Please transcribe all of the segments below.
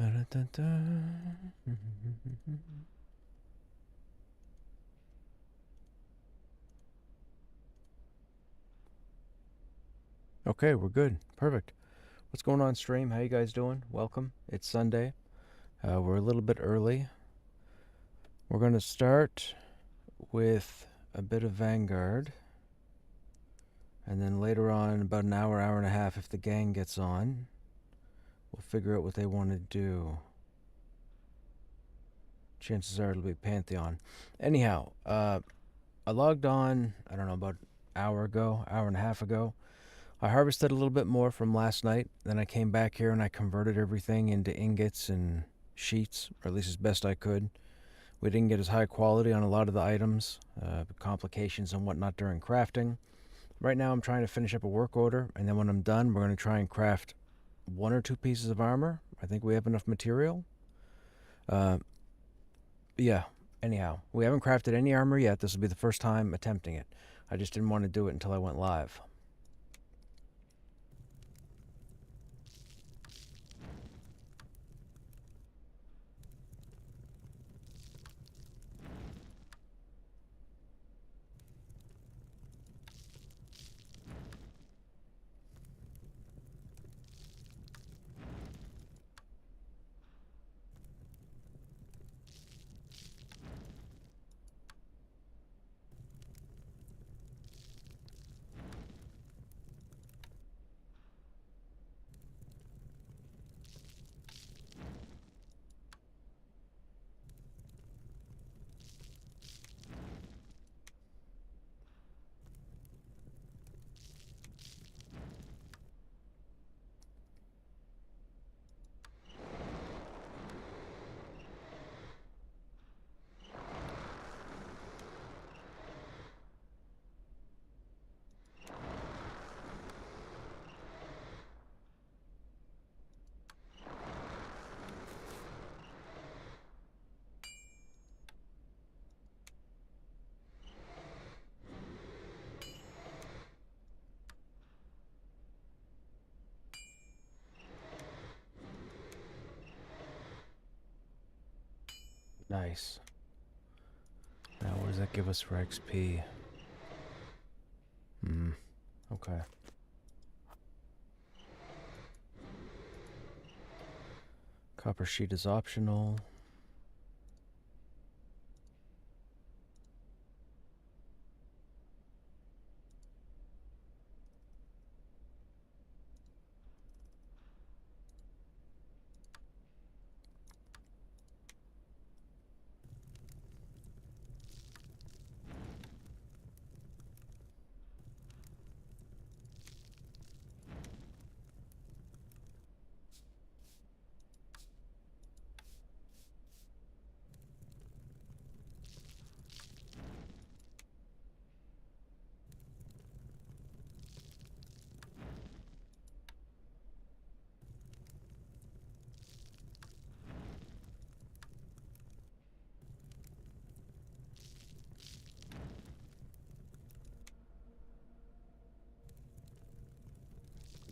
Okay, we're good. Perfect. What's going on, stream? How you guys doing? Welcome. It's Sunday. We're a little bit early. We're going to start with a bit of Vanguard. And then later on, about an hour, hour and a half, if the gang gets on, we'll figure out what they want to do. Chances are it'll be Pantheon. Anyhow, I logged on, I don't know, about an hour ago, hour and a half ago. I harvested a little bit more from last night. Then I came back here and I converted everything into ingots and sheets, or at least as best I could. We didn't get as high quality on a lot of the items, complications and whatnot during crafting. Right now I'm trying to finish up a work order, and then when I'm done, we're going to try and craft 1 or 2 pieces of armor. I think we have enough material. Yeah, anyhow, we haven't crafted any armor yet. This will be the first time attempting it. I just didn't want to do it until I went live. Nice. Now, what does that give us for XP? Okay. Copper sheet is optional.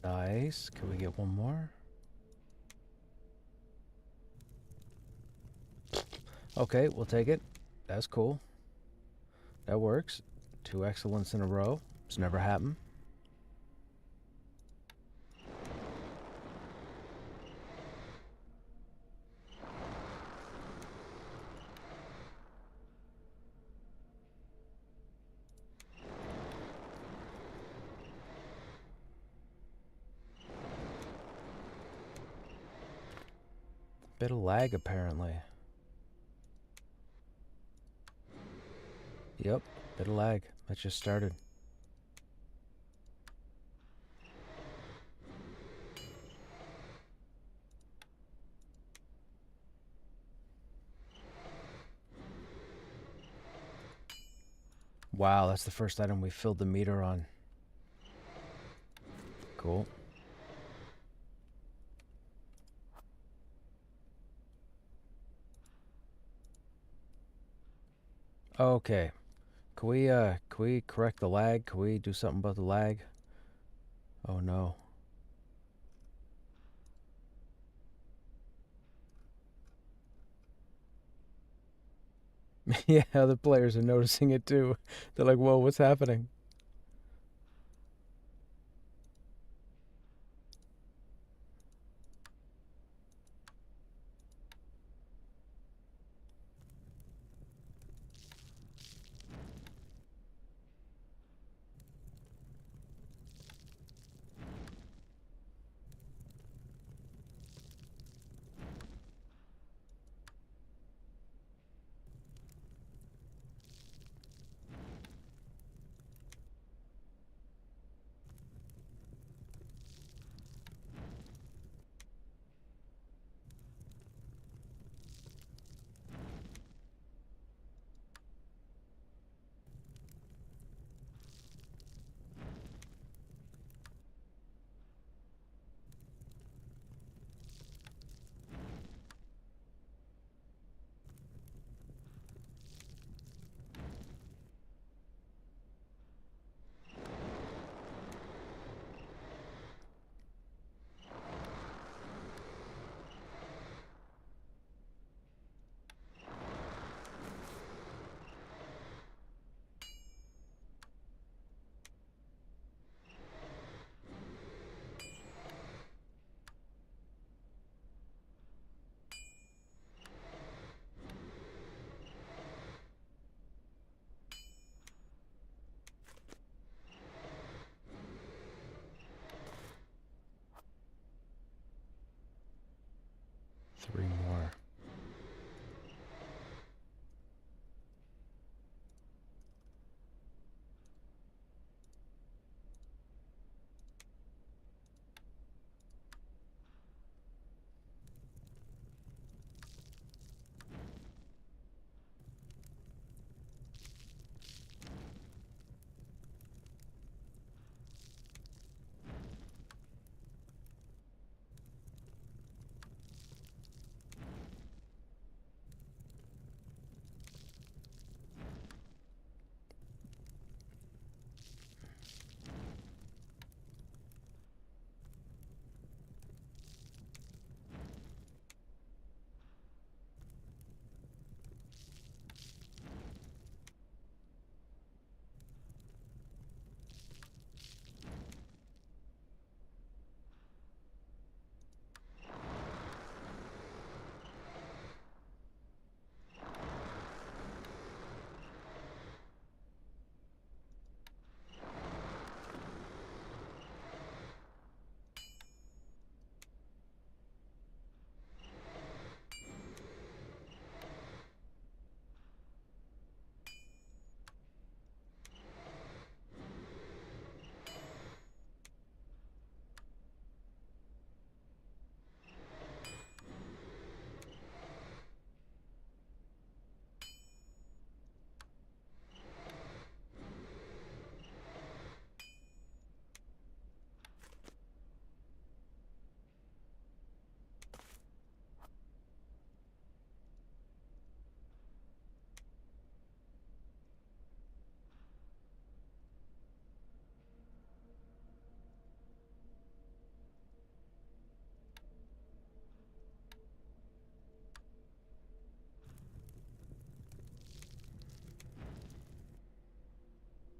Nice. Can we get one more? Okay, we'll take it. That's cool. That works. 2 excellence in a row. It's never happened. Bit of lag, apparently. Yep, bit of lag. That just started. Wow, that's the first item we filled the meter on. Cool. Okay. Can we correct the lag? Can we do something about the lag? Oh no. Yeah, other players are noticing it too. They're like, whoa, what's happening? Three more.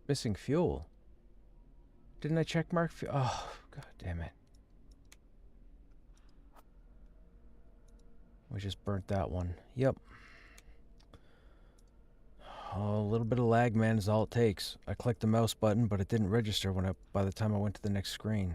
Missing fuel. Didn't I check mark fuel? Oh, god damn it. We just burnt that one. Yep. Oh, a little bit of lag, man, is all it takes. I clicked the mouse button, but it didn't register by the time I went to the next screen.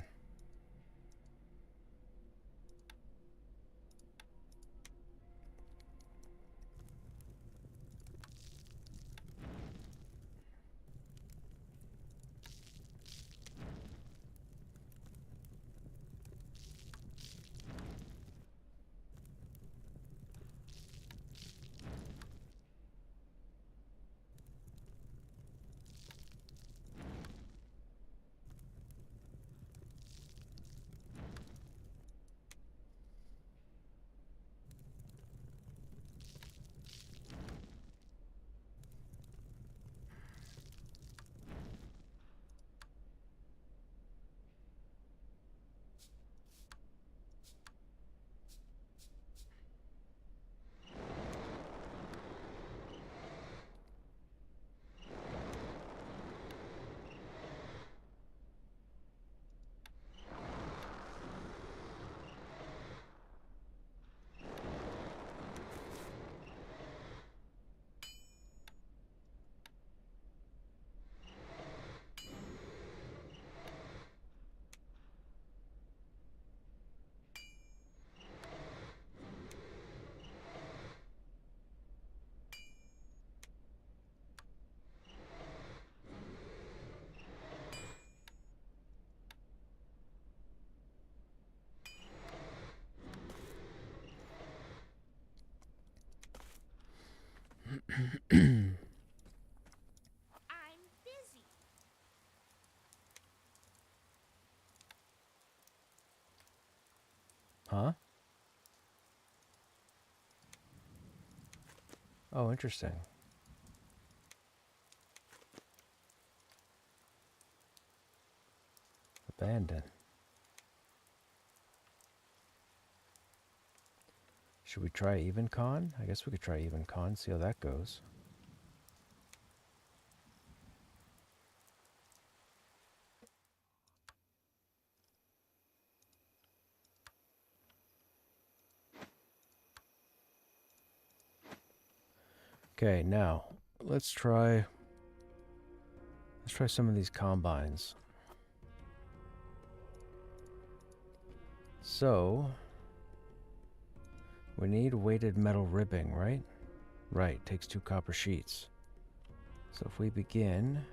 I'm busy. Huh? Oh, interesting. Abandon. Should we try even con? I guess we could try even con, see how that goes. Okay, now let's try some of these combines. So we need weighted metal ribbing, right? Right, takes 2 copper sheets. So if we begin...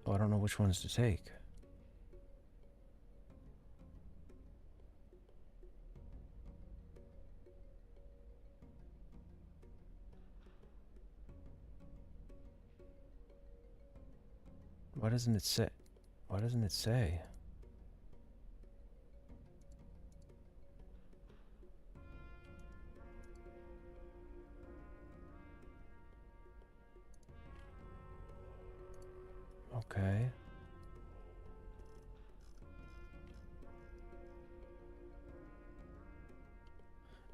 Oh, I don't know which ones to take. Why doesn't it say? Why doesn't it say? Okay.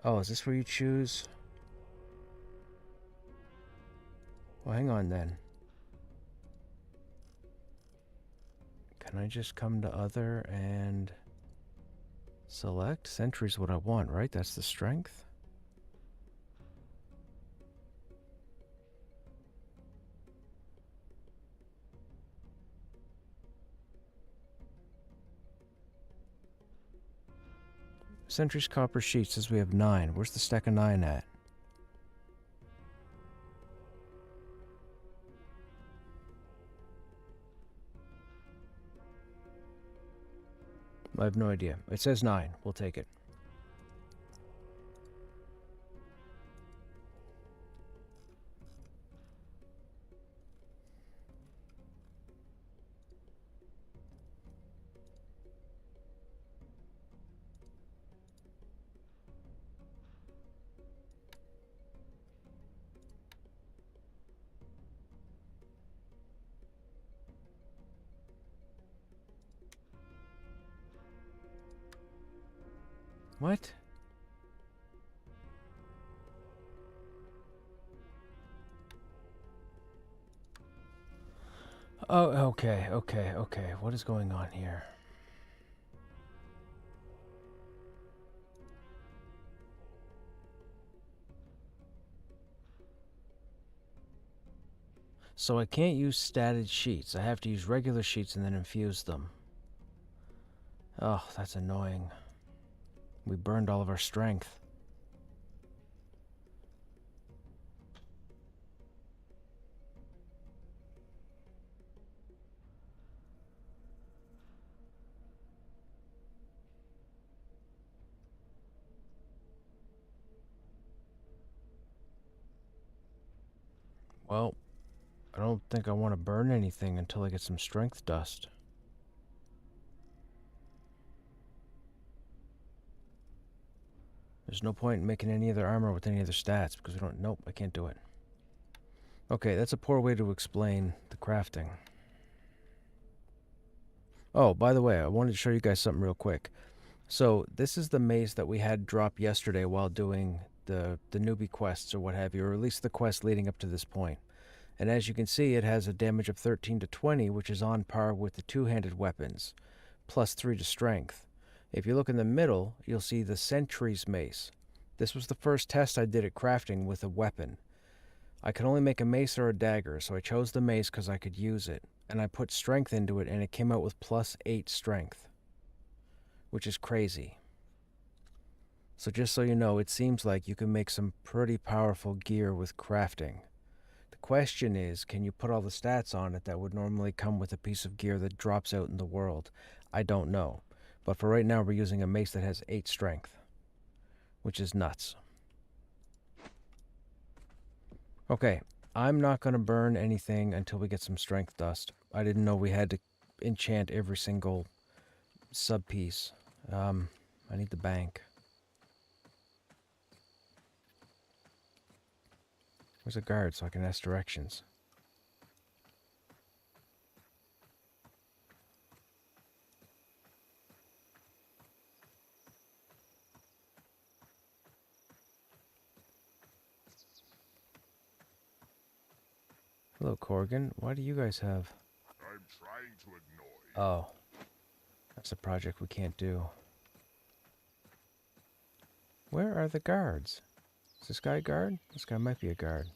Oh, is this where you choose? Well, hang on then. Can I just come to other and select? Sentry's what I want, right? That's the strength? Sentry's copper sheet says we have 9. Where's the stack of 9 at? I have no idea. It says 9. We'll take it. What? Oh, okay. What is going on here? So I can't use statted sheets. I have to use regular sheets and then infuse them. Oh, that's annoying. We burned all of our strength. Well, I don't think I want to burn anything until I get some strength dust. There's no point in making any other armor with any other stats because we don't... Nope, I can't do it. Okay, that's a poor way to explain the crafting. Oh, by the way, I wanted to show you guys something real quick. So, this is the mace that we had drop yesterday while doing the newbie quests or what have you, or at least the quest leading up to this point. And as you can see, it has a damage of 13 to 20, which is on par with the two-handed weapons, plus 3 to strength. If you look in the middle, you'll see the Sentry's mace. This was the first test I did at crafting with a weapon. I could only make a mace or a dagger, so I chose the mace because I could use it. And I put strength into it, and it came out with plus 8 strength, which is crazy. So just so you know, it seems like you can make some pretty powerful gear with crafting. The question is, can you put all the stats on it that would normally come with a piece of gear that drops out in the world? I don't know. But for right now, we're using a mace that has 8 strength, which is nuts. Okay, I'm not going to burn anything until we get some strength dust. I didn't know we had to enchant every single sub piece. I need the bank. Where's a guard so I can ask directions? Hello, Corrigan. Why do you guys have... I'm trying to ignore you. Oh. That's a project we can't do. Where are the guards? Is this guy a guard? This guy might be a guard.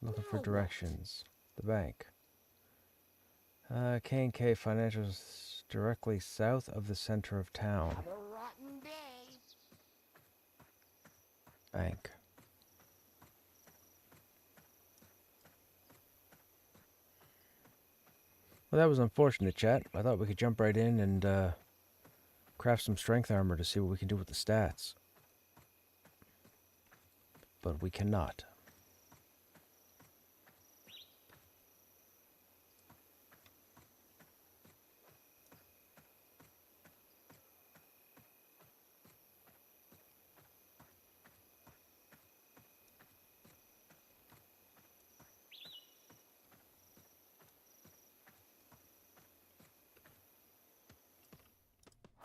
Looking for directions. The bank. K&K Financials directly south of the center of town. Have a rotten day. Bank. Well, that was unfortunate, chat. I thought we could jump right in and craft some strength armor to see what we can do with the stats. But we cannot.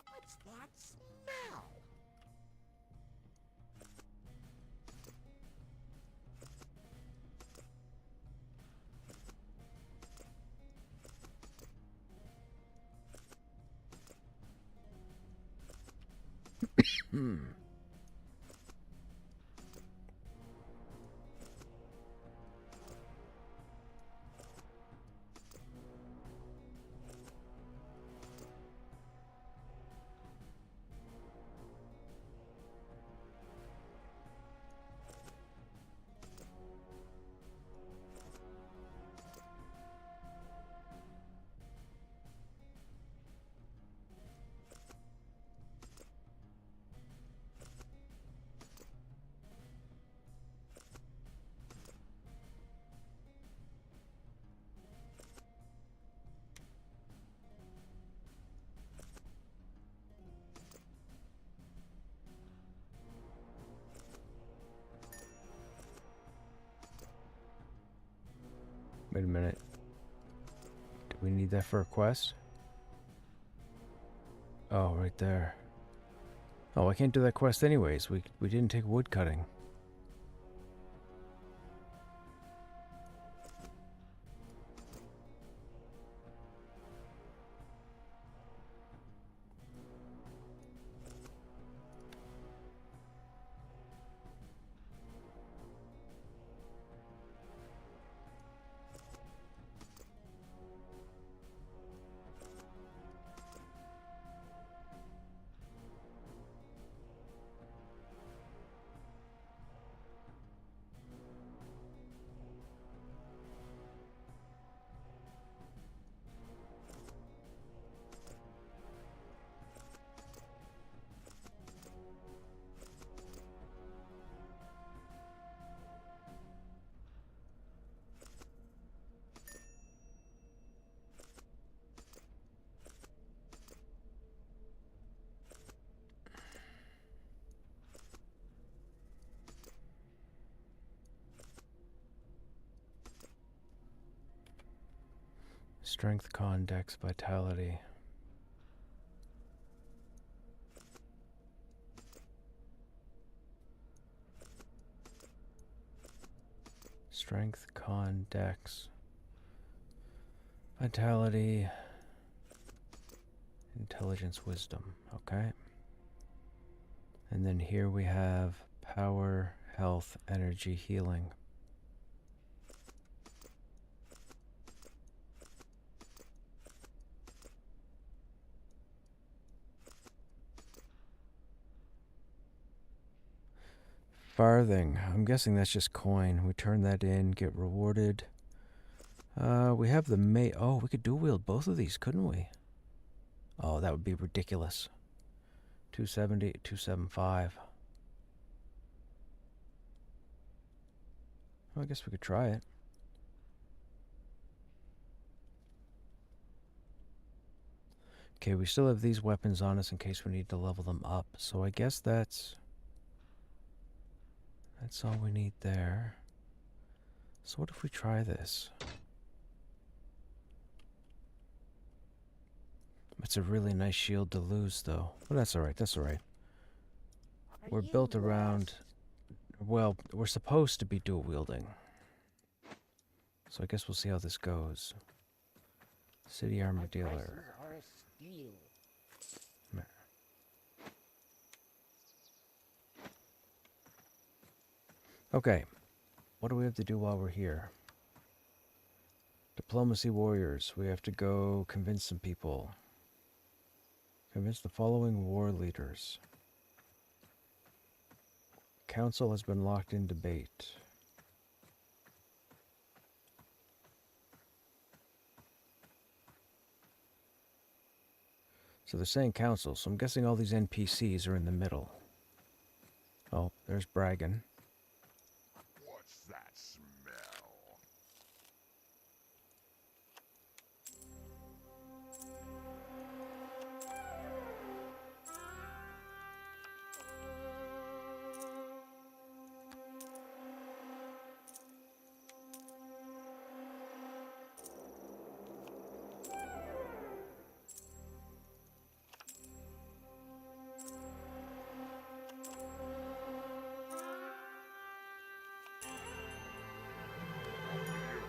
What's that smell? Hmm. Wait a minute. Do we need that for a quest? Oh, right there. Oh, I can't do that quest anyways. We didn't take wood cutting. Strength, con, dex, vitality. Strength, con, dex, vitality, intelligence, wisdom. Okay. And then here we have power, health, energy, healing. Farthing. I'm guessing that's just coin. We turn that in, get rewarded. We have the oh, we could dual wield both of these, couldn't we? Oh, that would be ridiculous. 270, 275. Well, I guess we could try it. Okay, we still have these weapons on us in case we need to level them up. So I guess that's all we need there. So what if we try this? It's a really nice shield to lose, though. But that's alright, that's alright. We're built around... Well, we're supposed to be dual wielding. So I guess we'll see how this goes. City armor dealer. Okay. What do we have to do while we're here? Diplomacy warriors. We have to go convince some people. Convince the following war leaders. Council has been locked in debate. So they're saying council, so I'm guessing all these NPCs are in the middle. Oh, there's Bragan. What's that smell?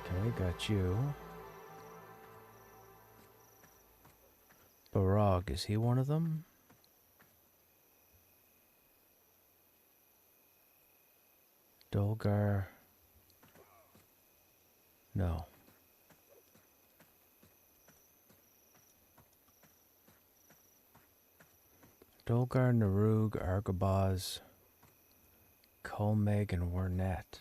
Okay, got you. Barag, is he one of them? Dolgar. No. Dolgar, Narug, Argabaz, Colmeg, and Wernet.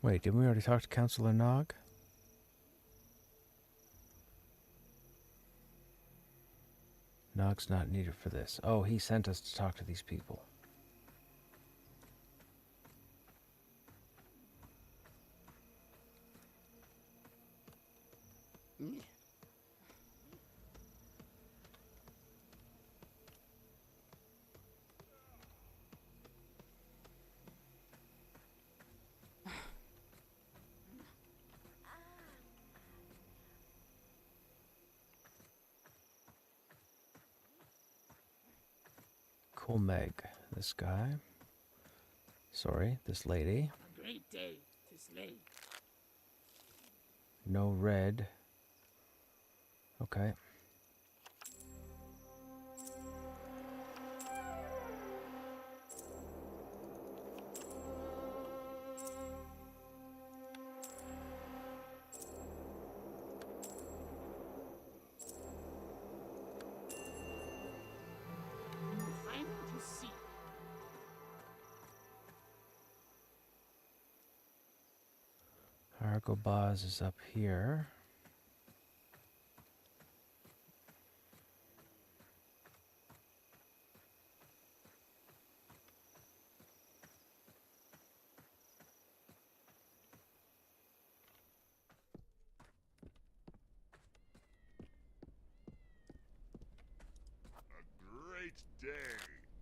Wait, didn't we already talk to Councillor Nog? Nog's not needed for this. Oh, he sent us to talk to these people. Colmeg, this guy. Sorry, this lady. A great day to slay. No red. Okay. Refining to see. Argobaz is up here. A great day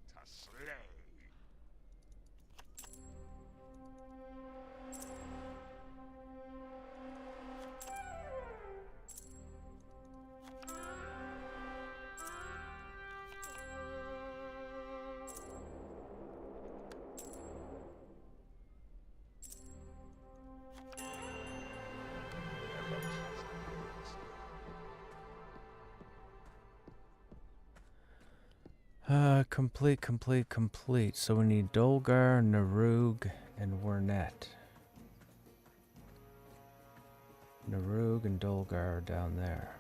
to slay. Complete. So we need Dolgar, Narug, and Wernet. Narug and Dolgar are down there.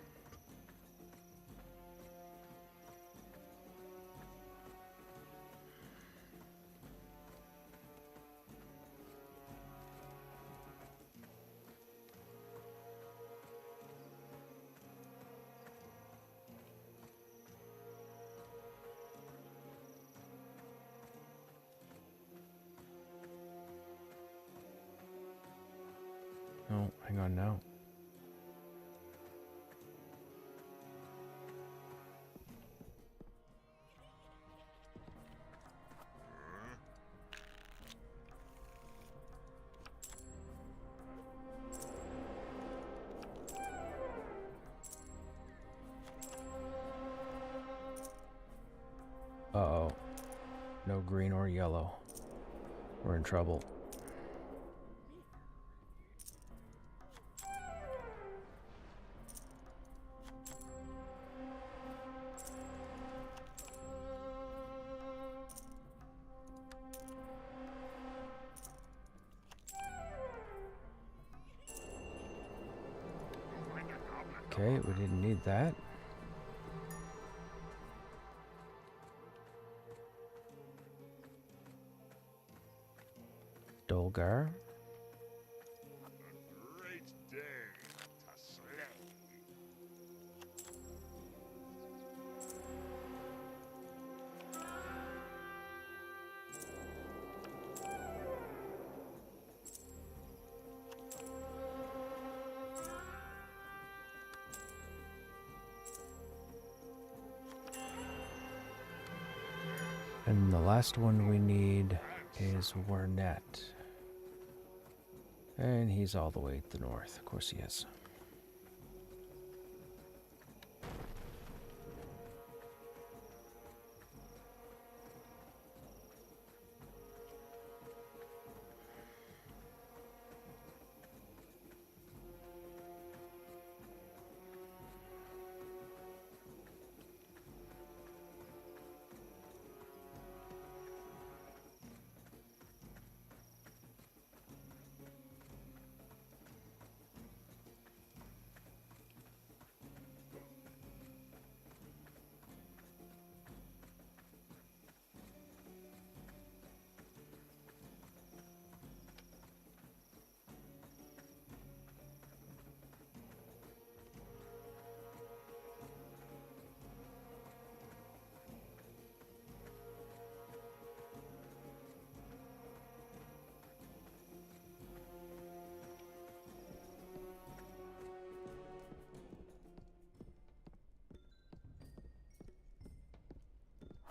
No, hang on now. Uh-oh. No green or yellow. We're in trouble. Okay, we didn't need that. Dolgar. Great day to slay. And the last one we need is Wernet. And he's all the way to the north. Of course he is.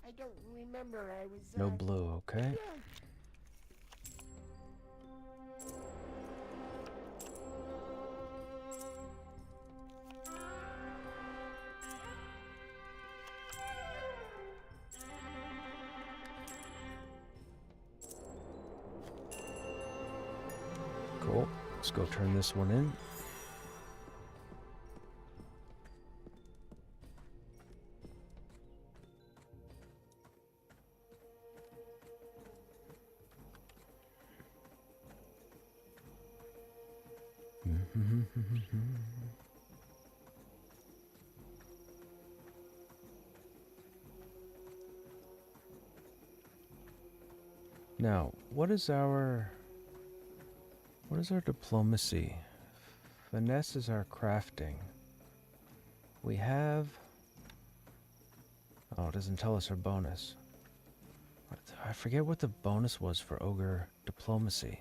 I don't remember. I was. No blue, okay? Cool. Let's go turn this one in. Now, what is our diplomacy? Finesse is our crafting. We have... Oh, it doesn't tell us our bonus. I forget what the bonus was for ogre diplomacy.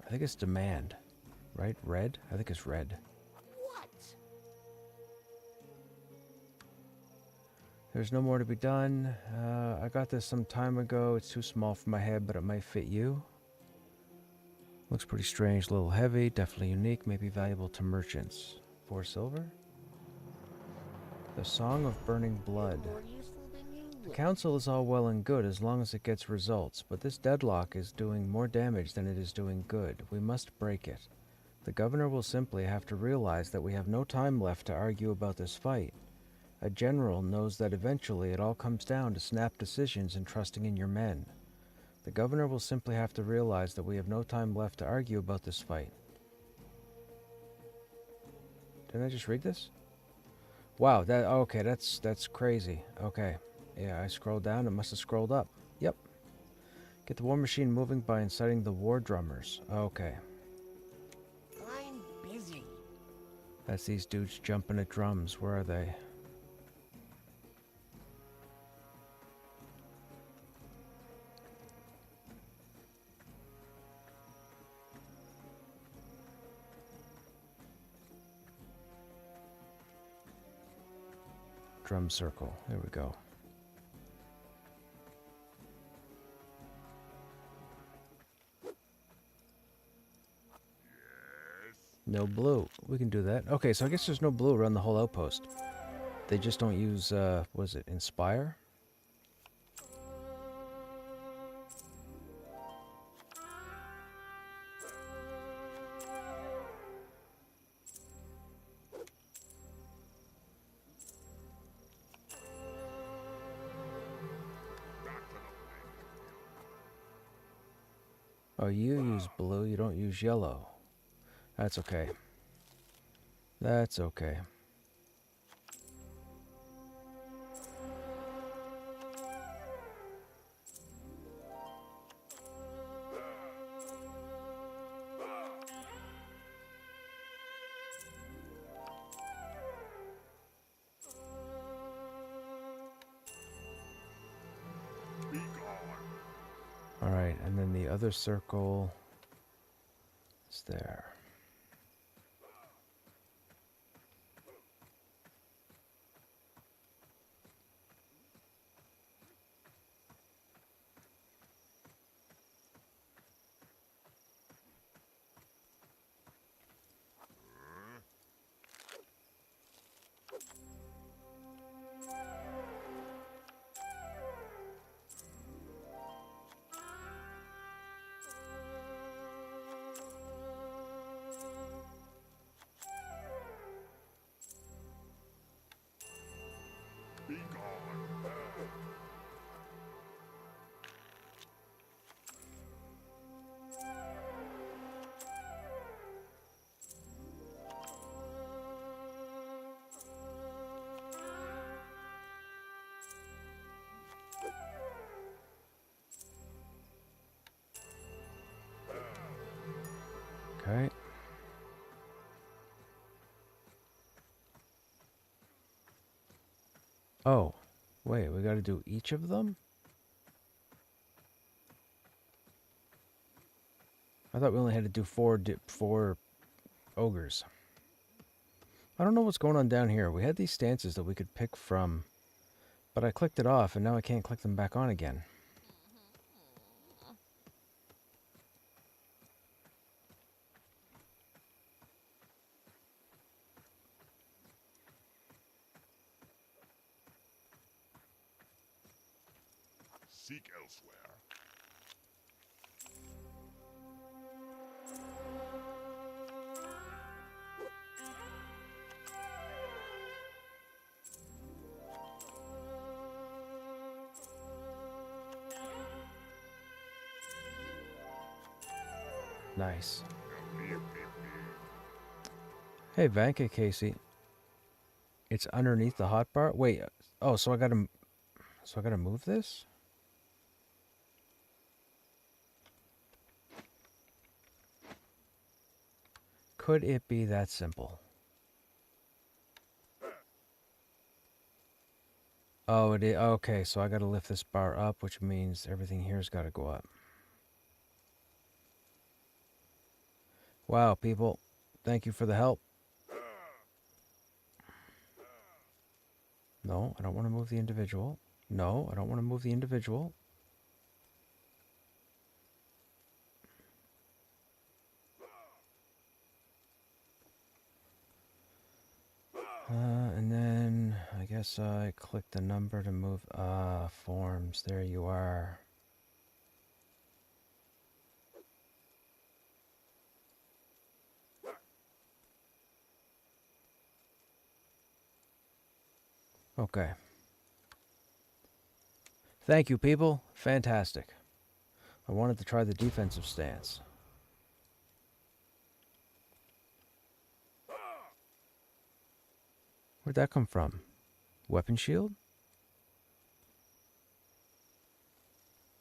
I think it's demand, right? Red? I think it's red. What? There's no more to be done. I got this some time ago. It's too small for my head, but it might fit you. Looks pretty strange, a little heavy, definitely unique, maybe valuable to merchants. 4 silver? The Song of Burning Blood. More useful than you The look. council is all well and good as long as it gets results, but this deadlock is doing more damage than it is doing good. We must break it. The governor will simply have to realize that we have no time left to argue about this fight. A general knows that eventually it all comes down to snap decisions and trusting in your men. The governor will simply have to realize that we have no time left to argue about this fight. Didn't I just read this? Wow, okay, that's crazy. Okay. Yeah, I scrolled down, it must have scrolled up. Yep. Get the war machine moving by inciting the war drummers. Okay. I'm busy. That's these dudes jumping at drums. Where are they? Drum circle. There we go. No blue. We can do that. Okay, so I guess there's no blue around the whole outpost. They just don't use, what is it, Inspire? Oh, you use blue, you don't use yellow. That's okay. That's okay. Be gone. Alright, and then the other circle is there. Be gone. Okay. Oh, wait, we gotta do each of them? I thought we only had to do four ogres. I don't know what's going on down here. We had these stances that we could pick from, but I clicked it off, and now I can't click them back on again. Seek elsewhere. Nice. Hey, Vanka Casey. It's underneath the hotbar? Wait, oh, so I gotta move this? Could it be that simple? Oh, it is. Okay, so I gotta lift this bar up, which means everything here's gotta go up. Wow, people. Thank you for the help. No, I don't want to move the individual. No, I don't want to move the individual. And then I guess I click the number to move. Forms. There you are. Okay. Thank you, people. Fantastic. I wanted to try the defensive stance. Where'd that come from? Weapon shield?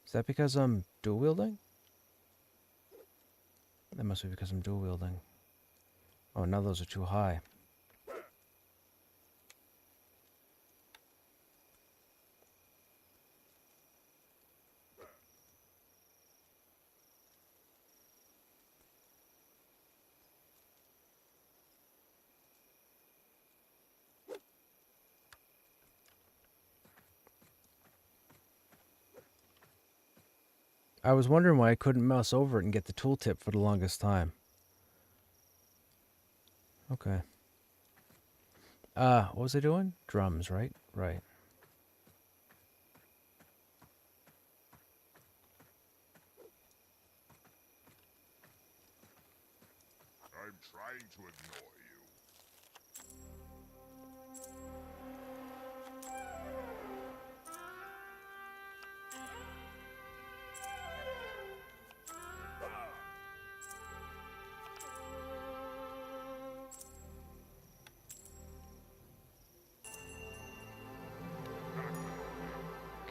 Is that because I'm dual wielding? That must be because I'm dual wielding. Oh, now those are too high. I was wondering why I couldn't mouse over it and get the tooltip for the longest time. Okay. What was I doing? Drums, right? Right. I'm trying to ignore you.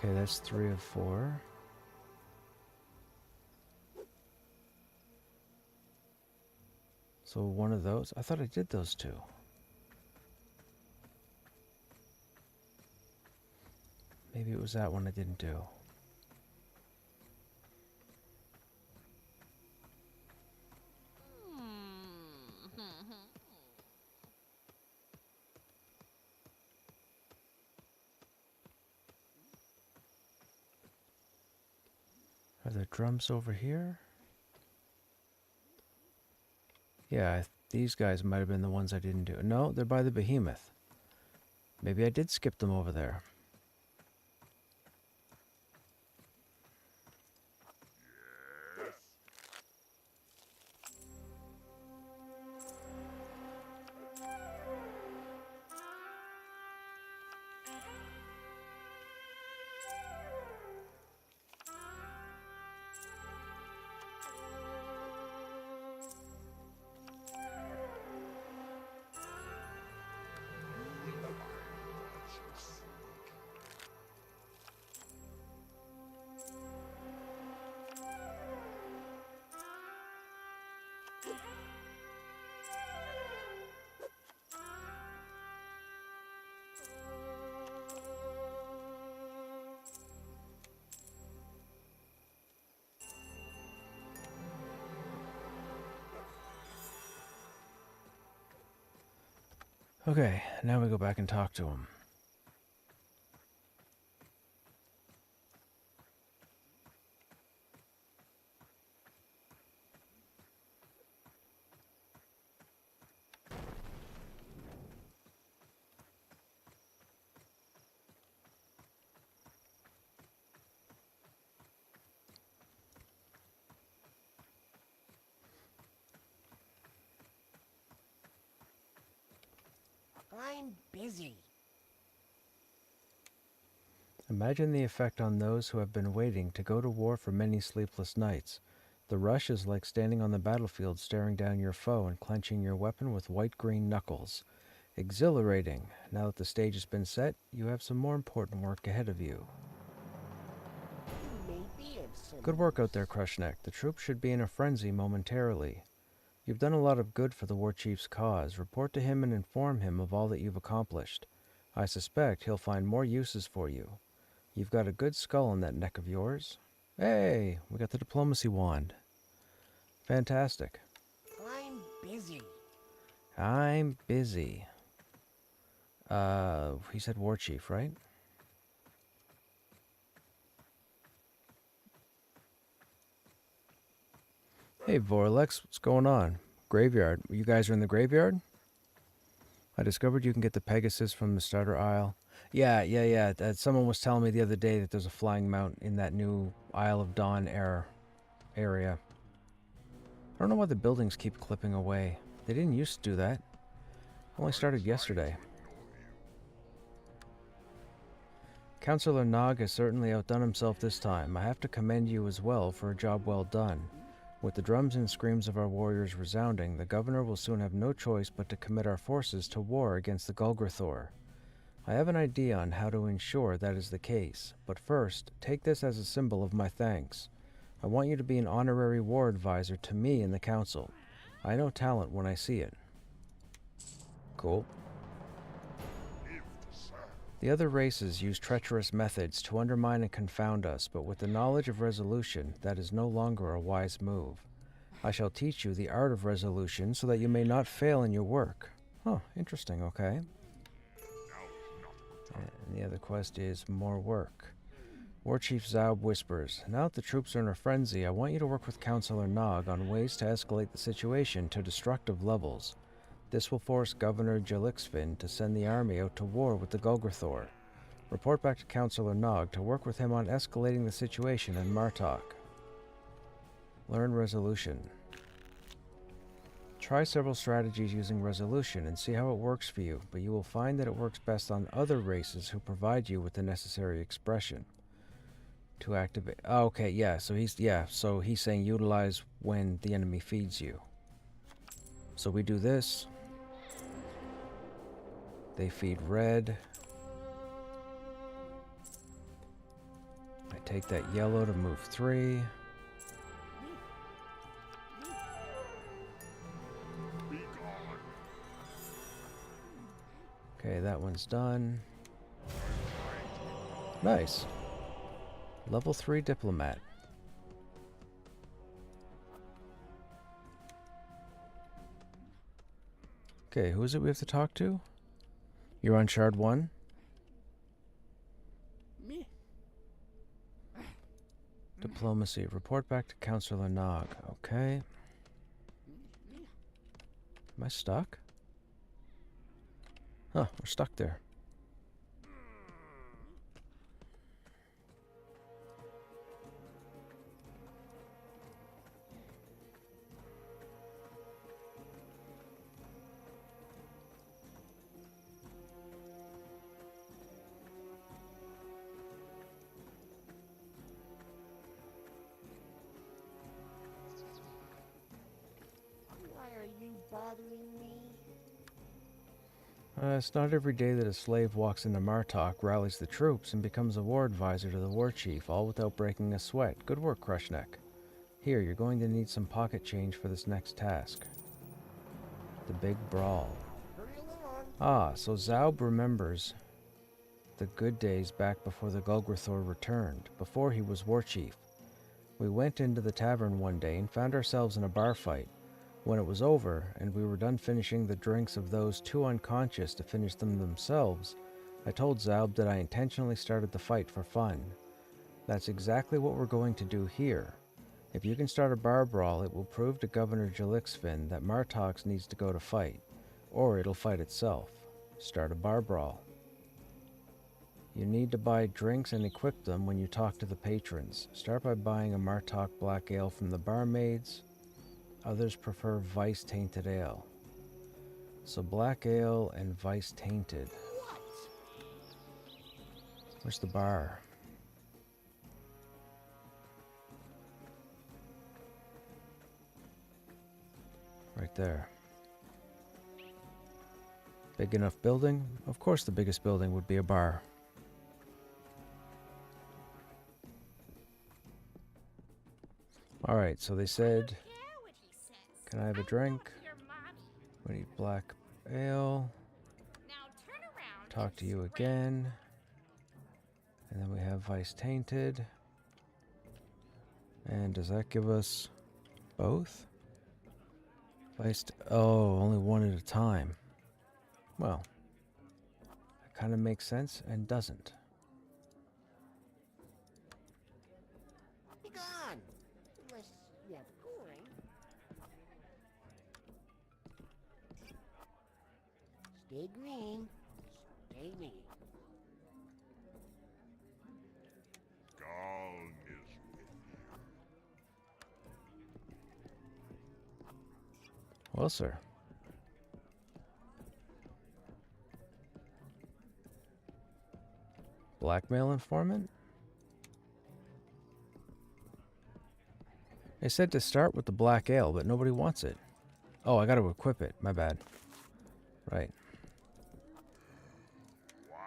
Okay, that's 3 of 4. So one of those. I thought I did those 2. Maybe it was that one I didn't do. Are there drums over here? Yeah, these guys might have been the ones I didn't do. No, they're by the behemoth. Maybe I did skip them over there. Yes. Okay, now we go back and talk to him. I'm busy. Imagine the effect on those who have been waiting to go to war for many sleepless nights. The rush is like standing on the battlefield staring down your foe and clenching your weapon with white-green knuckles. Exhilarating. Now that the stage has been set, you have some more important work ahead of you. Maybe of some Good work out there, Krushnek. The troops should be in a frenzy momentarily. You've done a lot of good for the war chief's cause. Report to him and inform him of all that you've accomplished. I suspect he'll find more uses for you. You've got a good skull in that neck of yours. Hey, we got the diplomacy wand. Fantastic. I'm busy. I'm busy. He said war chief, right? Hey, Vorlex, what's going on? Graveyard. You guys are in the graveyard? I discovered you can get the Pegasus from the starter aisle. Yeah. Someone was telling me the other day that there's a flying mount in that new Isle of Dawn area. I don't know why the buildings keep clipping away. They didn't used to do that. Only started yesterday. Councillor Nog has certainly outdone himself this time. I have to commend you as well for a job well done. With the drums and screams of our warriors resounding, the governor will soon have no choice but to commit our forces to war against the Golgrathor. I have an idea on how to ensure that is the case, but first, take this as a symbol of my thanks. I want you to be an honorary war advisor to me and the council. I know talent when I see it. Cool. The other races use treacherous methods to undermine and confound us, but with the knowledge of resolution, that is no longer a wise move. I shall teach you the art of resolution so that you may not fail in your work. Huh, interesting, okay. And the other quest is more work. War Chief Zaub whispers, now that the troops are in a frenzy, I want you to work with Councillor Nog on ways to escalate the situation to destructive levels. This will force Governor Jelixfin to send the army out to war with the Golgorthor. Report back to Councillor Nog to work with him on escalating the situation in Martok. Learn Resolution. Try several strategies using Resolution and see how it works for you, but you will find that it works best on other races who provide you with the necessary expression. To activate... Oh, okay, yeah, so he's saying utilize when the enemy feeds you. So we do this. They feed red. I take that yellow to move 3. Be gone. Okay, that one's done. Nice. Level 3 diplomat. Okay, who is it we have to talk to? You're on Shard 1? Me? Diplomacy. Report back to Councillor Nog. Okay. Am I stuck? Huh, we're stuck there. Why are you bothering me? It's not every day that a slave walks into Martok, rallies the troops, and becomes a war advisor to the war chief, all without breaking a sweat. Good work, Krushnek. Here, you're going to need some pocket change for this next task. The big brawl. Hurry along. Ah, so Zaub remembers the good days back before the Golgorthor returned, before he was war chief. We went into the tavern one day and found ourselves in a bar fight. When it was over, and we were done finishing the drinks of those too unconscious to finish them themselves, I told Zaub that I intentionally started the fight for fun. That's exactly what we're going to do here. If you can start a bar brawl, it will prove to Governor Jelixfin that Martox needs to go to fight, or it'll fight itself. Start a bar brawl. You need to buy drinks and equip them when you talk to the patrons. Start by buying a Martok Black Ale from the barmaids. Others prefer Vice Tainted Ale. So Black Ale and Vice Tainted. What? Where's the bar? Right there. Big enough building? Of course the biggest building would be a bar. Alright, so they said, can I have a drink? We need black ale. Talk to you again. And then we have Vice Tainted. And does that give us both? Oh, only one at a time. Well, that kind of makes sense and doesn't. Be gone. Unless you have coin. Stay green. Stay green. Gone is with you. Well, sir. Blackmail informant? They said to start with the black ale, but nobody wants it. Oh, I gotta equip it. My bad. Right. What?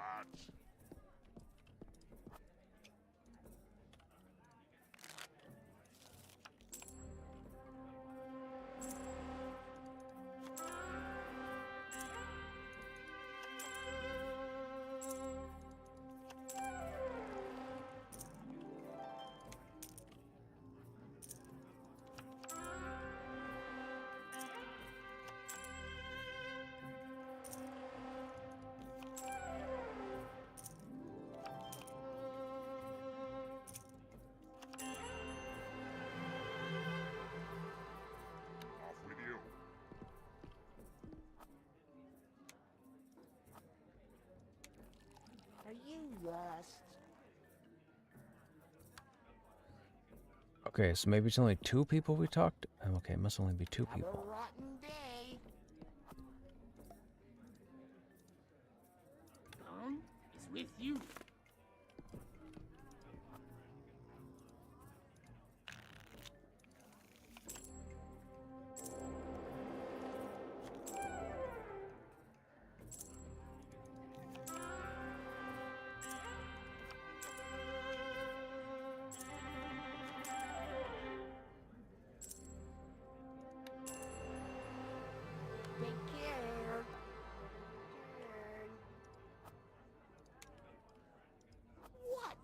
lost. Okay, so maybe it's only 2 people we talked. Okay, it must only be 2 Have a people. rotten day. Gone is with you. Take care. Turn. What?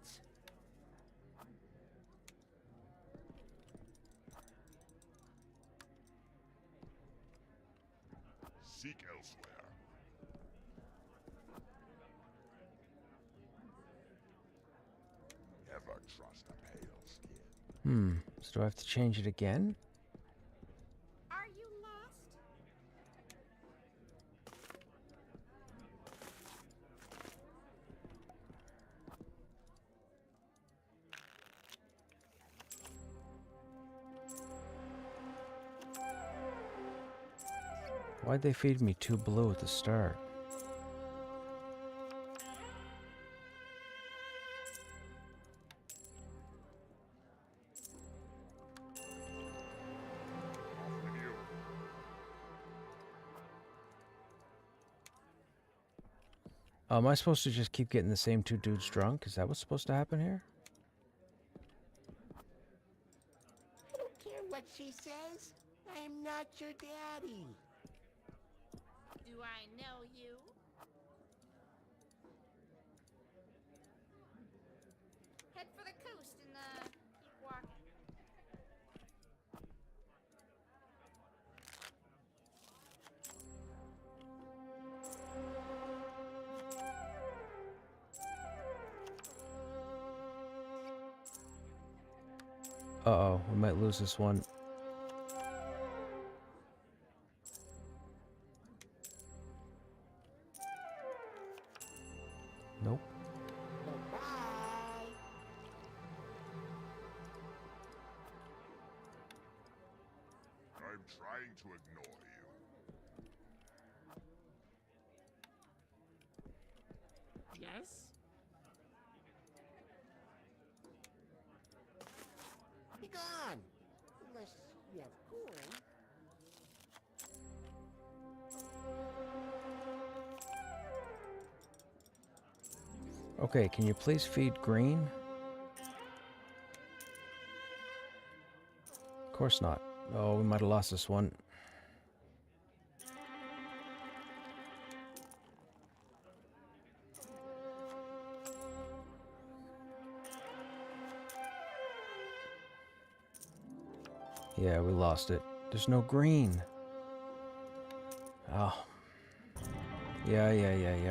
Seek elsewhere. Never trust a pale skin. So do I have to change it again? Are you lost? Why'd they feed me 2 blue at the start? Off with you. Am I supposed to just keep getting the same 2 dudes drunk? Is that what's supposed to happen here? I don't care what she says. I am not your daddy. Do I know you? Head for the coast and keep walking. Uh-oh, we might lose this one. Nope. Bye-bye. I'm trying to ignore you. Yes? Be gone. Unless you have corn. Okay, can you please feed green? Of course not. Oh, we might have lost this one. Yeah, we lost it. There's no green. Oh. Yeah,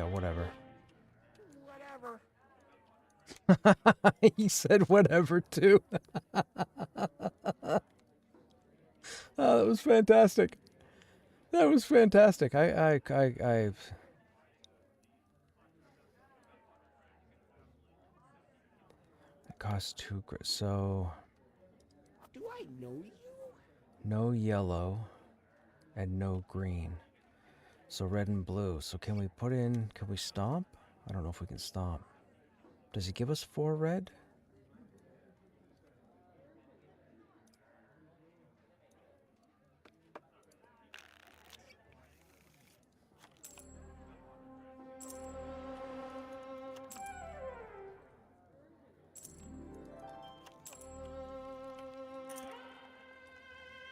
whatever. Whatever. He said whatever too. Oh, that was fantastic. That was fantastic. It costs 2 so Do I know you? no yellow and no green. So red and blue. So can we stomp? I don't know if we can stomp. Does he give us 4 red?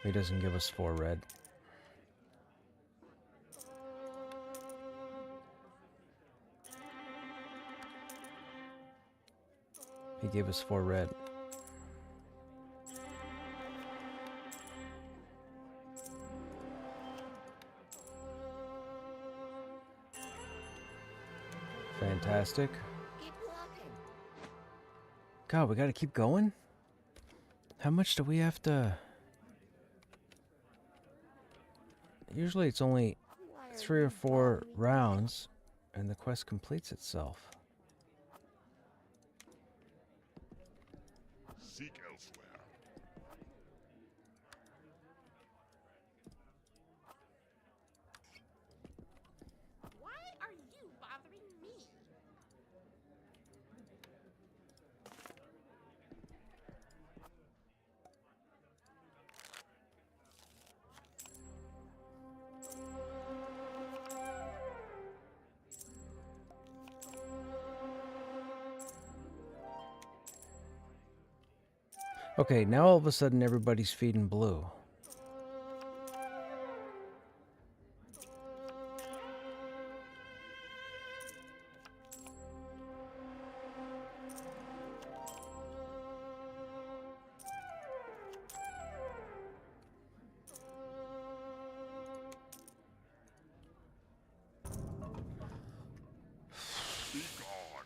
He doesn't give us 4 red. He gave us 4 red. Fantastic. Keep walking. God, we gotta keep going? How much do we have to... Usually it's only Why are 3 or you 4 bothering me? rounds and the quest completes itself. seek elsewhere. Why are you bothering me? Okay, now all of a sudden everybody's feeding blue. Be gone.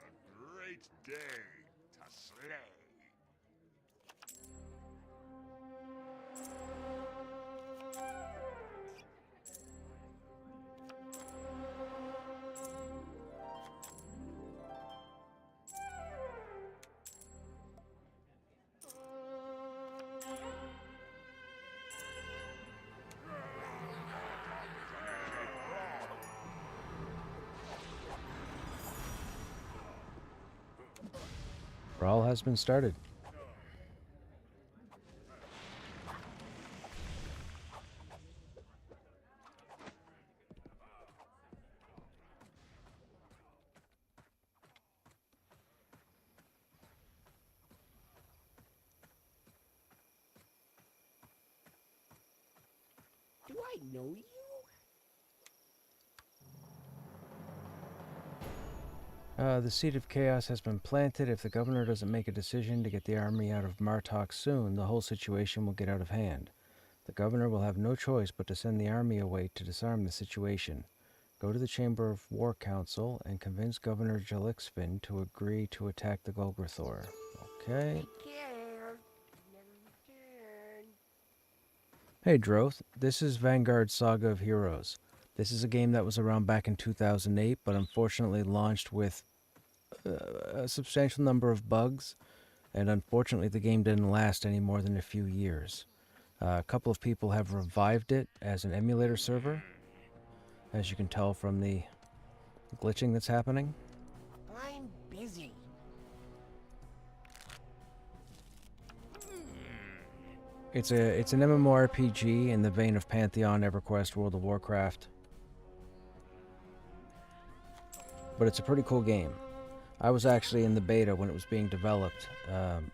A great day to slay. Brawl has been started. Do I know you? The seed of chaos has been planted. If the governor doesn't make a decision to get the army out of Martok soon, the whole situation will get out of hand. The governor will have no choice but to send the army away to disarm the situation. Go to the Chamber of War Council and convince Governor Jalixvin to agree to attack the Golgrathor. Okay. Take care. Never return. Hey Droth, this is Vanguard Saga of Heroes. This is a game that was around back in 2008, but unfortunately launched with a substantial number of bugs, and unfortunately the game didn't last any more than a few years. A couple of people have revived it as an emulator server, as you can tell from the glitching that's happening. I'm busy. It's an MMORPG in the vein of Pantheon, EverQuest, World of Warcraft. But it's a pretty cool game. I was actually in the beta when it was being developed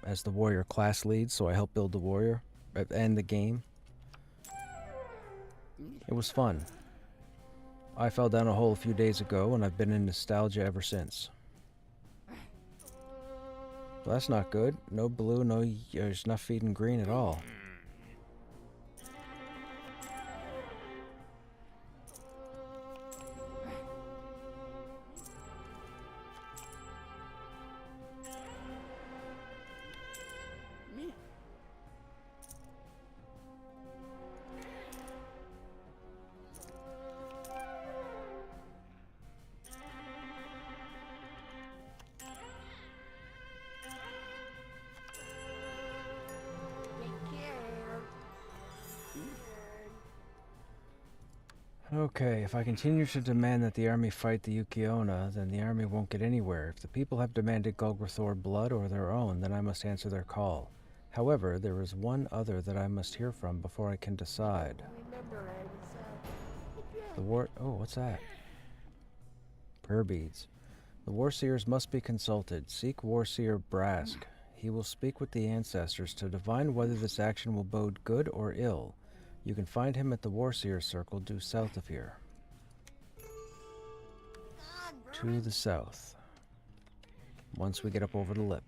as the warrior class lead, so I helped build the warrior and the game. It was fun. I fell down a hole a few days ago, and I've been in nostalgia ever since. Well, that's not good. No blue, there's not feeding green at all. Take care. Okay, if I continue to demand that the army fight the Yukiona, then the army won't get anywhere. If the people have demanded Golgrathor blood or their own, then I must answer their call. However, there is one other that I must hear from before I can decide. Remember, I was, The war... Oh, what's that? Prayer beads. The Warseers must be consulted. Seek Warseer Brask. He will speak with the ancestors to divine whether this action will bode good or ill. You can find him at the Warseer Circle due south of here. To the south. Once we get up over the lip.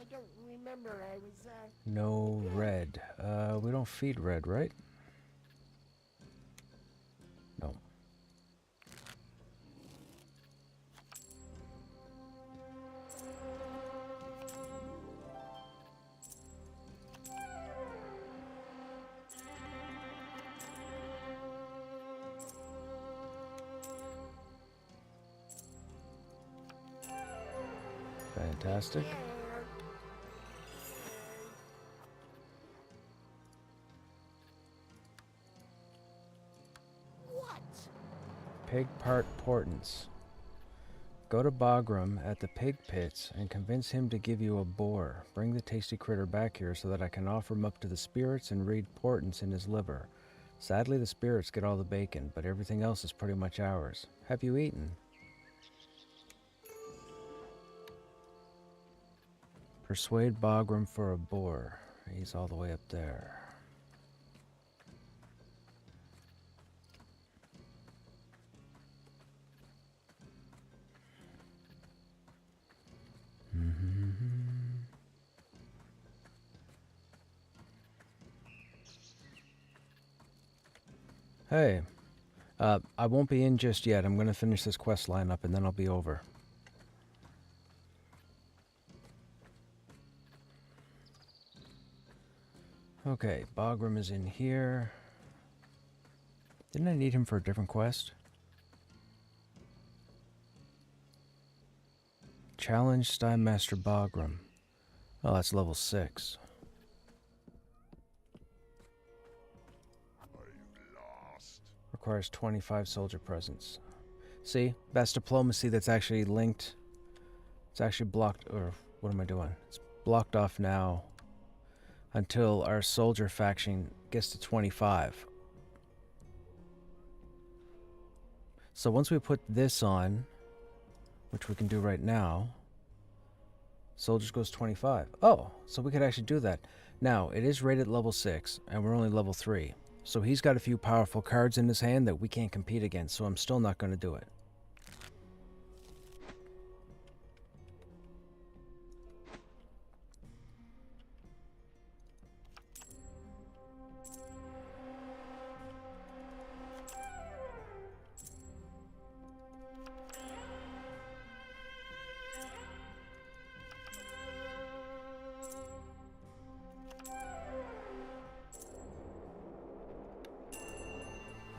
don't remember. I was, No red. We don't feed red, right? No. Fantastic. What? Pig part portents. Go to Bagram at the pig pits and convince him to give you a boar. Bring the tasty critter back here so that I can offer him up to the spirits and read portents in his liver. Sadly, the spirits get all the bacon, but everything else is pretty much ours. Have you eaten? Persuade Bagram for a boar. He's all the way up there. Hey, I won't be in just yet. I'm going to finish this quest line up and then I'll be over. Okay, Bagram is in here. Didn't I need him for a different quest? Challenge Stime Master Bagram. Oh, that's level 6. Requires 25 soldier presence. See? That's diplomacy that's actually linked. It's actually blocked, or what am I doing? It's blocked off now until our soldier faction gets to 25. So once we put this on, which we can do right now, soldiers goes 25. Oh, so we could actually do that. Now, it is rated level 6, and we're only level 3. So he's got a few powerful cards in his hand that we can't compete against, so I'm still not going to do it.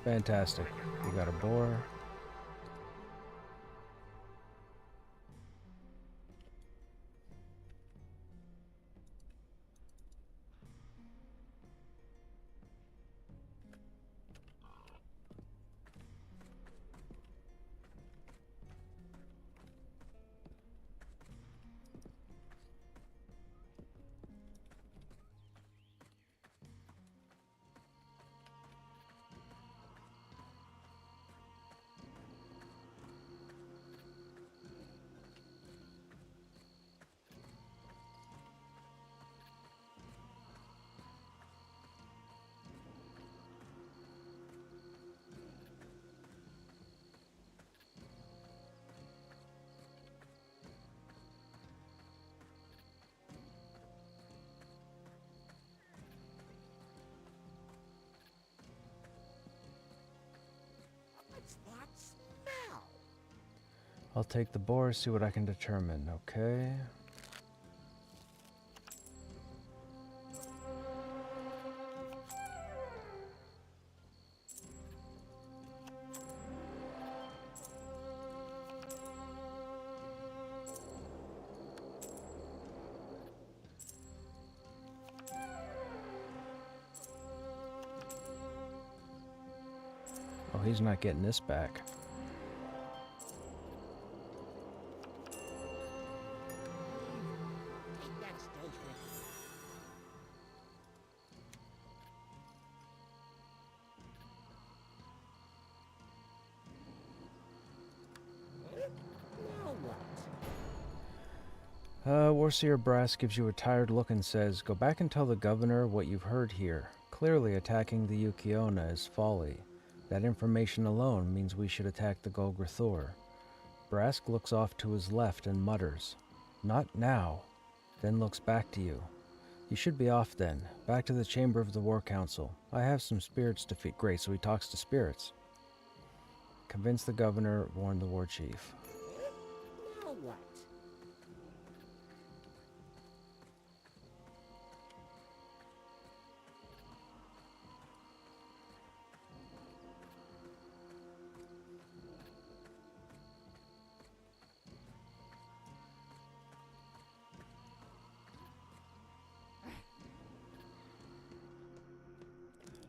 Fantastic. We got a boar. What's that smell? I'll take the boar, see what I can determine. Okay. Oh, he's not getting this back. Take that steak with you. Now what? Warseer Brass gives you a tired look and says, "Go back and tell the governor what you've heard here. Clearly attacking the Yukiona is folly. That information alone means we should attack the Golgrathor." Brask looks off to his left and mutters, "Not now." then looks back to you. You should be off then. Back to the chamber of the War Council. I have some spirits to feed. Great, so he talks to spirits. Convince the governor, warn the war chief. Now what?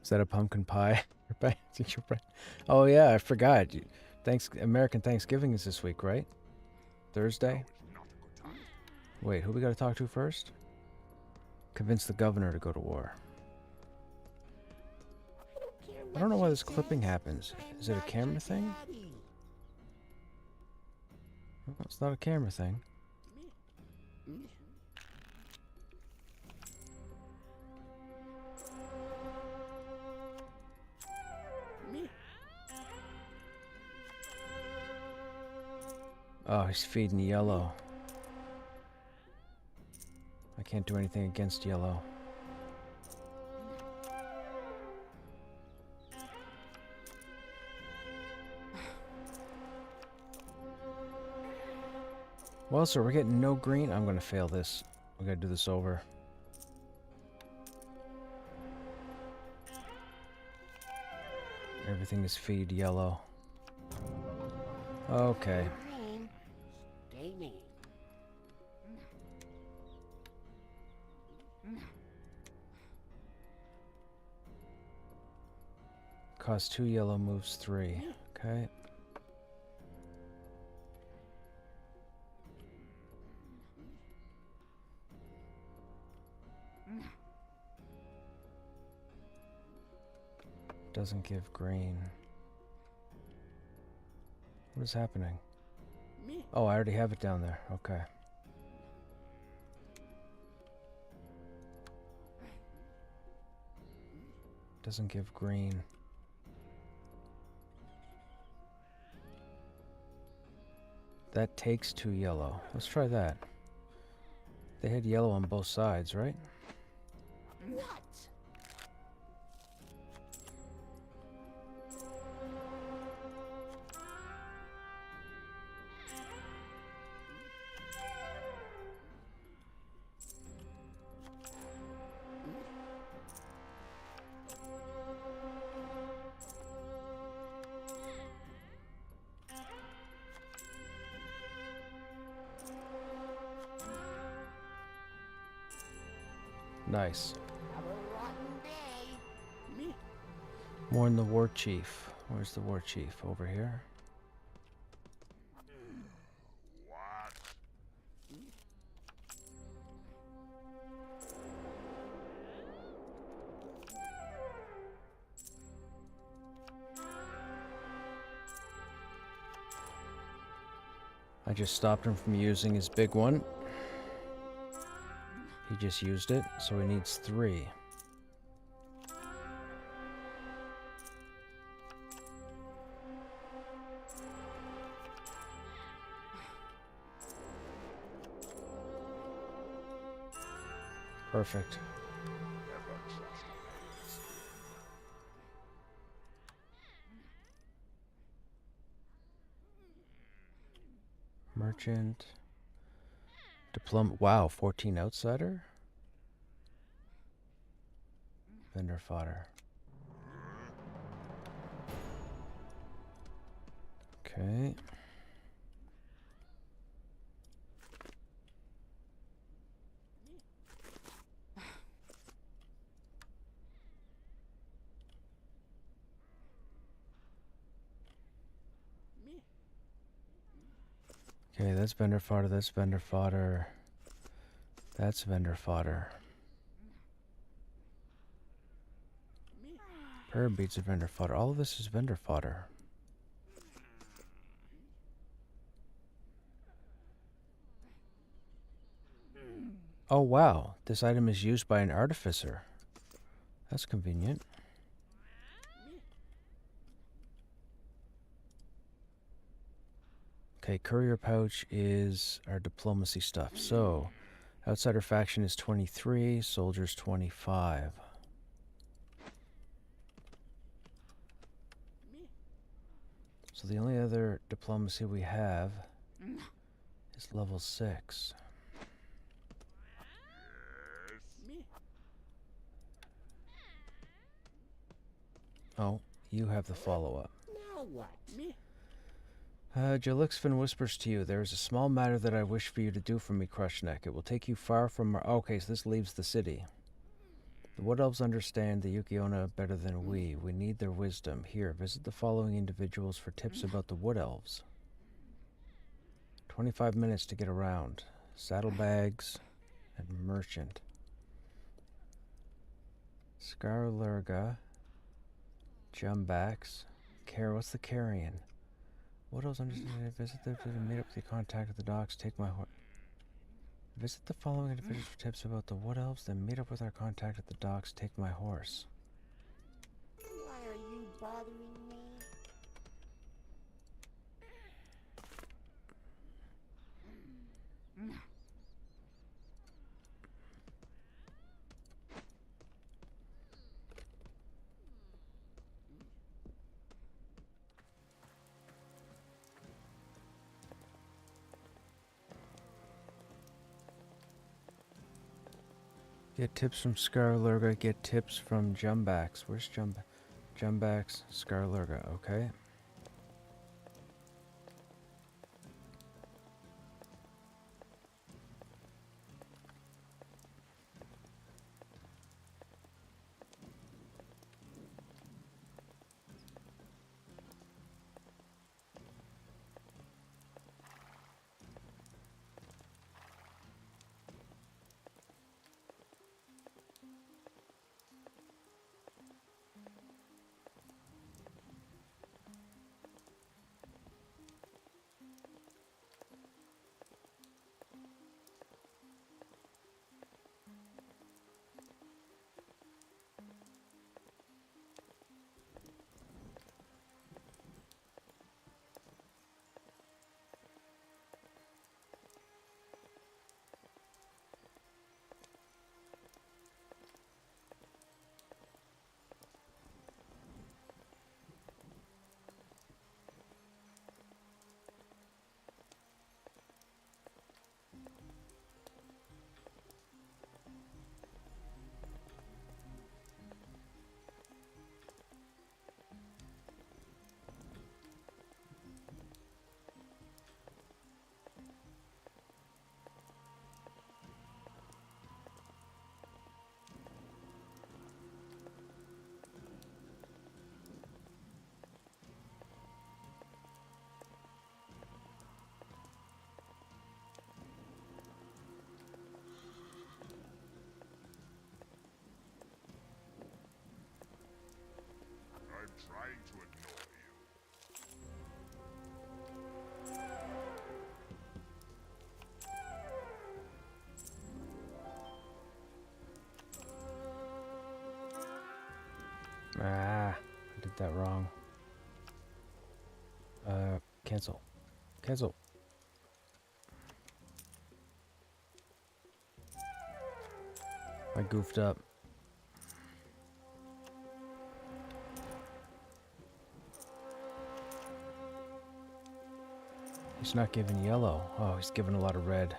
Is that a pumpkin pie? Oh yeah, I forgot. American Thanksgiving is this week, right? Thursday? Wait, who we gotta talk to first? Convince the governor to go to war. I don't know why this clipping happens. Is it a camera thing? No, it's not a camera thing. Oh, he's feeding yellow. I can't do anything against yellow. Well, sir, we're getting no green. I'm gonna fail this. We gotta do this over. Everything is feed yellow. Okay. Green. Stay mean. Cost 2 yellow, moves 3. Okay. Doesn't give green. What is happening? Oh, I already have it down there. Okay. Doesn't give green. That takes 2 yellow. Let's try that. They had yellow on both sides, right? What? Nice. Have a rotten day. Warn the war chief. Where's the war chief? Over here? What? I just stopped him from using his big one. He just used it, so he needs 3. Perfect. Never trust Merchant. Diploma. Wow, 14 outsider? Vendor fodder. Okay. Okay, that's vendor fodder, that's vendor fodder. That's vendor fodder. Prayer beads are vendor fodder. All of this is vendor fodder. Oh wow, this item is used by an artificer. That's convenient. Okay, courier pouch is our diplomacy stuff. So, Outsider faction is 23, soldiers 25. So the only other diplomacy we have is level 6. Oh, you have the follow-up. Now what? Jalixfin whispers to you, there is a small matter that I wish for you to do for me, Krushnek. It will take you far from our... Okay, so this leaves the city. The Wood Elves understand the Yukiona better than we. We need their wisdom. Here, visit the following individuals for tips about the Wood Elves. 25 minutes to get around. Saddlebags and merchant. Scarlurga. Jumbacks. What's the carrion? What else understand? Visit the meet up with the contact at the docks. Take my horse. Visit the following individuals for tips about the Wood Elves. Then meet up with our contact at the docks. Take my horse. Why are you bothering me? Get tips from Scarlurga. Get tips from Jumbacks. Where's Jumbacks? Scarlurga. Okay. I'm trying to ignore you. Ah, I did that wrong. Cancel. Cancel. I goofed up. He's not giving yellow. Oh, he's giving a lot of red.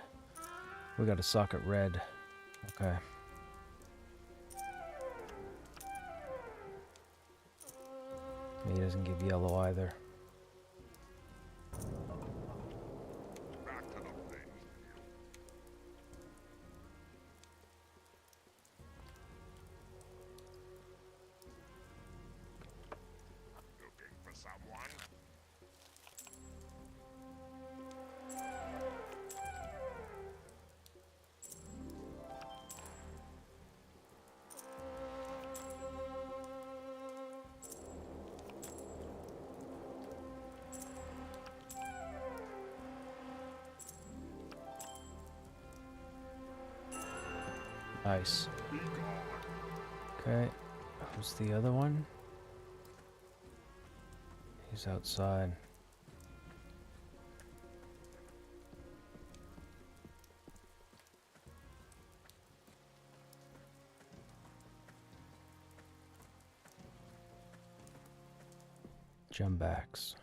We got a socket red. Okay. He doesn't give yellow either. Back to the thing. Looking for someone? Nice. Be gone. Okay. Who's the other one? He's outside. Jumbacks.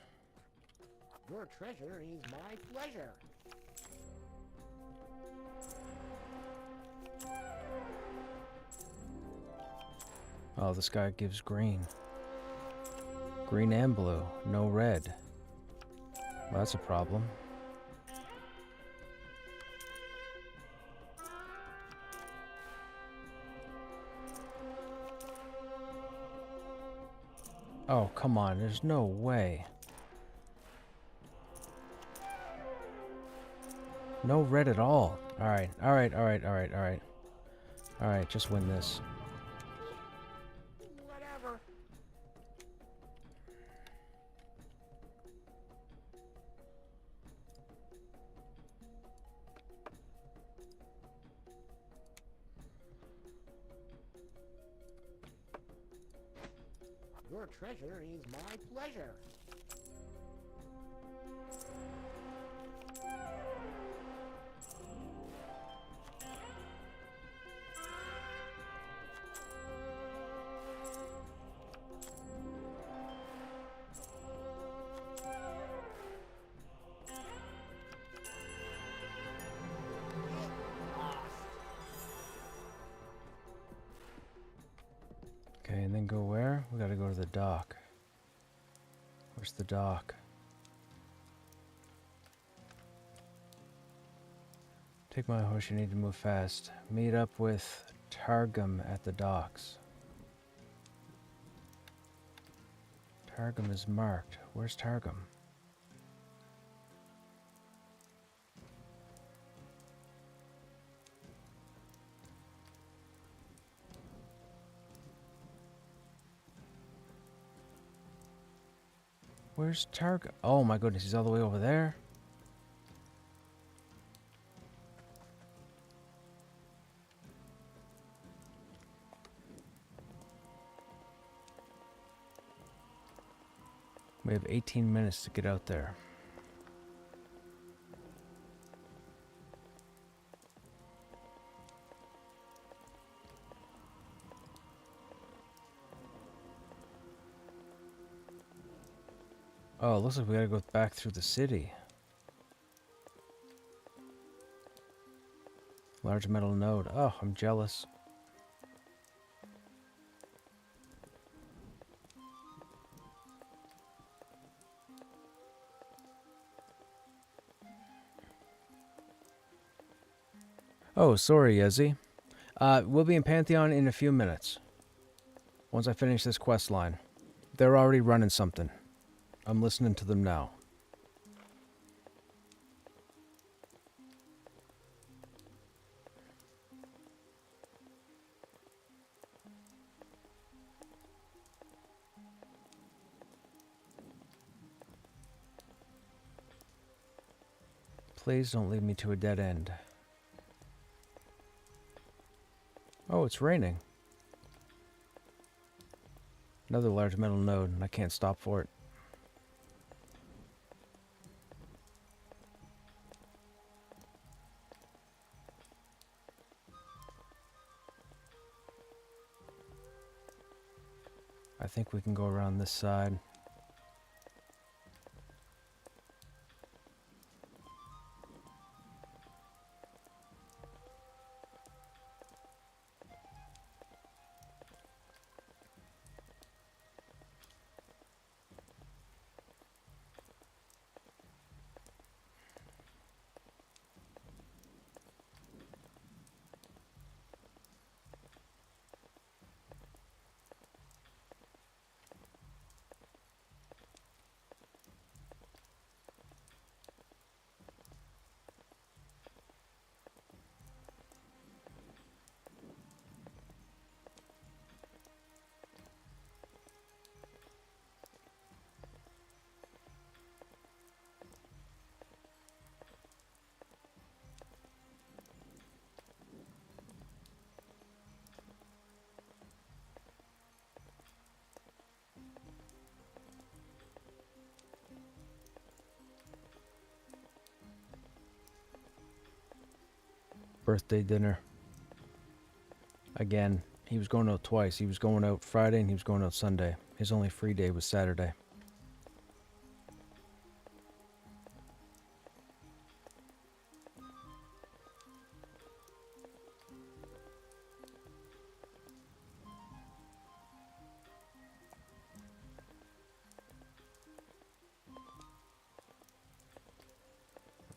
Your treasure is my pleasure. Oh, this guy gives green. Green and blue, no red. Well, that's a problem. Oh, come on, there's no way. No red at all. Alright, alright, alright, alright, alright. Alright, just win this. Whatever. Your treasure is my pleasure. Okay, and then go where? We gotta go to the dock. Where's the dock? Take my horse, you need to move fast. Meet up with Targum at the docks. Targum is marked. Where's Targum? Where's Targum? Oh my goodness, he's all the way over there. We have 18 minutes to get out there. Oh, it looks like we gotta go back through the city. Large metal node. Oh, I'm jealous. Oh, sorry, Yezi. We'll be in Pantheon in a few minutes. Once I finish this quest line. They're already running something. I'm listening to them now. Please don't lead me to a dead end. Oh, it's raining. Another large metal node, and I can't stop for it. I think we can go around this side. Birthday dinner. Again, he was going out twice. He was going out Friday and he was going out Sunday. His only free day was Saturday.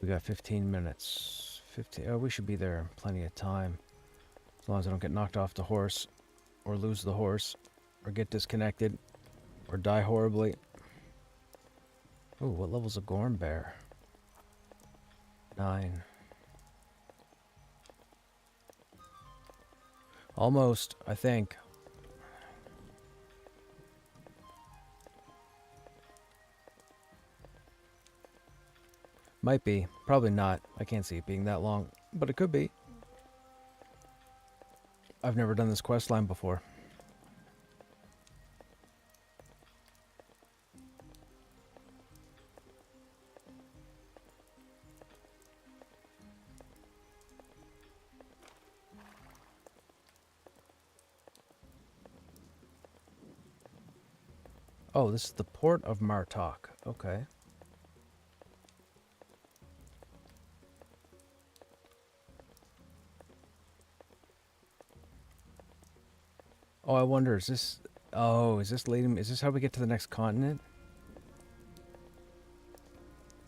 got 15 minutes. 15. Oh, we should be there in plenty of time. As long as I don't get knocked off the horse, or lose the horse, or get disconnected, or die horribly. Ooh, what level's a Gorm Bear? 9. Almost, I think. Might be. Probably not. I can't see it being that long, but it could be. I've never done this quest line before. Oh, this is the port of Martok. Okay. Oh, I wonder, is this... Oh, is this leading... Is this how we get to the next continent?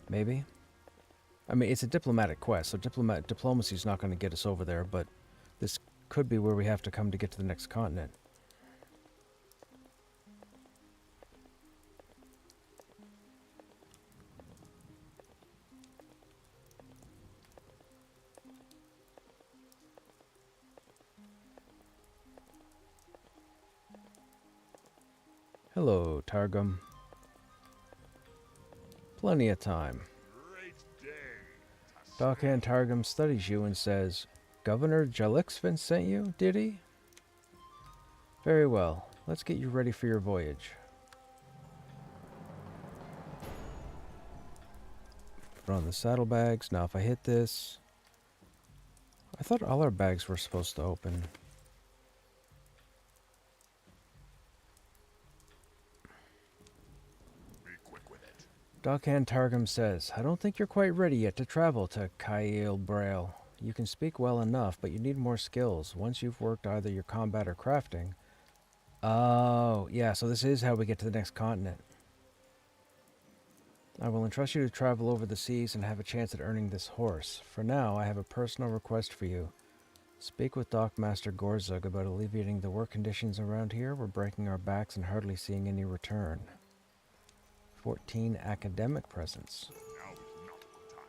Maybe? I mean, it's a diplomatic quest, so diplomacy is not going to get us over there, but this could be where we have to come to get to the next continent. Hello, Targum. Plenty of time. Great day. Dockhand Targum studies you and says, Governor Jalixvin sent you, did he? Very well. Let's get you ready for your voyage. Put on the saddlebags. Now if I hit this... I thought all our bags were supposed to open. Be quick with it. Dockhand Targum says, I don't think you're quite ready yet to travel to Kail Braille. You can speak well enough, but you need more skills. Once you've worked either your combat or crafting... Oh, yeah, so this is how we get to the next continent. I will entrust you to travel over the seas and have a chance at earning this horse. For now, I have a personal request for you. Speak with Dockmaster Gorzug about alleviating the work conditions around here. We're breaking our backs and hardly seeing any return. 14 academic presents. Now is not the time.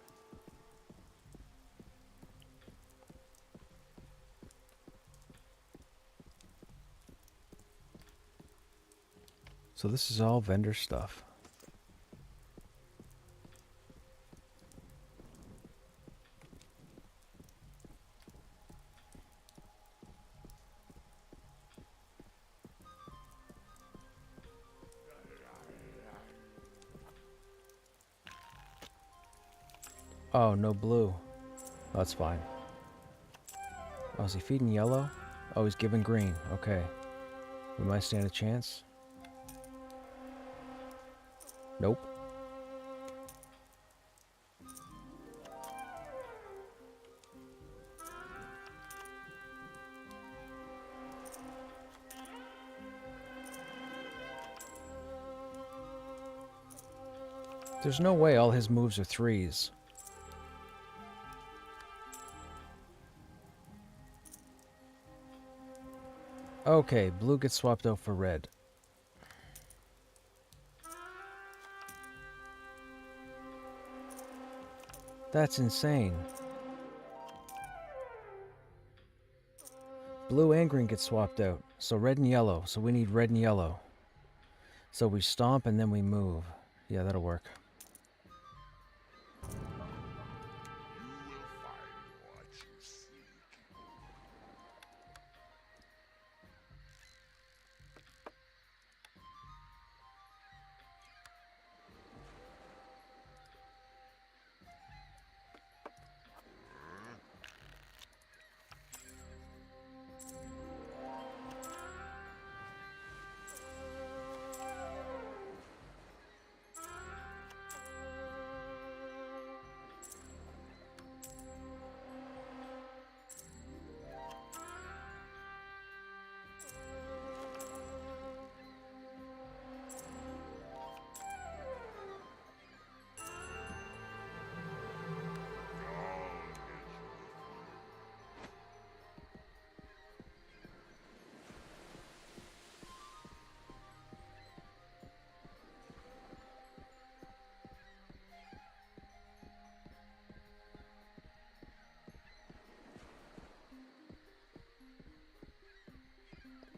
So this is all vendor stuff. Oh, no blue. Oh, that's fine. Oh, is he feeding yellow? Oh, he's giving green. Okay. We might stand a chance. Nope. There's no way all his moves are threes. Okay, blue gets swapped out for red. That's insane. Blue and green get swapped out. So red and yellow. So we need red and yellow. So we stomp and then we move. Yeah, that'll work. You will find what you seek.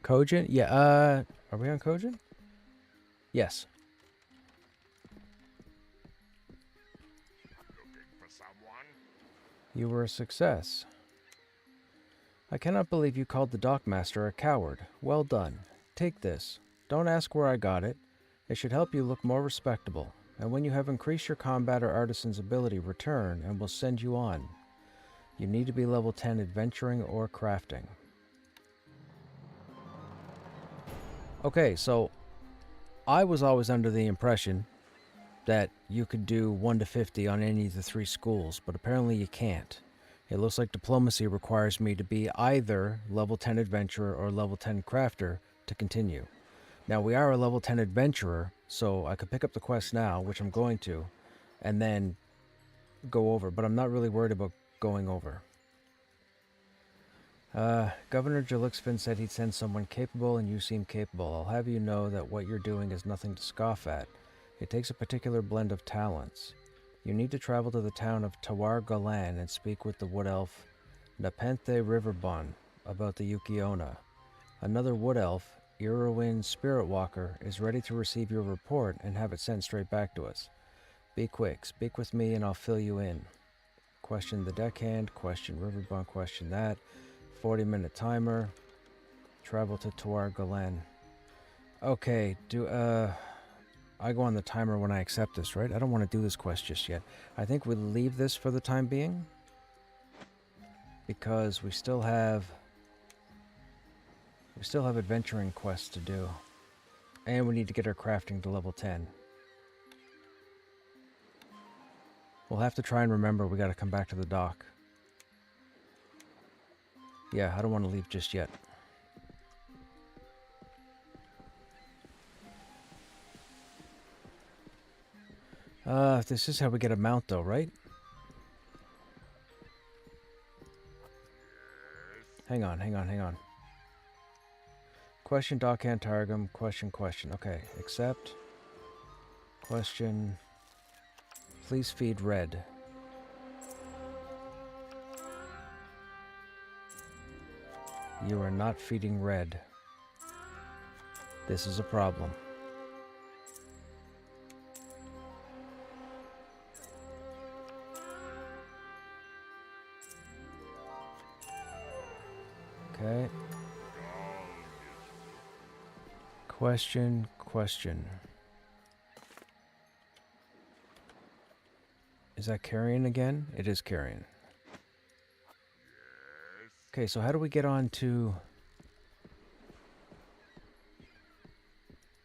Cogent? Yeah, are we on Cogent? Yes. Looking for someone? You were a success. I cannot believe you called the dockmaster a coward. Well done. Take this. Don't ask where I got it. It should help you look more respectable. And when you have increased your combat or artisan's ability, return and we'll send you on. You need to be level 10 adventuring or crafting. Okay, so I was always under the impression that you could do 1 to 50 on any of the 3 schools, but apparently you can't. It looks like diplomacy requires me to be either level 10 adventurer or level 10 crafter to continue. Now we are a level 10 adventurer, so I could pick up the quest now, which I'm going to, and then go over, but I'm not really worried about going over. Governor Jalixfin said he'd send someone capable, and you seem capable. I'll have you know that what you're doing is nothing to scoff at. It takes a particular blend of talents. You need to travel to the town of Tawar Galan and speak with the wood elf Nepenthe Riverbon about the Yukiona. Another wood elf, Irwin Spirit Walker, is ready to receive your report and have it sent straight back to us. Be quick, speak with me and I'll fill you in. Question the deckhand, question Riverbon, question that. 40-minute timer. Travel to Tawar Galan. Okay, I go on the timer when I accept this, right? I don't want to do this quest just yet. I think we'll leave this for the time being. Because we still have adventuring quests to do. And we need to get our crafting to level 10. We'll have to try and remember we gotta come back to the dock. Yeah, I don't want to leave just yet. This is how we get a mount though, right? Hang on. Question Dockhand Targum, question. Okay, accept. Question. Please feed Red. You are not feeding Red. This is a problem. Okay. Question. Is that Carrion again? It is Carrion. Okay, so how do we get on to...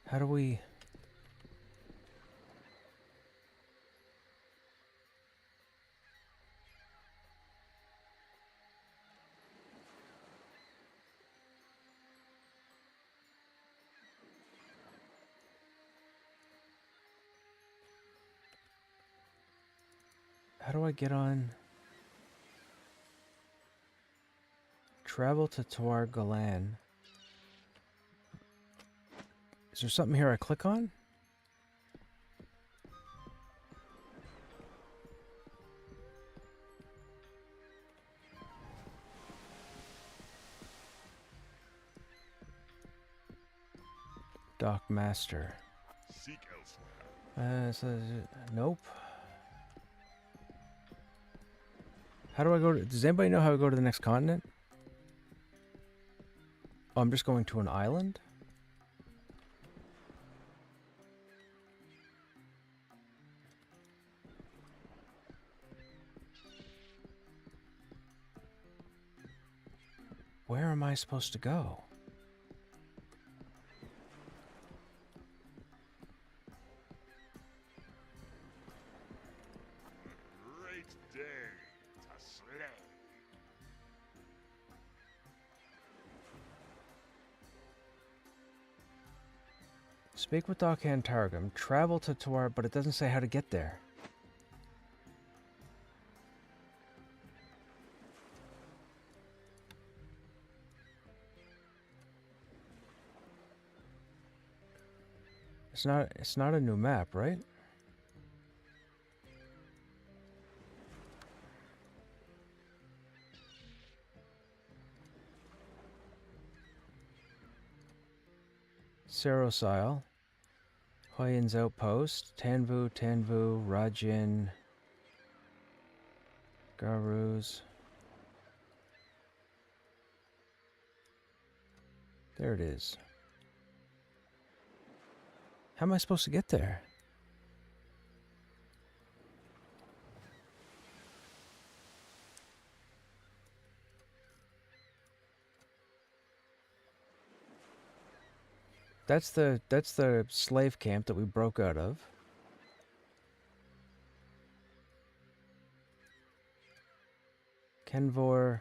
How do we... How do I get on? Travel to Tawar Galan. Is there something here I click on? Dock Master. Seek elsewhere. Nope. How do I go to... Does anybody know how to go to the next continent? Oh, I'm just going to an island? Where am I supposed to go? Great day to slay. Speak with Dockhand Targum. Travel to Tawar, but it doesn't say how to get there. It's not a new map, right? Serosile. Hoyin's Outpost. Tanvu, Rajin. Garus. There it is. How am I supposed to get there? That's the slave camp that we broke out of. Kenvor.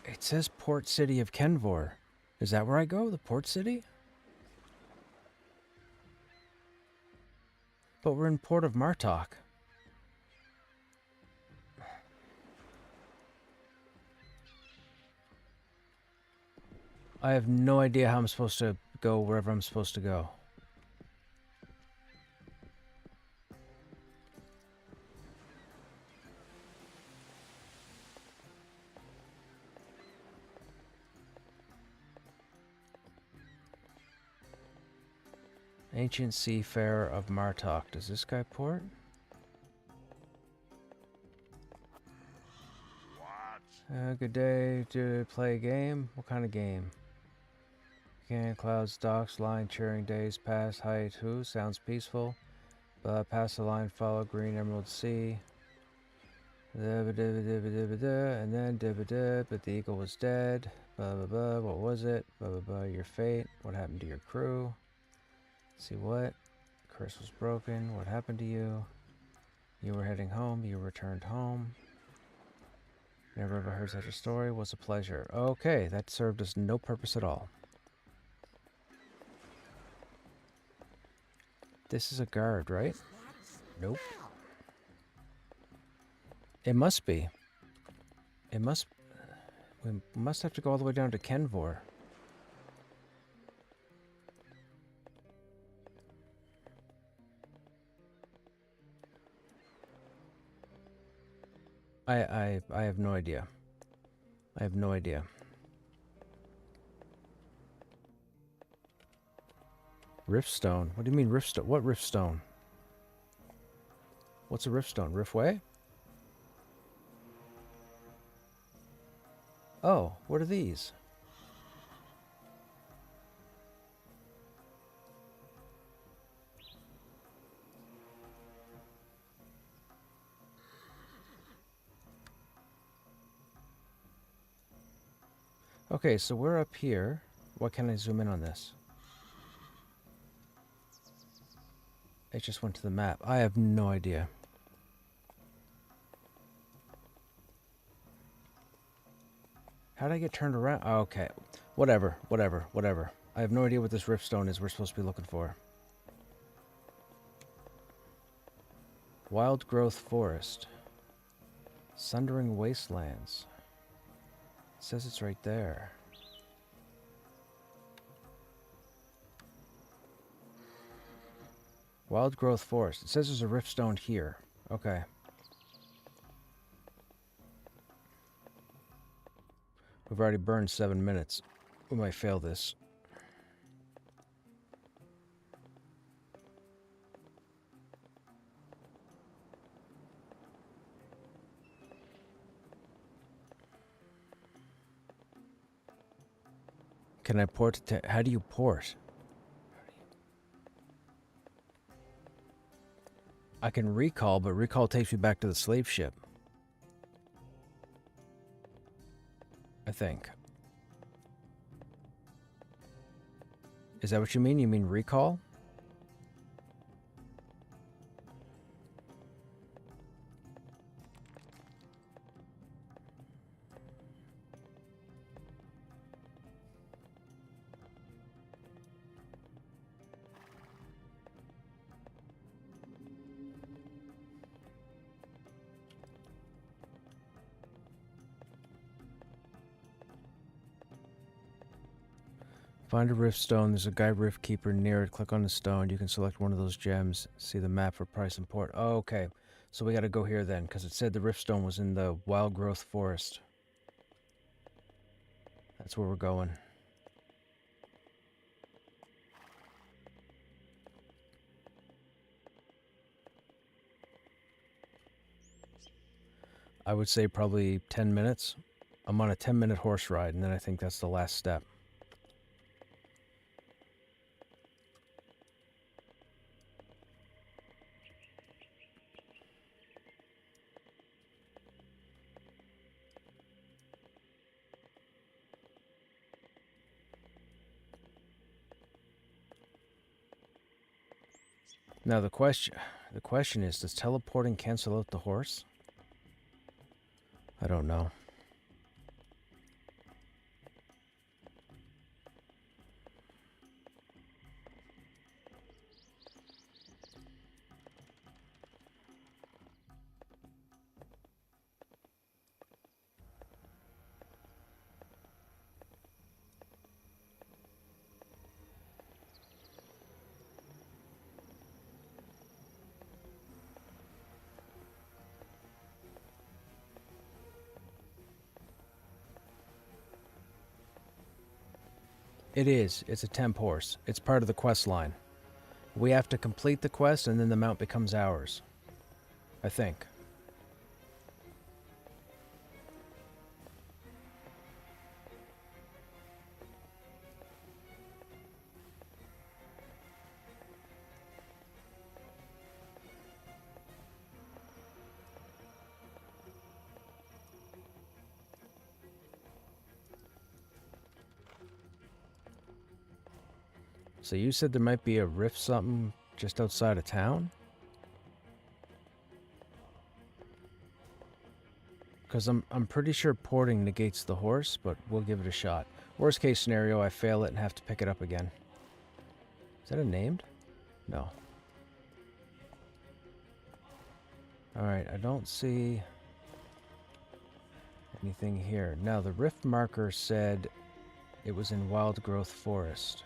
It says Port City of Kenvor. Is that where I go? The Port City? But we're in Port of Martok. I have no idea how I'm supposed to go wherever I'm supposed to go. Ancient Seafarer of Martok. Does this guy port? What? Good day. To play a game? What kind of game? Can clouds, docks, line, cheering, days, pass, height, who? Sounds peaceful. Pass the line, follow, green, emerald, sea. And then but the eagle was dead. Blah, blah, blah. What was it? Blah, blah, blah. Your fate. What happened to your crew? See what? Curse was broken. What happened to you? You were heading home. You returned home. Never ever heard such a story. Was a pleasure. Okay, that served us no purpose at all. This is a guard, right? Nope. It must be. It must... We must have to go all the way down to Kenvor. I have no idea. I have no idea. Riftstone? What do you mean Riftstone? What Riftstone? What's a Riftstone? Riftway? Oh, what are these? Okay, so we're up here. What can I zoom in on this? It just went to the map. I have no idea. How did I get turned around? Oh, okay. Whatever. I have no idea what this riftstone is we're supposed to be looking for. Wild growth forest. Sundering wastelands. It says it's right there. Wild growth forest. It says there's a riftstone here. Okay. We've already burned 7 minutes. We might fail this. Can I port to... How do you port? I can recall, but recall takes me back to the slave ship. I think. Is that what you mean? You mean recall? Find a rift stone. There's a guy rift keeper near it. Click on the stone. You can select one of those gems. See the map for price and port. Oh, okay. So we got to go here then, because it said the rift stone was in the wild growth forest. That's where we're going. I would say probably 10 minutes. I'm on a 10-minute horse ride, and then I think that's the last step. Now the question is, does teleporting cancel out the horse? I don't know. It is. It's a temp horse. It's part of the quest line. We have to complete the quest and then the mount becomes ours. I think. So you said there might be a rift something just outside of town? Because I'm pretty sure porting negates the horse, but we'll give it a shot. Worst case scenario, I fail it and have to pick it up again. Is that a named? No. Alright, I don't see anything here. Now, the rift marker said it was in wild growth forest.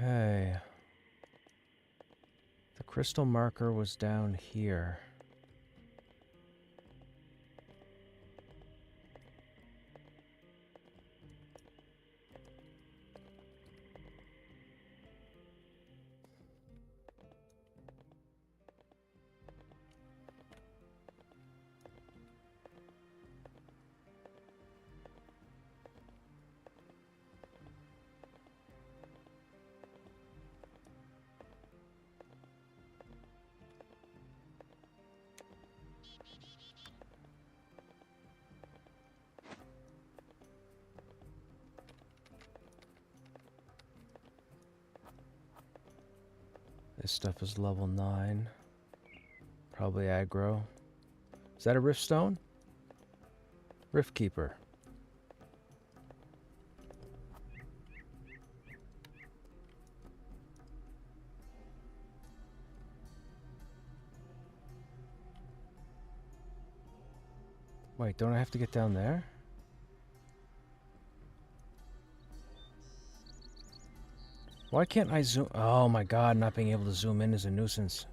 Okay. The crystal marker was down here. This stuff is level 9. Probably aggro. Is that a rift stone? Rift keeper. Wait, don't I have to get down there? Why can't I zoom? Oh my god, not being able to zoom in is a nuisance.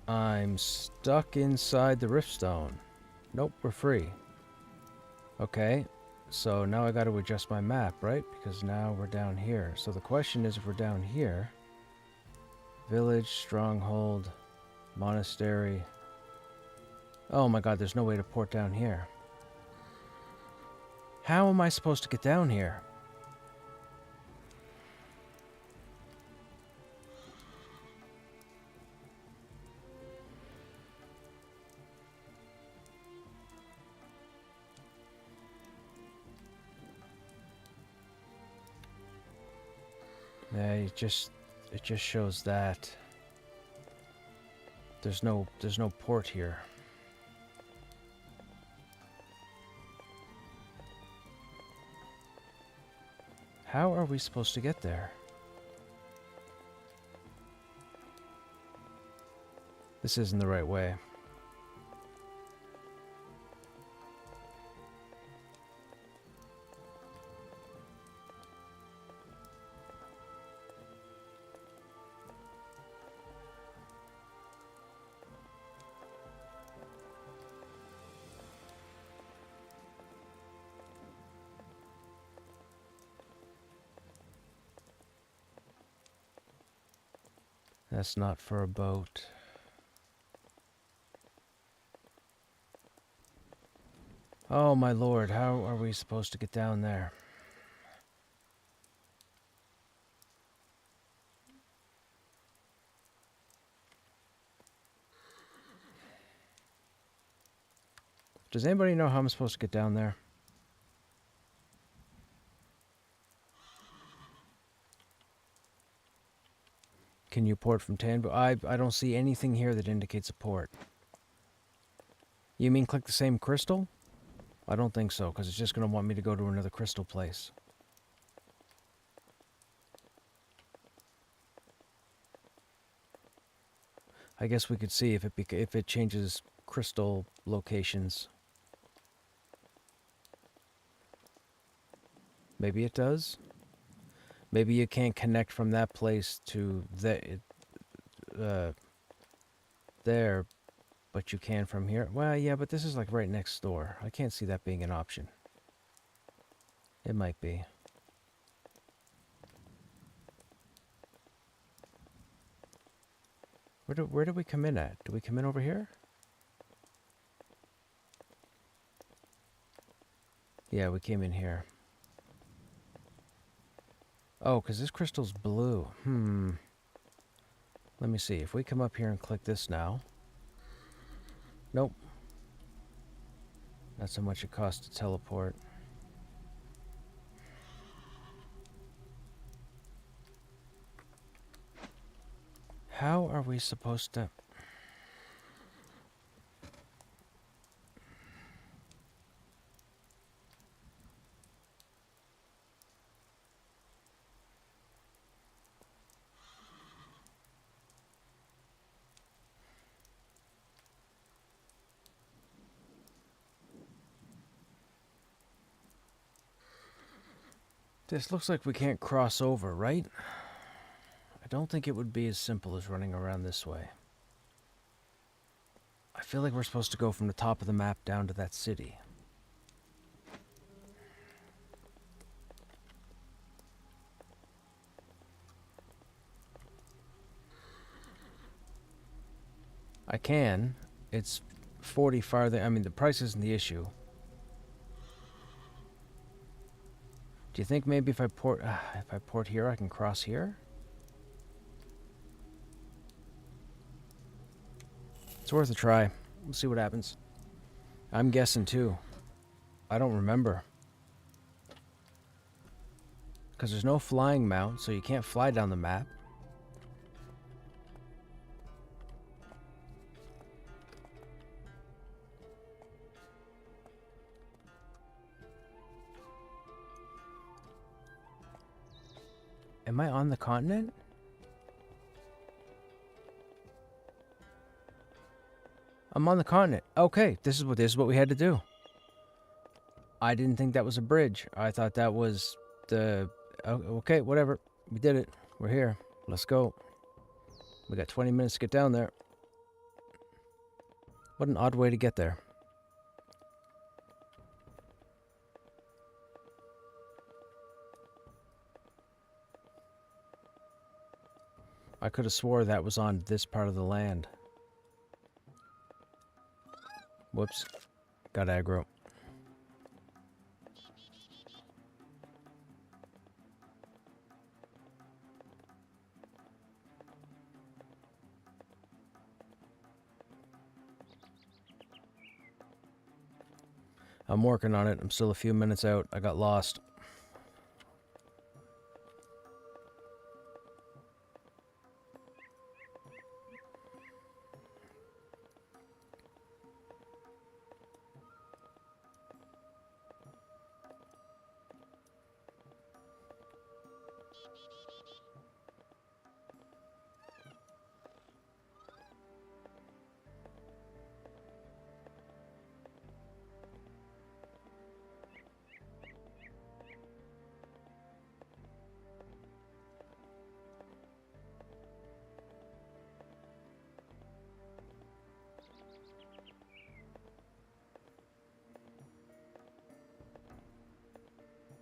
I'm stuck inside the rift stone. Nope, we're free. Okay, So now I got to adjust my map, right? Because now we're down here. So the question is, if we're down here, village, stronghold, monastery. Oh my god, there's no way to port down here. How am I supposed to get down here? Yeah, it just shows that there's no port here. How are we supposed to get there? This isn't the right way. That's not for a boat. Oh my lord, how are we supposed to get down there? Does anybody know how I'm supposed to get down there? Can you port from Tanbu? I don't see anything here that indicates a port. You mean click the same crystal? I don't think so, because it's just going to want me to go to another crystal place. I guess we could see if it changes crystal locations. Maybe it does. Maybe you can't connect from that place to there, but you can from here. Well, yeah, but this is like right next door. I can't see that being an option. It might be. Where do we come in at? Do we come in over here? Yeah, we came in here. Oh, because this crystal's blue. Let me see. If we come up here and click this now. Nope. That's how much it costs to teleport. How are we supposed to... This looks like we can't cross over, right? I don't think it would be as simple as running around this way. I feel like we're supposed to go from the top of the map down to that city. I can. It's 40 farther. I mean, the price isn't the issue. Do you think maybe if I port here, I can cross here? It's worth a try. We'll see what happens. I'm guessing too. I don't remember. Because there's no flying mount, so you can't fly down the map. Am I on the continent? I'm on the continent. Okay, this is what we had to do. I didn't think that was a bridge. I thought that was the... Okay, whatever. We did it. We're here. Let's go. We got 20 minutes to get down there. What an odd way to get there. I could have swore that was on this part of the land. Whoops. Got aggro. I'm working on it. I'm still a few minutes out. I got lost.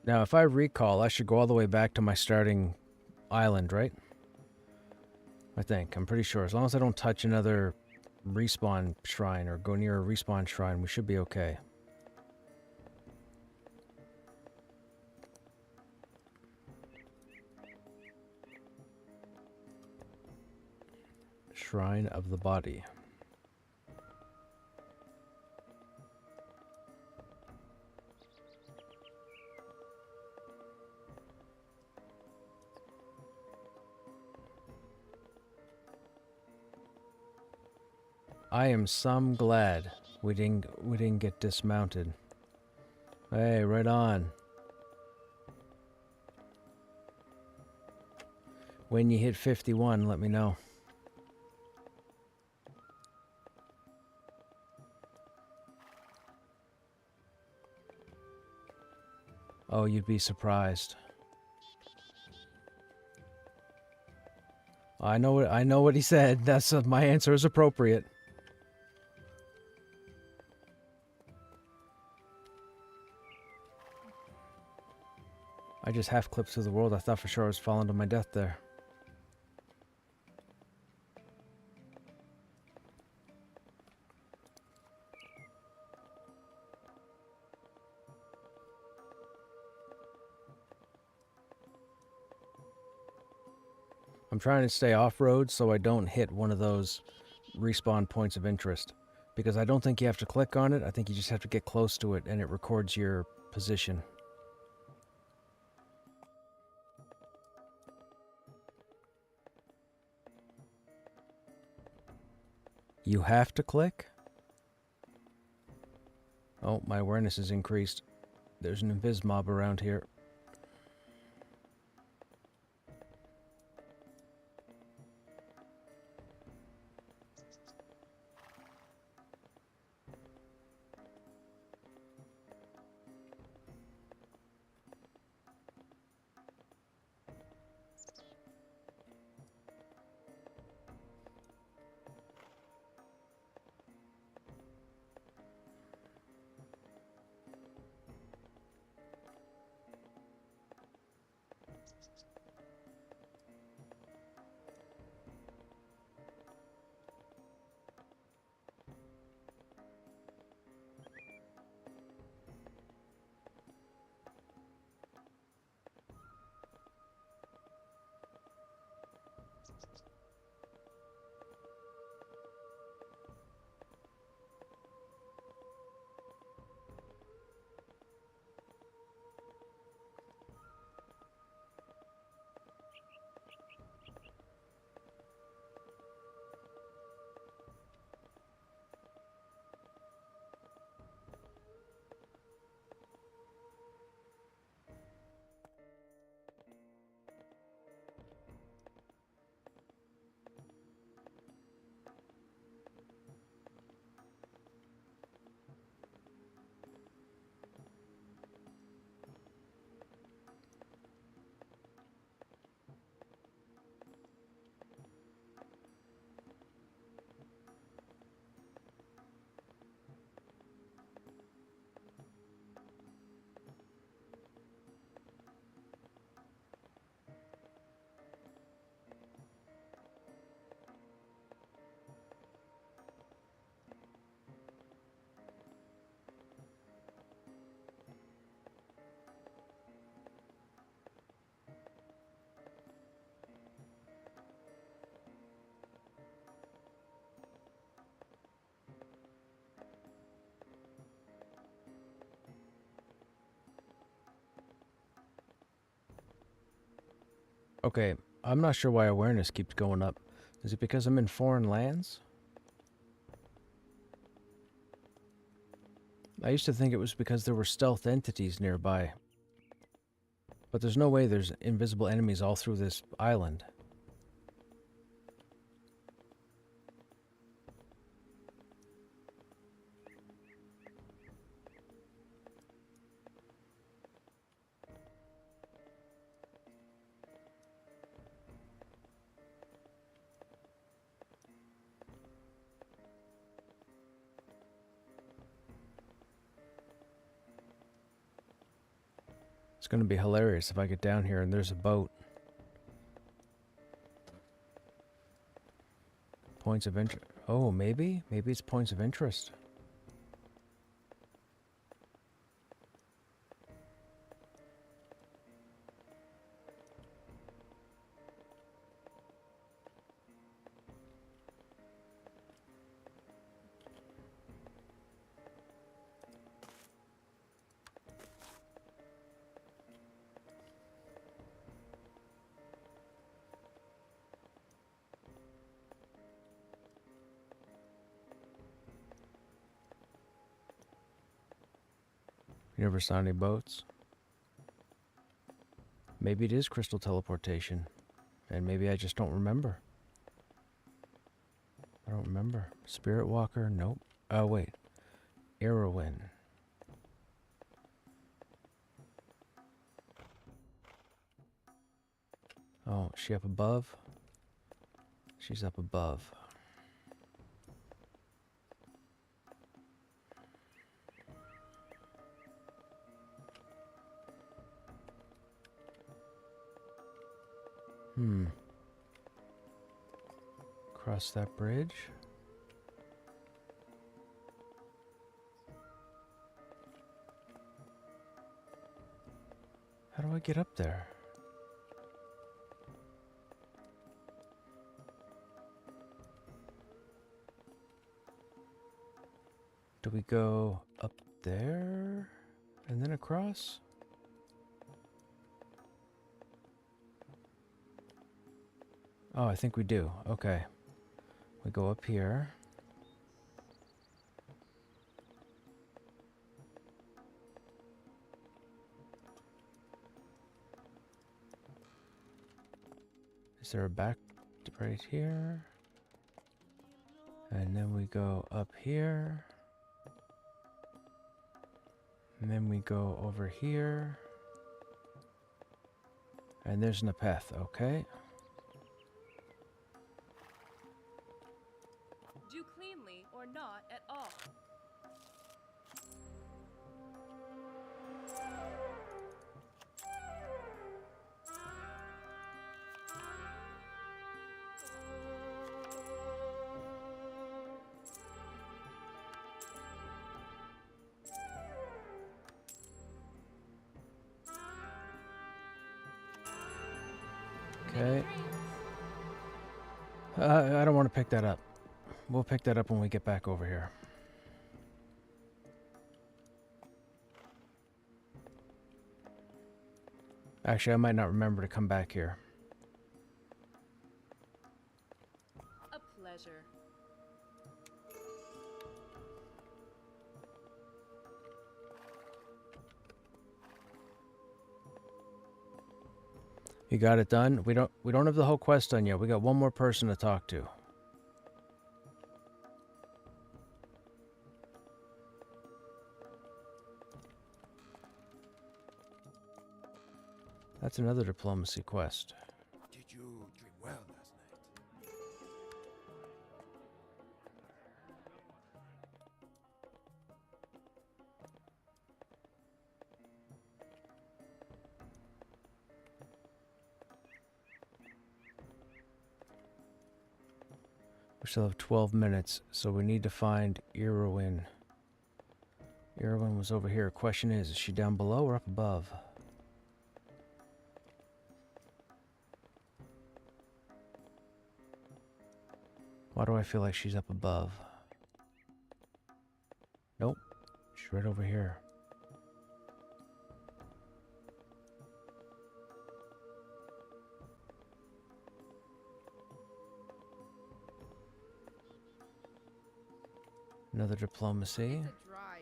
Now, if I recall, I should go all the way back to my starting island, right? I think. I'm pretty sure. As long as I don't touch another respawn shrine or go near a respawn shrine, we should be okay. Shrine of the Body. I am some glad we didn't get dismounted. Hey, right on. When you hit 51, let me know. Oh, you'd be surprised. I know what he said. That's my answer is appropriate. I just half clipped through the world. I thought for sure I was falling to my death there. I'm trying to stay off-road so I don't hit one of those respawn points of interest. Because I don't think you have to click on it. I think you just have to get close to it and it records your position. You have to click? Oh, my awareness is increased. There's an invis mob around here. Okay, I'm not sure why awareness keeps going up. Is it because I'm in foreign lands? I used to think it was because there were stealth entities nearby. But there's no way there's invisible enemies all through this island. It's going to be hilarious if I get down here and there's a boat. Points of interest. Oh, maybe? Maybe it's points of interest. You never saw any boats? Maybe it is crystal teleportation. And maybe I just don't remember. I don't remember. Spirit Walker? Nope. Oh, wait. Arrowin. Oh, is she up above? She's up above. Cross that bridge. How do I get up there? Do we go up there and then across? Oh, I think we do. Okay. We go up here. Is there a back right here? And then we go up here. And then we go over here. And there's Nepeth, okay? Do cleanly or not at all. Okay. I don't want to pick that up. We'll pick that up when we get back over here. Actually, I might not remember to come back here. A pleasure. You got it done? We don't have the whole quest done yet. We got one more person to talk to. That's another diplomacy quest. Did you dream well last night? We still have 12 minutes, so we need to find Irwin. Irwin was over here. Question is she down below or up above? Why do I feel like she's up above? Nope. She's right over here. Another diplomacy. It's a dry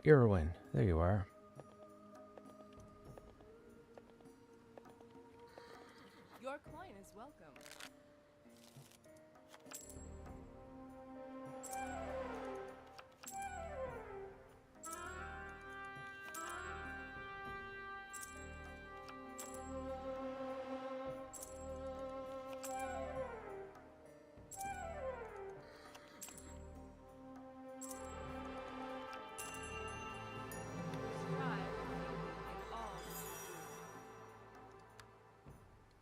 heat. Irwin, there you are. Your coin is welcome. Strive in all you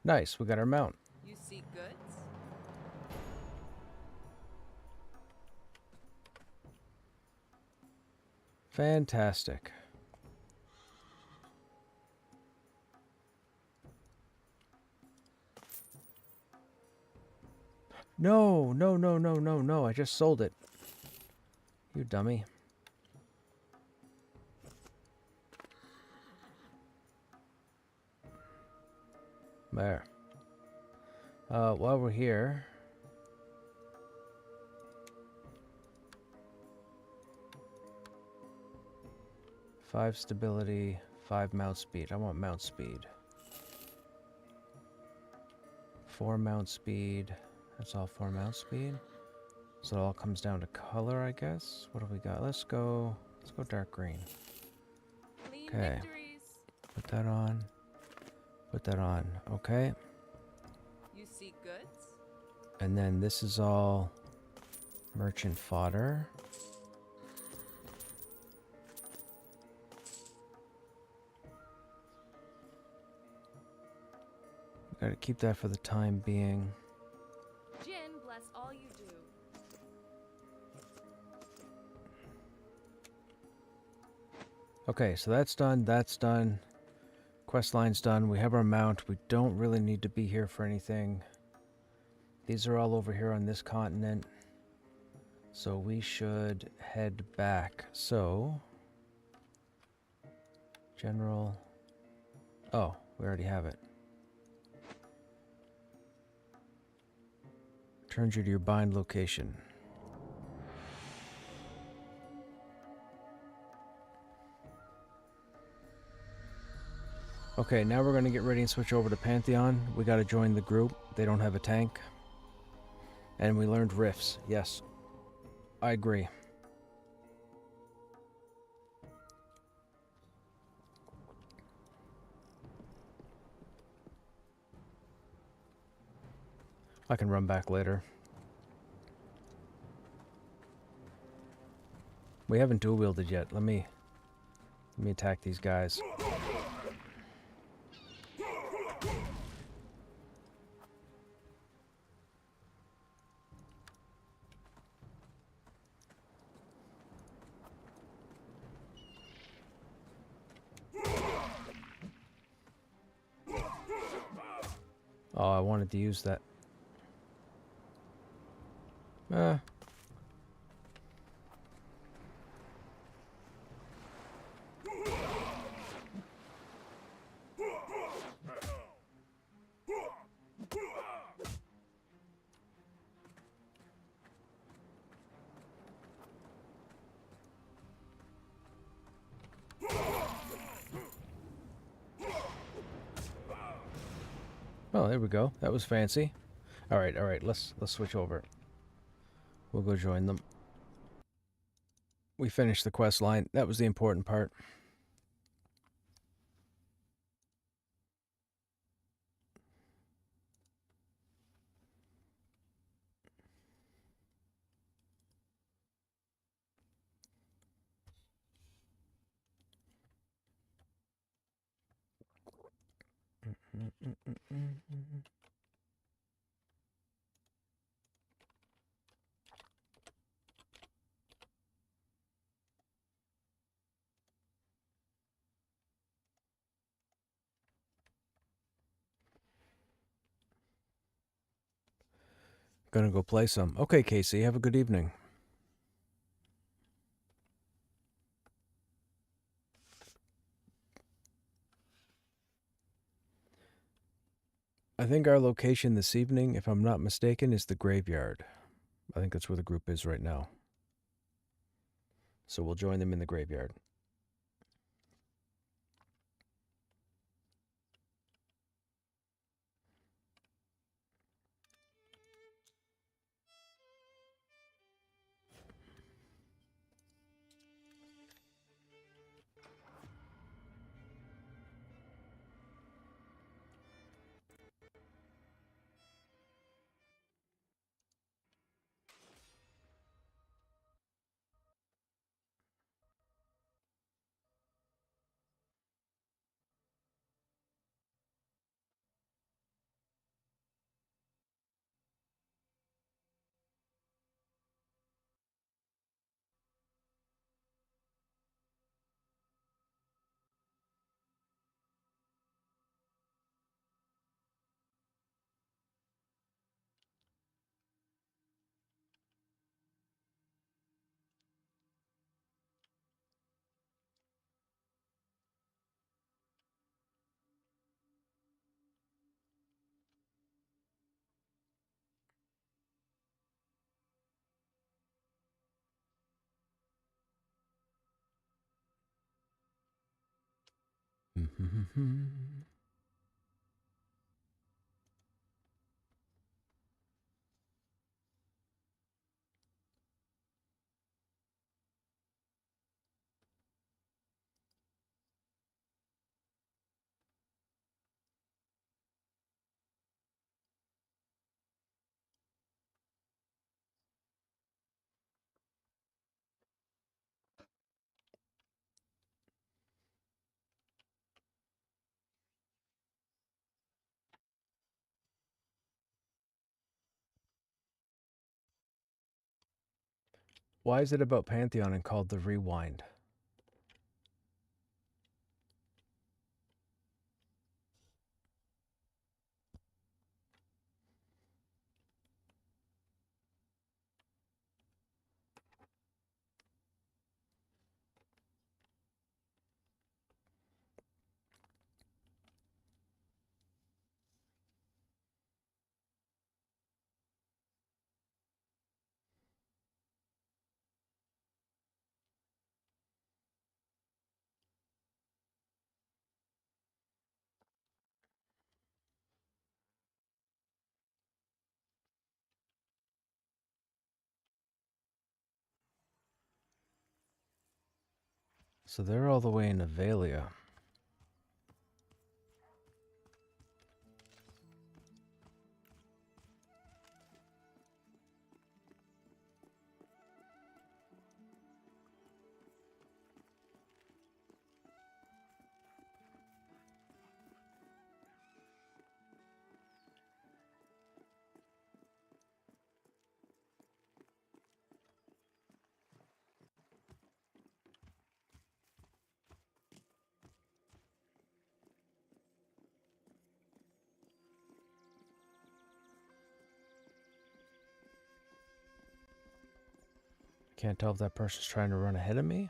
Nice, we got our mount. do. You seek goods? Fantastic. No, no, no, no, no, no. I just sold it. You dummy. There. While we're here... Five stability, 5 mount speed. I want mount speed. 4 mount speed. That's all 4 mount speed. So it all comes down to color, I guess. What do we got? Let's go dark green. Clean Okay. victories. Put that on. Put that on. Okay. You seek goods? And then this is all merchant fodder. Gotta keep that for the time being. Jin, bless all you do. Okay, so that's done, that's done. Quest line's done. We have our mount. We don't really need to be here for anything. These are all over here on this continent. So we should head back. So, general. Oh, we already have it. Turns you to your bind location. Okay, now we're going to get ready and switch over to Pantheon. We got to join the group. They don't have a tank. And we learned rifts. Yes. I agree. I can run back later. We haven't dual wielded yet. Let me attack these guys. Oh, I wanted to use that. Oh, there we go. That was fancy. All right, let's switch over. We'll go join them. We finished the quest line. That was the important part. Gonna go play some. Okay, Casey, have a good evening. I think our location this evening, if I'm not mistaken, is the graveyard. I think that's where the group is right now. So we'll join them in the graveyard. Why is it about Pantheon and called the Rewind? So they're all the way in Avelia. Can't tell if that person's trying to run ahead of me.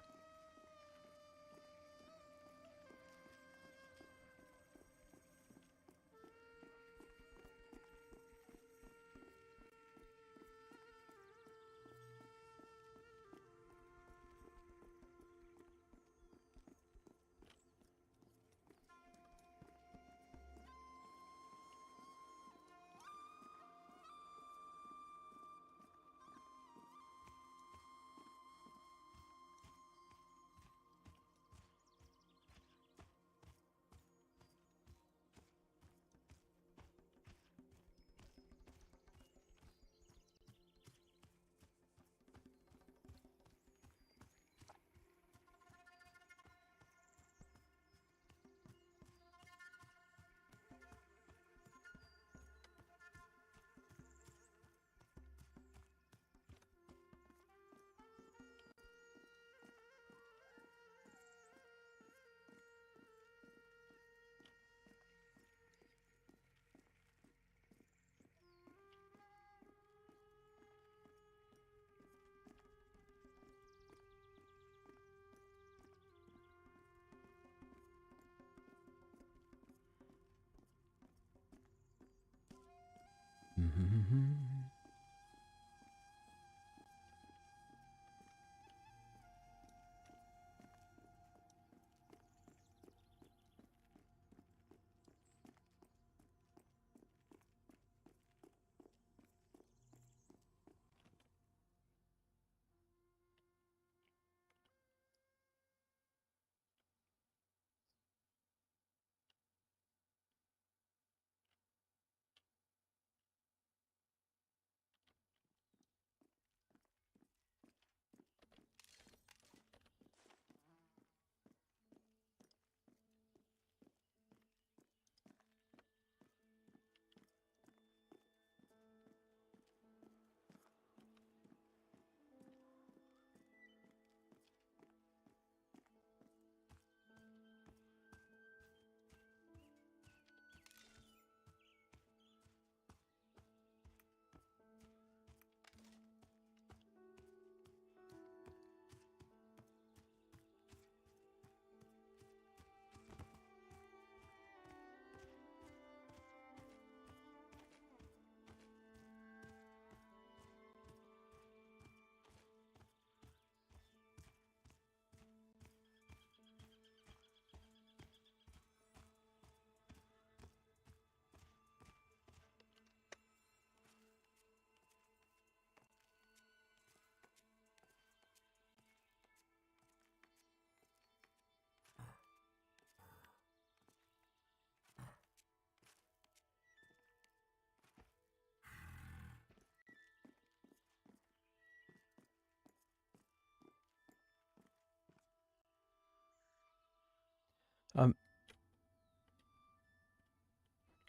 I'm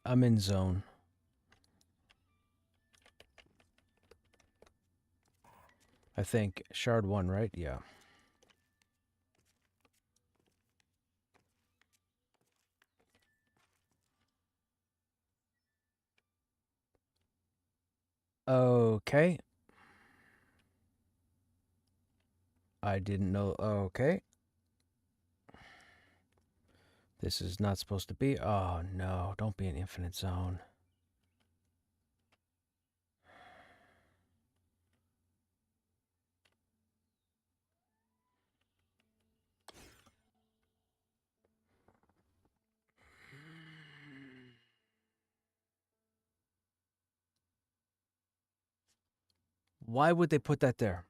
I'm in zone. I think shard 1, right? Yeah. Okay. I didn't know. Okay. This is not supposed to be. Oh no, don't be an infinite zone. Why would they put that there?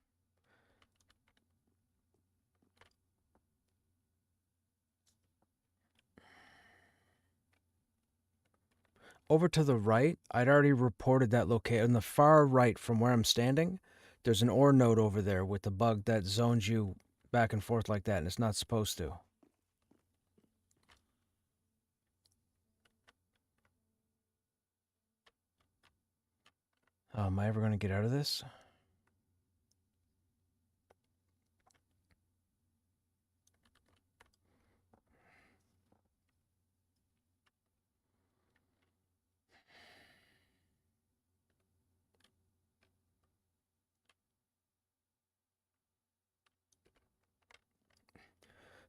Over to the right, I'd already reported that location. On the far right from where I'm standing, there's an ore node over there with the bug that zones you back and forth like that, and it's not supposed to. Am I ever going to get out of this?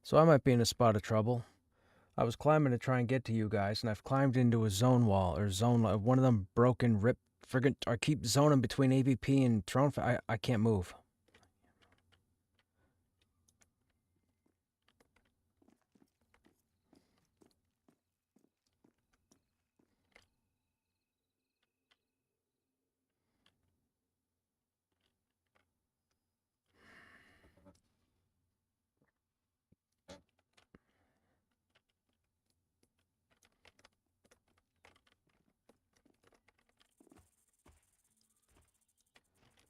So I might be in a spot of trouble. I was climbing to try and get to you guys, and I've climbed into a zone wall, or one of them broken, ripped, friggin', I keep zoning between AVP and Throne. I can't move.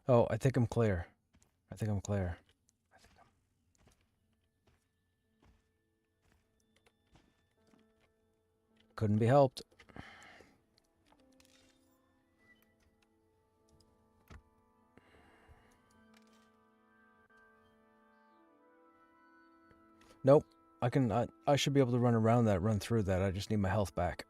Oh, I think I'm clear. I think I'm clear. Couldn't be helped. Nope. I should be able to run around that, run through that. I just need my health back.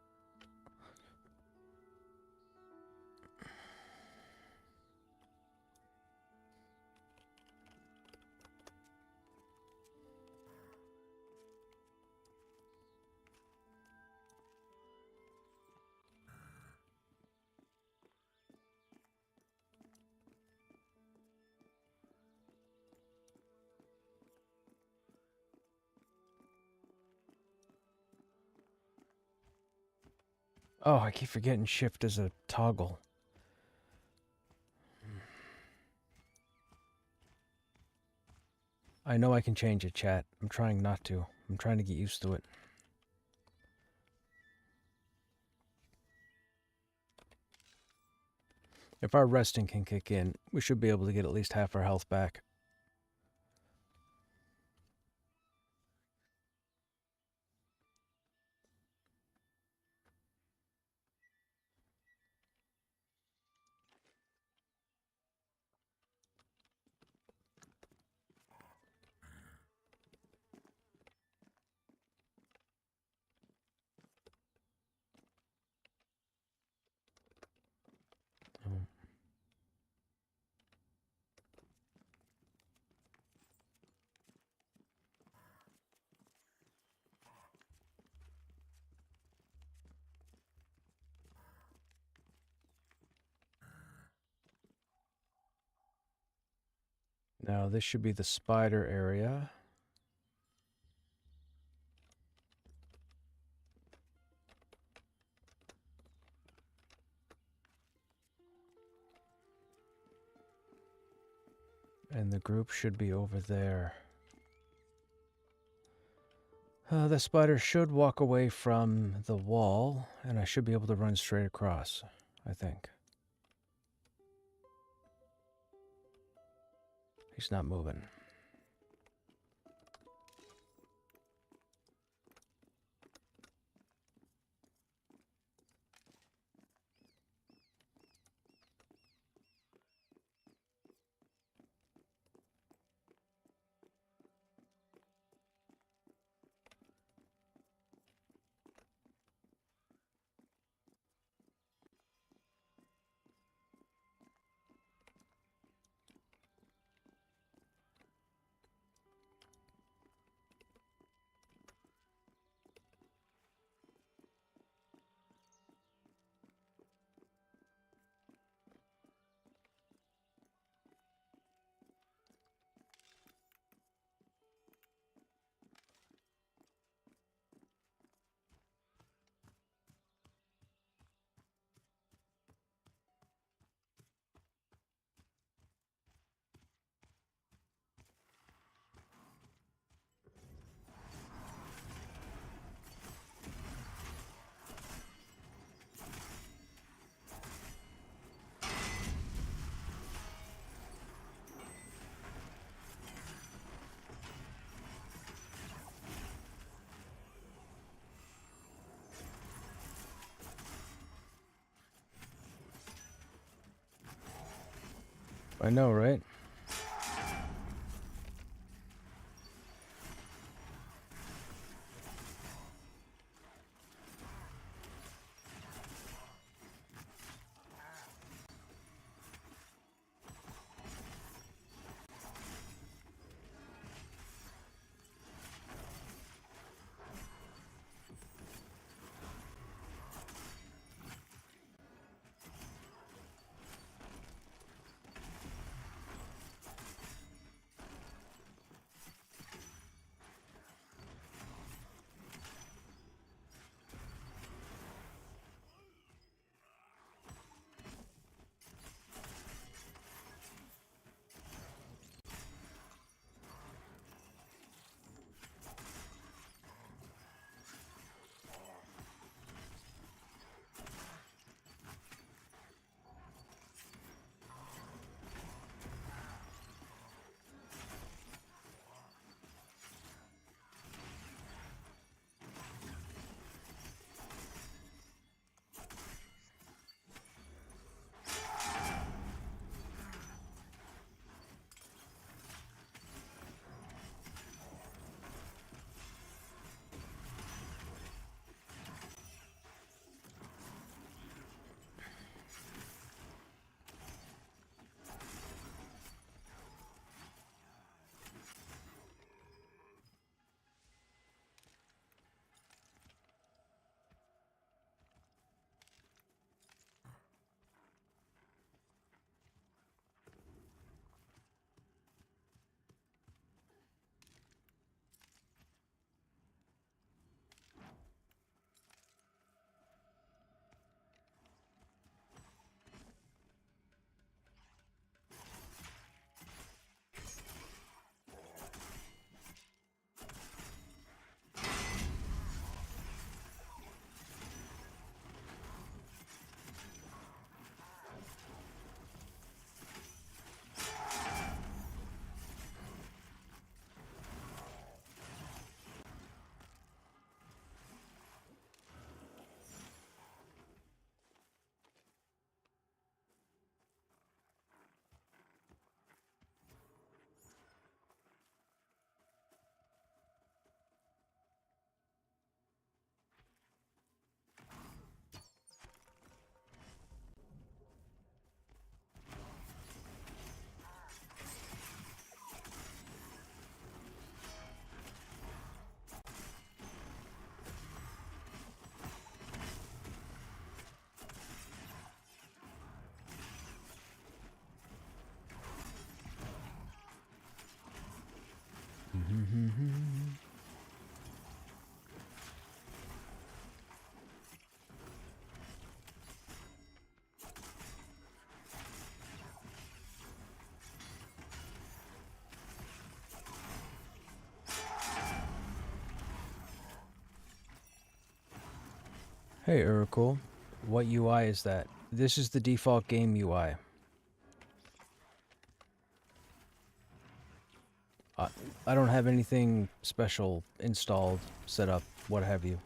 Oh, I keep forgetting shift is a toggle. I know I can change it, chat. I'm trying not to. I'm trying to get used to it. If our resting can kick in, we should be able to get at least half our health back. Now this should be the spider area. And the group should be over there. The spider should walk away from the wall, and I should be able to run straight across, I think. He's not moving. I know, right? Hey, Urkel. What UI is that? This is the default game UI. I don't have anything special installed, set up, what have you.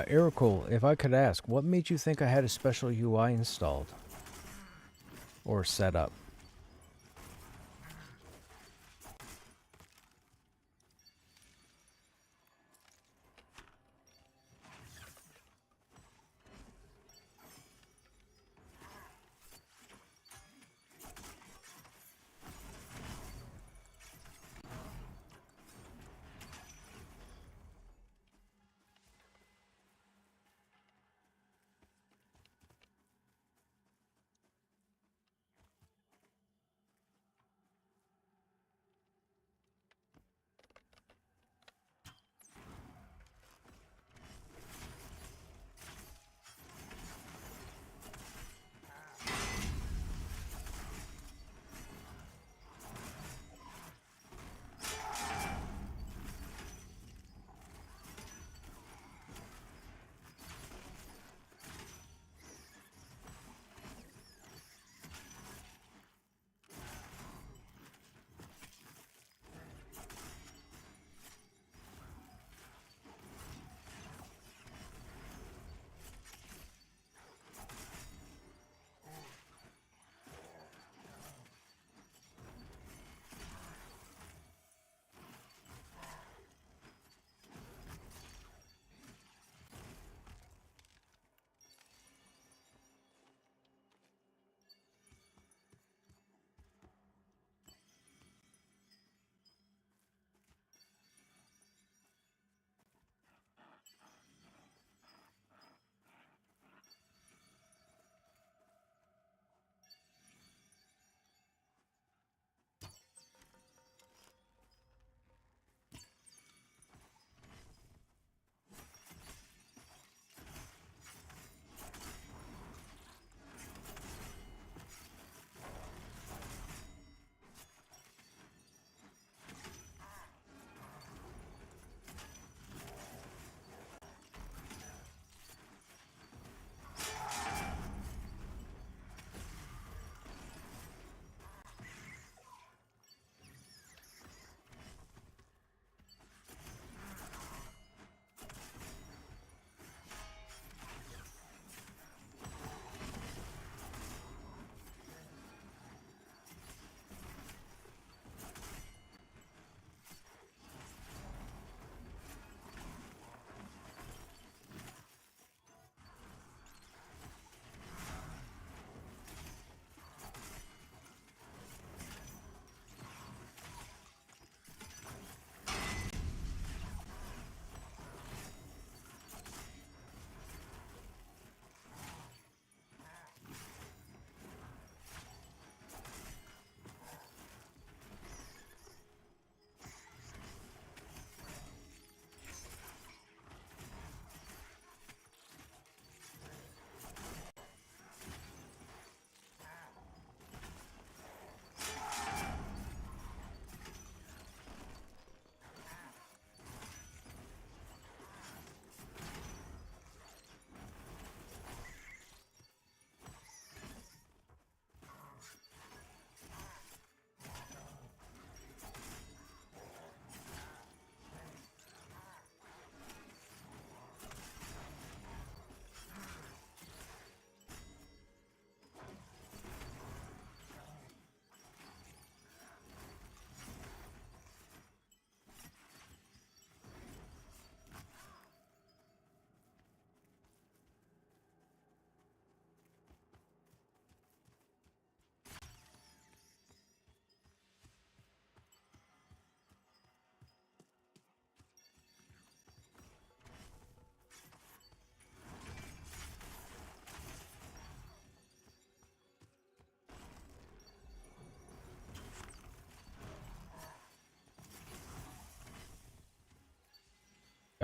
Iracol, if I could ask, what made you think I had a special UI installed? Or set up?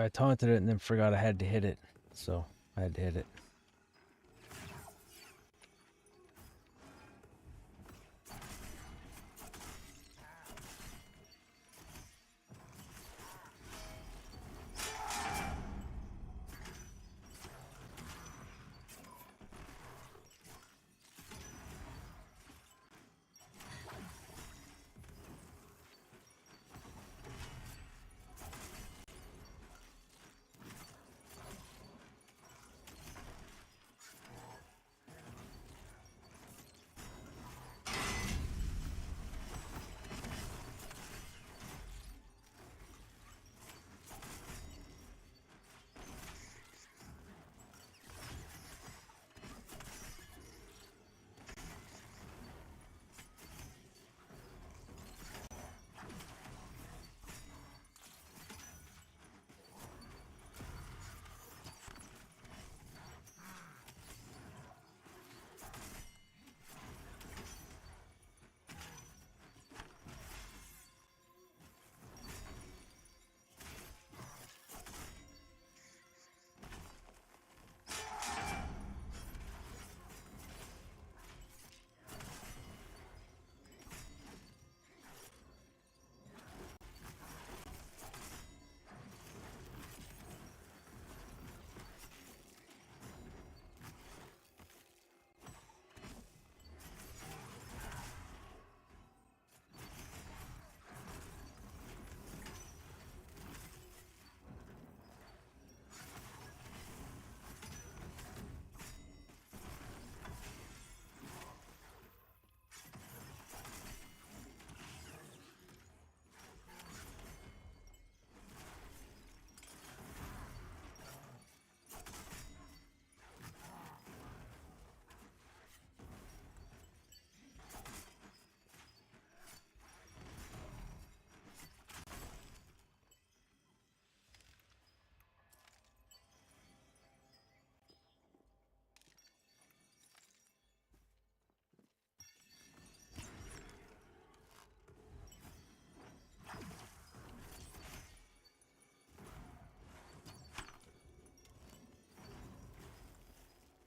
I taunted it and then forgot I had to hit it. So I had to hit it.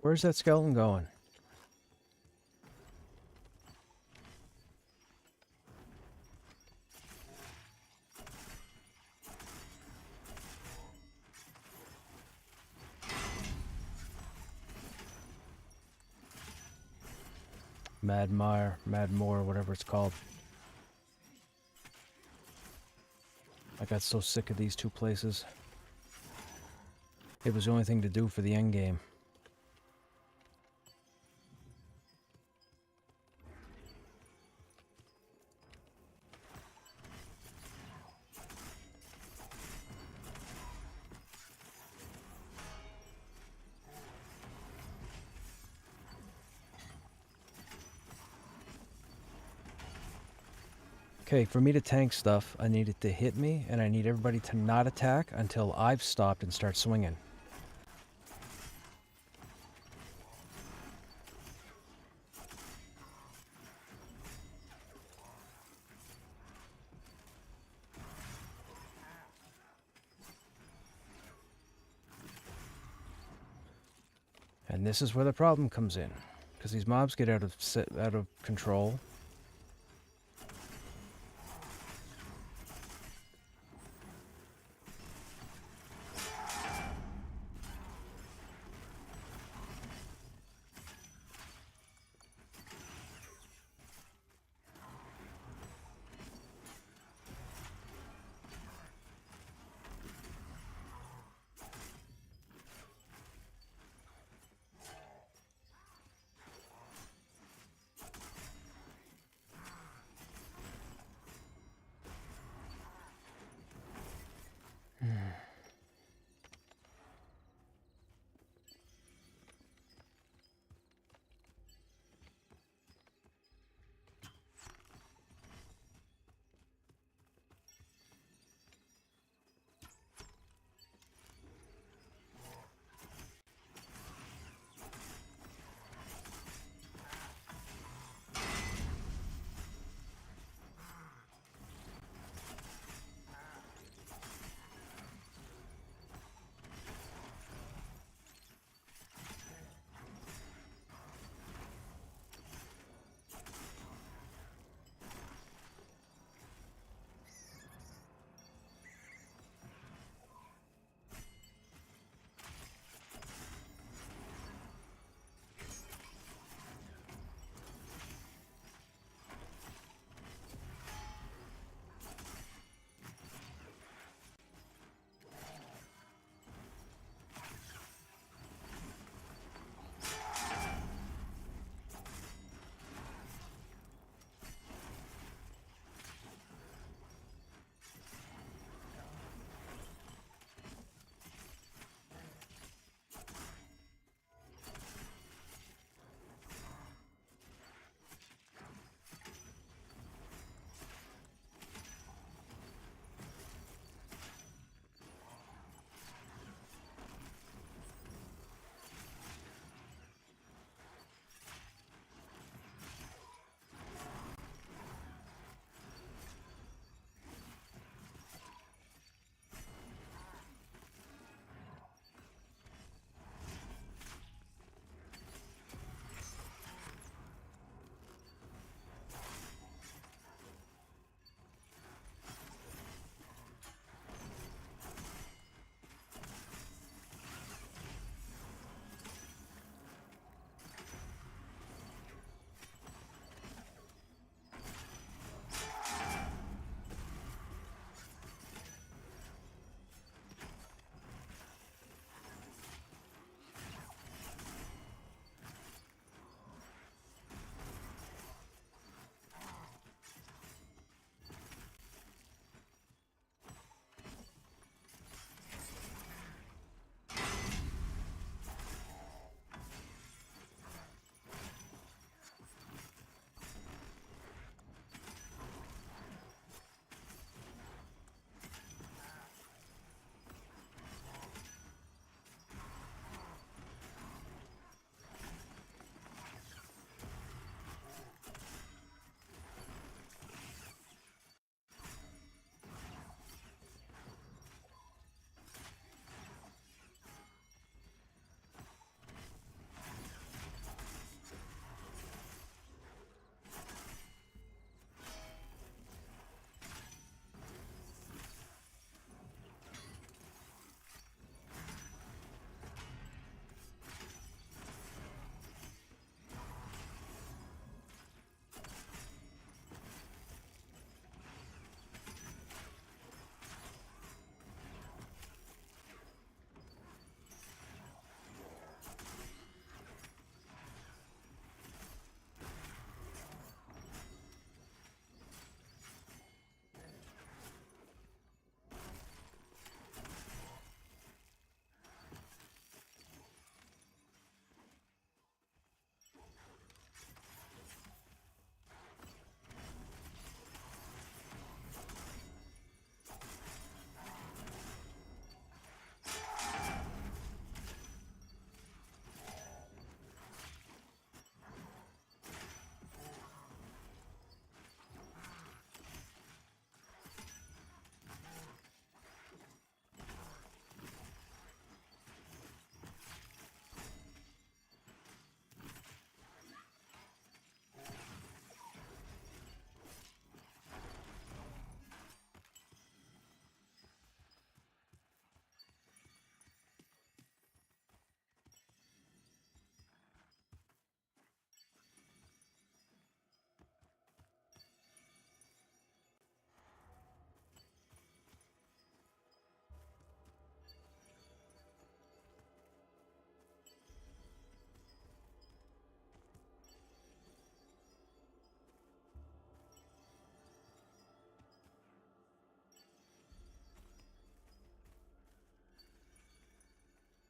Where's that skeleton going? Mad Moor, whatever it's called. I got so sick of these two places. It was the only thing to do for the end game. Okay, for me to tank stuff, I need it to hit me, and I need everybody to not attack until I've stopped and start swinging. And this is where the problem comes in, because these mobs get out of control.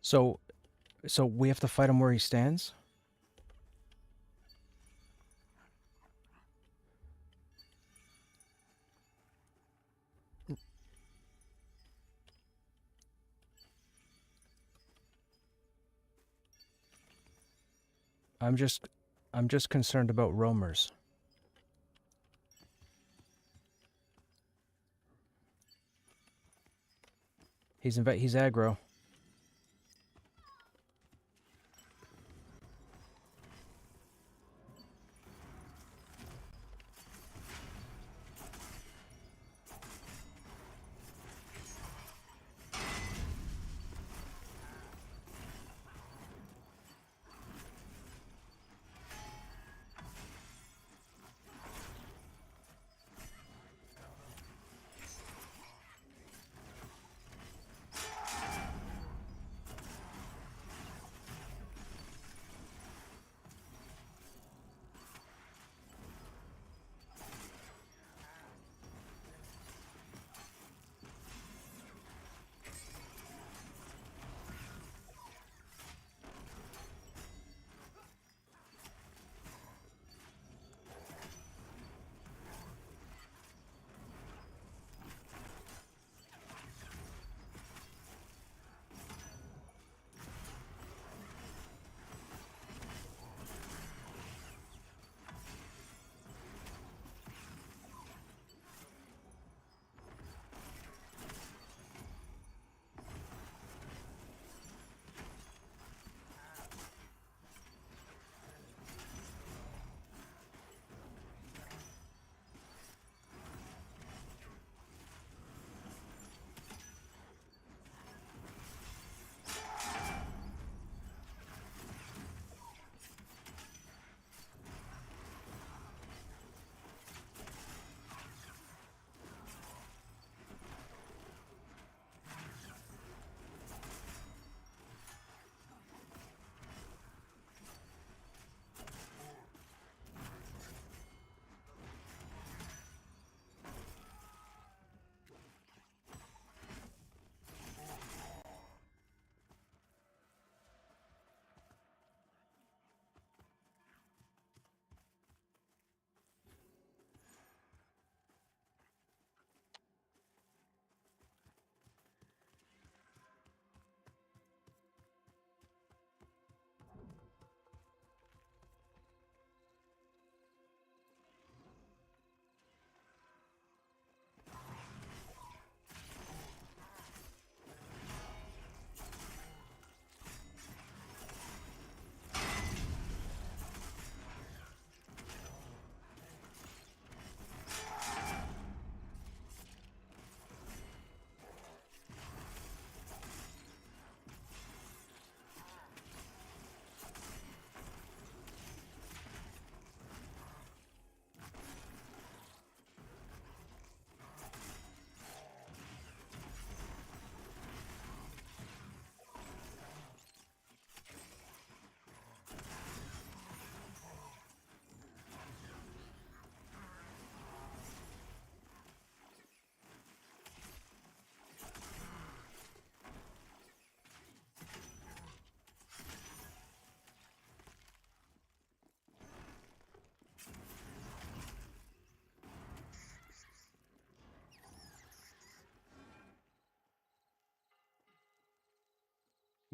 So, so we have to fight him where he stands? I'm just concerned about roamers. He's aggro.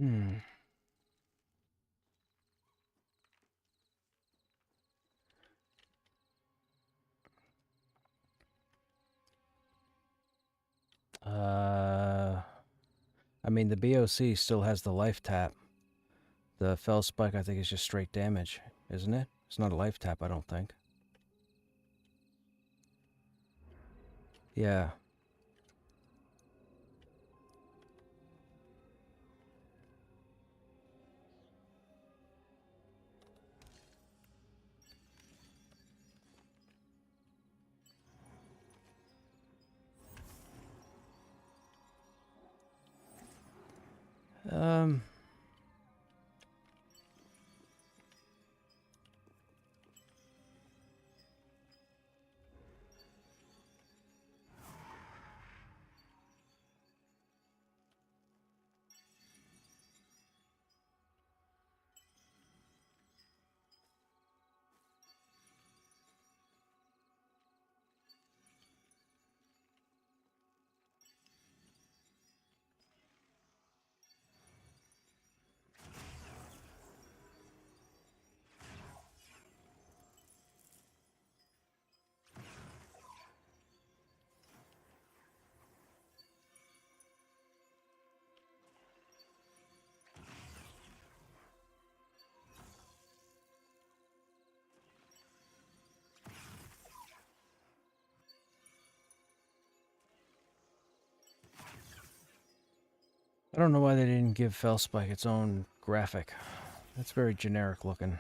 Hmm. I mean, the BOC still has the life tap. The Fell Spike, I think, is just straight damage, isn't it? It's not a life tap, I don't think. Yeah. Um... I don't know why they didn't give Felspike its own graphic. That's very generic looking.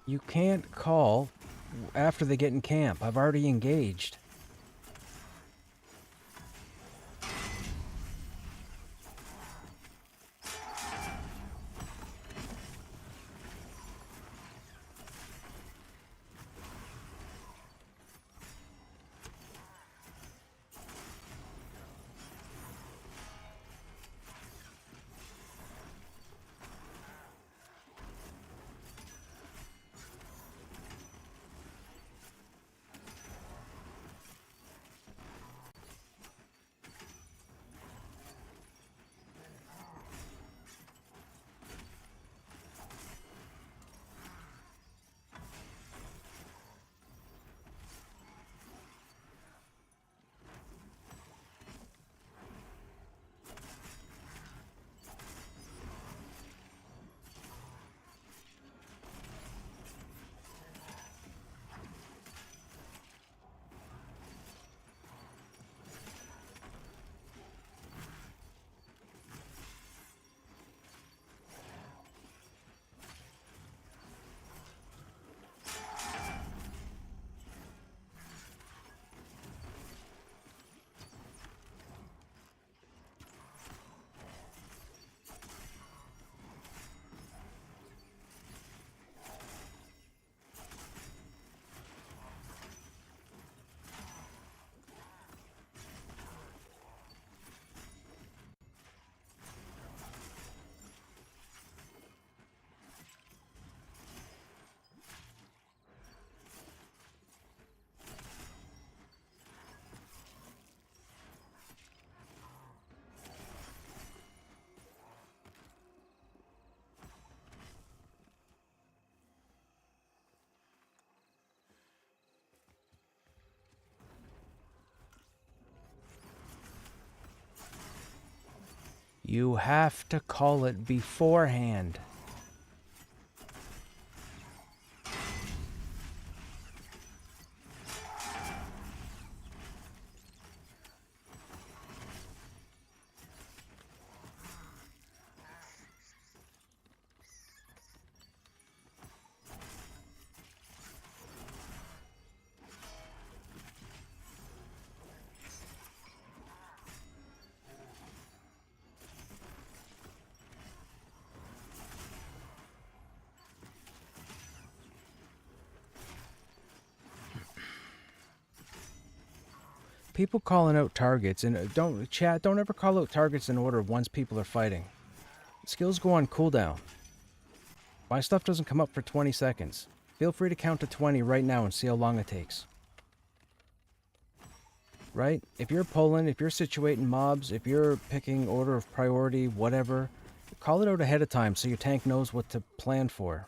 You can't call after they get in camp. I've already engaged. You have to call it beforehand. people calling out targets, and don't ever call out targets in order once people are fighting. Skills go on cooldown. My stuff doesn't come up for 20 seconds. Feel free to count to 20 right now and see how long it takes. Right? If you're pulling, if you're situating mobs, if you're picking order of priority, whatever, call it out ahead of time so your tank knows what to plan for.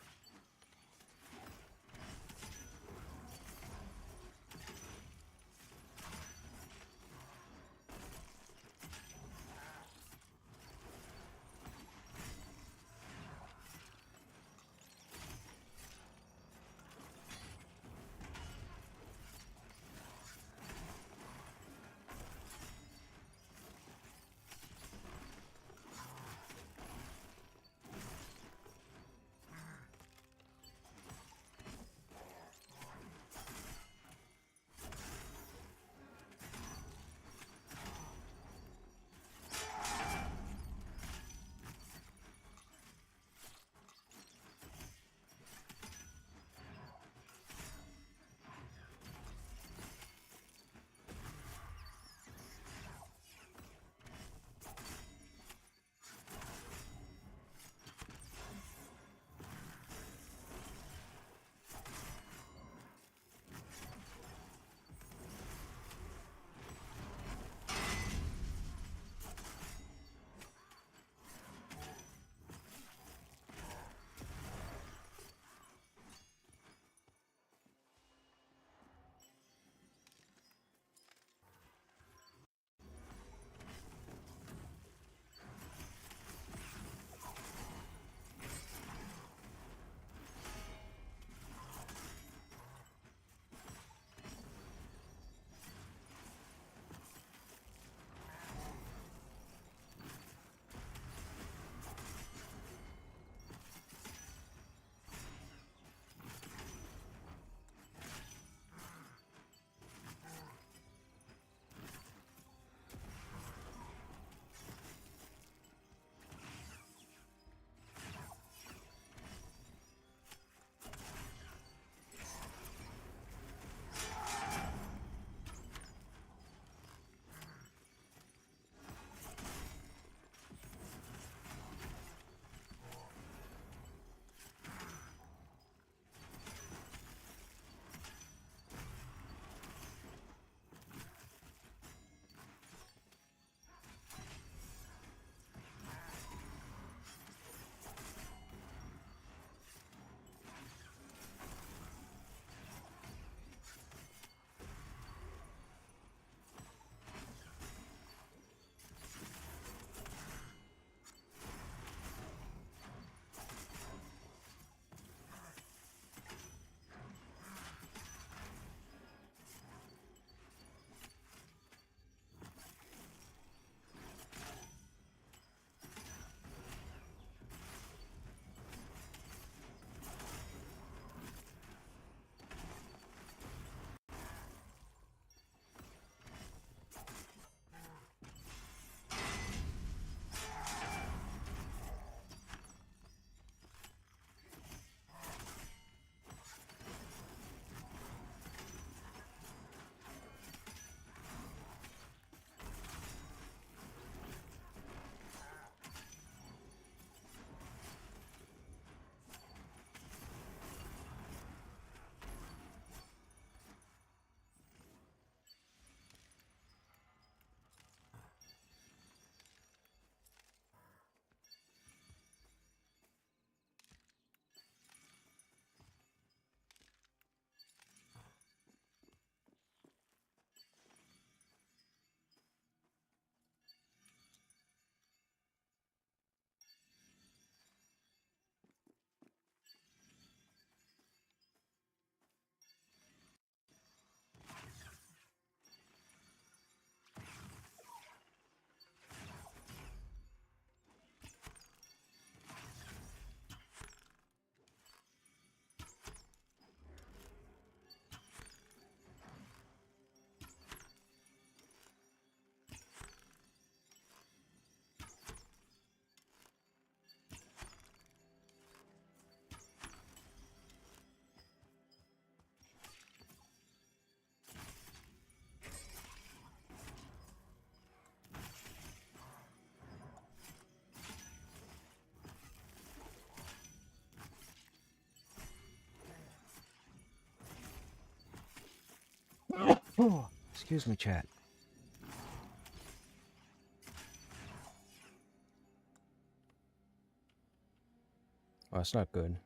Oh, excuse me, chat. Oh, that's not good.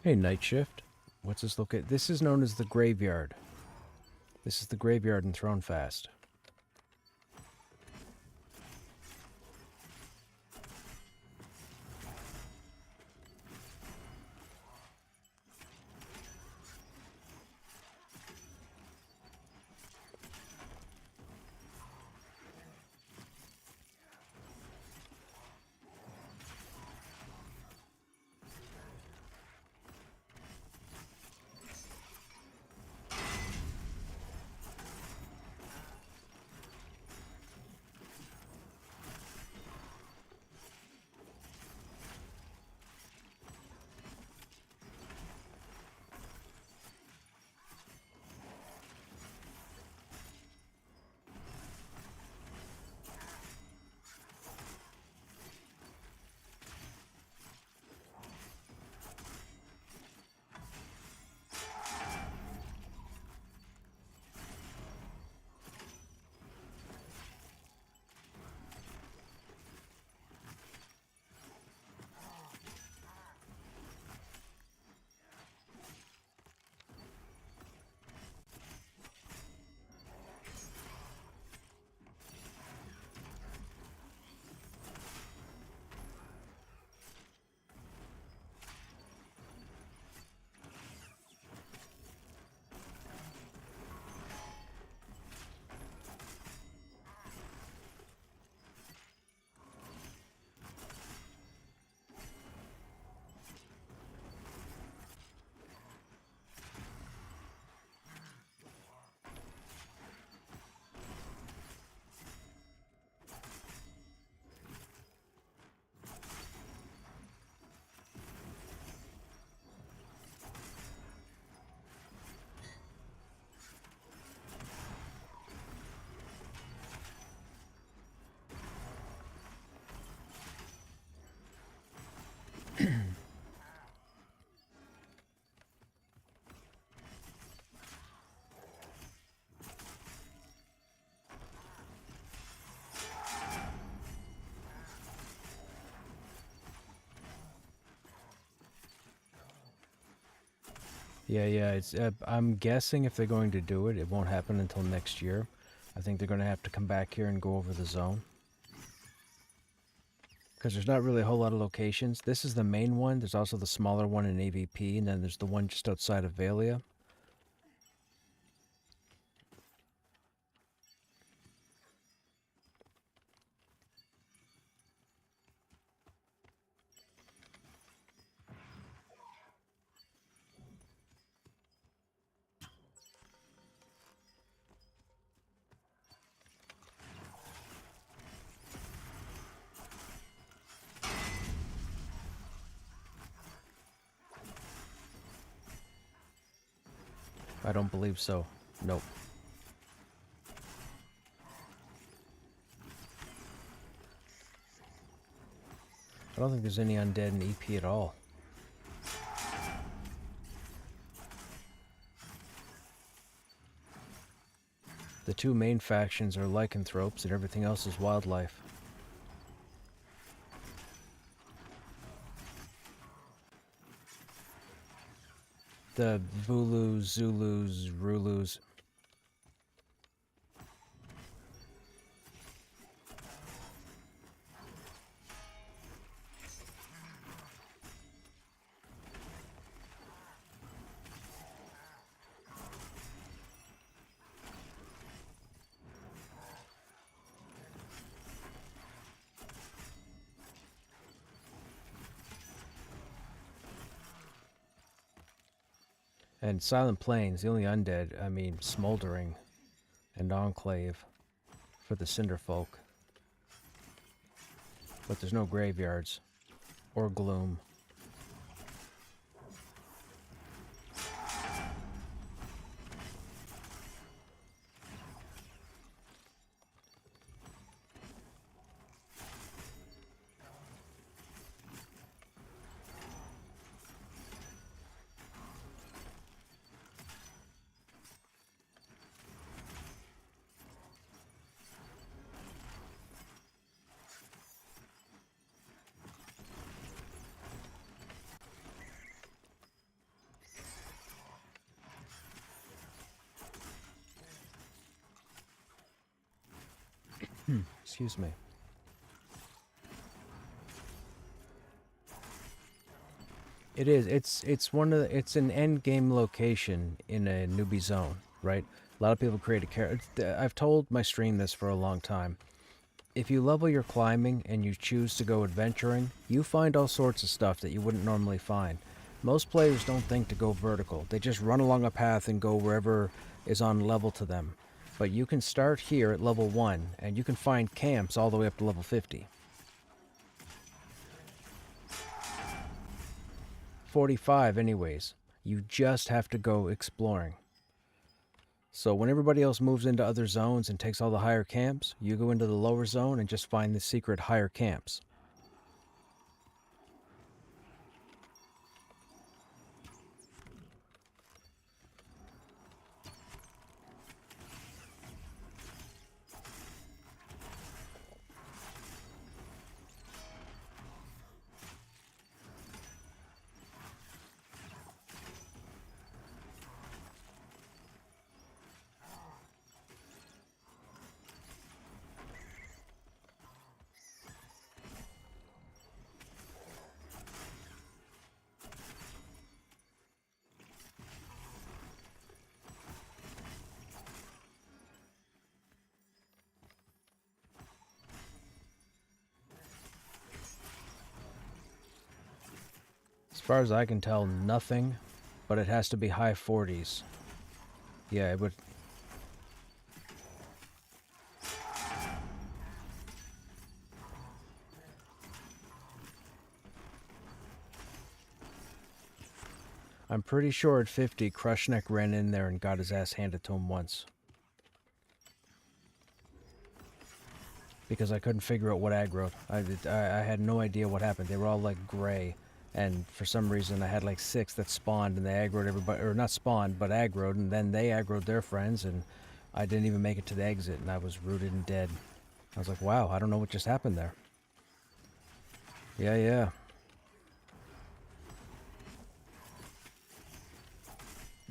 Hey, Night Shift. What's this location? This is known as the Graveyard. This is the Graveyard in Thronefast. Yeah. It's. I'm guessing if they're going to do it, it won't happen until next year. I think they're going to have to come back here and go over the zone. Because there's not really a whole lot of locations. This is the main one. There's also the smaller one in AVP, and then there's the one just outside of Valia. I don't believe so. Nope. I don't think there's any undead in EP at all. The two main factions are lycanthropes and everything else is wildlife. The Vulus, Zulus, Rulus. And Silent Plains, the only undead, I mean, Smoldering and Enclave for the Cinderfolk. But there's no graveyards or gloom. Excuse me. It is. It's one of the, it's an end game location in a newbie zone, right? A lot of people create a character. I've told my stream this for a long time. If you level your climbing and you choose to go adventuring, you find all sorts of stuff that you wouldn't normally find. Most players don't think to go vertical. They just run along a path and go wherever is on level to them. But you can start here at level 1, and you can find camps all the way up to level 50. 45 anyways. You just have to go exploring. So when everybody else moves into other zones and takes all the higher camps, you go into the lower zone and just find the secret higher camps. As far as I can tell, nothing, but it has to be high 40s. Yeah, it would. I'm pretty sure at 50, Krushnek ran in there and got his ass handed to him once. Because I couldn't figure out what aggroed. I had no idea what happened. They were all like gray. And for some reason I had like 6 that spawned and they aggroed everybody, or not spawned, but aggroed, and then they aggroed their friends and I didn't even make it to the exit and I was rooted and dead. I was like, wow, I don't know what just happened there. Yeah.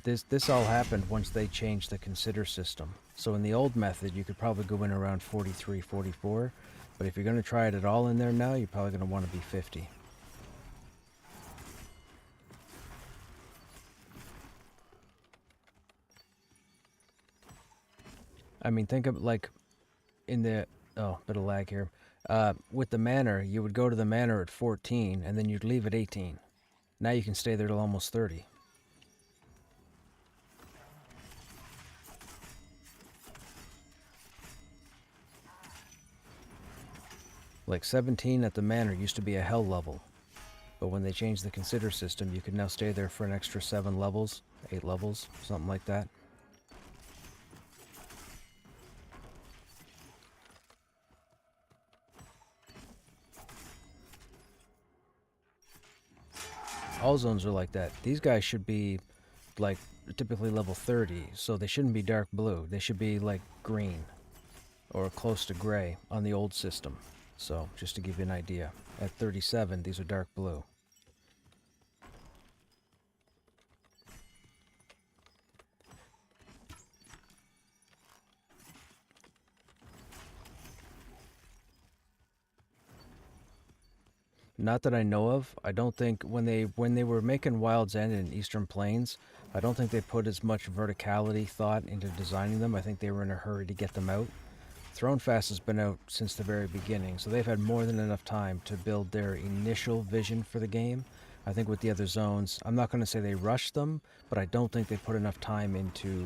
This all happened once they changed the consider system. So in the old method, you could probably go in around 43, 44. But if you're going to try it at all in there now, you're probably going to want to be 50. I mean, think of it like in the... Oh, bit of lag here. With the manor, you would go to the manor at 14, and then you'd leave at 18. Now you can stay there till almost 30. Like 17 at the manor used to be a hell level. But when they changed the consider system, you could now stay there for an extra 7 levels, 8 levels, something like that. All zones are like that. These guys should be like typically level 30, so they shouldn't be dark blue. They should be like green or close to gray on the old system. So just to give you an idea, at 37 these are dark blue. Not that I know of. I don't think when they were making Wild's End and Eastern Plains, I don't think they put as much verticality thought into designing them. I think they were in a hurry to get them out. Thronefast has been out since the very beginning, so they've had more than enough time to build their initial vision for the game. I think with the other zones, I'm not going to say they rushed them, but I don't think they put enough time into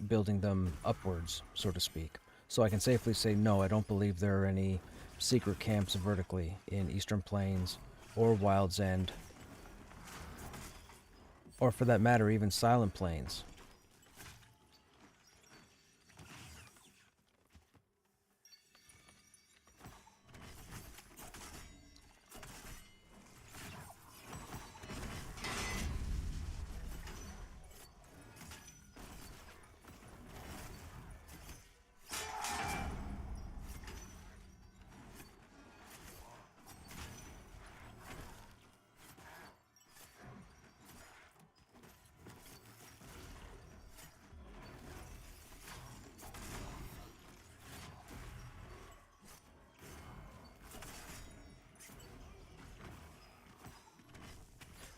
building them upwards, so to speak. So I can safely say no, I don't believe there are any secret camps vertically in Eastern Plains or Wild's End, or for that matter even Silent Plains.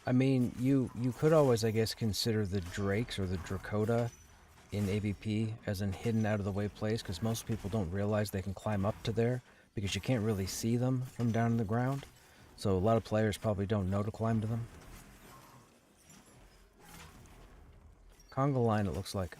I mean, you could always, I guess, consider the Drakes or the Dracoda in AVP as an hidden out-of-the-way place, because most people don't realize they can climb up to there, because you can't really see them from down on the ground. So a lot of players probably don't know to climb to them. Conga line, it looks like.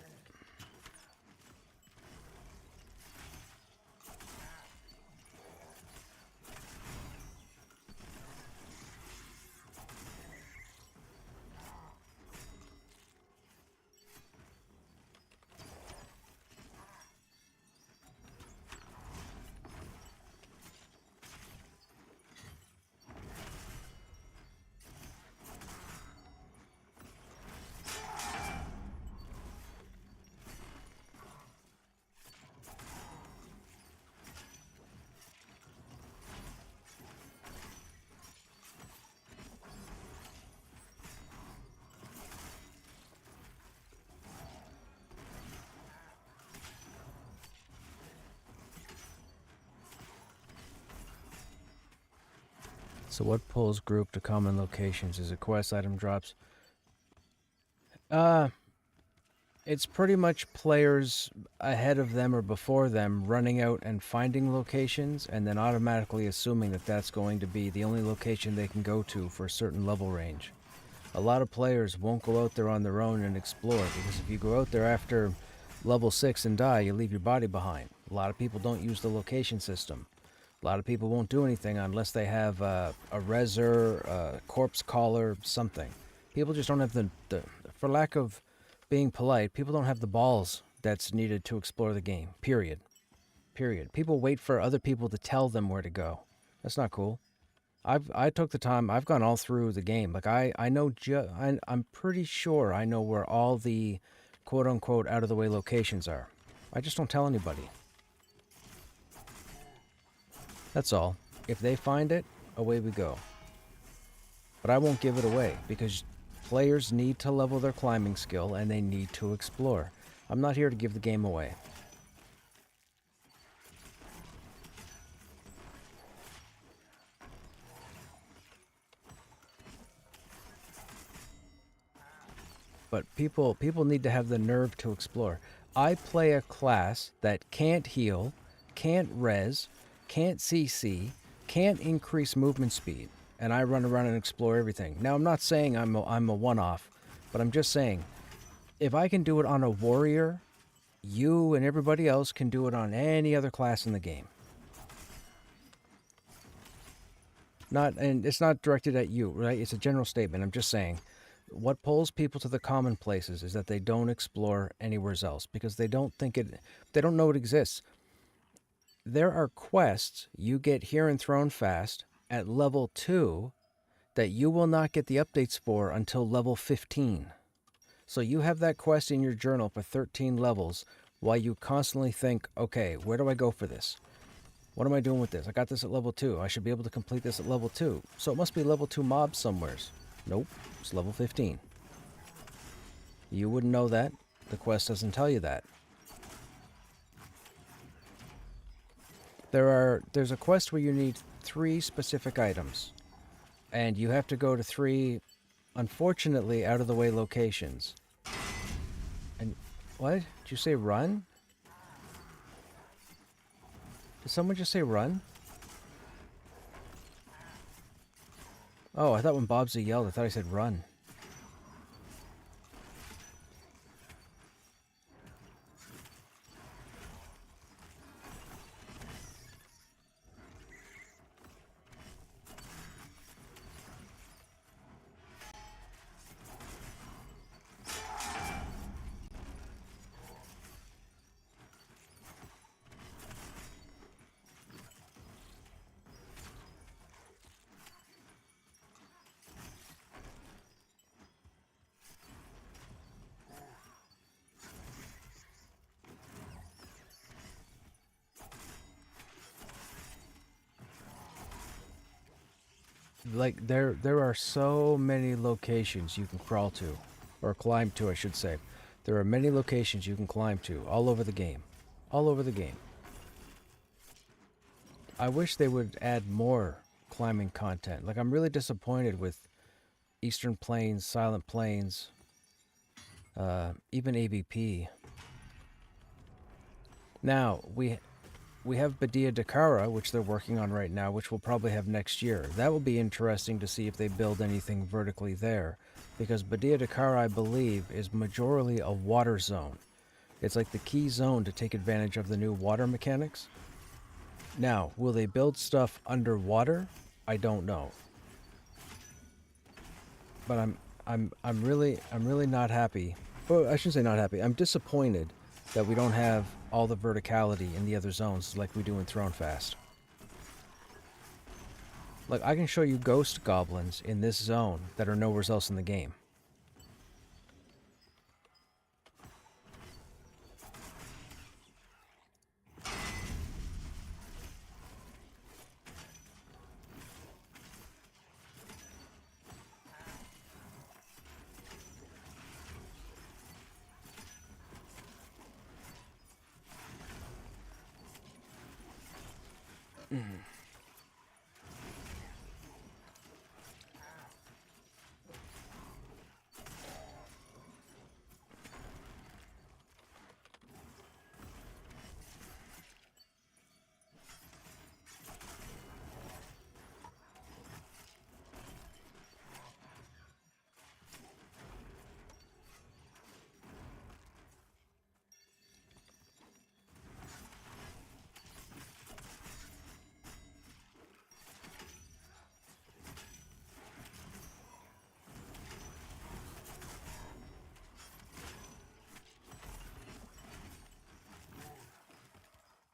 So what pulls group to common locations? Is it quest item drops? It's pretty much players ahead of them or before them running out and finding locations and then automatically assuming that that's going to be the only location they can go to for a certain level range. A lot of players won't go out there on their own and explore, because if you go out there after level 6 and die, you leave your body behind. A lot of people don't use the location system. A lot of people won't do anything unless they have a reser, a corpse caller, something. People just don't have the, for lack of being polite, people don't have the balls that's needed to explore the game. Period. Period. People wait for other people to tell them where to go. That's not cool. I took the time. I've gone all through the game. Like I know. I'm pretty sure I know where all the quote unquote out of the way locations are. I just don't tell anybody. That's all. If they find it, away we go. But I won't give it away, because Players need to level their climbing skill, and they need to explore. I'm not here to give the game away. But people need to have the nerve to explore. I play a class that can't heal, can't res, can't CC, can't increase movement speed, and I run around and explore everything. Now, I'm not saying I'm a one-off, but I'm just saying, if I can do it on a warrior, you and everybody else can do it on any other class in the game. And it's not directed at you, right? It's a general statement. I'm just saying, what pulls people to the common places is that they don't explore anywhere else because they don't know it exists. There are quests you get here in Throne Fast at level 2 that you will not get the updates for until level 15. So you have that quest in your journal for 13 levels while you constantly think, okay, where do I go for this? What am I doing with this? I got this at level 2. I should be able to complete this at level 2. So it must be level 2 mobs somewheres. Nope, it's level 15. You wouldn't know that. The quest doesn't tell you that. There's a quest where you need 3 specific items. And you have to go to 3, unfortunately, out-of-the-way locations. And what? Did you say run? Did someone just say run? Oh, I thought when Bobsy yelled, I thought he said run. Like, there are so many locations you can crawl to, or climb to, I should say. There are many locations you can climb to, all over the game. All over the game. I wish they would add more climbing content. Like, I'm really disappointed with Eastern Plains, Silent Plains, even ABP. Now, we have Badia Dakara, which they're working on right now, which we'll probably have next year. That will be interesting to see if they build anything vertically there. Because Badia Dakara, I believe, is majorly a water zone. It's like the key zone to take advantage of the new water mechanics. Now, will they build stuff underwater? I don't know. But I'm really not happy. Well, I shouldn't say not happy. I'm disappointed that we don't have all the verticality in the other zones like we do in Throne Fast. Like, I can show you ghost goblins in this zone that are nowhere else in the game.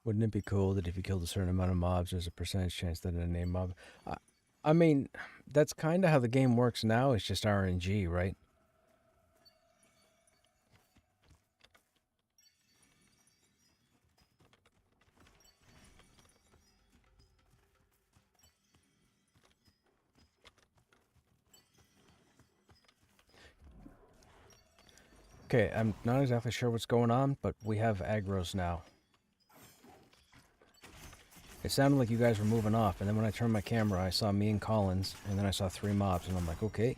Wouldn't it be cool that if you killed a certain amount of mobs, there's a percentage chance that a named mob... I mean, that's kind of how the game works now. It's just RNG, right? Okay, I'm not exactly sure what's going on, but we have aggros now. It sounded like you guys were moving off, and then when I turned my camera, I saw me and Collins, and then I saw 3 mobs, and I'm like, okay.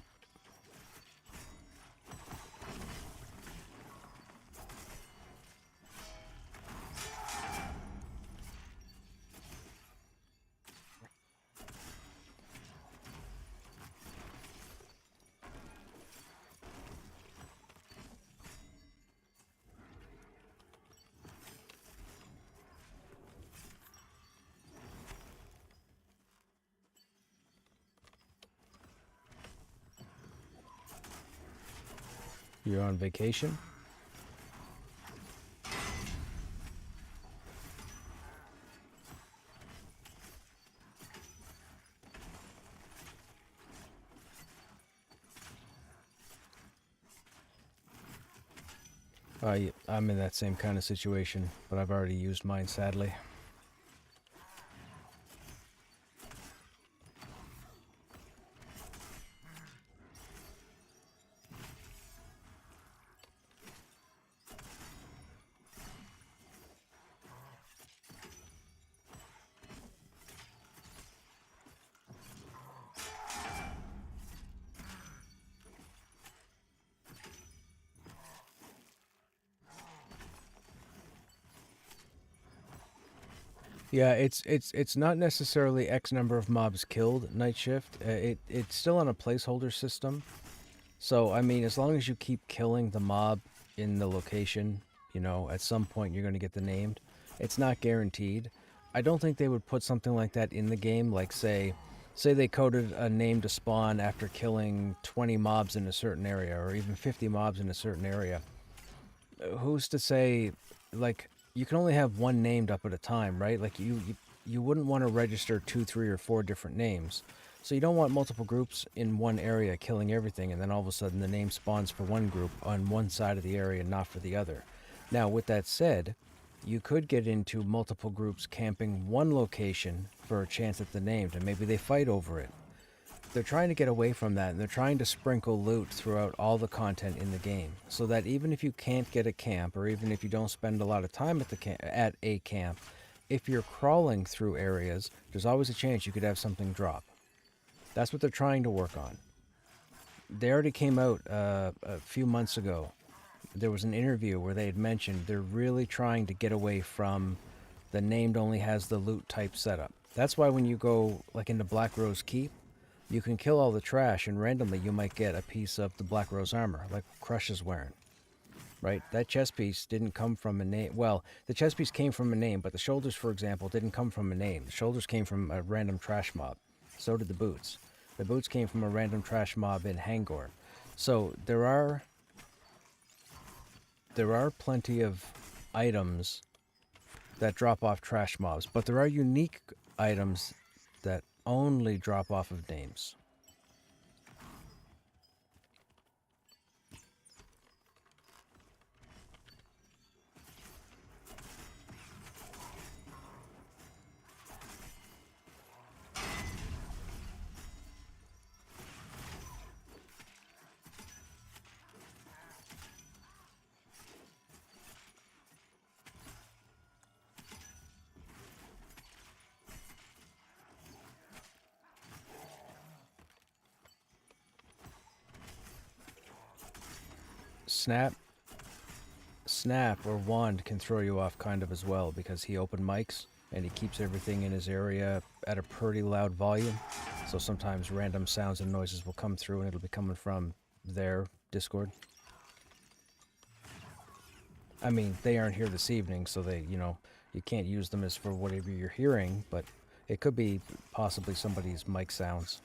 You're on vacation? I'm in that same kind of situation, but I've already used mine, sadly. Yeah, it's not necessarily X number of mobs killed night shift. It's still on a placeholder system. So I mean, as long as you keep killing the mob in the location, you know, at some point you're going to get the named. It's not guaranteed. I don't think they would put something like that in the game. Like say they coded a name to spawn after killing 20 mobs in a certain area, or even 50 mobs in a certain area. Who's to say, like, you can only have one named up at a time, right? Like you wouldn't want to register 2, 3, or 4 different names. So you don't want multiple groups in one area killing everything, and then all of a sudden the name spawns for one group on one side of the area and not for the other. Now, with that said, you could get into multiple groups camping one location for a chance at the named, and maybe they fight over it. They're trying to get away from that, and they're trying to sprinkle loot throughout all the content in the game, so that even if you can't get a camp, or even if you don't spend a lot of time at a camp, if you're crawling through areas, there's always a chance you could have something drop. That's what they're trying to work on. They already came out a few months ago. There was an interview where they had mentioned they're really trying to get away from the named only has the loot type setup. That's why when you go like into Black Rose Keep, you can kill all the trash, and randomly you might get a piece of the Black Rose armor, like Crush is wearing. Right? That chest piece didn't come from a name. Well, the chest piece came from a name, but the shoulders, for example, didn't come from a name. The shoulders came from a random trash mob. So did the boots. The boots came from a random trash mob in Hangor. So there are plenty of items that drop off trash mobs, but there are unique items that only drop off of names. Snap or Wand can throw you off kind of as well, because he open mics and he keeps everything in his area at a pretty loud volume. So sometimes random sounds and noises will come through, and it'll be coming from their Discord. I mean, they aren't here this evening, so they, you know, you can't use them as for whatever you're hearing, but it could be possibly somebody's mic sounds.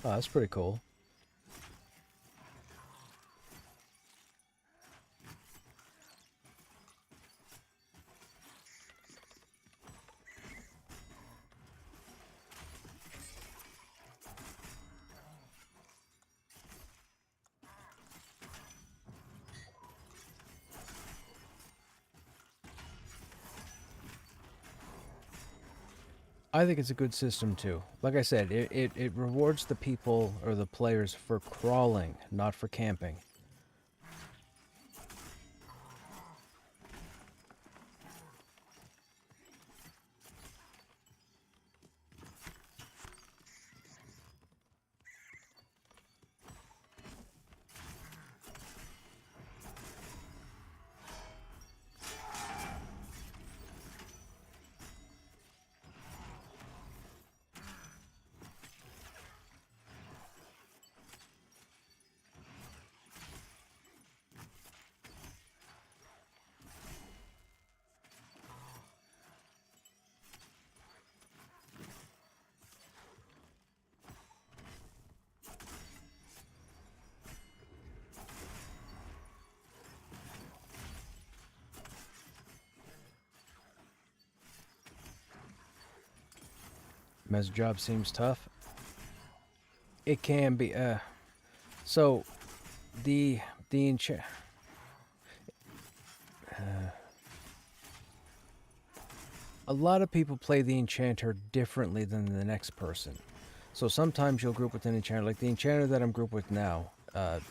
Oh, that's pretty cool. I think it's a good system too. Like I said, it rewards the people or the players for crawling, not for camping. Mez job seems tough. It can be. So the enchant. A lot of people play the enchanter differently than the next person. So sometimes you'll group with an enchanter, like the enchanter that I'm grouped with now.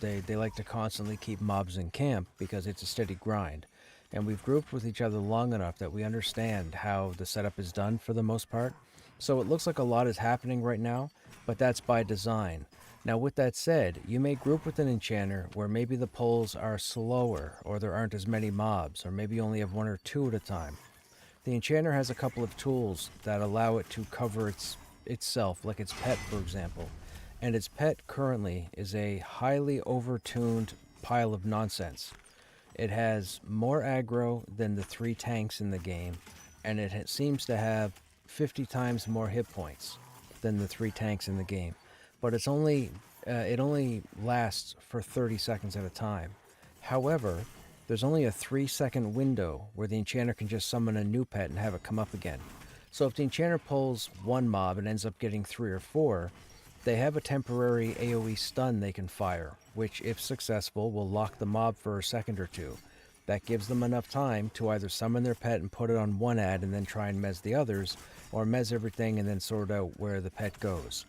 They like to constantly keep mobs in camp because it's a steady grind. And we've grouped with each other long enough that we understand how the setup is done for the most part. So it looks like a lot is happening right now, but that's by design. Now with that said, you may group with an enchanter where maybe the pulls are slower, or there aren't as many mobs, or maybe you only have one or two at a time. The enchanter has a couple of tools that allow it to cover itself, like its pet, for example. And its pet currently is a highly overtuned pile of nonsense. It has more aggro than the 3 tanks in the game, and it seems to have 50 times more hit points than the 3 tanks in the game. But it only lasts for 30 seconds at a time. However, there's only a 3-second window where the enchanter can just summon a new pet and have it come up again. So if the enchanter pulls one mob and ends up getting 3 or 4, they have a temporary AoE stun they can fire, which if successful will lock the mob for a second or two. That gives them enough time to either summon their pet and put it on one ad and then try and mez the others, or mez everything and then sort out where the pet goes.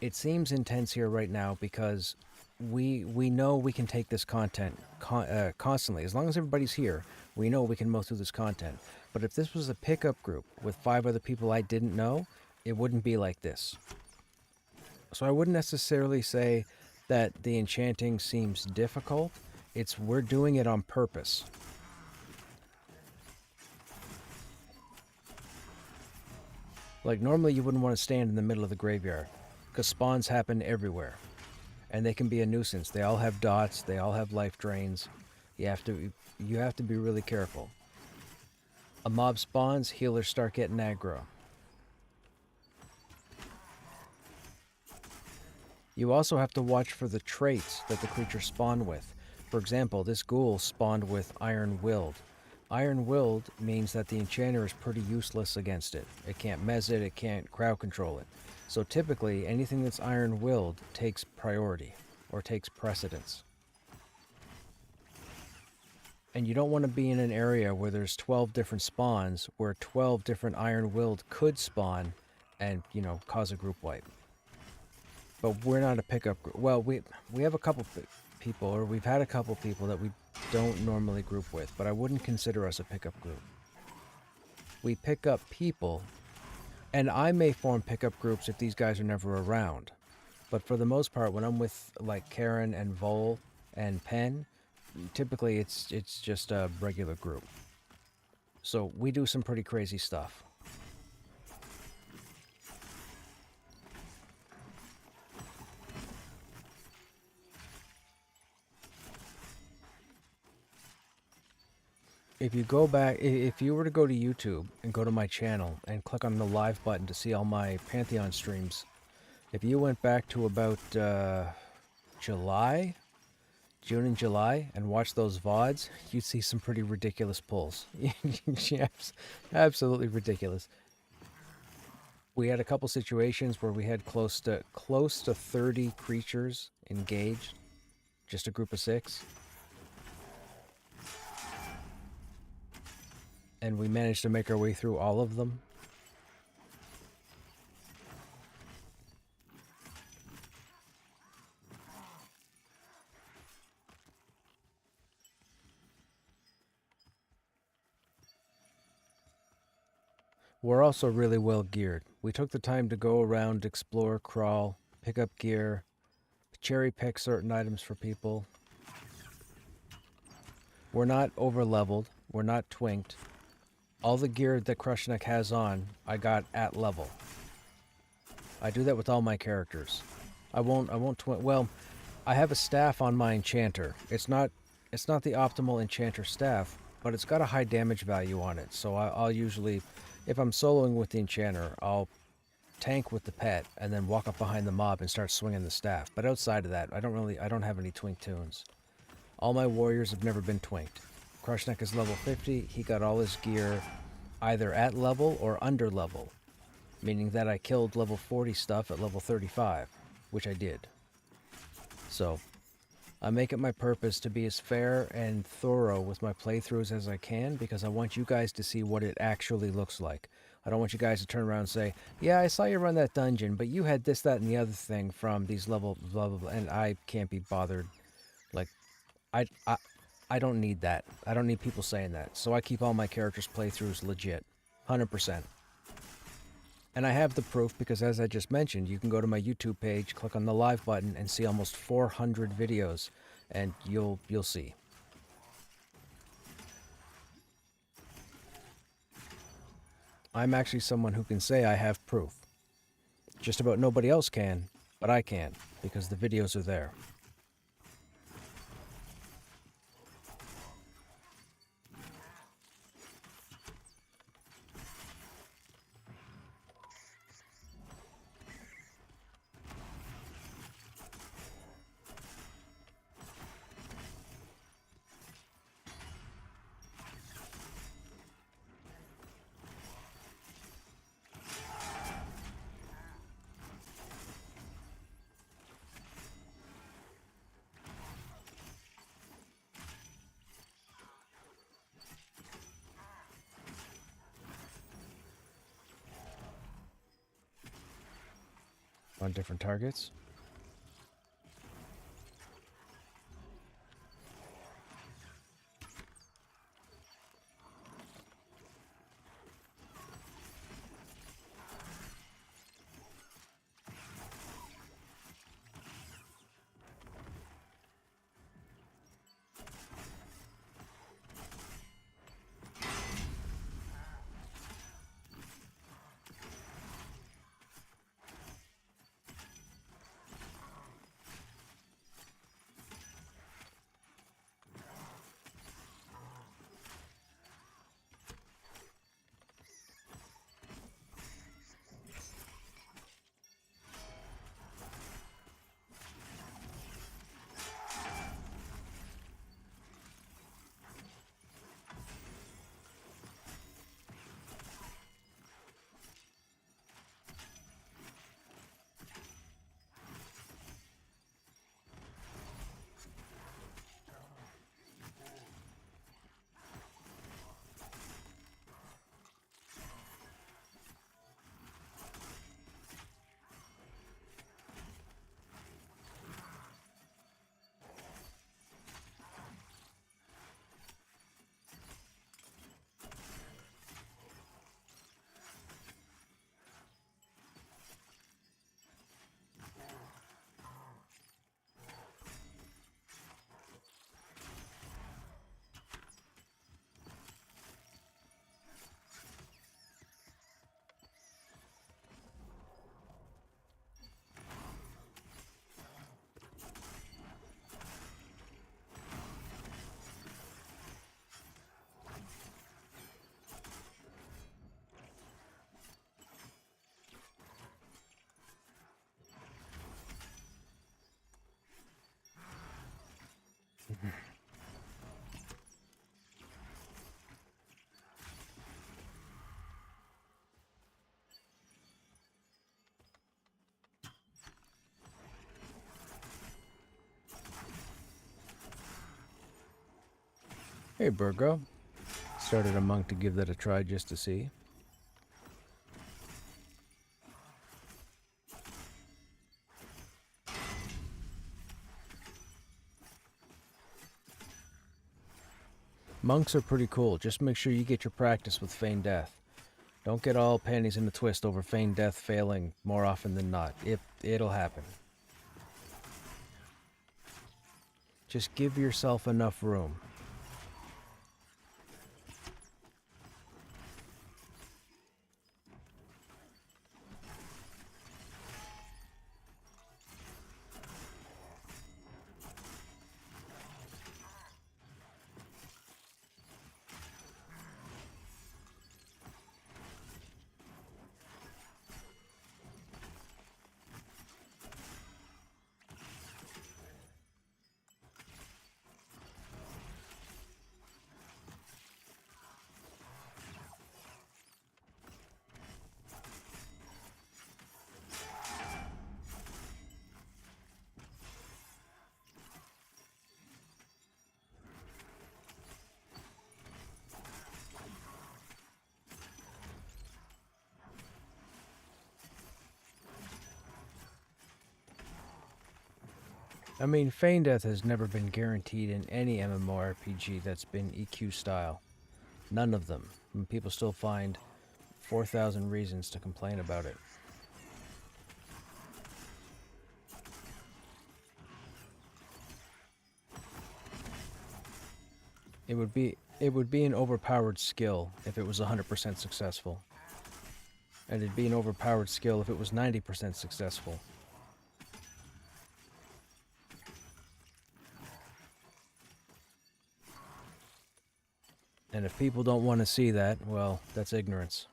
It seems intense here right now because we know we can take this content constantly. As long as everybody's here, we know we can mow through this content. But if this was a pickup group with 5 other people I didn't know, it wouldn't be like this. So I wouldn't necessarily say that the enchanting seems difficult. It's we're doing it on purpose. Like normally you wouldn't want to stand in the middle of the graveyard because spawns happen everywhere. And they can be a nuisance. They all have dots, they all have life drains. You have to be really careful. A mob spawns, healers start getting aggro. You also have to watch for the traits that the creature spawn with. For example, this ghoul spawned with Iron Willed. Iron Willed means that the enchanter is pretty useless against it. It can't mez it, it can't crowd control it. So typically, anything that's Iron Willed takes priority, or takes precedence. And you don't want to be in an area where there's 12 different spawns, where 12 different Iron Willed could spawn and, cause a group wipe. But we're not a pickup group. Well, we have a couple people, or we've had a couple people that we don't normally group with, but I wouldn't consider us a pickup group. We pick up people, and I may form pickup groups if these guys are never around. But for the most part, when I'm with like Karen and Vol and Penn, typically it's just a regular group. So we do some pretty crazy stuff. If you go back, if you were to go to YouTube and go to my channel and click on the live button to see all my Pantheon streams, if you went back to about June and July, and watched those VODs, you'd see some pretty ridiculous pulls. Absolutely ridiculous. We had a couple situations where we had close to 30 creatures engaged, just a group of 6. And we managed to make our way through all of them. We're also really well geared. We took the time to go around, explore, crawl, pick up gear, cherry pick certain items for people. We're not over leveled. We're not twinked. All the gear that Krushnek has on, I got at level. I do that with all my characters. I won't well, I have a staff on my enchanter. It's not the optimal enchanter staff, but it's got a high damage value on it. So I'll usually, if I'm soloing with the enchanter, I'll tank with the pet and then walk up behind the mob and start swinging the staff. But outside of that, I don't have any twink tunes. All my warriors have never been twinked. Krushnek is level 50. He got all his gear either at level or under level, meaning that I killed level 40 stuff at level 35, which I did. So, I make it my purpose to be as fair and thorough with my playthroughs as I can, because I want you guys to see what it actually looks like. I don't want you guys to turn around and say, yeah, I saw you run that dungeon, but you had this, that, and the other thing from these level blah, blah, blah, and I can't be bothered. Like, I don't need that. I don't need people saying that. So I keep all my characters' playthroughs legit. 100%. And I have the proof because, as I just mentioned, you can go to my YouTube page, click on the live button, and see almost 400 videos, and you'll see. I'm actually someone who can say I have proof. Just about nobody else can, but I can, because the videos are there. On different targets. Hey, Burgo. Started a monk to give that a try just to see. Monks are pretty cool. Just make sure you get your practice with Feign Death. Don't get all panties in a twist over feigned death failing more often than not. It'll happen. Just give yourself enough room. I mean, feign death has never been guaranteed in any MMORPG that's been EQ style. None of them. And people still find 4,000 reasons to complain about it. It would be an overpowered skill if it was 100% successful. And it'd be an overpowered skill if it was 90% successful. And if people don't want to see that, well, that's ignorance.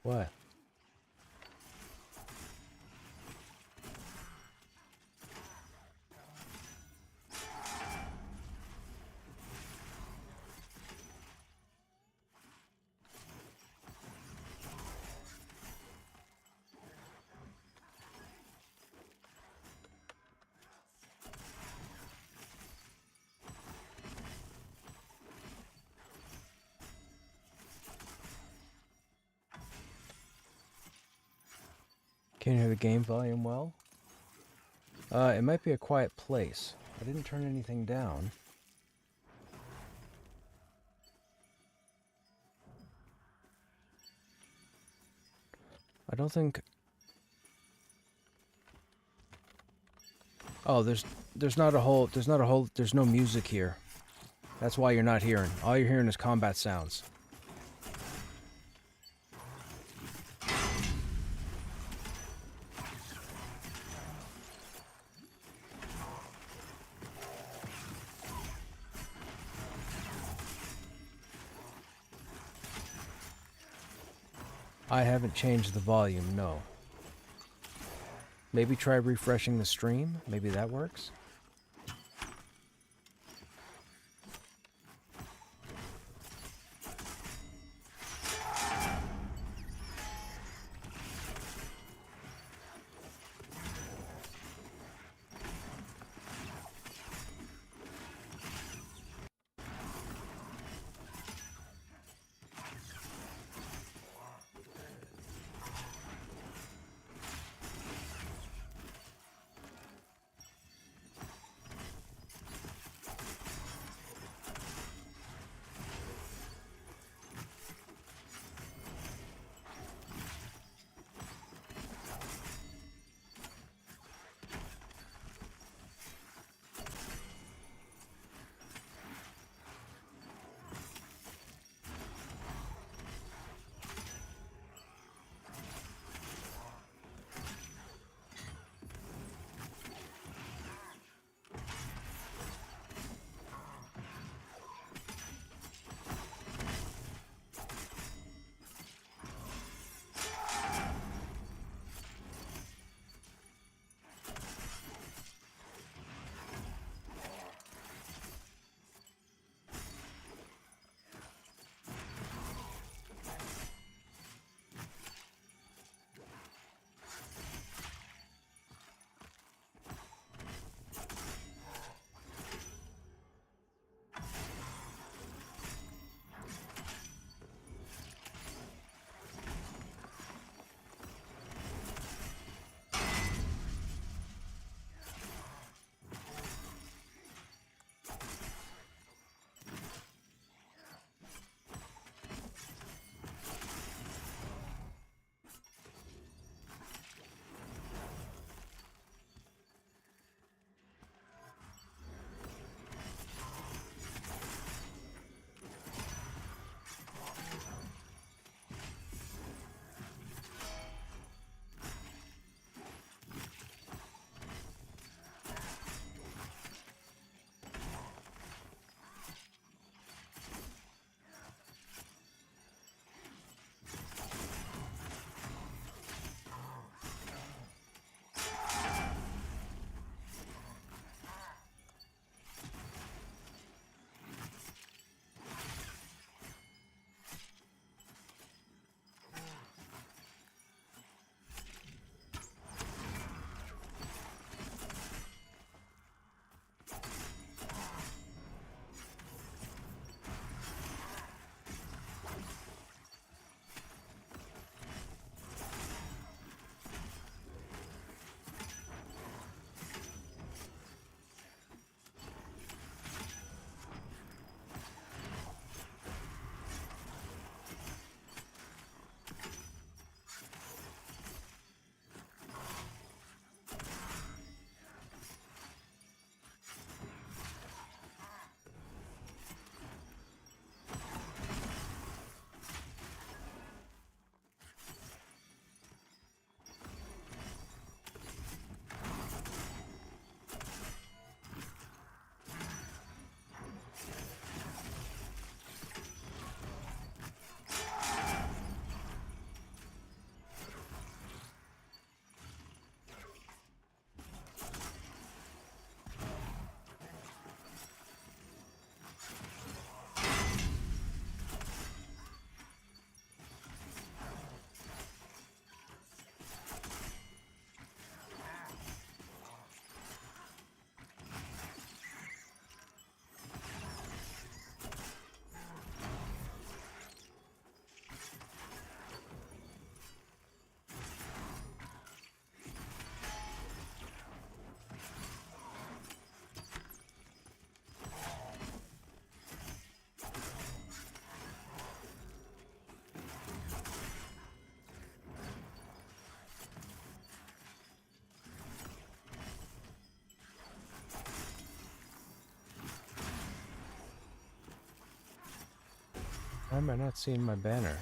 What? Can you hear the game volume well? It might be a quiet place. I didn't turn anything down. I don't think... Oh, there's no music here. That's why you're not hearing. All you're hearing is combat sounds. I haven't changed the volume, no. Maybe try refreshing the stream. Maybe that works. am I not seeing my banner?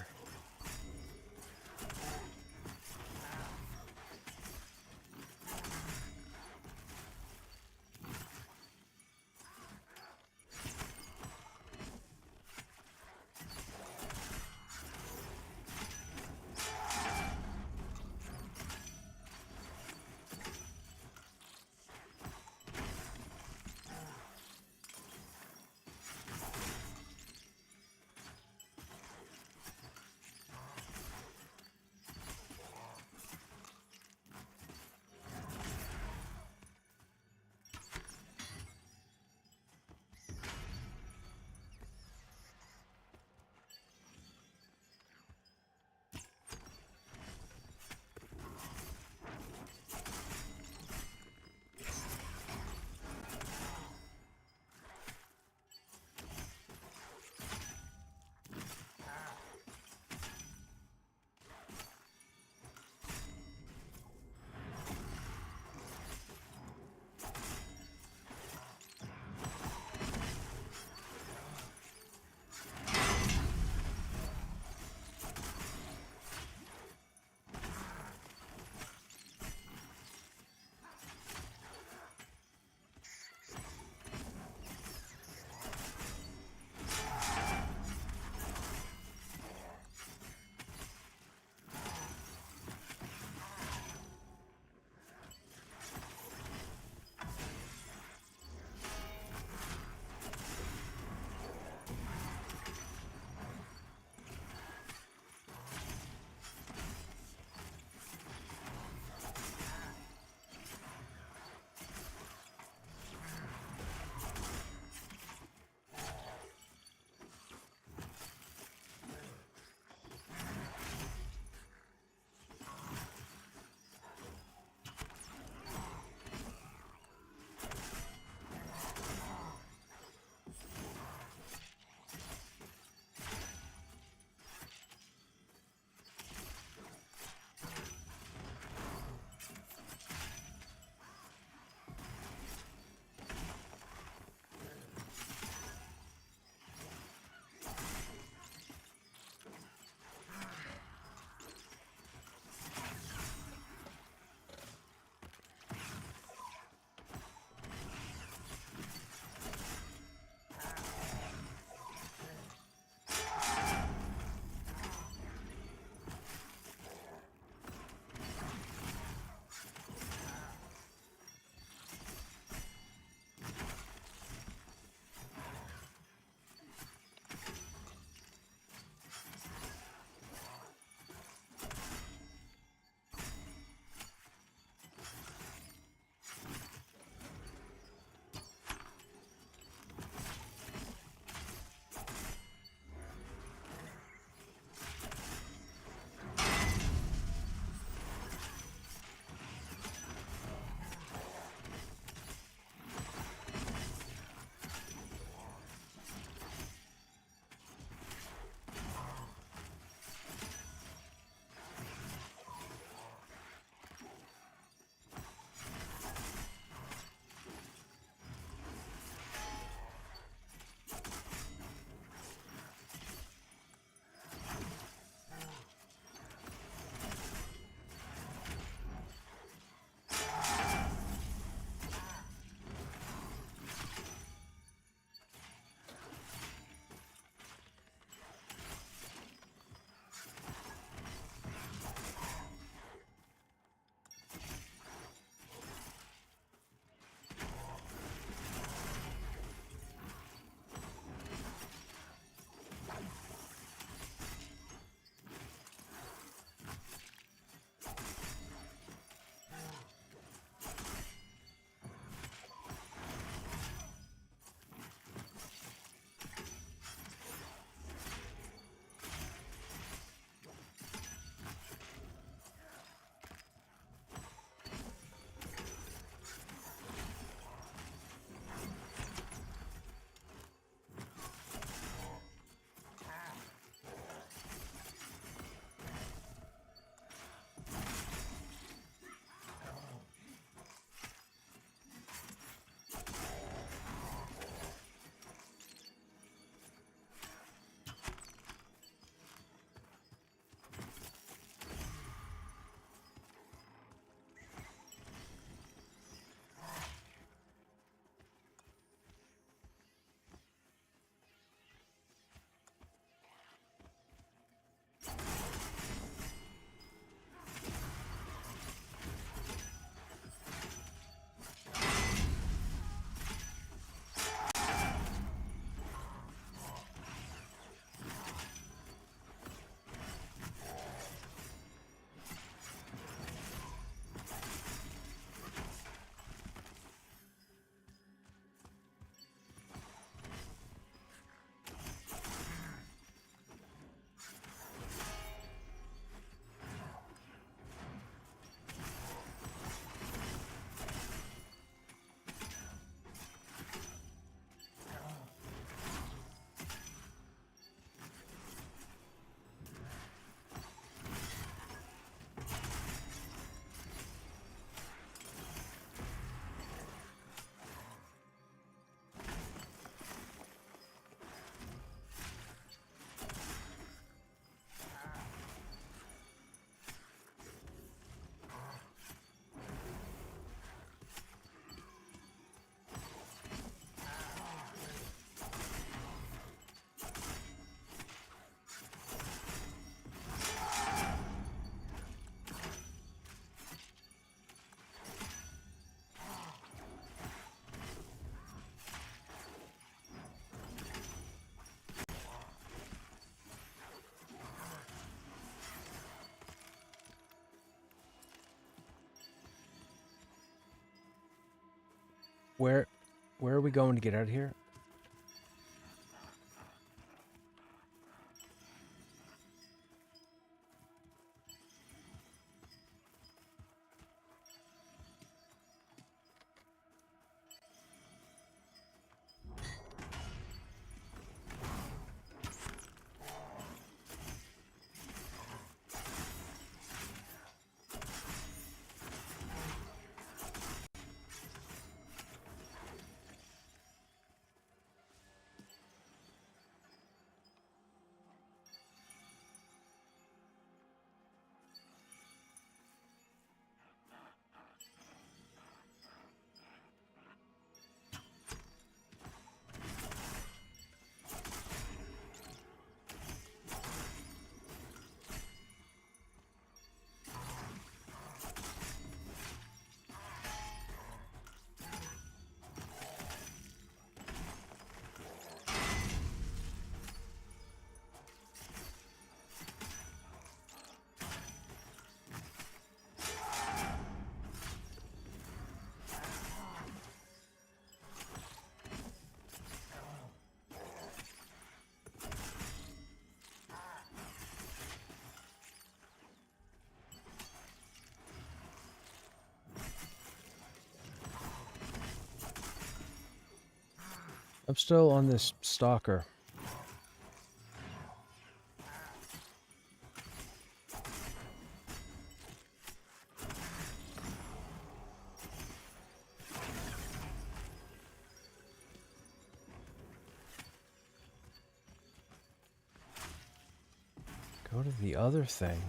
Where are we going to get out of here? I'm still on this stalker. Go to the other thing.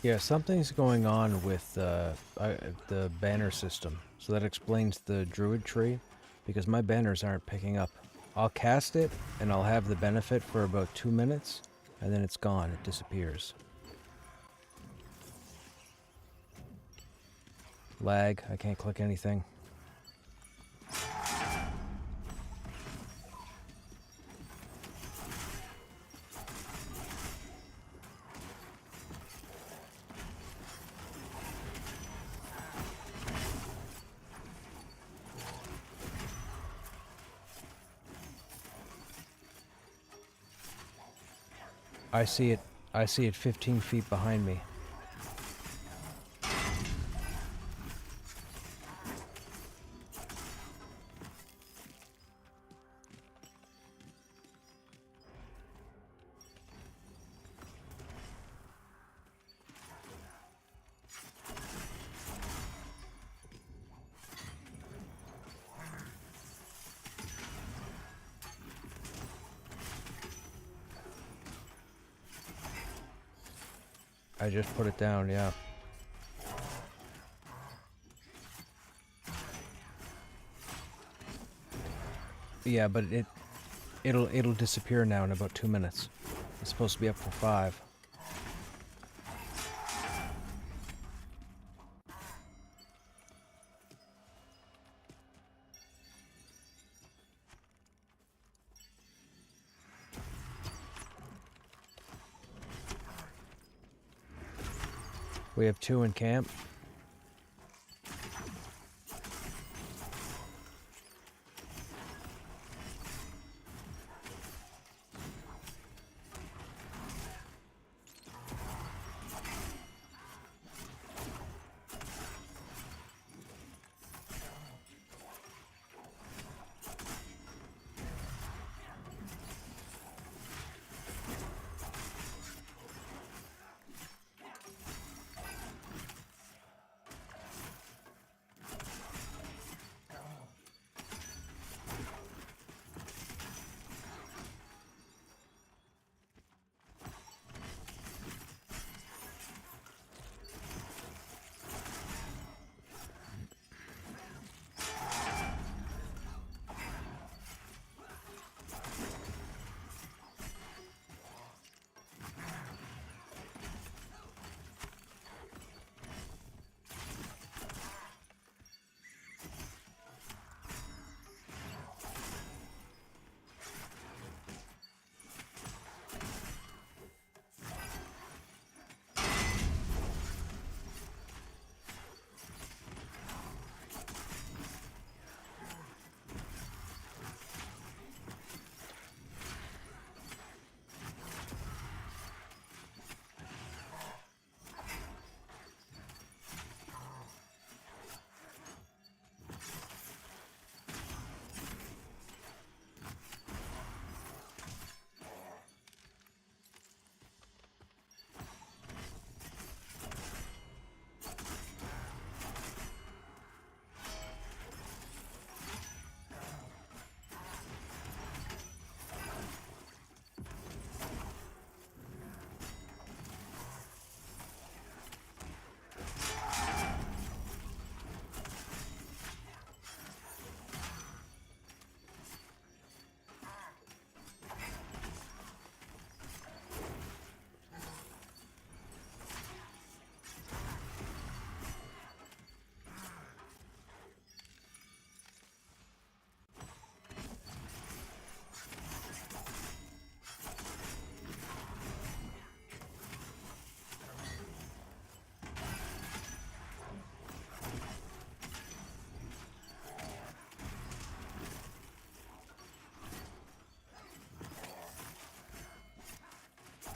Yeah, something's going on with the banner system. So that explains the druid tree, because my banners aren't picking up. I'll cast it, and I'll have the benefit for about 2 minutes, and then it's gone. It disappears. Lag. I can't click anything. I see it. I see it 15 feet behind me. I just put it down, yeah. Yeah, but it'll disappear now in about 2 minutes. It's supposed to be up for 5. We have 2 in camp.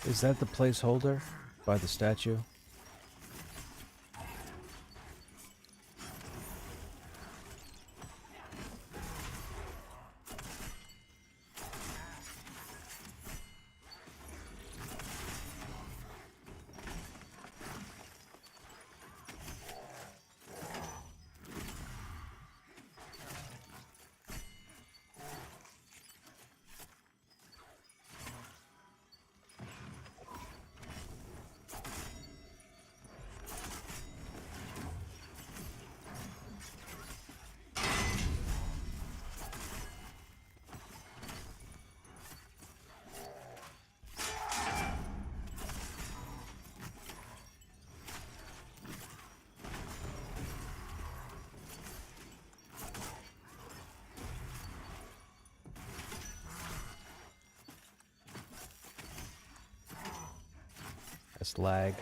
Is that the placeholder by the statue? That's lag.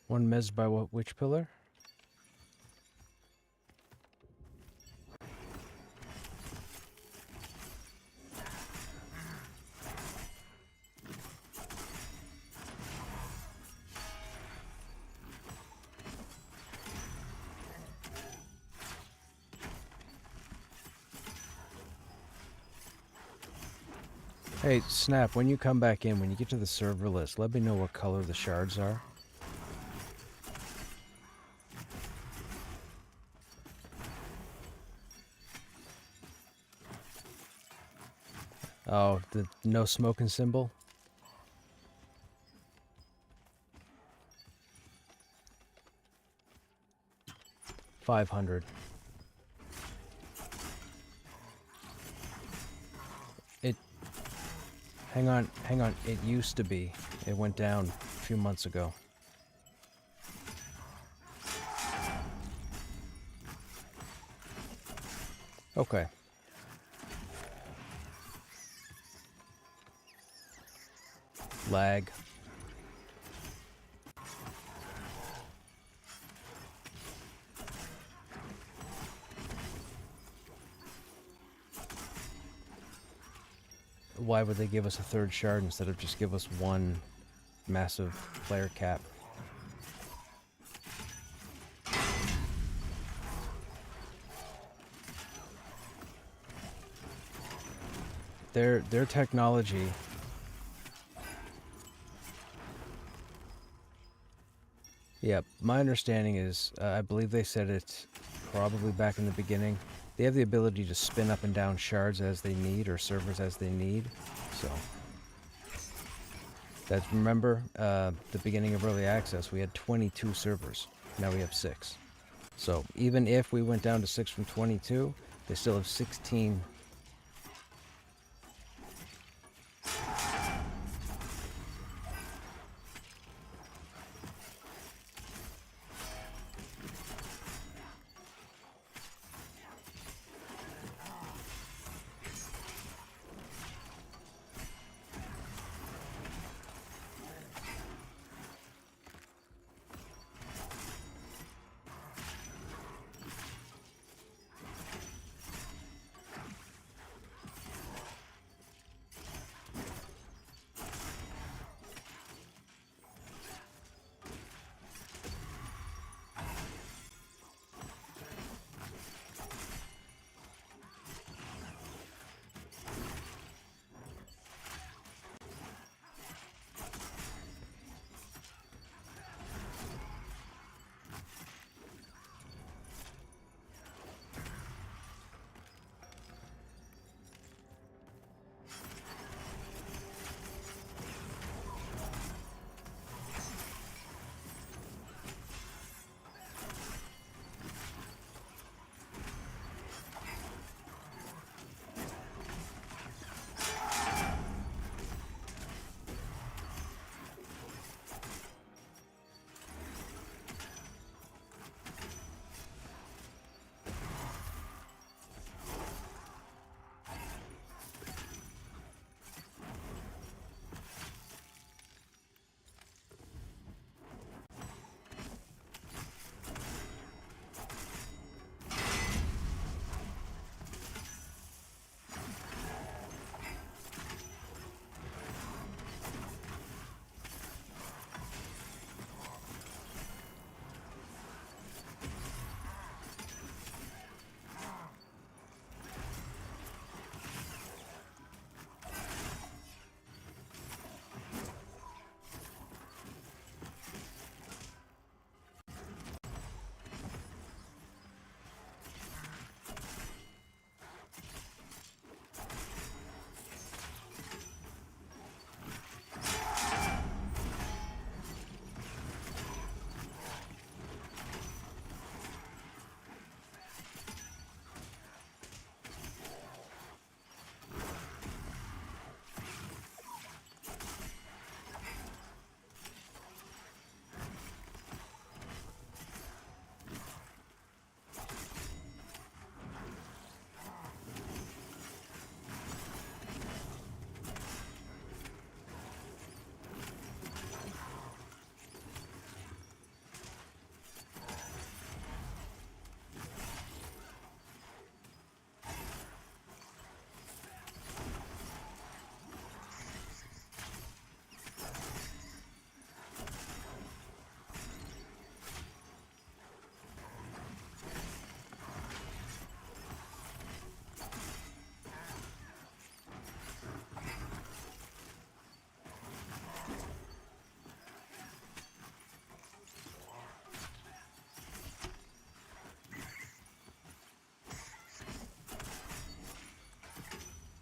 One mez by which pillar? Hey, Snap, when you come back in, when you get to the server list, let me know what color the shards are. Oh, the no smoking symbol? $500. Hang on. It used to be. It went down a few months ago. Okay. Lag. Why would they give us a third shard instead of just give us one massive player cap? Their technology. Yeah, my understanding is, I believe they said it probably back in the beginning. They have the ability to spin up and down shards as they need, or servers as they need. So, remember, the beginning of early access, we had 22 servers. Now we have 6. So even if we went down to 6 from 22, they still have 16.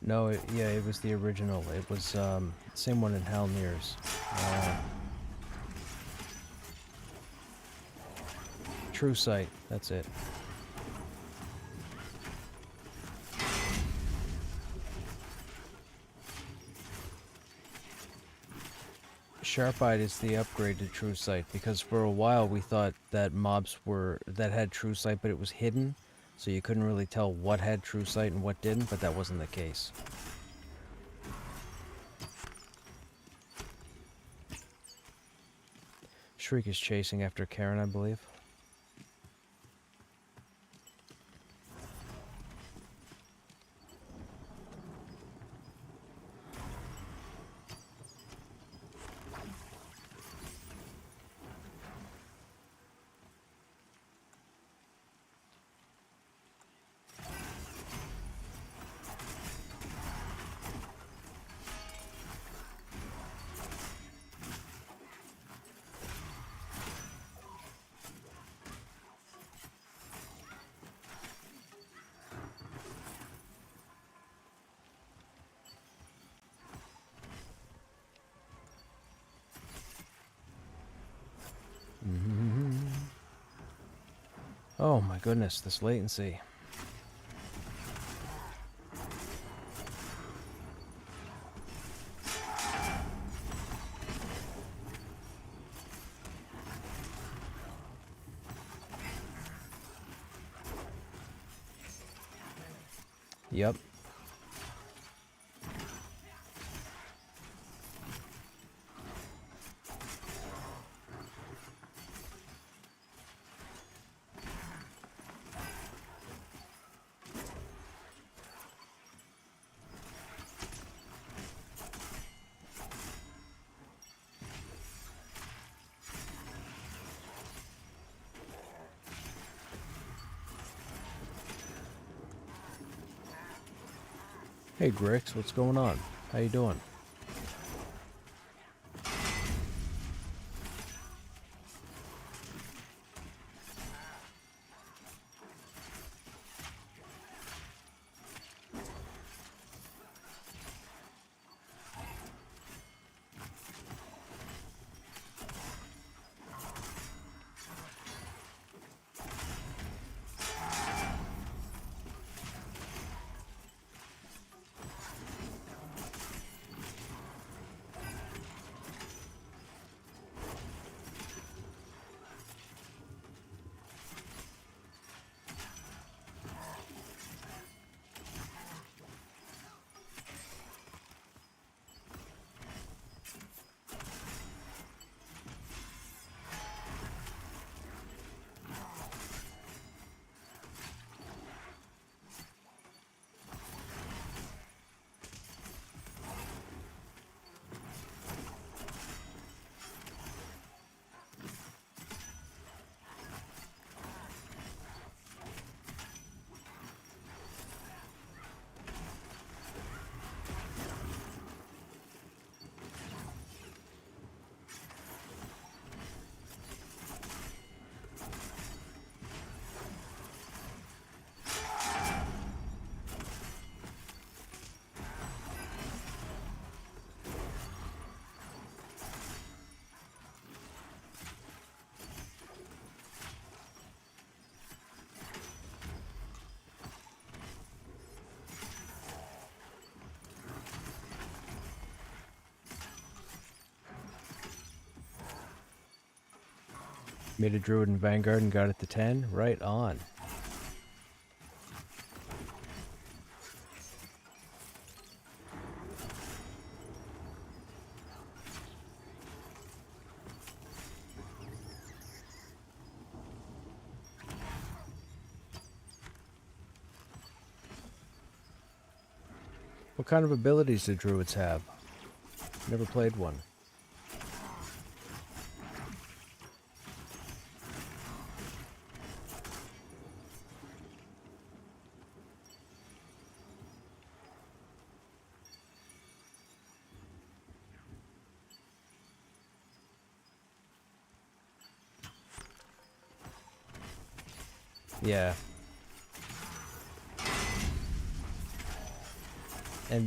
No, yeah, it was the original. It was same one in Hal Nears. True Sight. That's it. Sharp-Eyed is the upgrade to True Sight, because for a while we thought that mobs that had True Sight, but it was hidden, so you couldn't really tell what had True Sight and what didn't, but that wasn't the case. Shriek is chasing after Karen, I believe. Oh my goodness, this latency. Yep. Hey Grix, what's going on? How you doing? Made a druid in Vanguard and got it to 10? Right on. What kind of abilities do druids have? Never played one. Yeah. And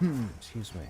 Excuse me.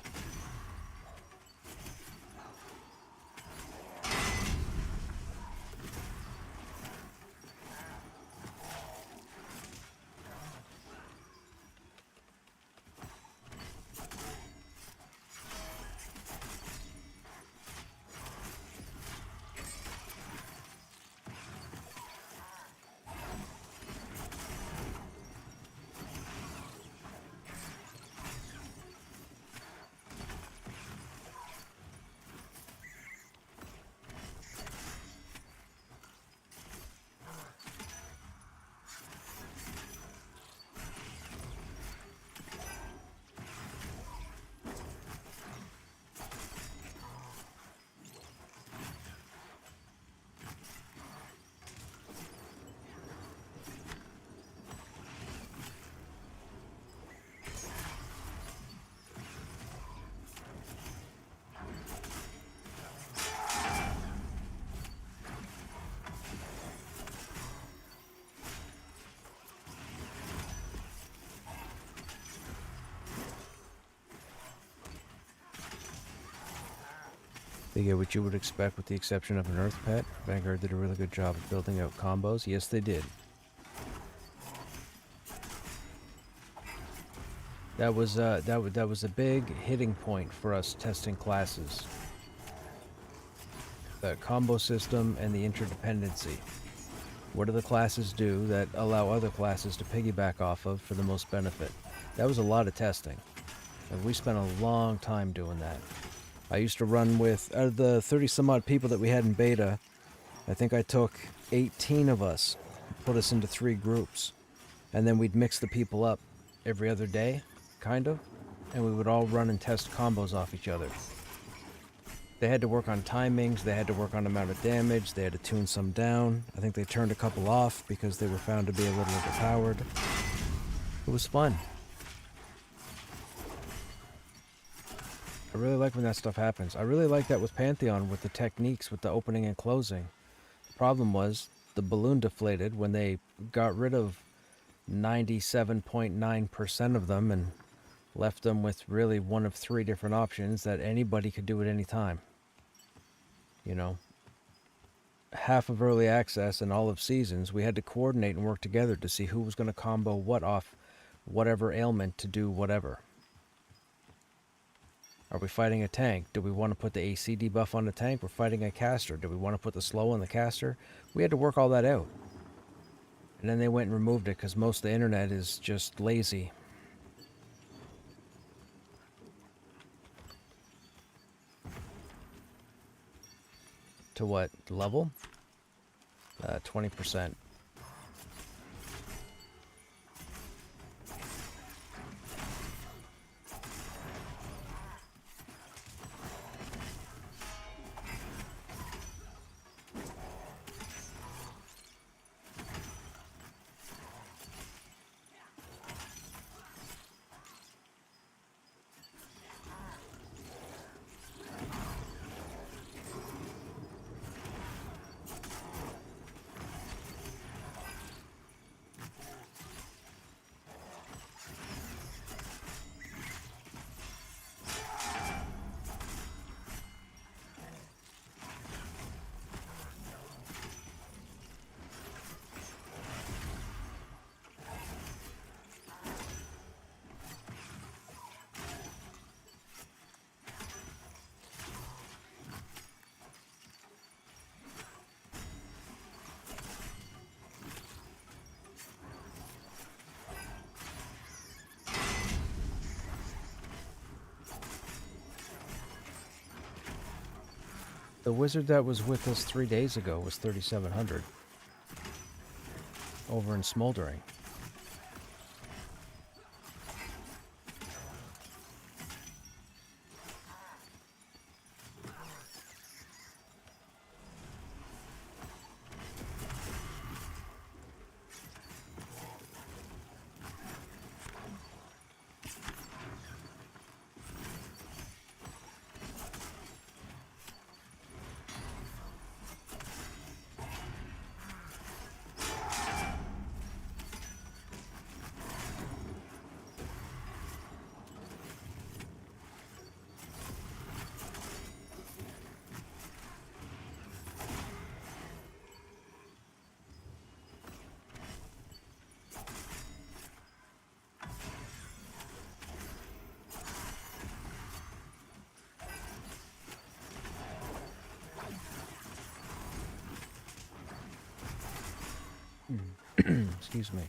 They get what you would expect with the exception of an Earth Pet. Vanguard did a really good job of building out combos. Yes, they did. That was a big hitting point for us testing classes. The combo system and the interdependency. What do the classes do that allow other classes to piggyback off of for the most benefit? That was a lot of testing. And we spent a long time doing that. I used to run with, out of the 30 some odd people that we had in beta, I think I took 18 of us, put us into 3 groups, and then we'd mix the people up every other day, kind of, and we would all run and test combos off each other. They had to work on timings, they had to work on amount of damage, they had to tune some down. I think they turned a couple off because they were found to be a little overpowered. It was fun. I really like when that stuff happens. I really like that with Pantheon, with the techniques, with the opening and closing. The problem was, the balloon deflated when they got rid of 97.9% of them and left them with really one of 3 different options that anybody could do at any time. You know, half of early access and all of seasons, we had to coordinate and work together to see who was going to combo what off whatever ailment to do whatever. Are we fighting a tank? Do we want to put the AC debuff on the tank? We're fighting a caster. Do we want to put the slow on the caster? We had to work all that out. And then they went and removed it because most of the internet is just lazy. To what level? 20%. The wizard that was with us 3 days ago was 3,700. Over in Smoldering. Excuse me.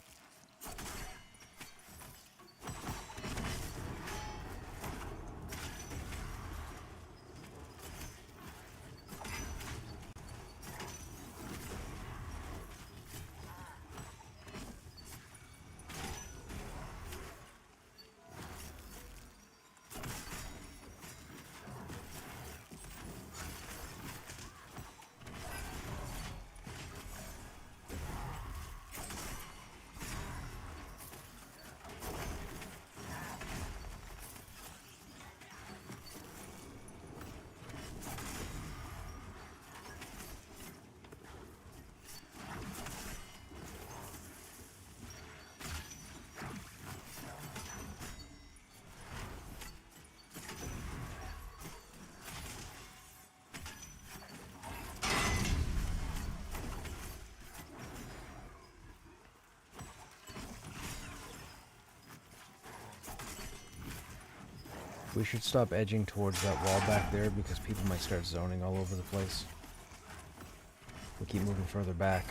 We should stop edging towards that wall back there because people might start zoning all over the place. We keep moving further back.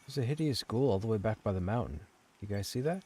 There's a hideous ghoul all the way back by the mountain. You guys see that?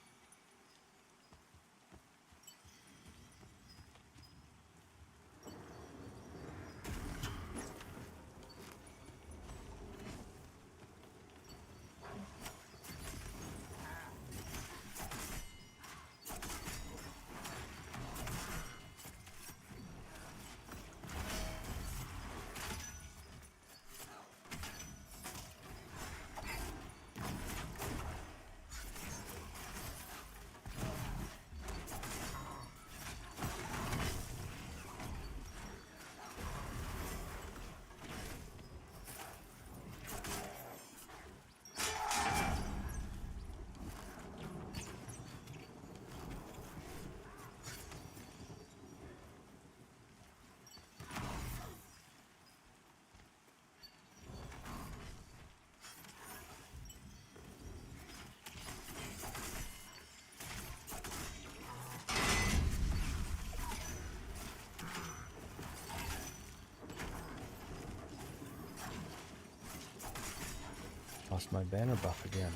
Lost my banner buff again.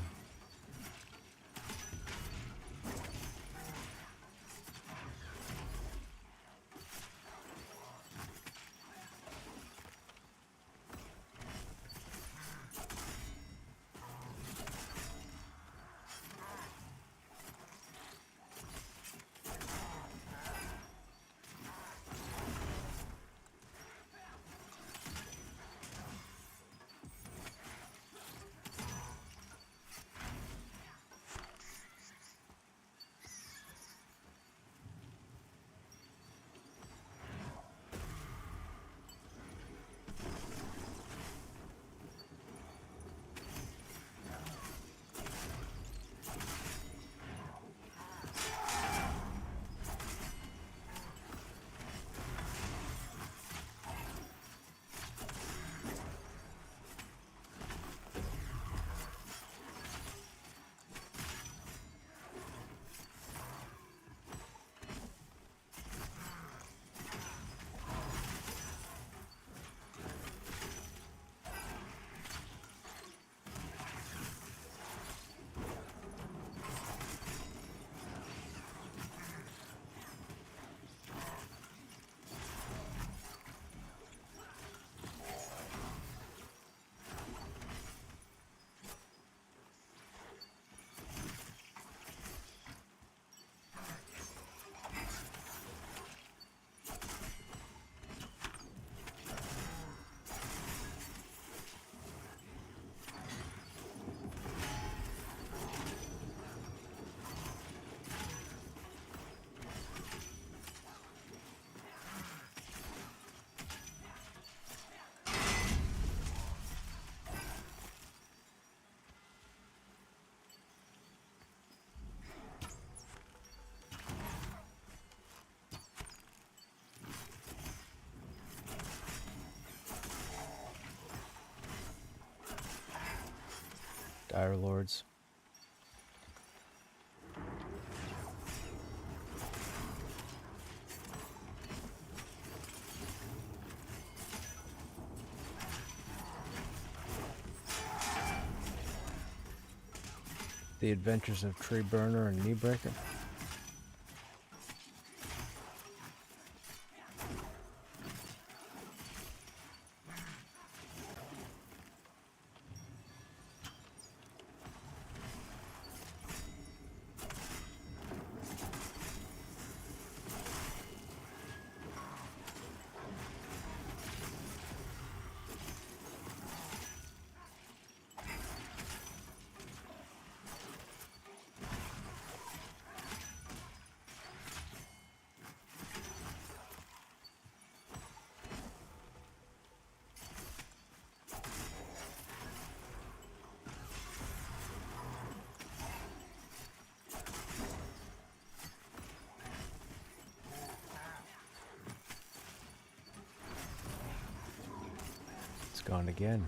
Dire Lords. The Adventures of Tree Burner and Kneebreaker. It's gone again.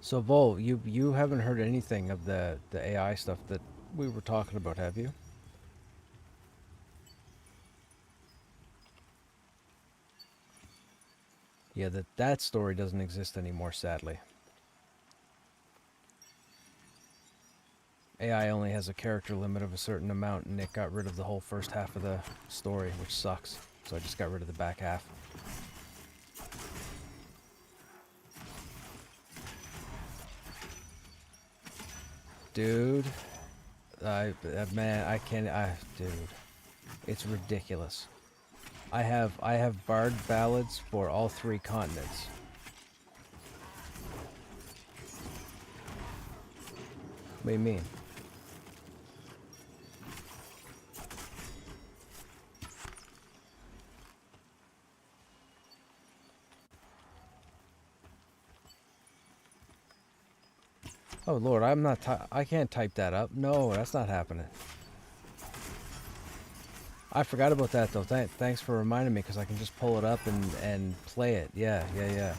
So Vol, you haven't heard anything of the AI stuff that we were talking about, have you? Yeah, that story doesn't exist anymore, sadly. AI only has a character limit of a certain amount, and it got rid of the whole first half of the story, which sucks. So I just got rid of the back half. Dude, Man, I can't. Dude, it's ridiculous. I have bard ballads for all 3 continents. What do you mean? Oh Lord, I'm not. I can't type that up. No, that's not happening. I forgot about that though. Thanks for reminding me, because I can just pull it up and play it. Yeah, yeah, yeah.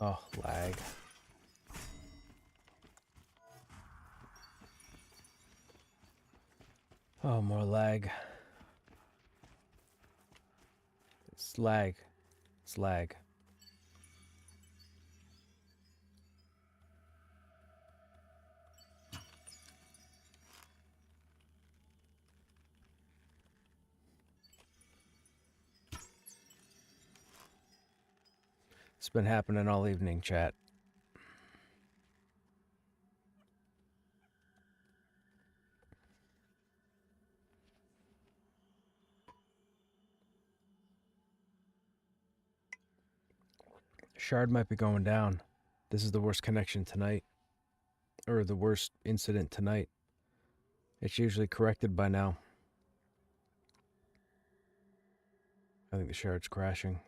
Oh, lag. Oh, more lag. It's lag. It's lag. It's been happening all evening, chat. Shard might be going down. This is the worst connection tonight. Or the worst incident tonight. It's usually corrected by now. I think the shard's crashing.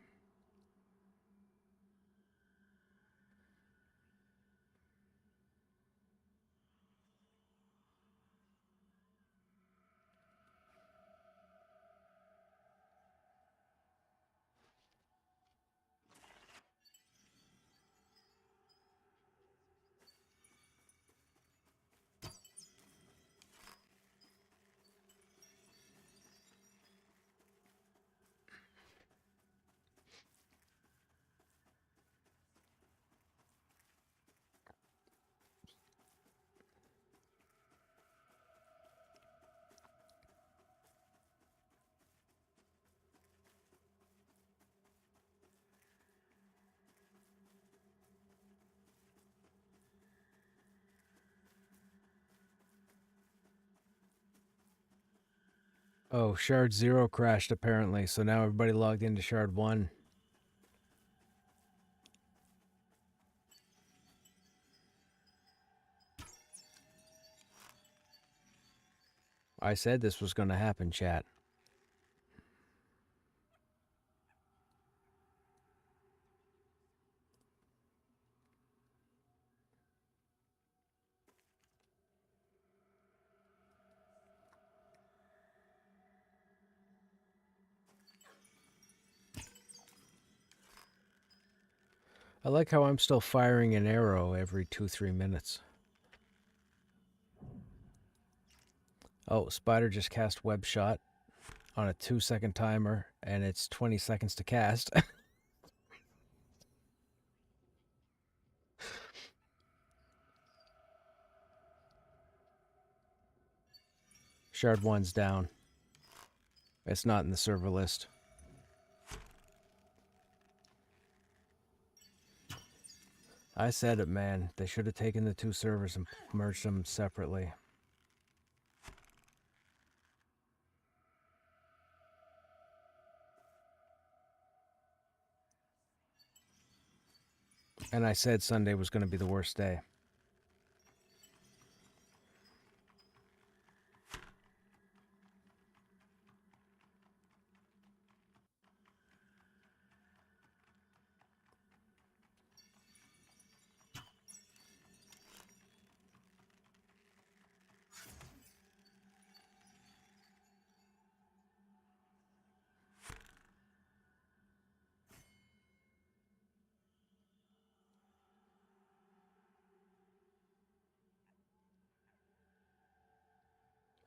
Oh, Shard 0 crashed apparently, so now everybody logged into Shard 1. I said this was going to happen, chat. I like how I'm still firing an arrow every 2-3 minutes. Oh, Spider just cast web shot on a 2-second timer, and it's 20 seconds to cast. Shard 1's down. It's not in the server list. I said it, man. They should have taken the 2 servers and merged them separately. And I said Sunday was going to be the worst day.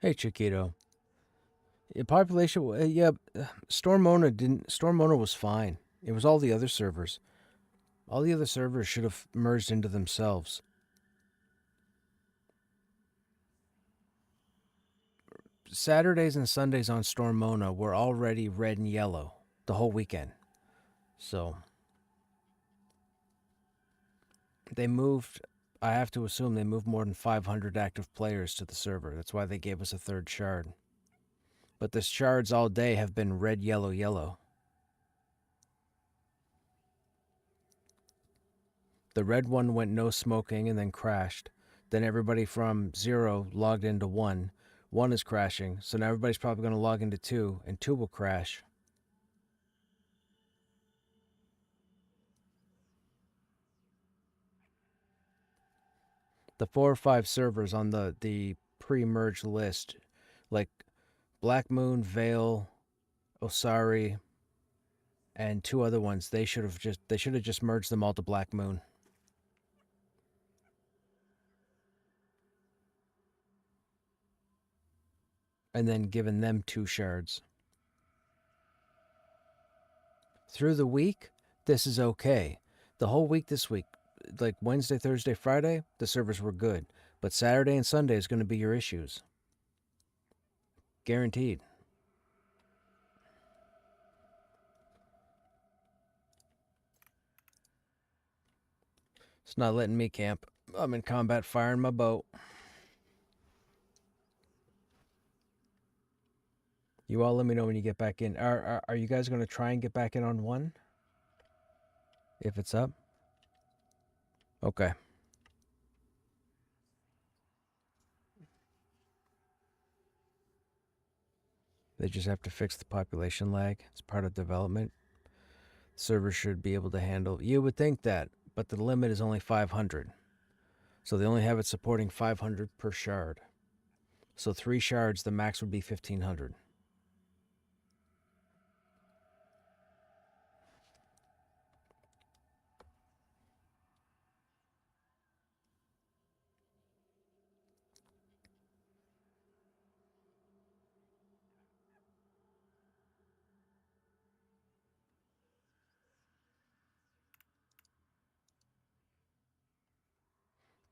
Hey, Chiquito. Population, yeah, Storm Mona was fine. It was all the other servers. All the other servers should have merged into themselves. Saturdays and Sundays on Storm Mona were already red and yellow the whole weekend. So they moved, I have to assume they moved more than 500 active players to the server. That's why they gave us a 3rd shard. But the shards all day have been red, yellow, yellow. The red one went no smoking and then crashed. Then everybody from 0 logged into 1. 1 is crashing, so now everybody's probably going to log into 2, and 2 will crash. The 4 or 5 servers on the pre-merge list, like Black Moon, Vale, Osari, and 2 other ones, they should have just merged them all to Black Moon. And then given them 2 shards. Through the week, this is okay. The whole week this week, like Wednesday, Thursday, Friday, the servers were good. But Saturday and Sunday is going to be your issues. Guaranteed. It's not letting me camp. I'm in combat firing my bow. You all let me know when you get back in. Are you guys going to try and get back in on 1? If it's up? Okay. They just have to fix the population lag. It's part of development. Servers should be able to handle. You would think that, but the limit is only 500. So they only have it supporting 500 per shard. So 3 shards, the max would be 1500.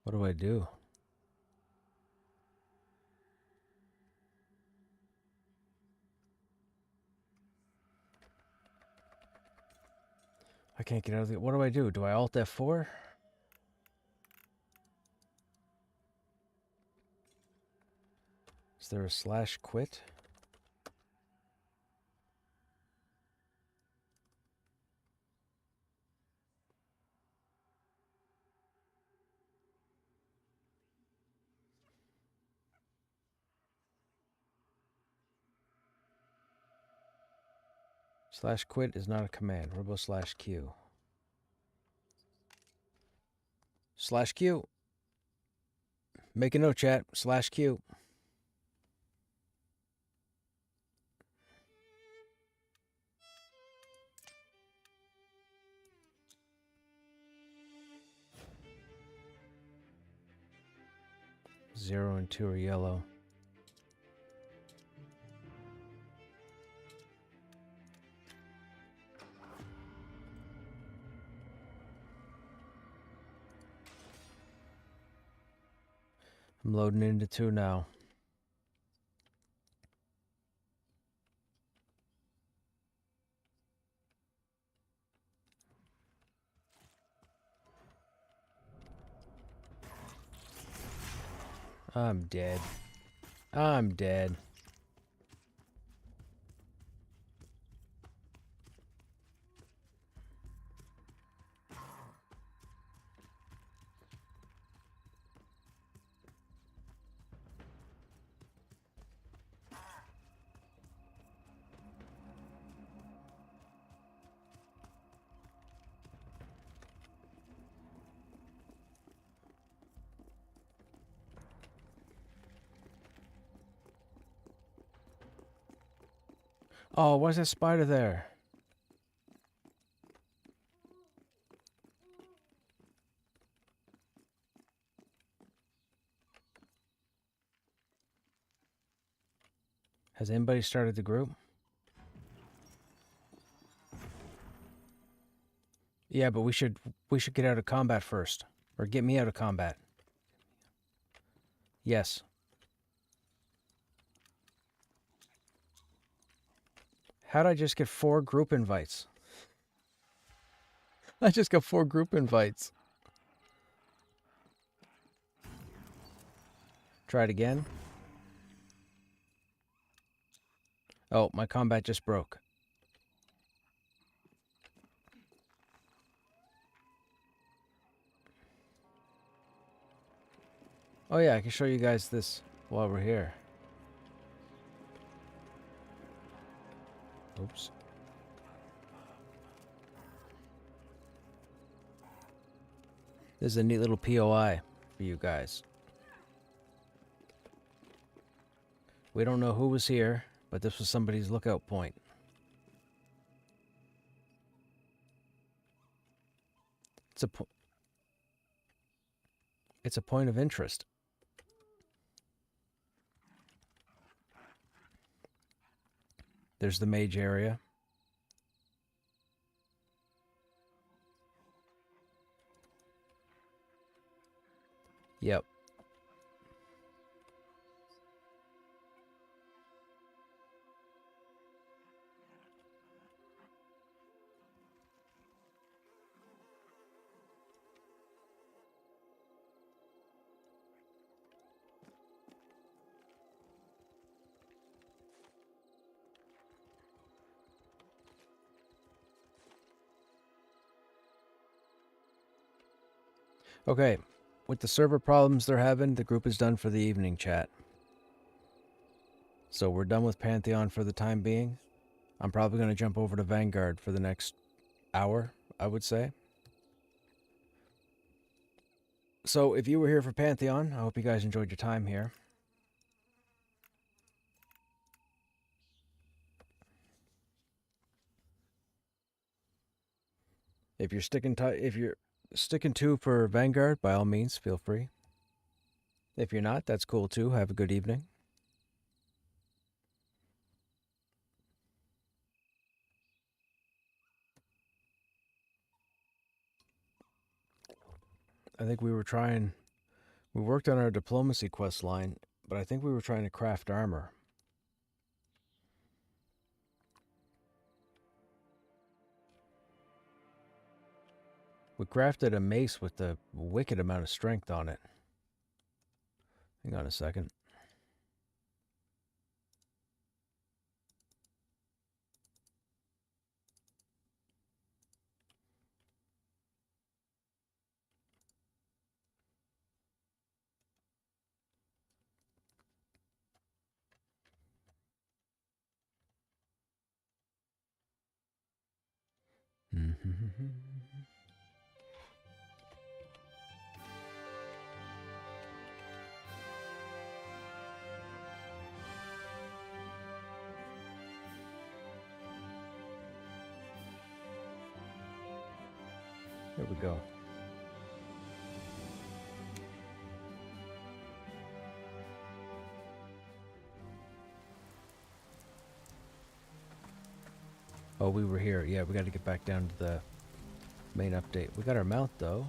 What do I do? I can't get out of the... What do I do? Do I Alt F4? Is there a /quit? /quit is not a command. Robo /q. /q. Make a note, chat. /q. 0 and 2 are yellow. I'm loading into 2 now. I'm dead. I'm dead. Oh, why's that spider there? Has anybody started the group? Yeah, but we should get out of combat first. Or get me out of combat. Yes. How'd I just get 4 group invites? I just got 4 group invites. Try it again. Oh, my combat just broke. Oh yeah, I can show you guys this while we're here. Oops. This is a neat little POI for you guys. We don't know who was here, but this was somebody's lookout point. It's a point of interest. There's the mage area. Yep. Okay, with the server problems they're having, the group is done for the evening, chat. So we're done with Pantheon for the time being. I'm probably going to jump over to Vanguard for the next hour, I would say. So if you were here for Pantheon, I hope you guys enjoyed your time here. If you're sticking to for Vanguard, by all means, feel free. If you're not, that's cool too. Have a good evening. I think we worked on our diplomacy quest line, but I think we were trying to craft armor. We crafted a mace with a wicked amount of strength on it. Hang on a second. There we go. Oh, we were here. Yeah, we got to get back down to the main update. We got our mount, though.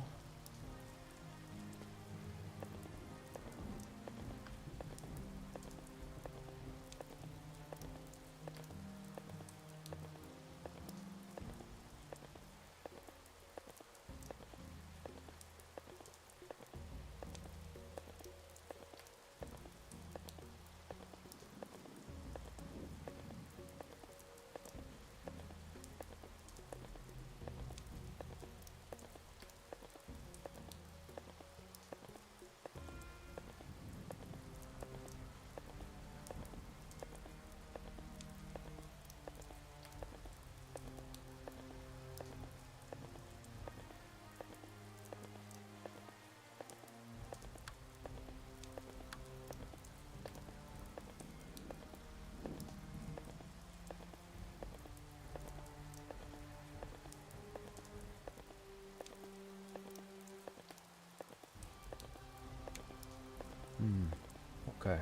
Okay.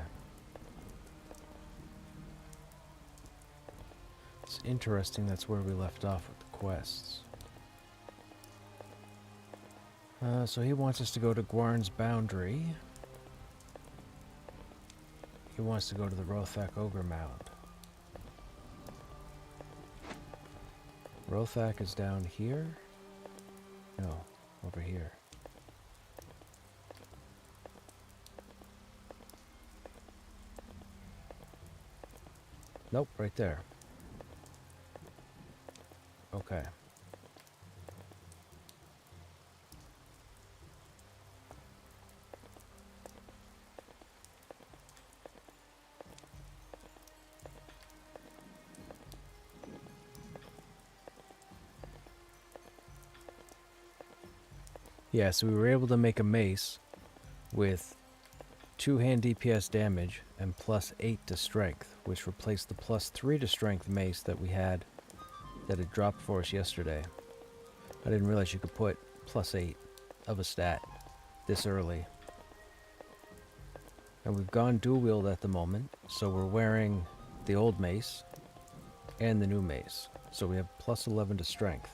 It's interesting that's where we left off with the quests. So he wants us to go to Guarn's Boundary. He wants to go to the Rothak Ogre Mound. Rothak is down here? No, over here. Nope, right there. Okay. Yeah, so we were able to make a mace with 2 hand DPS damage and +8 to strength, which replaced the +3 to strength mace that we had that had dropped for us yesterday. I didn't realize you could put +8 of a stat this early. And we've gone dual wield at the moment, so we're wearing the old mace and the new mace. So we have +11 to strength.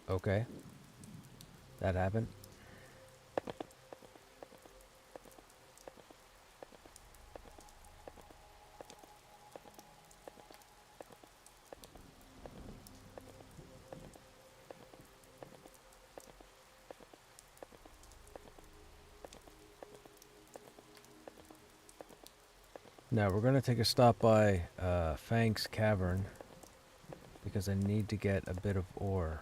Okay. That happened. Now we're going to take a stop by Fang's Cavern because I need to get a bit of ore.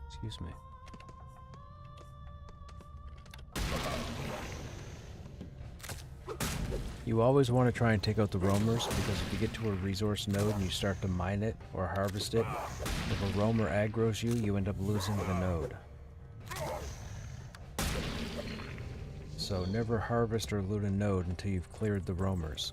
Excuse me. You always want to try and take out the roamers, because if you get to a resource node and you start to mine it or harvest it, if a roamer aggroes you, you end up losing the node. So never harvest or loot a node until you've cleared the roamers.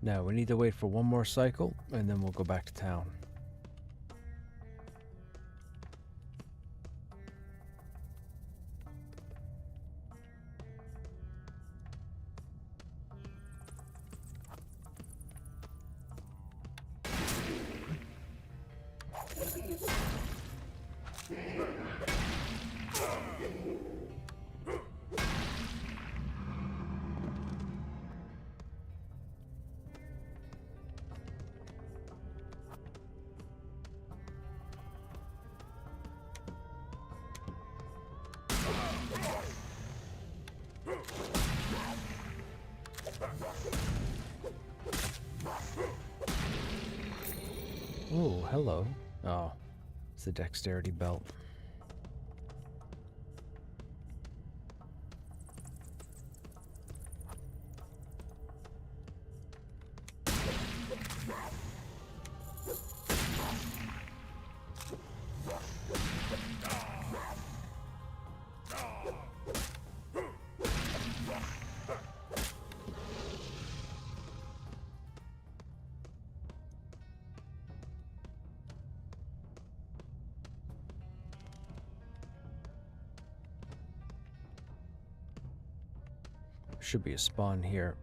Now, we need to wait for one more cycle, and then we'll go back to town. Oh, hello. Oh, it's the dexterity belt. Should be a spawn here.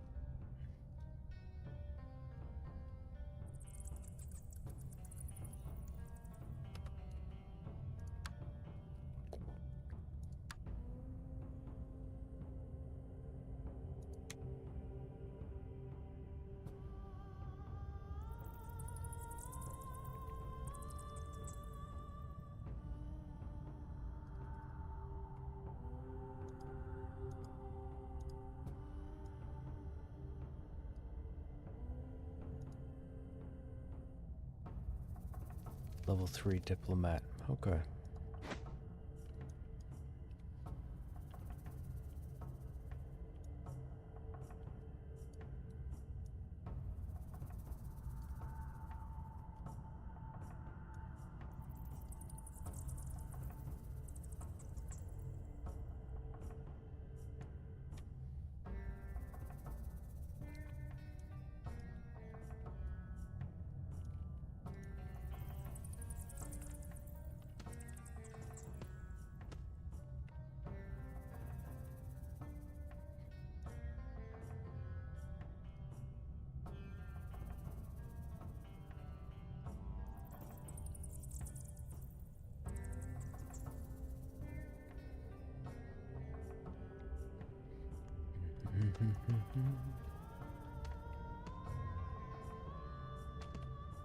Level 3 diplomat. Okay.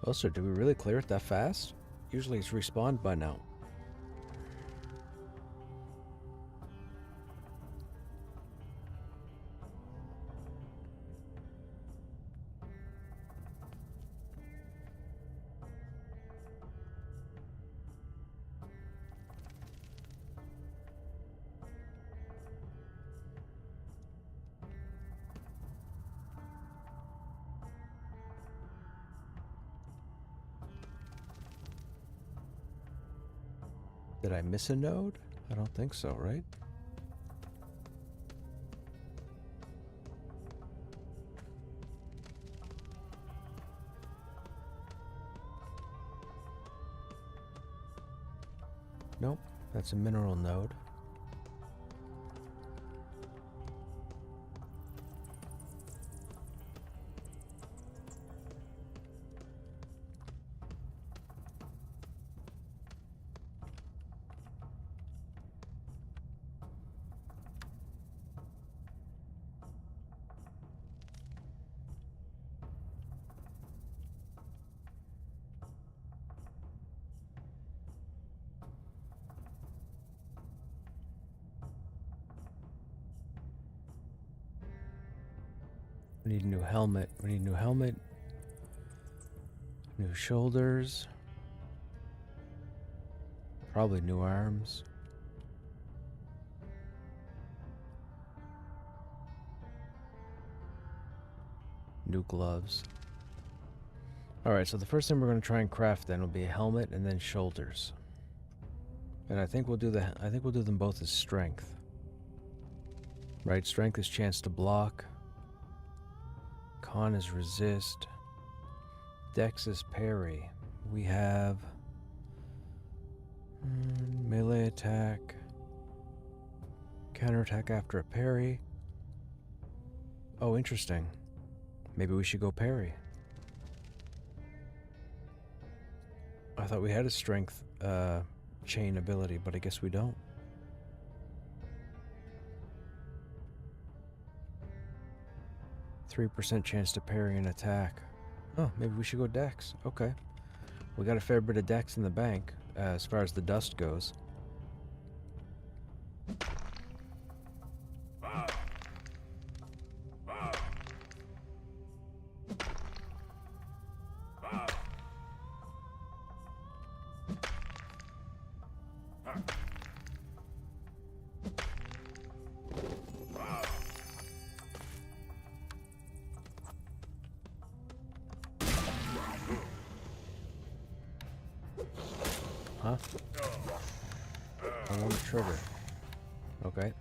Oh, sir, did we really clear it that fast? Usually it's respawned by now. Did I miss a node? I don't think so, right? Nope, that's a mineral node. We need a new helmet. We need a new helmet. New shoulders. Probably new arms. New gloves. Alright, so the first thing we're going to try and craft then will be a helmet and then shoulders. And I think we'll do them both as strength. Right, strength is chance to block. Con is resist. Dex is parry. We have melee attack. Counterattack after a parry. Oh, interesting. Maybe we should go parry. I thought we had a strength chain ability, but I guess we don't. %3 chance to parry an attack. Oh, maybe we should go dex. Okay. We got a fair bit of dex in the bank, as far as the dust goes. Huh? I want a trigger. Okay.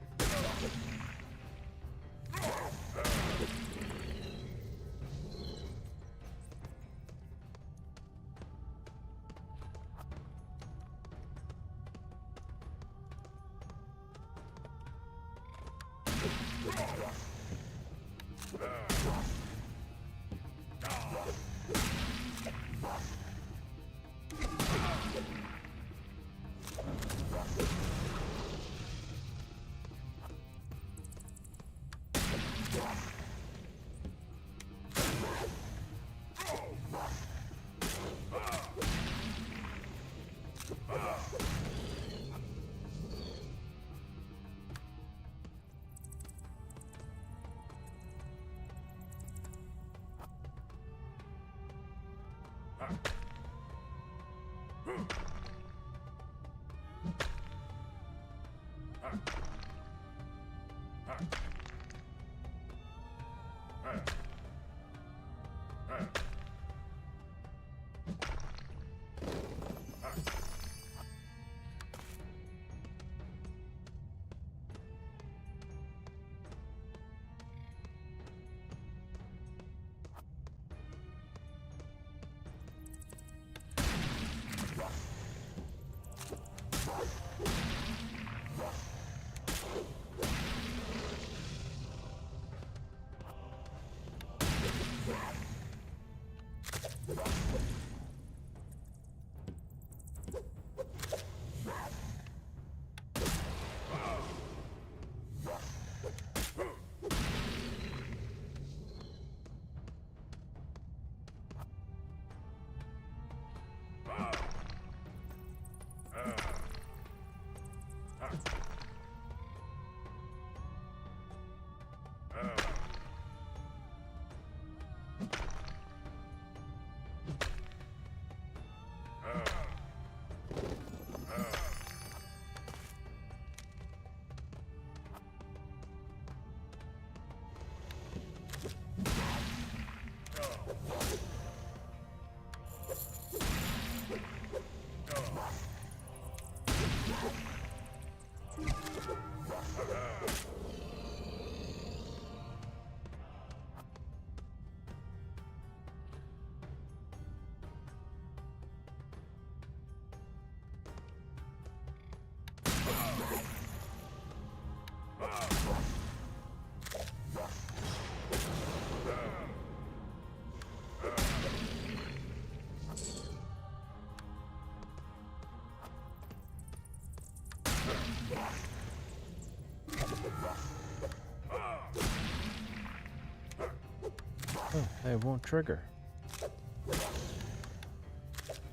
Oh, hey, it won't trigger.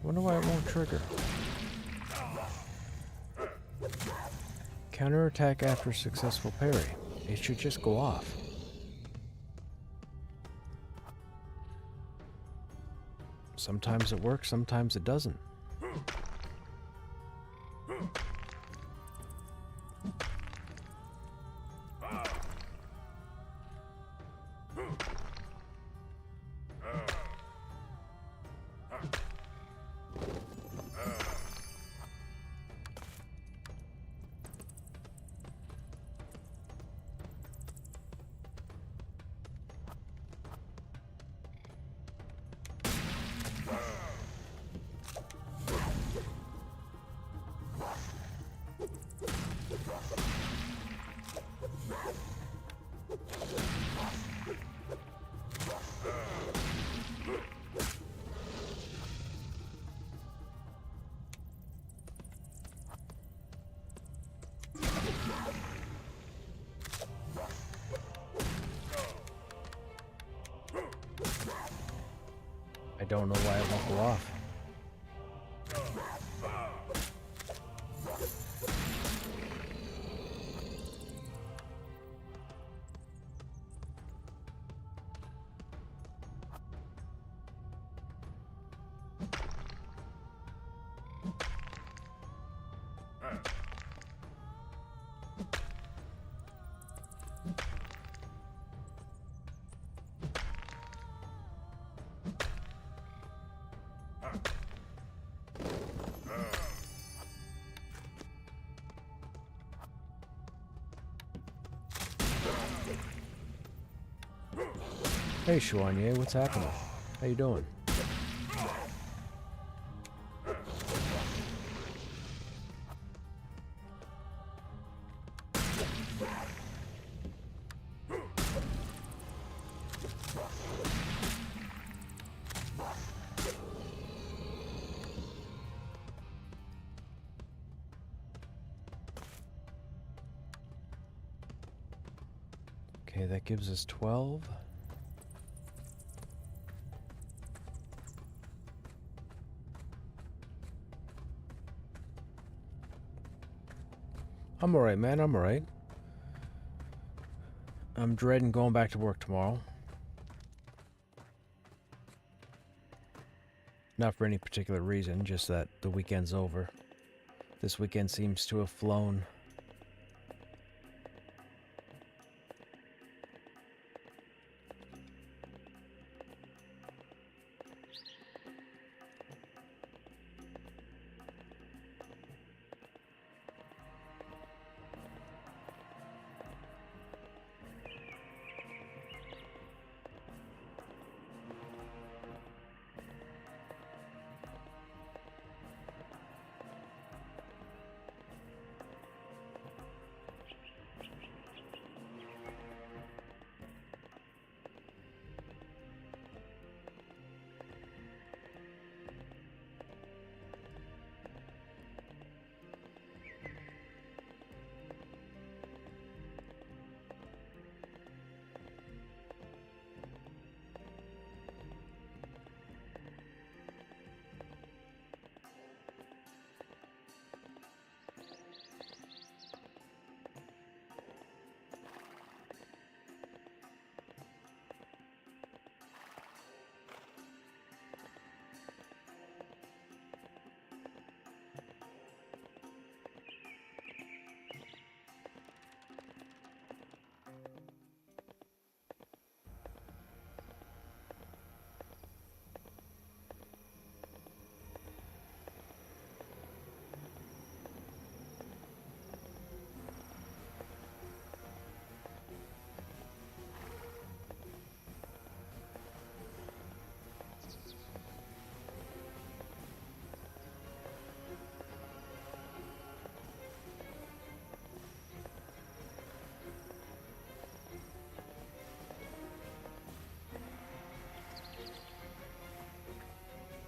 Wonder why it won't trigger. Counterattack after successful parry. It should just go off. Sometimes it works, sometimes it doesn't. I don't know why it won't go off. Hey, Chouanier, what's happening? How you doing? Okay, that gives us 12. I'm alright, man. I'm alright. I'm dreading going back to work tomorrow. Not for any particular reason, just that the weekend's over. This weekend seems to have flown.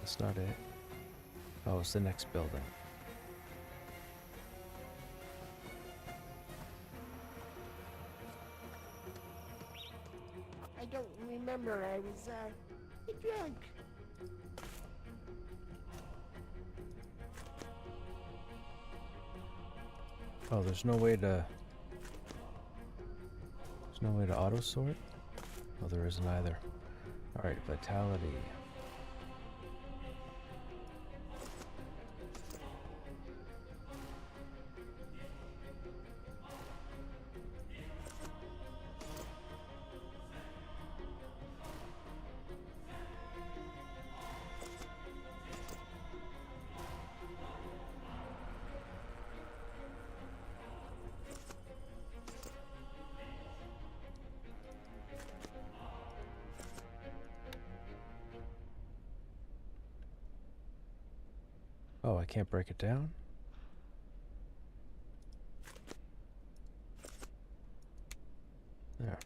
That's not it. Oh, it's the next building. I don't remember. I was, drunk. Oh, there's no way to... There's no way to auto-sort? Oh, there isn't either. Alright, vitality. Oh, I can't break it down? There.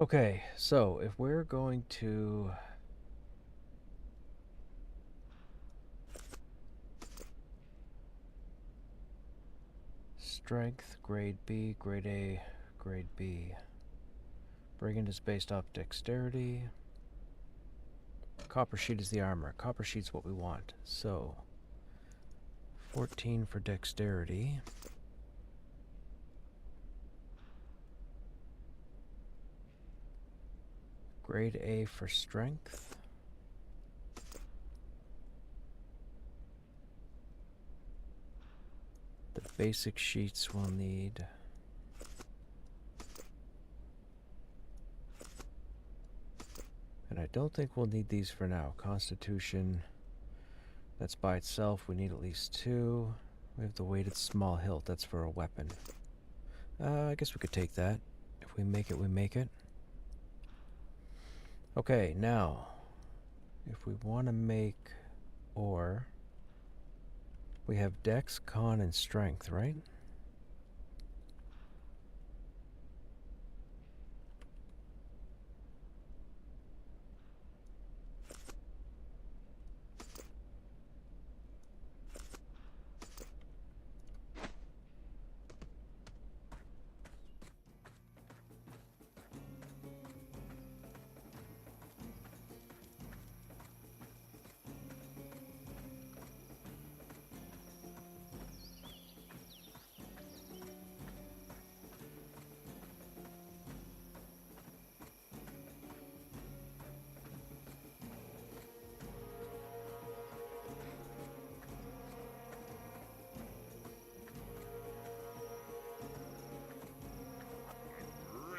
Okay, so if we're going to... Strength, grade B, grade A, grade B. Brigand is based off dexterity. Copper sheet is the armor. Copper sheet's what we want. So, 14 for dexterity. Grade A for strength. The basic sheets we'll need. And I don't think we'll need these for now. Constitution, that's by itself. We need at least 2. We have the weighted small hilt. That's for a weapon. I guess we could take that. If we make it, we make it. Okay, now, if we want to make ore, we have dex, con, and strength, right?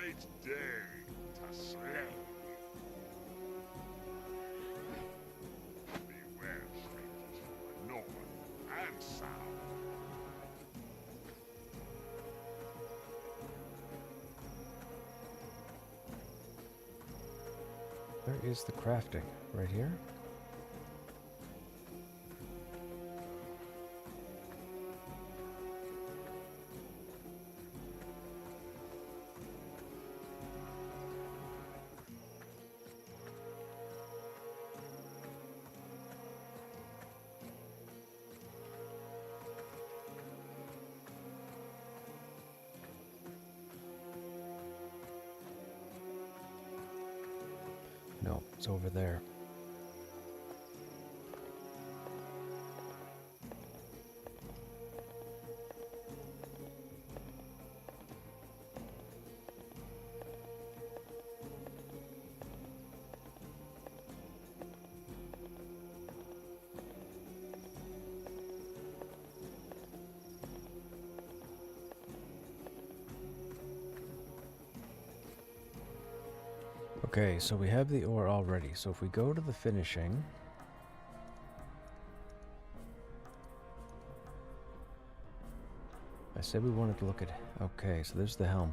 Great day to slay. Beware strangers from the north and south. Where is the crafting? Right here? No, it's over there. Okay, so we have the ore already. So if we go to the finishing, I said we wanted to look at, okay, so there's the helm.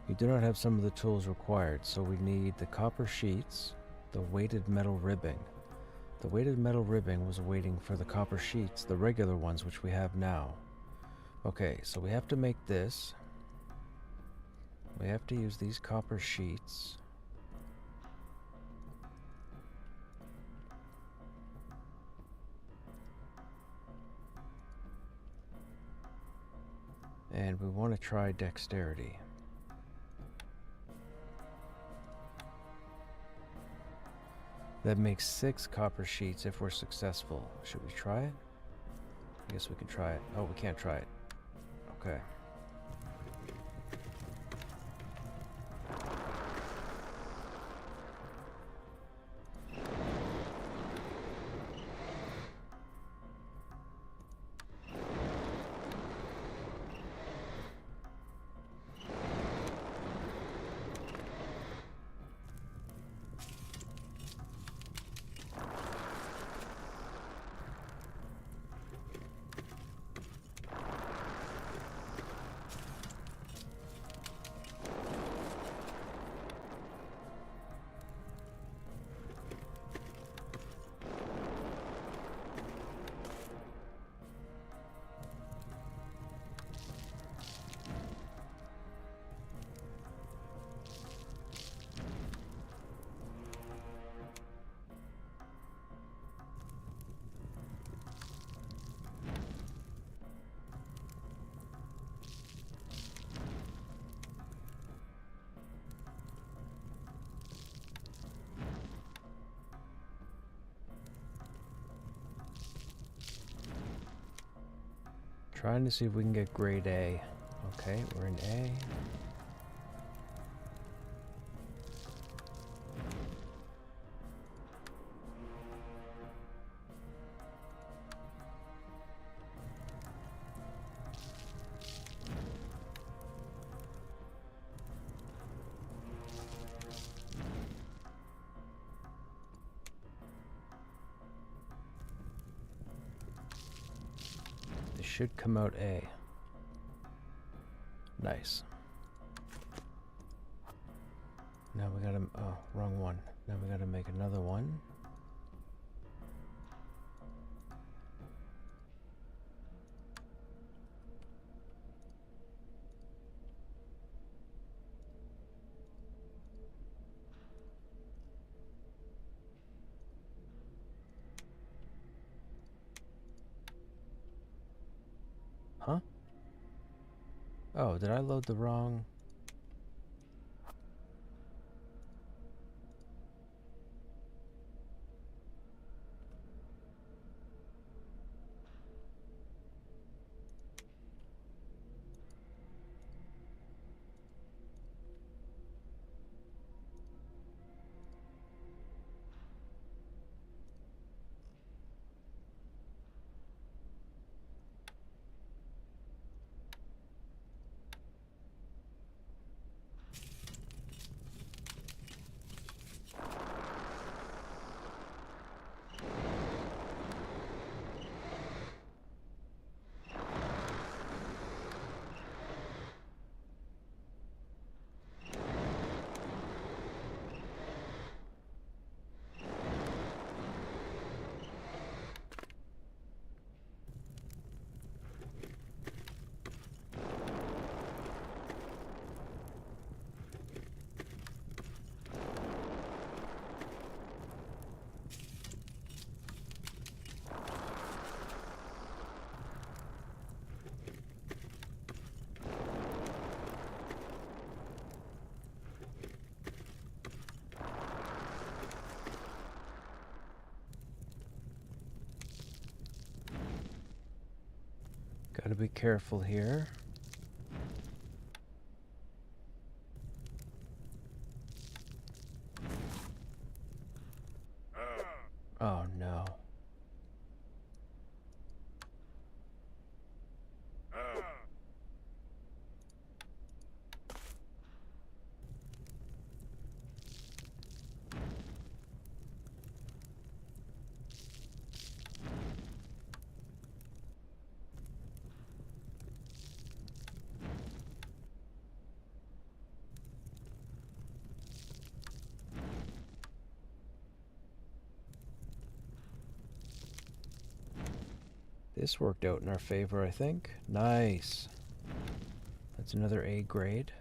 You do not have some of the tools required, so we need the copper sheets, the weighted metal ribbing. The weighted metal ribbing was waiting for the copper sheets, the regular ones, which we have now. Okay, so we have to make this. We have to use these copper sheets. And we want to try dexterity. That makes 6 copper sheets if we're successful. Should we try it? I guess we can try it. Oh, we can't try it. Okay. Trying to see if we can get grade A. Okay, we're in A. should come out A. Nice. Now we gotta, oh, wrong one. Now we gotta make another one. Huh? Oh, did I load the wrong? Gotta be careful here. Oh no. This worked out in our favor, I think. Nice. That's another A grade.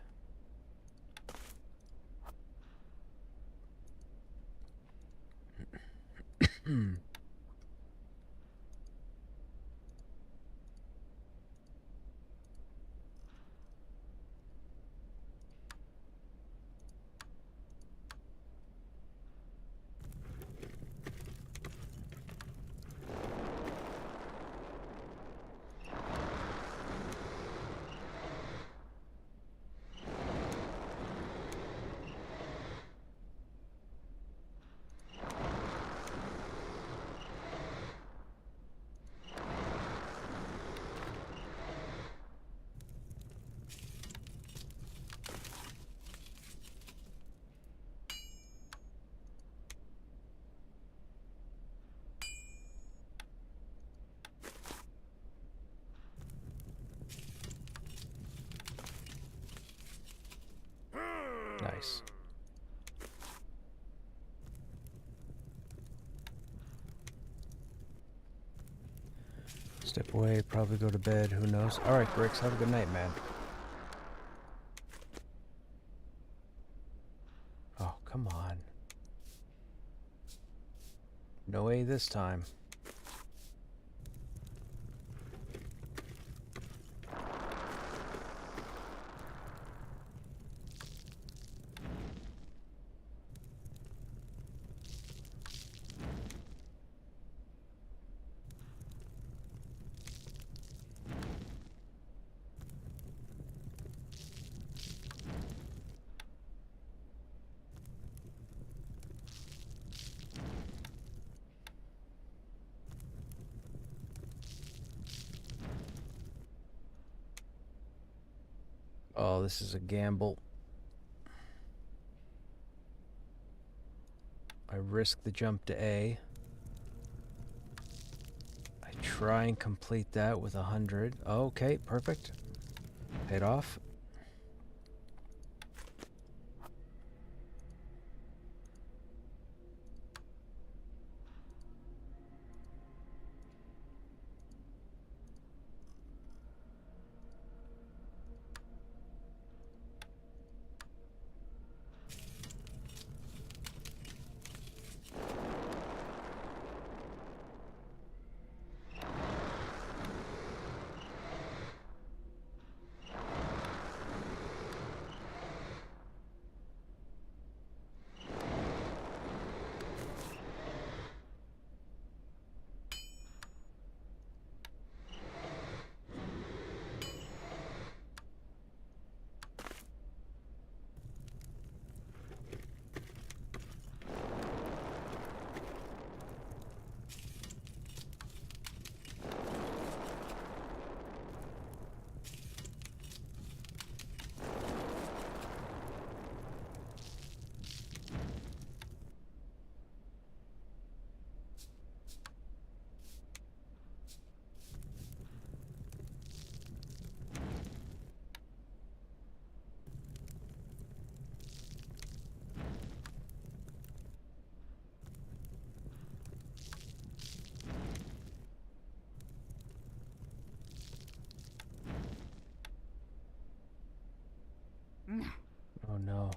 Nice. Step away, probably go to bed, who knows. Alright, Grix, have a good night, man. Oh, come on. No A this time. Oh, this is a gamble. I risk the jump to A. I try and complete that with 100. Okay, perfect. Paid off. Oh no.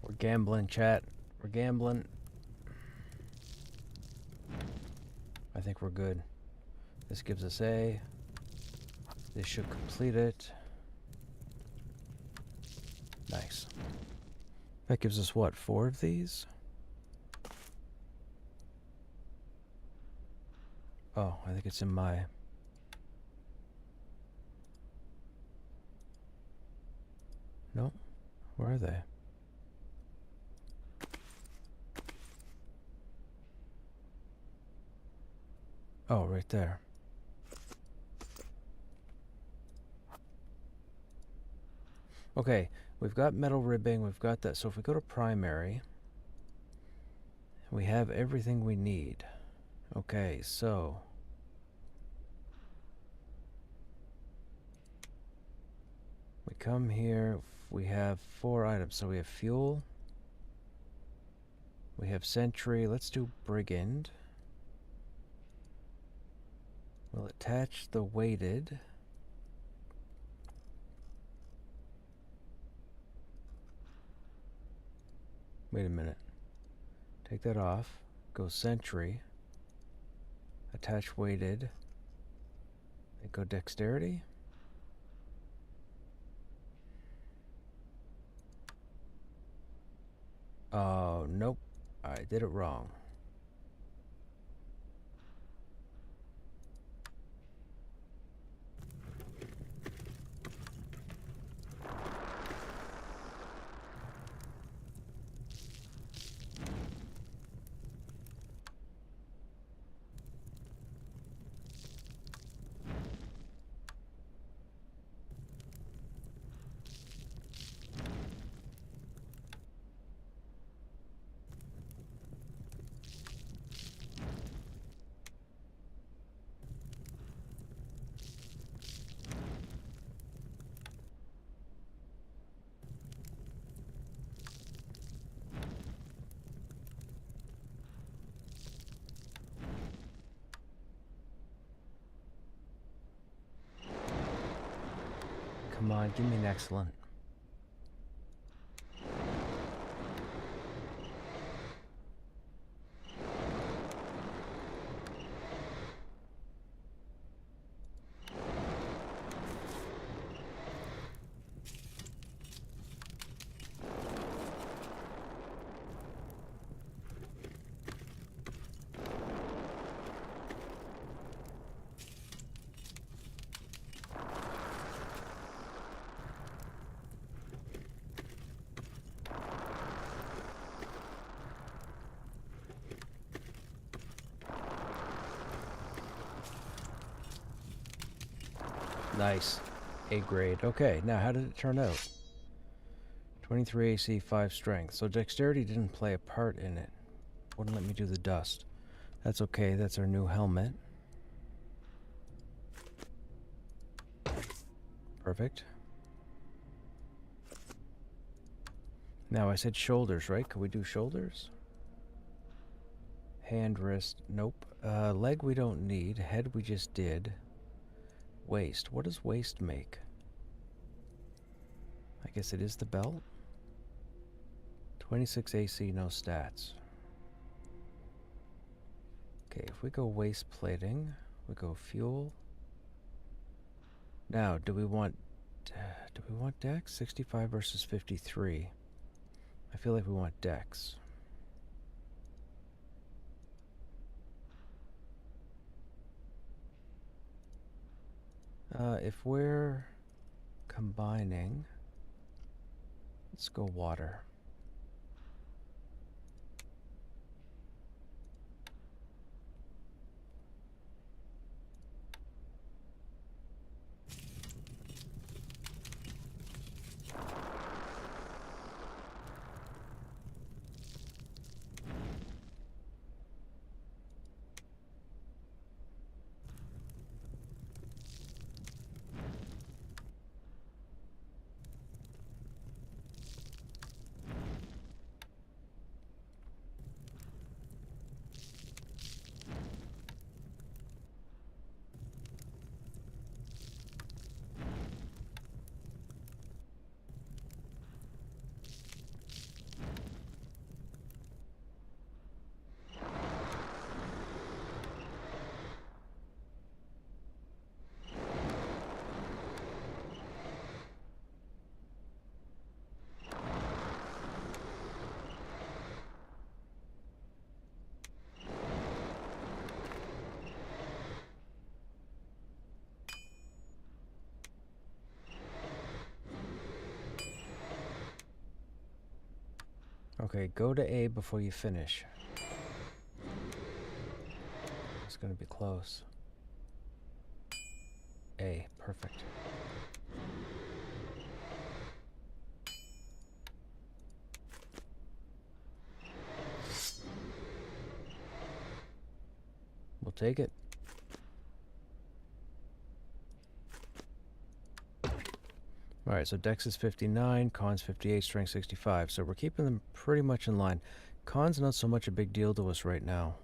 We're gambling, chat. We're gambling. I think we're good. This gives us A. This should complete it. Nice. That gives us what, 4 of these? Oh, I think it's in my... Nope. Where are they? Oh, right there. Okay, we've got metal ribbing, we've got that. So if we go to primary, we have everything we need. Okay, so... we come here, we have 4 items. So we have fuel, we have sentry, let's do brigand. We'll attach the weighted. Wait a minute. Take that off. Go sentry. Attach weighted. And go dexterity. Oh, nope. I did it wrong. Come on, give me an excellent. Nice. A grade. Okay, now how did it turn out? 23 AC, 5 strength. So dexterity didn't play a part in it. Wouldn't let me do the dust. That's okay, that's our new helmet. Perfect. Now I said shoulders, right? Could we do shoulders? Hand, wrist, nope. Leg we don't need. Head we just did. Waist. What does waist make? I guess it is the belt. 26 AC, no stats. Okay, if we go waist plating, we go fuel. Now, do we want dex? 65 versus 53. I feel like we want dex. If we're combining, let's go water. Okay, go to A before you finish. It's gonna be close. A, perfect. We'll take it. Alright, so Dex is 59, Con's 58, Strength 65. So we're keeping them pretty much in line. Con's not so much a big deal to us right now.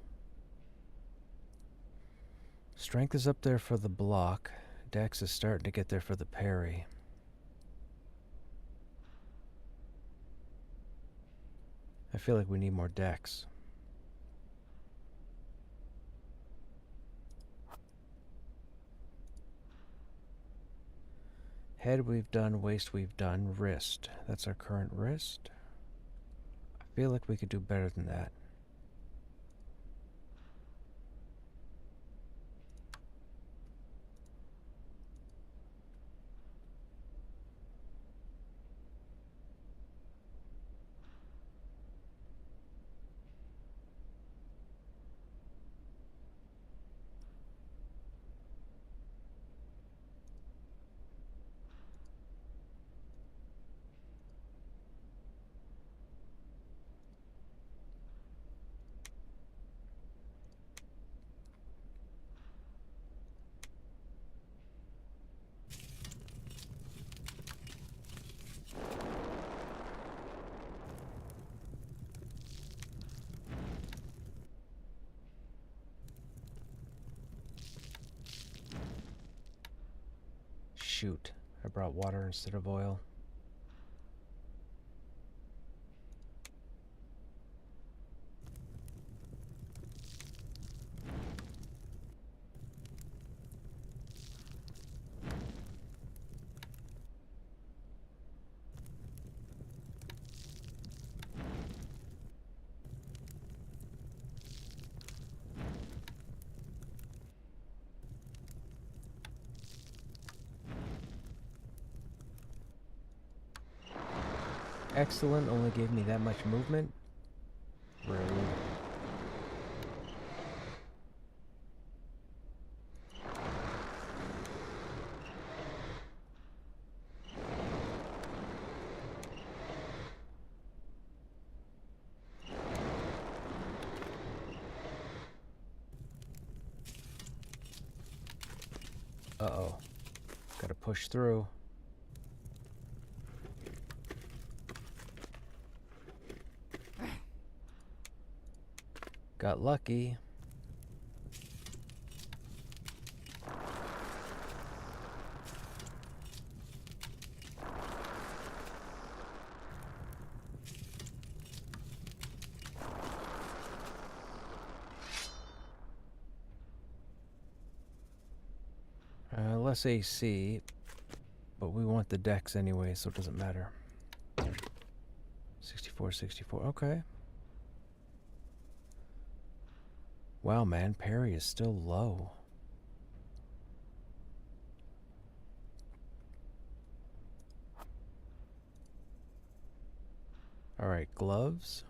Strength is up there for the block. Dex is starting to get there for the parry. I feel like we need more Dex. Head we've done, waist we've done, wrist. That's our current wrist. I feel like we could do better than that. Shoot, I brought water instead of oil. Excellent, only gave me that much movement. Rude. Uh-oh. Gotta push through. Got lucky. Less AC, but we want the decks anyway, so it doesn't matter. 64, 64, okay. Wow, man, parry is still low. Alright, gloves.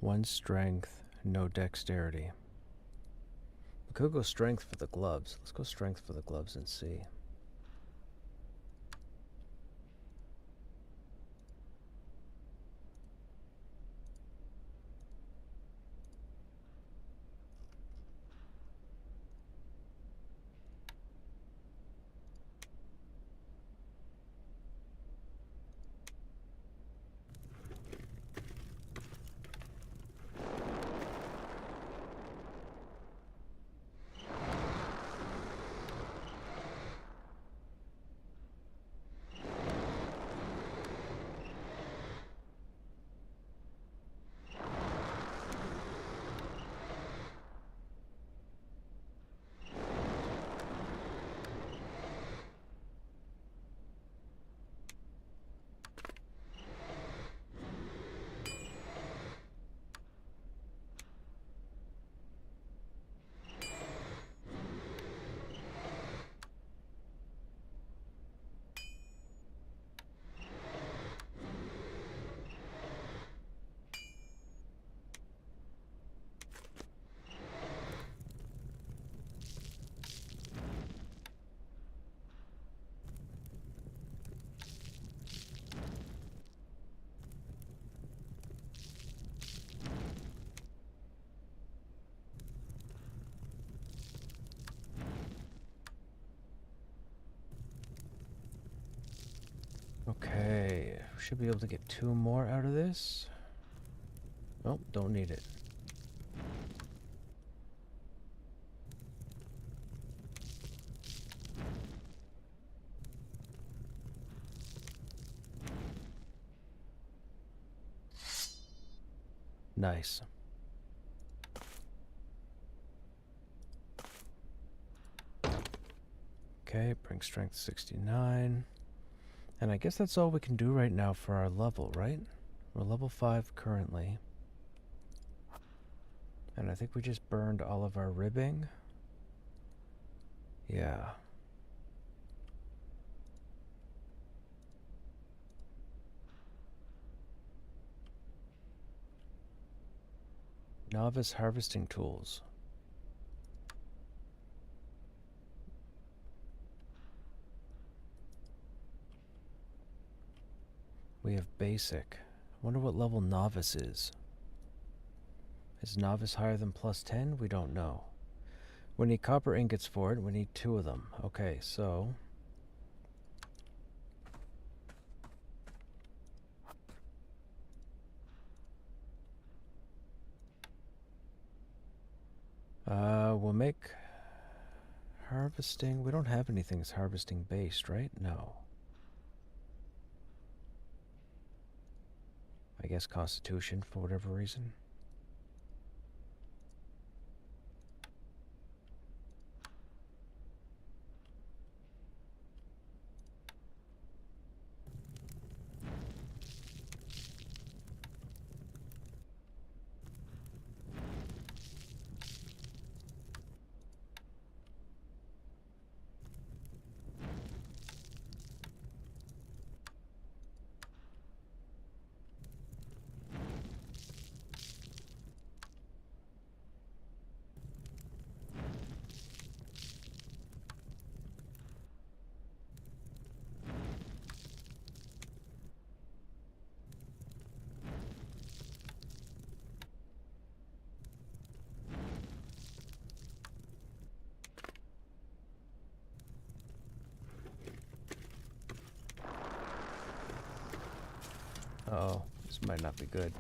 1 strength, no dexterity. We could go strength for the gloves. Let's go strength for the gloves and see. Okay, should be able to get 2 more out of this. Nope, don't need it. Nice. Okay, bring strength 69. And I guess that's all we can do right now for our level, right? We're level 5 currently. And I think we just burned all of our ribbing. Yeah. Novice harvesting tools. We have basic. Wonder what level novice is. Is novice higher than +10? We don't know. We need copper ingots for it. We need 2 of them. Okay, so... we'll make harvesting. We don't have anything that's harvesting based, right? No. I guess Constitution for whatever reason. This might not be good.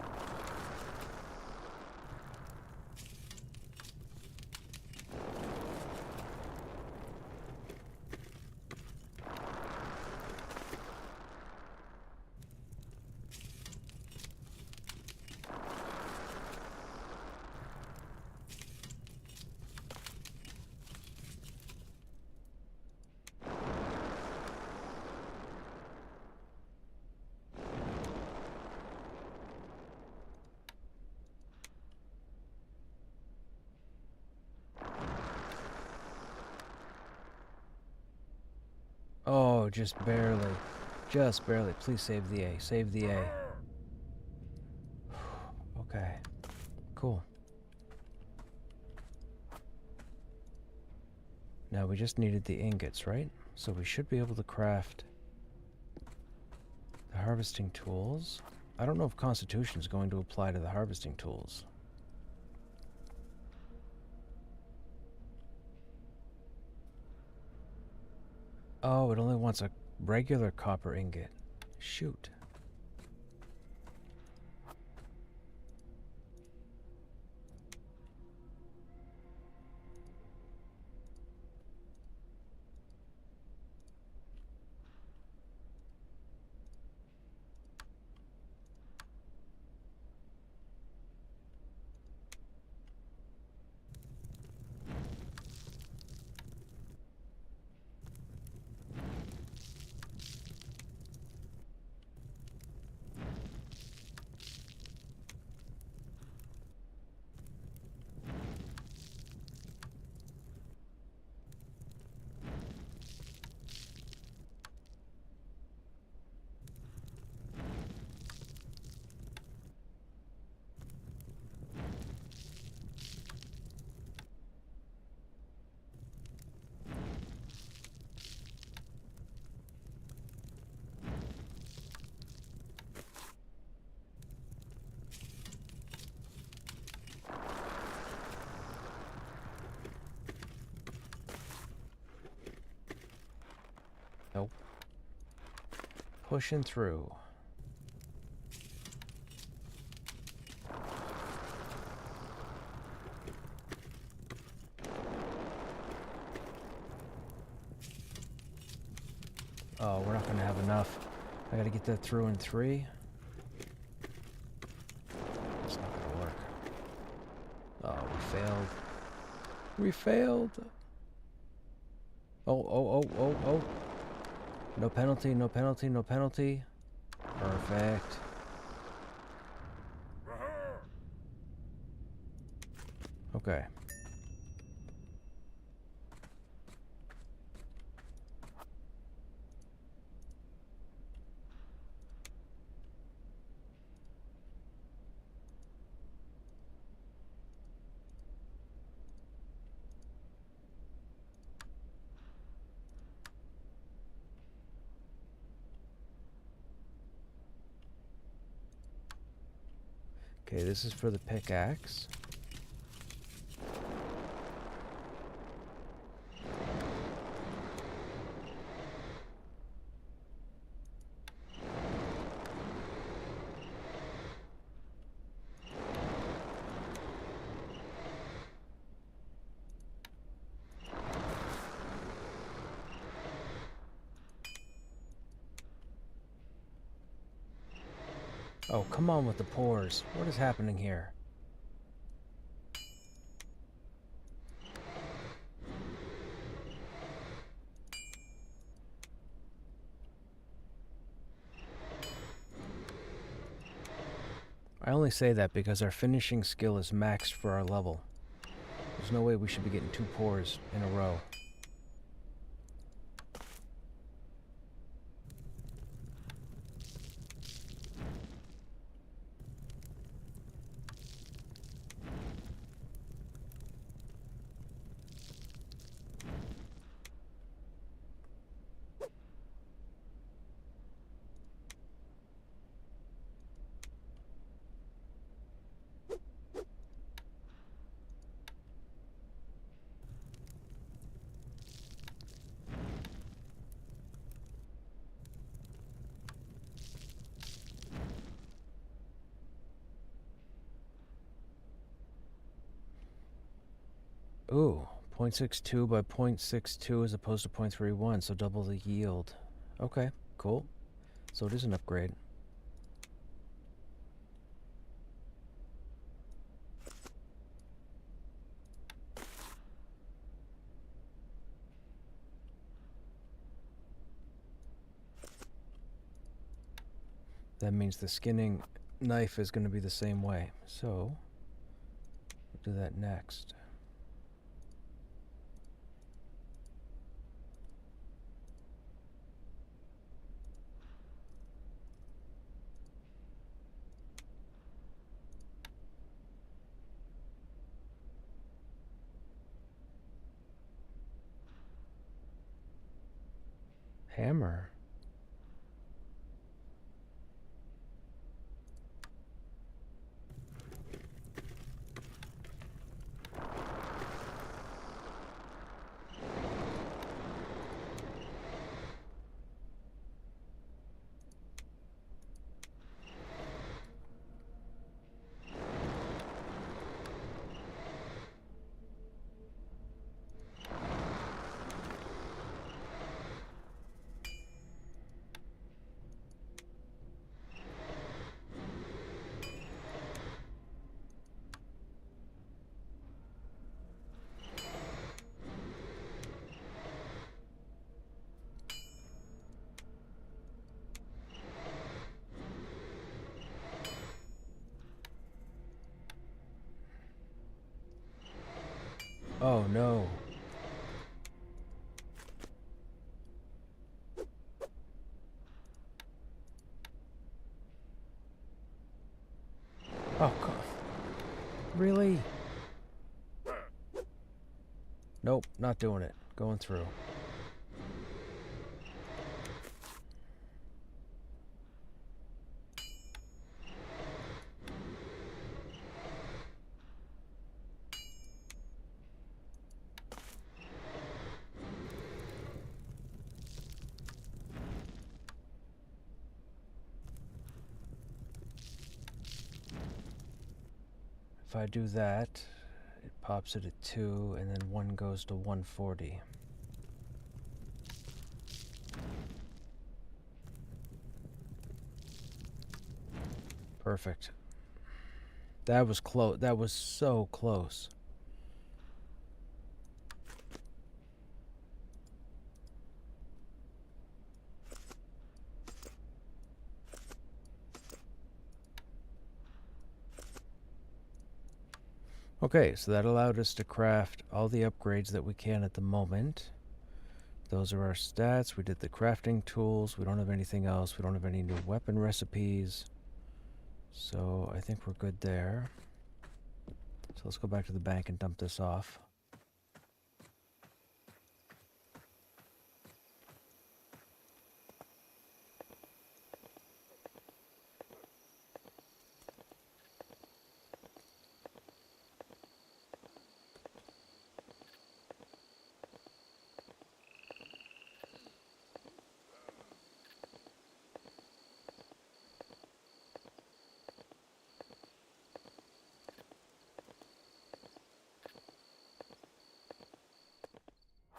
Oh, just barely. Just barely. Please save the A. Save the A. Okay. Cool. Now we just needed the ingots, right? So we should be able to craft the harvesting tools. I don't know if Constitution is going to apply to the harvesting tools. Oh, it only wants a regular copper ingot. Shoot. Nope. Pushing through. Oh, we're not going to have enough. I got to get that through in 3. That's not going to work. Oh, we failed. We failed. Oh. No penalty, no penalty, no penalty. Perfect. Okay. Okay, this is for the pickaxe. Oh, come on with the pores. What is happening here? I only say that because our finishing skill is maxed for our level. There's no way we should be getting 2 pores in a row. Ooh, 0.62 by 0.62 as opposed to 0.31, so double the yield. Okay, cool. So it is an upgrade. That means the skinning knife is going to be the same way. So, we'll do that next. Hammer. Oh no. Oh god. Really? Nope, not doing it. Going through. If I do that, it pops it at 2, and then 1 goes to 140. Perfect. That was close. That was so close. Okay, so that allowed us to craft all the upgrades that we can at the moment. Those are our stats. We did the crafting tools. We don't have anything else. We don't have any new weapon recipes. So I think we're good there. So let's go back to the bank and dump this off.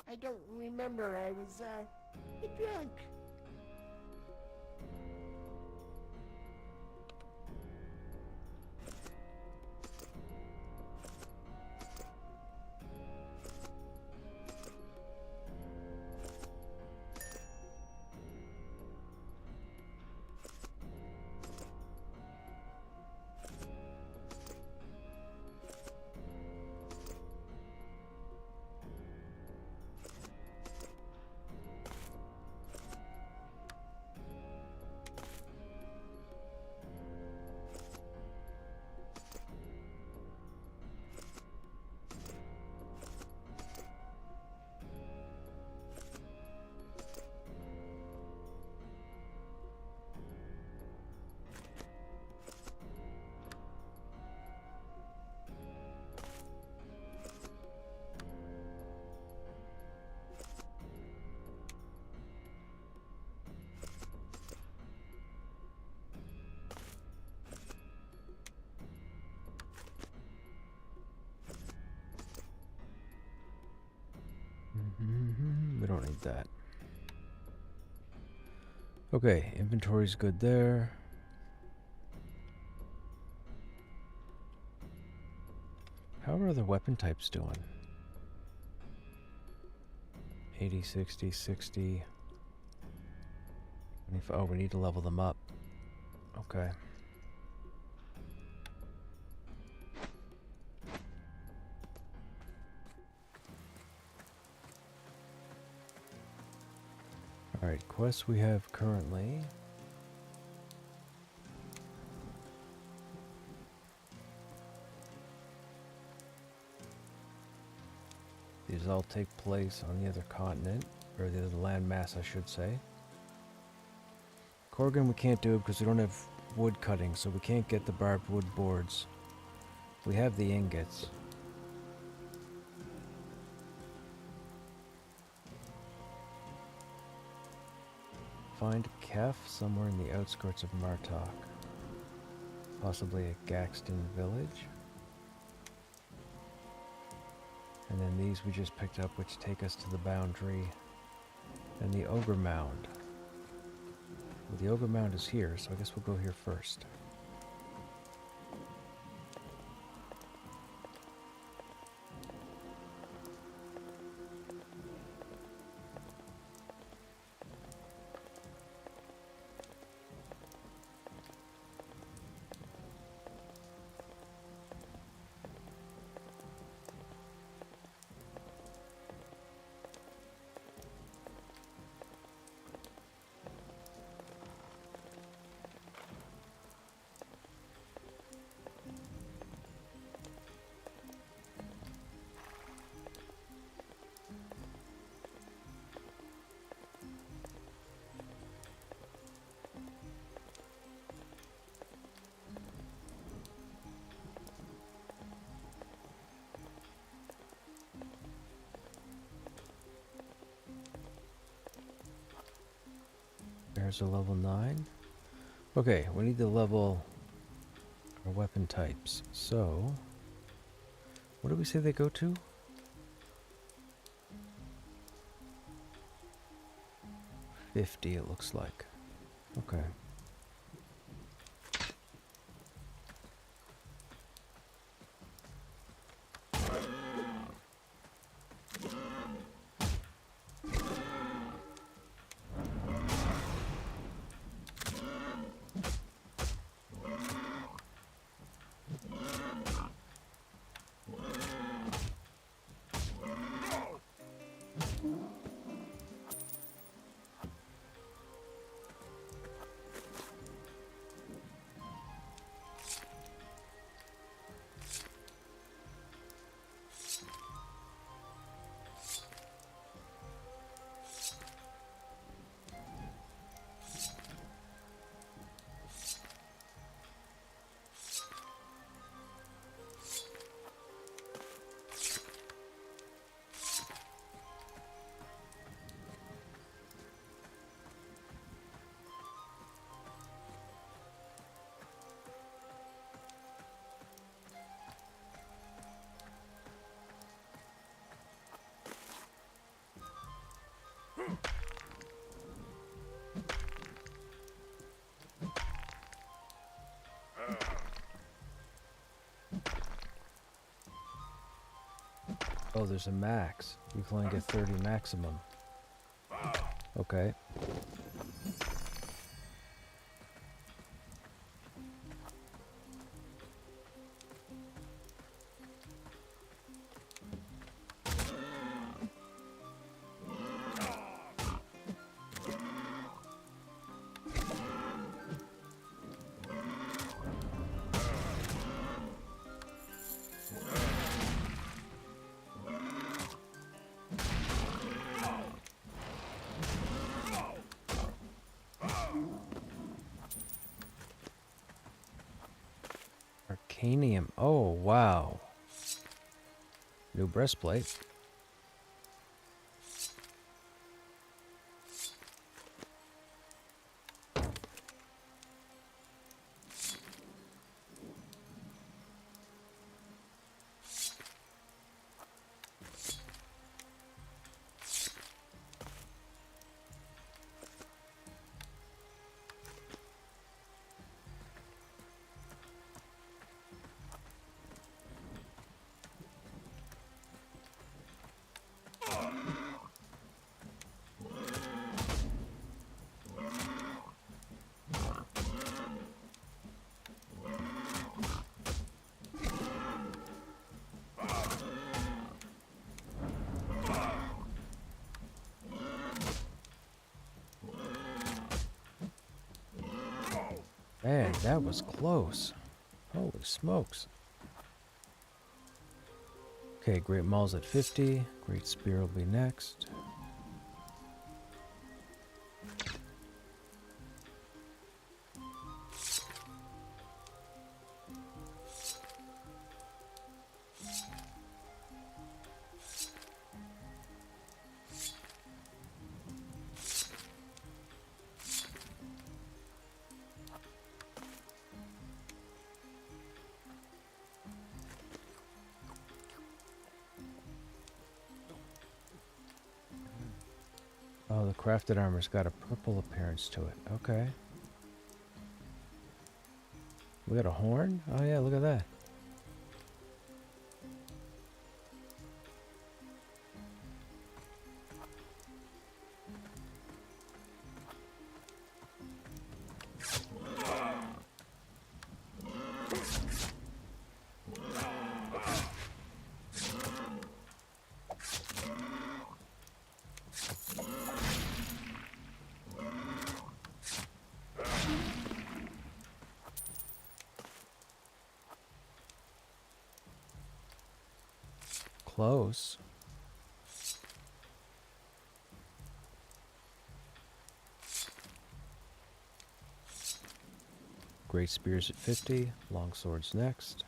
I don't remember. I was, drunk. that. Okay, inventory's good there. How are the weapon types doing? 80, 60, 60. Oh, we need to level them up. Okay. Alright, quests we have currently. These all take place on the other continent, or the other landmass, I should say. Corgan we can't do it because we don't have wood cutting, so we can't get the barbed wood boards. We have the ingots. Find a Kef somewhere in the outskirts of Martok. Possibly at Gaxton Village. And then these we just picked up, which take us to the boundary. And the Ogre Mound. Well, the Ogre Mound is here, so I guess we'll go here first. There's a level 9. Okay, we need to level our weapon types. So, what did we say they go to? 50, it looks like. Okay. Oh, there's a max. You can only get 30 maximum. Okay. Arcanium. Oh, wow. New breastplate. Man, that was close. Holy smokes. Okay, Great Maul's at 50. Great Spear will be next. Oh, the crafted armor's got a purple appearance to it. Okay. We got a horn? Oh yeah, look at that. Close. Great Spear's at 50. Long Sword's next.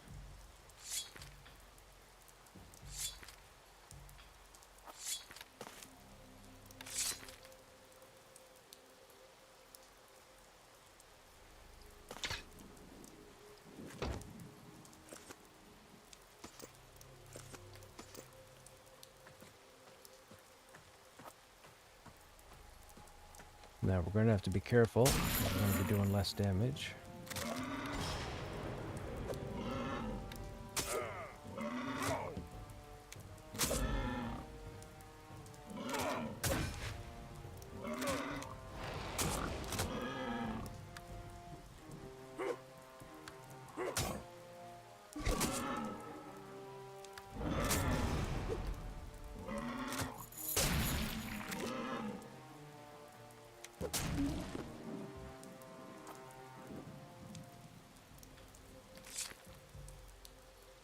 Now we're going to have to be careful. We're going to be doing less damage.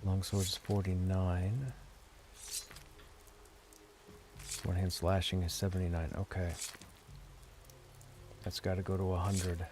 Longsword's 49. One hand slashing is 79. Okay. That's got to go to 100.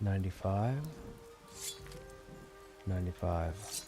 $95. $95.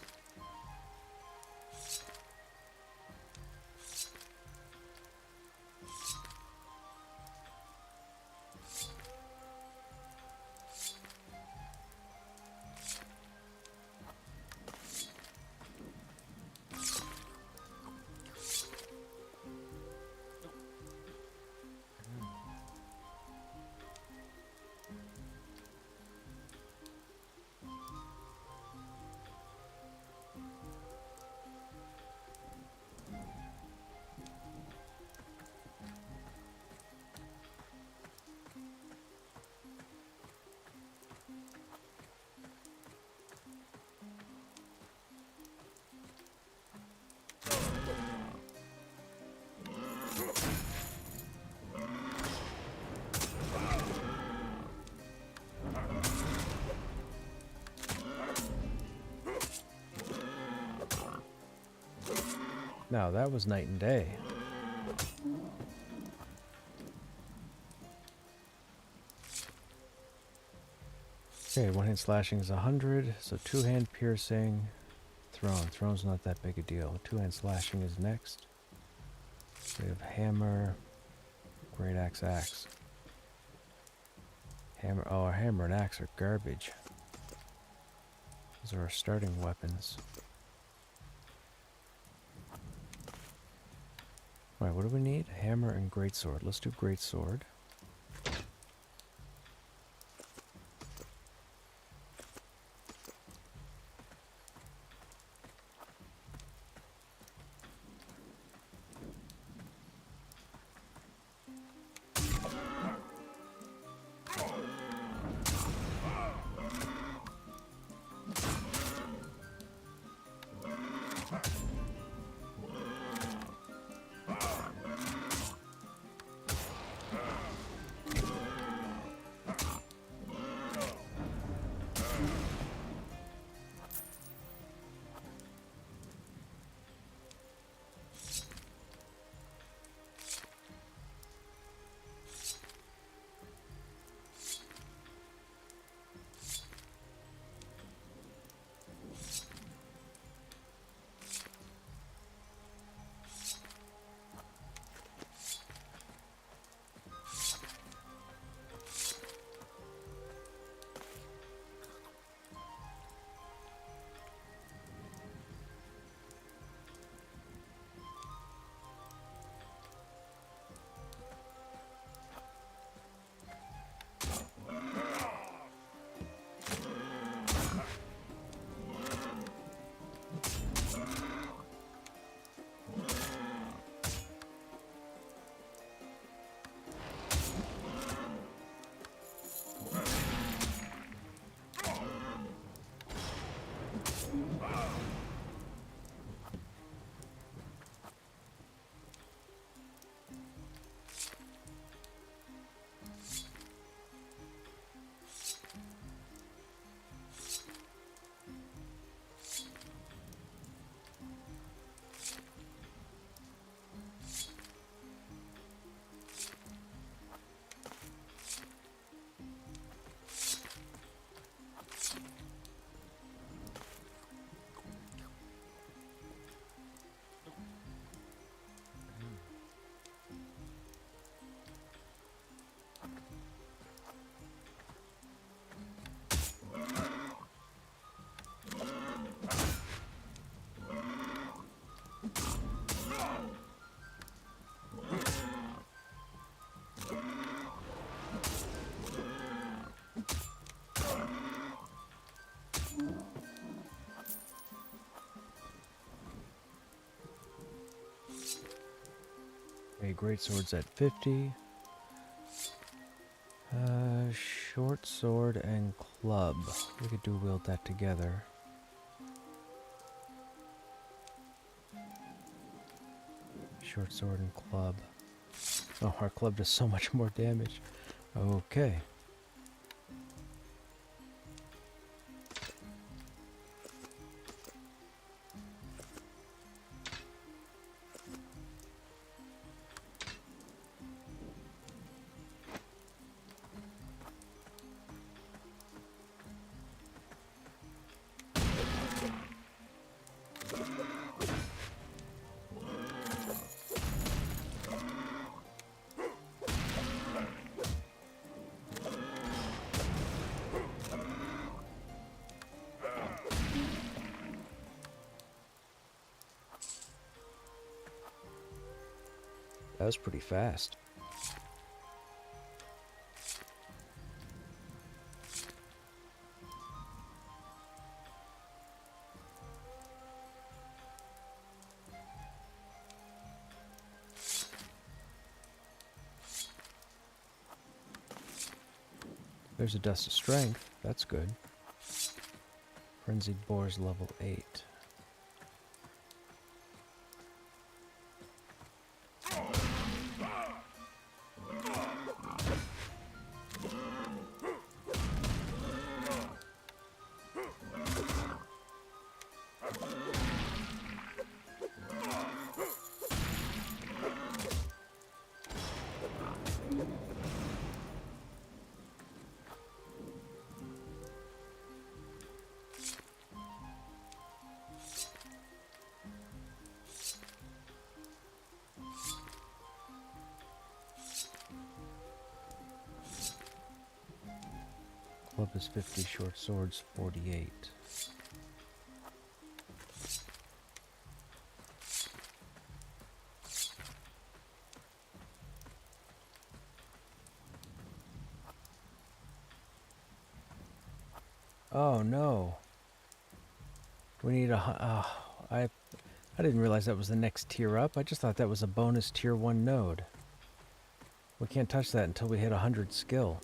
Now that was night and day. Okay, one hand slashing is 100, so two hand piercing. Throne's not that big a deal. Two hand slashing is next. We have hammer, great axe. Hammer, oh, our hammer and axe are garbage. Those are our starting weapons. Alright, what do we need? Hammer and greatsword. Let's do greatsword. Okay, greatsword's at 50. Short sword and club. We could do wield that together. Short sword and club. Oh, our club does so much more damage. Okay. That was pretty fast. There's a dust of strength. That's good. Frenzied boar's level 8. Club is 50, short swords 48. Oh no. We need a... I didn't realize that was the next tier up. I just thought that was a bonus tier 1 node. We can't touch that until we hit 100 skill.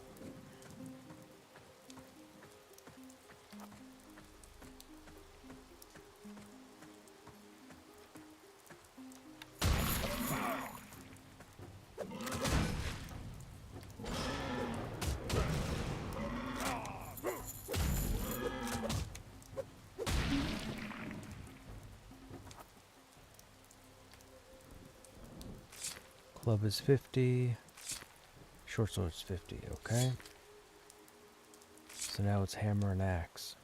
Club is 50. Short sword's 50, okay. So now it's hammer and axe.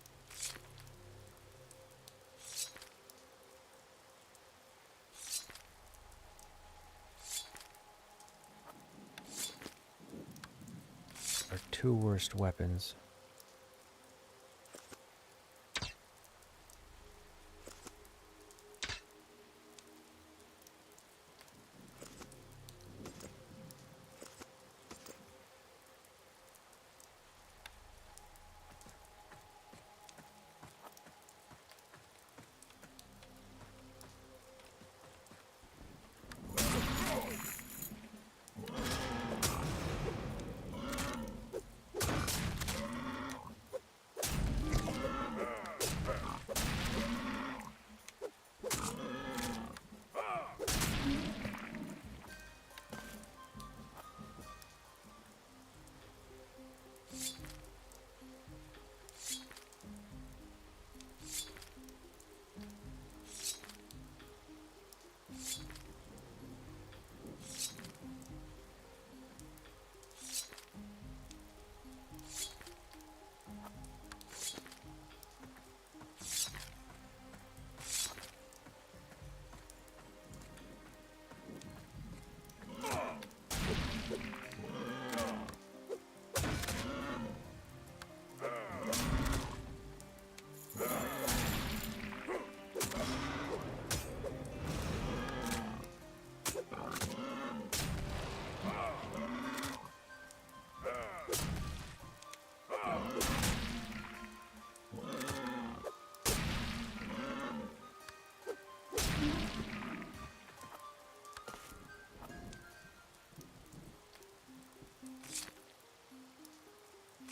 Our 2 worst weapons.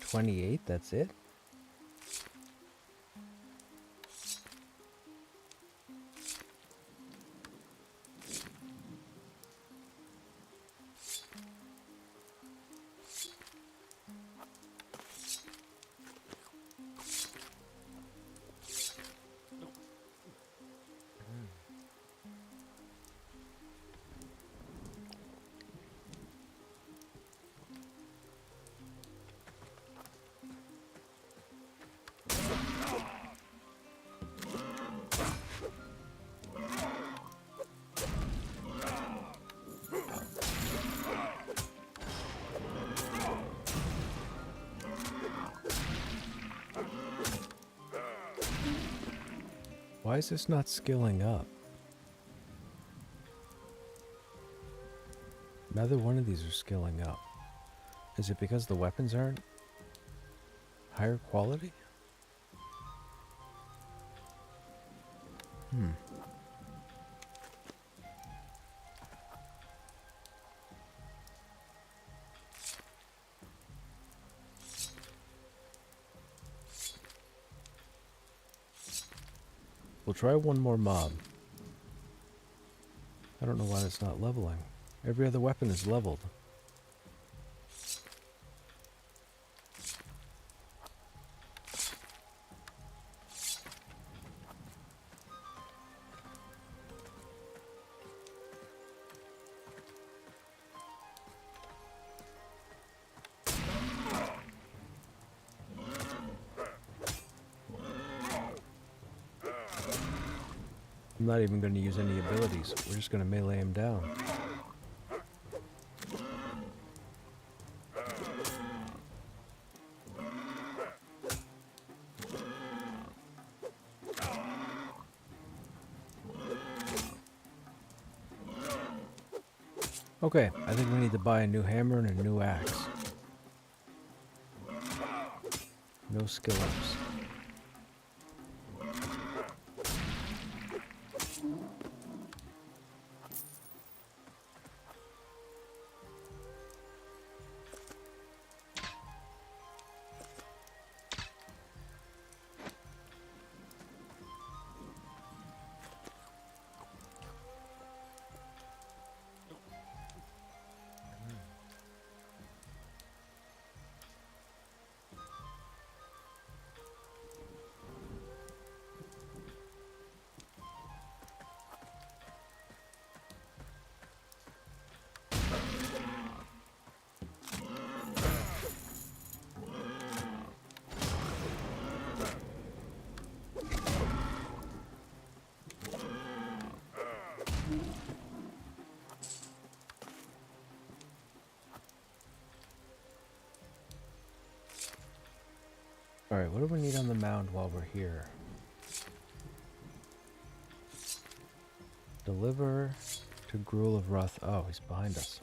$28, that's it? Why is this not skilling up? Neither one of these are skilling up. Is it because the weapons aren't higher quality? We'll try one more mob. I don't know why it's not leveling. Every other weapon is leveled. I'm not even going to use any abilities. We're just going to melee him down. Okay, I think we need to buy a new hammer and a new axe. No skill ups. Alright, what do we need on the mound while we're here? Deliver to Gruel of Roth. Oh, he's behind us.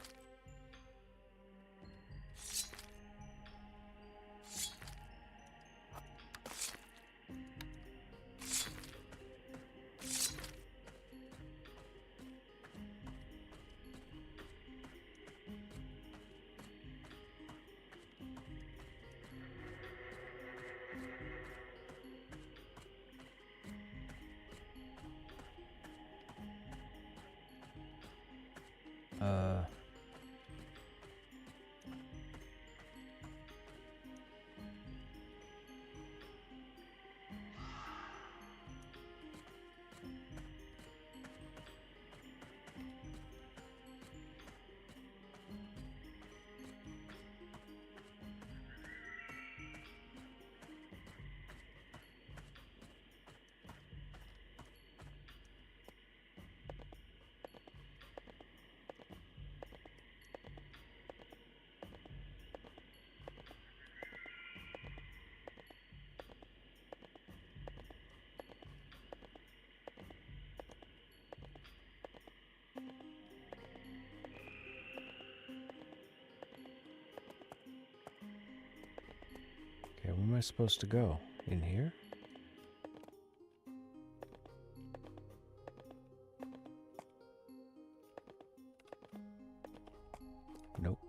Okay, where am I supposed to go? In here? Nope.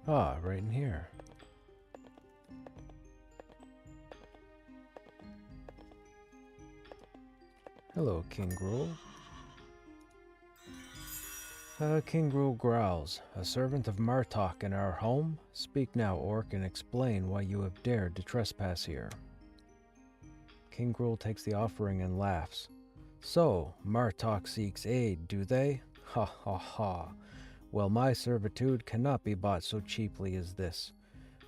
Ah, right in here. Hello, King Gruel. King Gruel growls. A servant of Martok in our home? Speak now, Orc, and explain why you have dared to trespass here. King Gruel takes the offering and laughs. So, Martok seeks aid, do they? Ha ha ha. Well, my servitude cannot be bought so cheaply as this.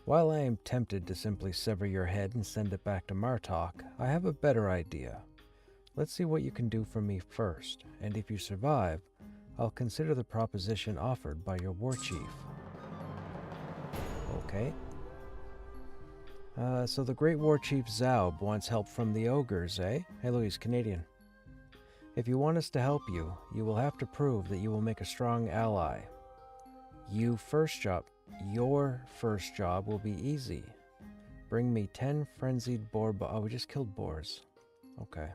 While I am tempted to simply sever your head and send it back to Martok, I have a better idea. Let's see what you can do for me first, and if you survive, I'll consider the proposition offered by your war chief. Okay. So the great war chief Zaub wants help from the ogres, eh? Hey, look, he's Canadian. If you want us to help you, you will have to prove that you will make a strong ally. Your first job will be easy. Bring me 10 frenzied boar oh, we just killed boars. Okay.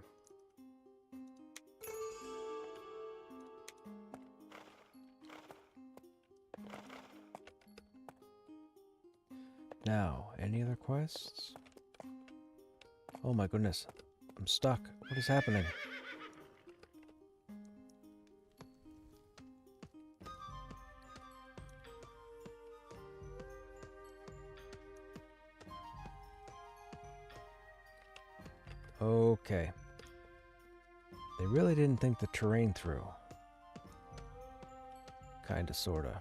Now, any other quests? Oh my goodness. I'm stuck. What is happening? Okay. They really didn't think the terrain through. Kinda, sorta.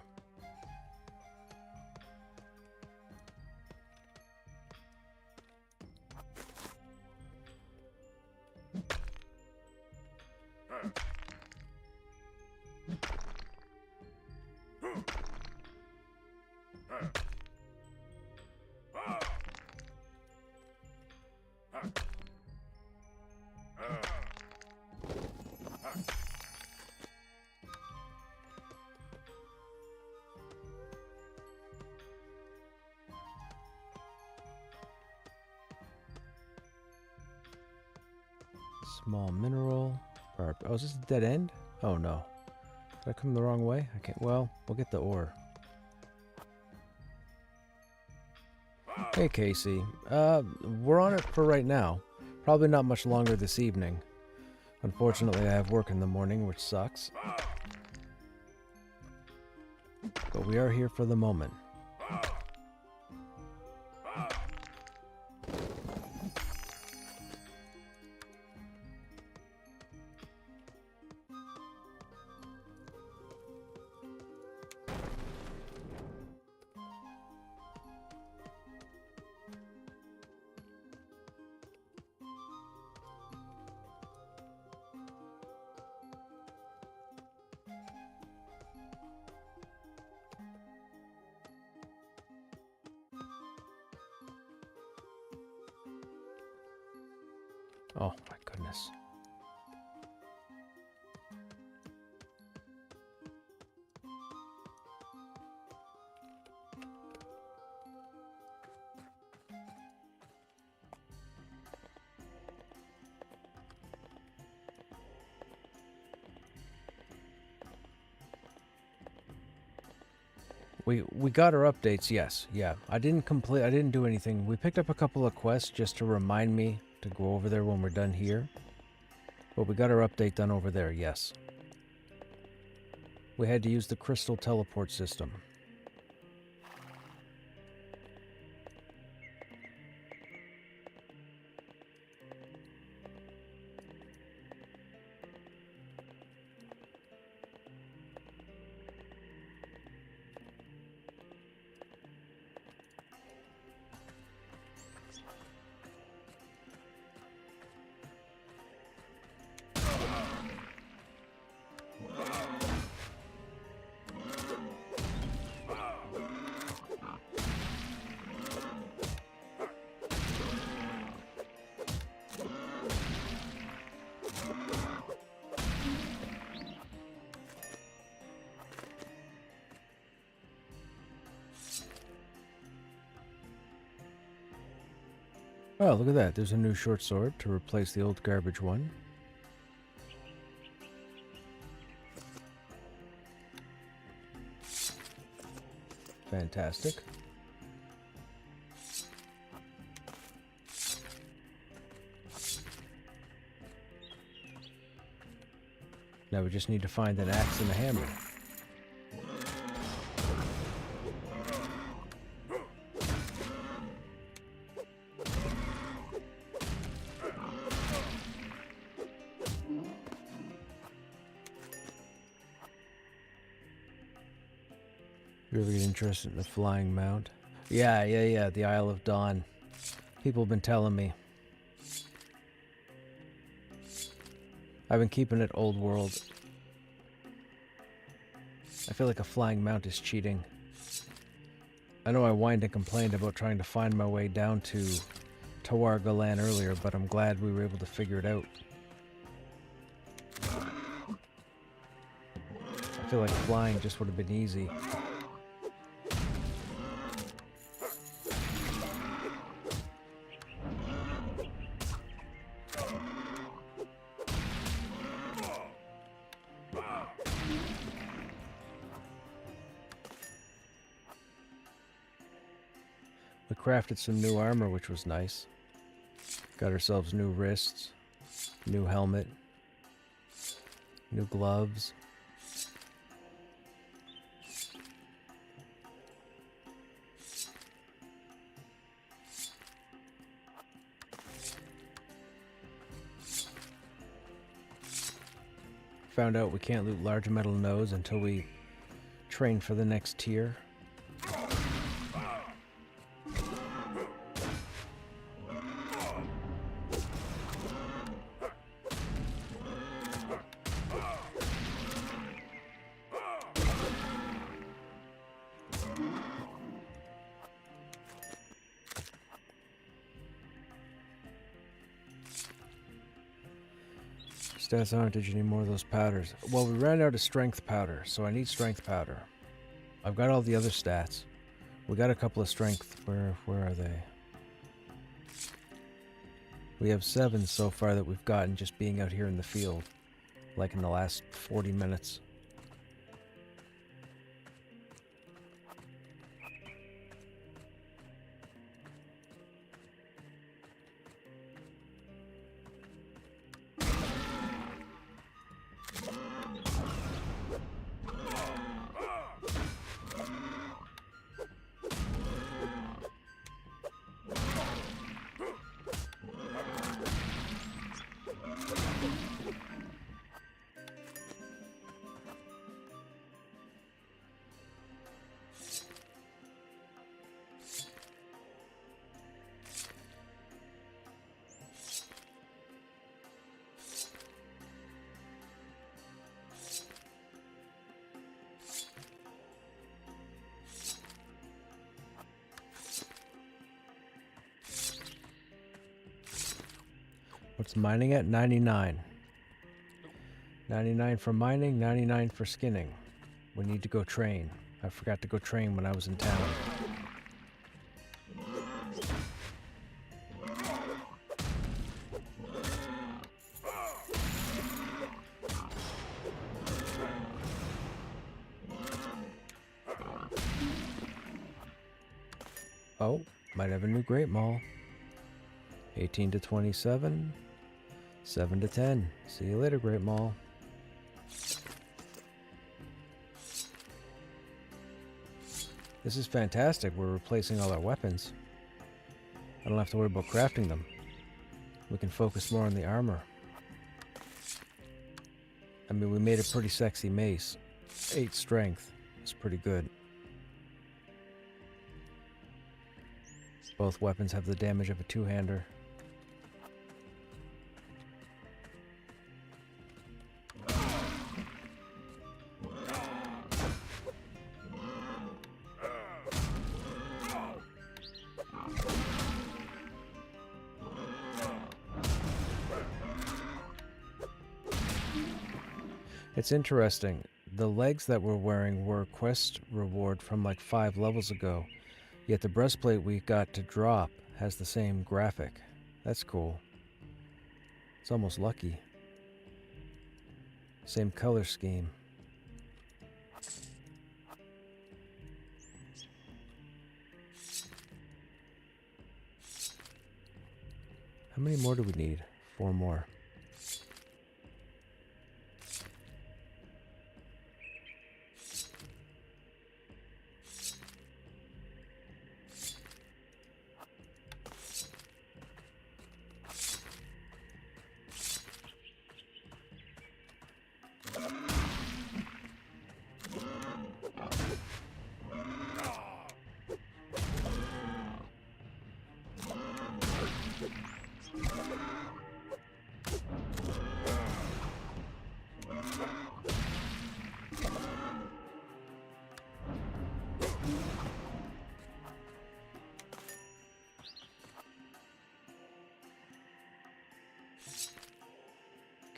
Small mineral. Oh, is this a dead end? Oh no. Did I come the wrong way? I can't. Well, we'll get the ore. Hey, Casey. We're on it for right now. Probably not much longer this evening. Unfortunately, I have work in the morning, which sucks. But we are here for the moment. Oh my goodness. We got our updates, yes. Yeah. I didn't do anything. We picked up a couple of quests just to remind me to go over there when we're done here. But we got our update done over there, yes. We had to use the crystal teleport system. Oh, look at that. There's a new short sword to replace the old garbage one. Fantastic. Now we just need to find an axe and a hammer. You ever get interested in the flying mount? Yeah, the Isle of Dawn. People have been telling me. I've been keeping it old world. I feel like a flying mount is cheating. I know I whined and complained about trying to find my way down to Tawar Galan earlier, but I'm glad we were able to figure it out. I feel like flying just would have been easy. We crafted some new armor, which was nice. Got ourselves new wrists, new helmet, new gloves. Found out we can't loot large metal nodes until we train for the next tier. Stats aren't. Did you need more of those powders? Well, we ran out of strength powder, so I need strength powder. I've got all the other stats. We got a couple of strength. Where are they? We have 7 so far that we've gotten just being out here in the field, like in the last 40 minutes. What's mining at? 99. 99 for mining, 99 for skinning. We need to go train. I forgot to go train when I was in town. Oh, might have a new Great Mall. 18 to 27. 7 to 10. See you later, Great Mall. This is fantastic. We're replacing all our weapons. I don't have to worry about crafting them. We can focus more on the armor. I mean, we made a pretty sexy mace. 8 strength. It's pretty good. Both weapons have the damage of a two-hander. It's interesting. The legs that we're wearing were a quest reward from like 5 levels ago, yet the breastplate we got to drop has the same graphic. That's cool. It's almost lucky. Same color scheme. How many more do we need? 4 more.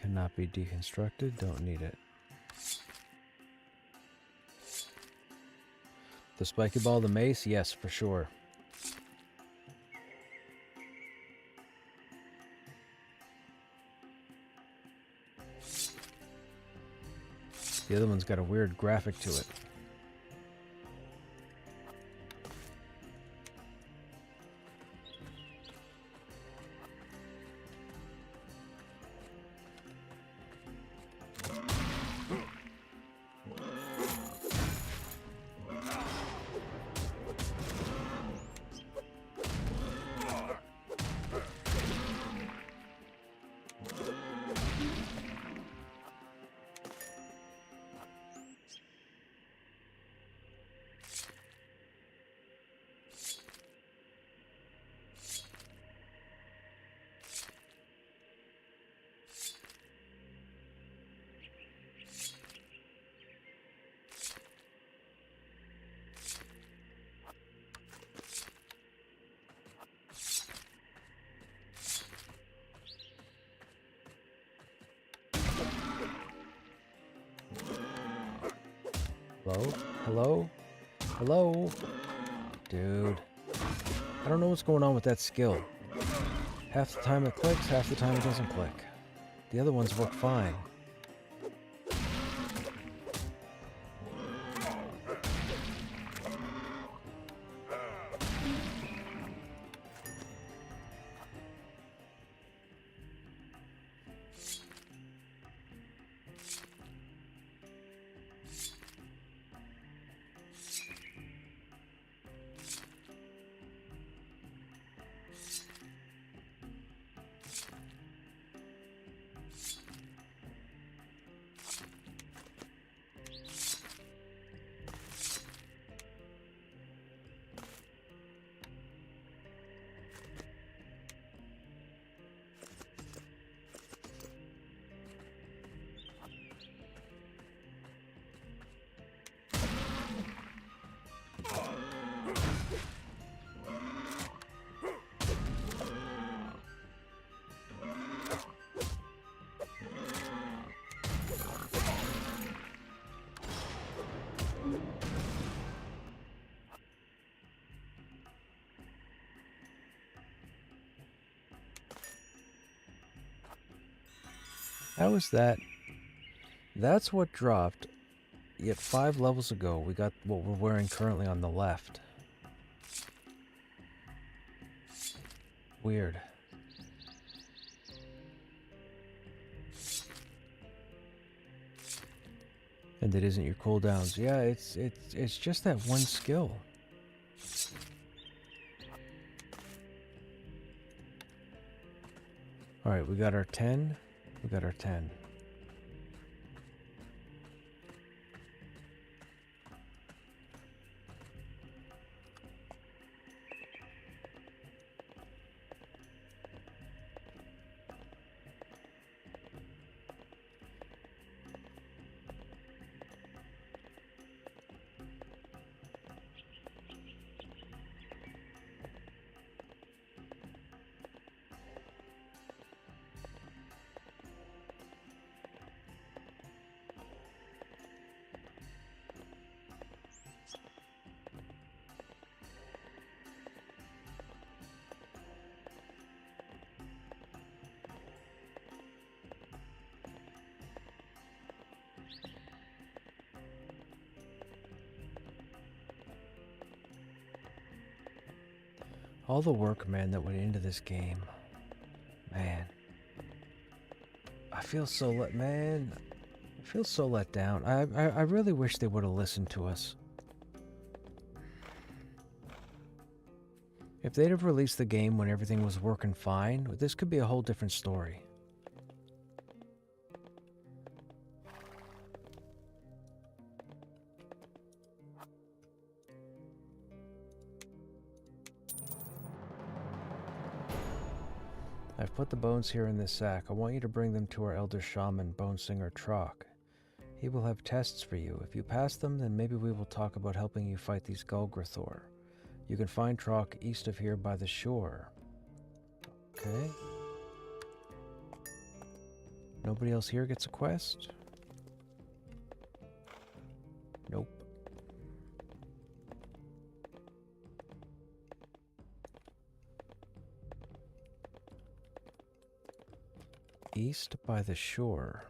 Cannot be deconstructed, don't need it. The spiky ball, the mace, yes, for sure. The other one's got a weird graphic to it. Hello? Hello? Hello? Dude. I don't know what's going on with that skill. Half the time it clicks, half the time it doesn't click. The other ones work fine. How is that? That's what dropped. Yet 5 levels ago, we got what we're wearing currently on the left. Weird. And it isn't your cooldowns. Yeah, it's just that one skill. Alright, we got our 10. We got our 10. All the work, man, that went into this game. Man. I feel so I feel so let down. I really wish they would have listened to us. If they'd have released the game when everything was working fine, this could be a whole different story. I've put the bones here in this sack. I want you to bring them to our elder shaman, Bone Singer Trock. He will have tests for you. If you pass them, then maybe we will talk about helping you fight these Golgrathor. You can find Trock east of here by the shore. Okay. Nobody else here gets a quest? Nope. East by the shore.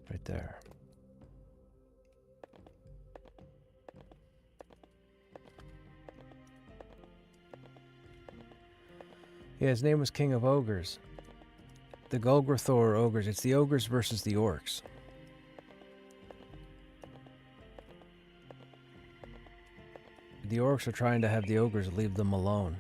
Right there. Yeah, his name was King of Ogres. The Golgrathor are ogres. It's the ogres versus the orcs. The orcs are trying to have the ogres leave them alone.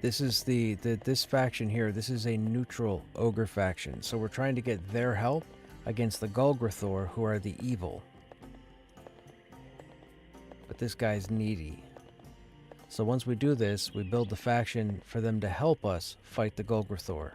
This is this faction here. This is a neutral ogre faction. So we're trying to get their help against the Golgrathor, who are the evil. But this guy's needy. So once we do this, we build the faction for them to help us fight the Golgrathor.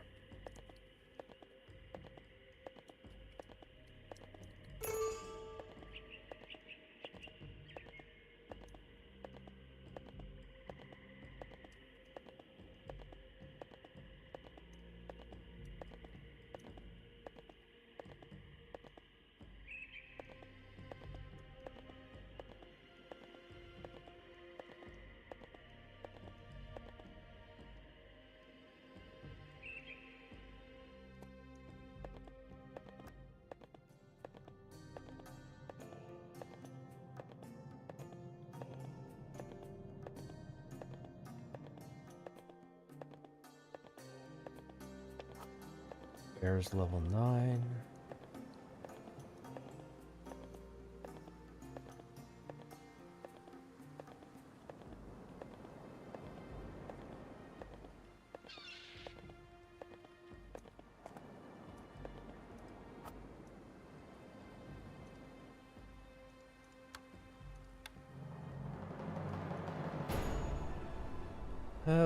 Bear's level 9.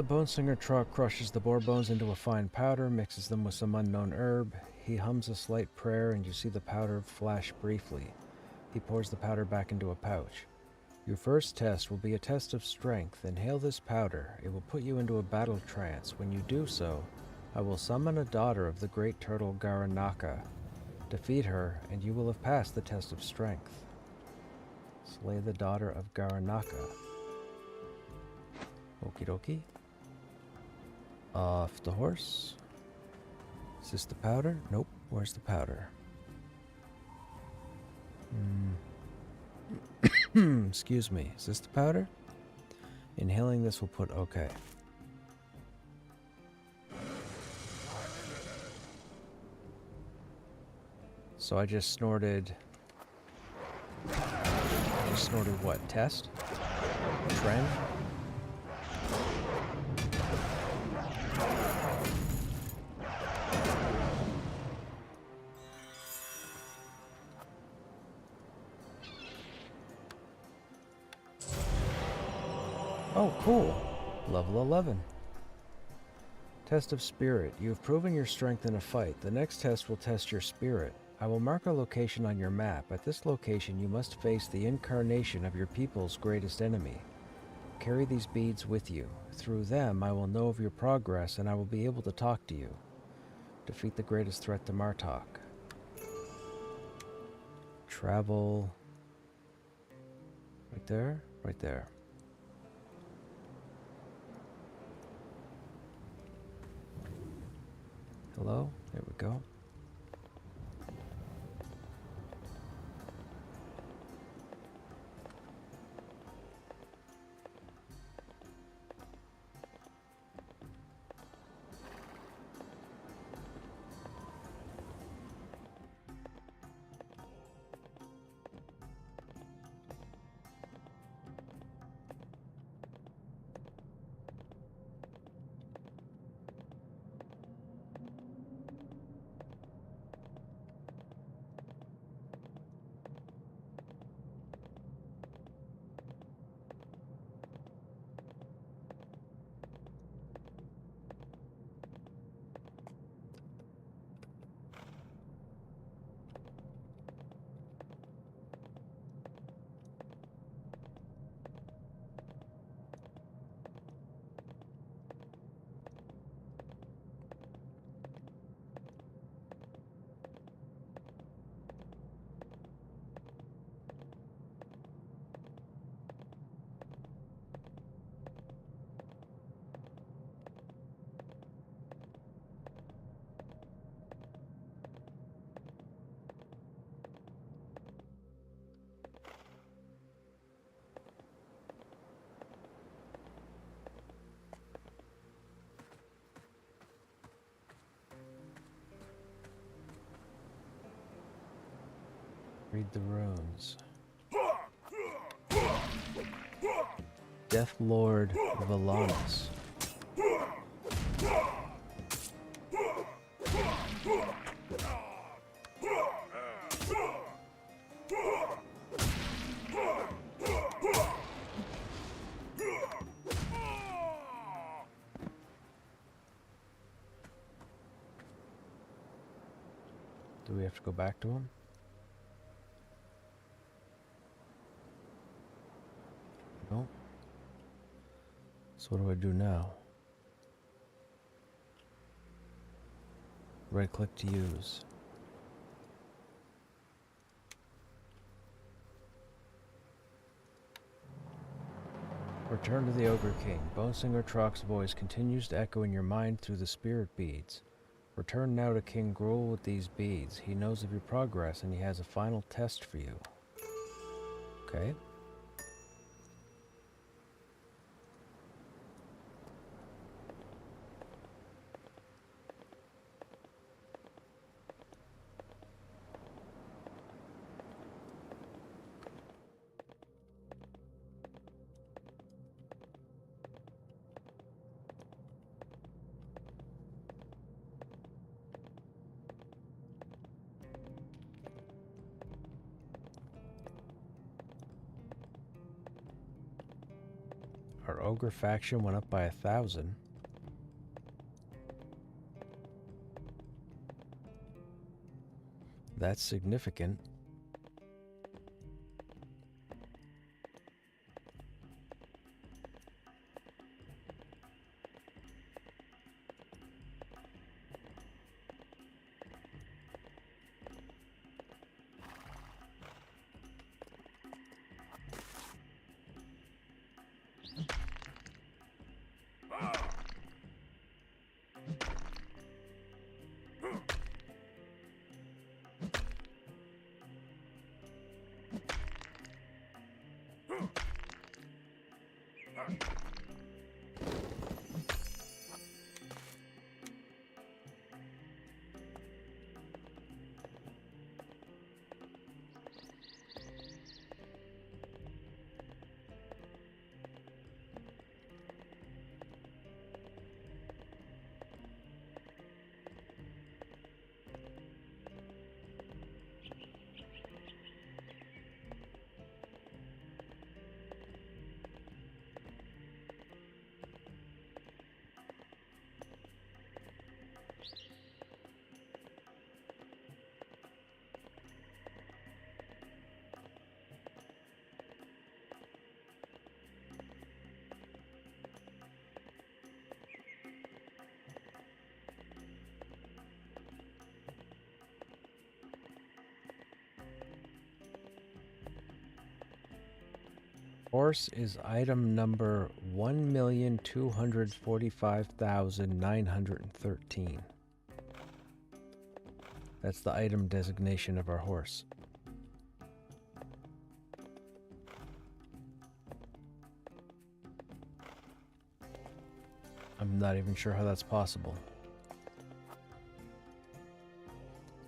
Bone Singer Truck crushes the boar bones into a fine powder, mixes them with some unknown herb. He hums a slight prayer and you see the powder flash briefly. He pours the powder back into a pouch. Your first test will be a test of strength. Inhale this powder. It will put you into a battle trance. When you do so, I will summon a daughter of the great turtle Garanaka. Defeat her, and you will have passed the test of strength. Slay the daughter of Garanaka. Okie dokie. Off the horse. Is this the powder? Nope. Where's the powder? Excuse me. Is this the powder? Inhaling this will put okay. So I just snorted. What? Test? Trend? Oh, cool. Level 11. Test of Spirit. You have proven your strength in a fight. The next test will test your spirit. I will mark a location on your map. At this location, you must face the incarnation of your people's greatest enemy. Carry these beads with you. Through them, I will know of your progress, and I will be able to talk to you. Defeat the greatest threat to Martok. Travel... Right there? Right there. Hello? There we go. Read the runes. Death Lord Valanus. Do we have to go back to him? No. So what do I do now? Right click to use. Return to the Ogre King. Bonesinger Trock's voice continues to echo in your mind through the spirit beads. Return now to King Gruul with these beads. He knows of your progress and he has a final test for you. Okay. Our ogre faction went up by 1,000. That's significant. Horse is item number 1,245,913. That's the item designation of our horse. I'm not even sure how that's possible.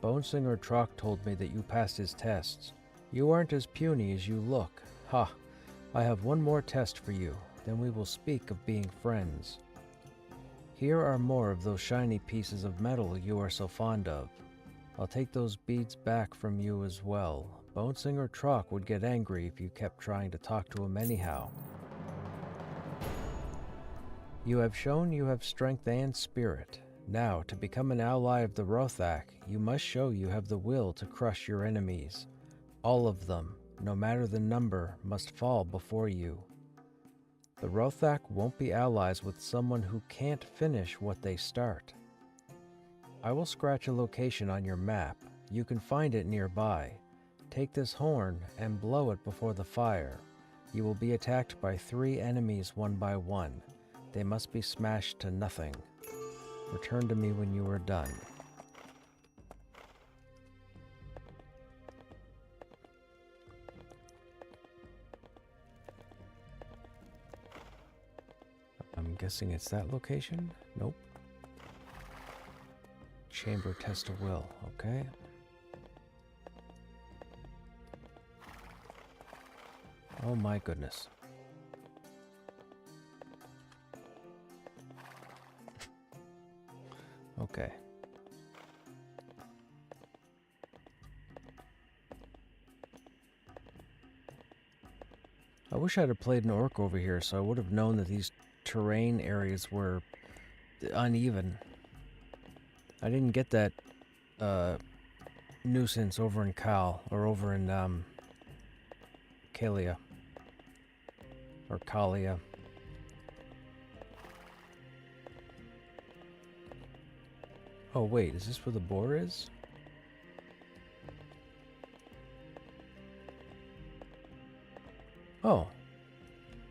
Bonesinger Trock told me that you passed his tests. You aren't as puny as you look. Ha! I have one more test for you, then we will speak of being friends. Here are more of those shiny pieces of metal you are so fond of. I'll take those beads back from you as well. Bonesinger Trock would get angry if you kept trying to talk to him anyhow. You have shown you have strength and spirit. Now, to become an ally of the RotF, you must show you have the will to crush your enemies. All of them, no matter the number, must fall before you. The RotF won't be allies with someone who can't finish what they start. I will scratch a location on your map. You can find it nearby. Take this horn and blow it before the fire. You will be attacked by 3 enemies one by one. They must be smashed to nothing. Return to me when you are done. I'm guessing it's that location? Nope. Chamber test of will, okay. Oh my goodness. Okay. I wish I'd have played an orc over here so I would have known that these terrain areas were uneven. I didn't get that nuisance over in Cal, or over in Kalia, or Kalia. Oh wait, is this where the boar is? Oh,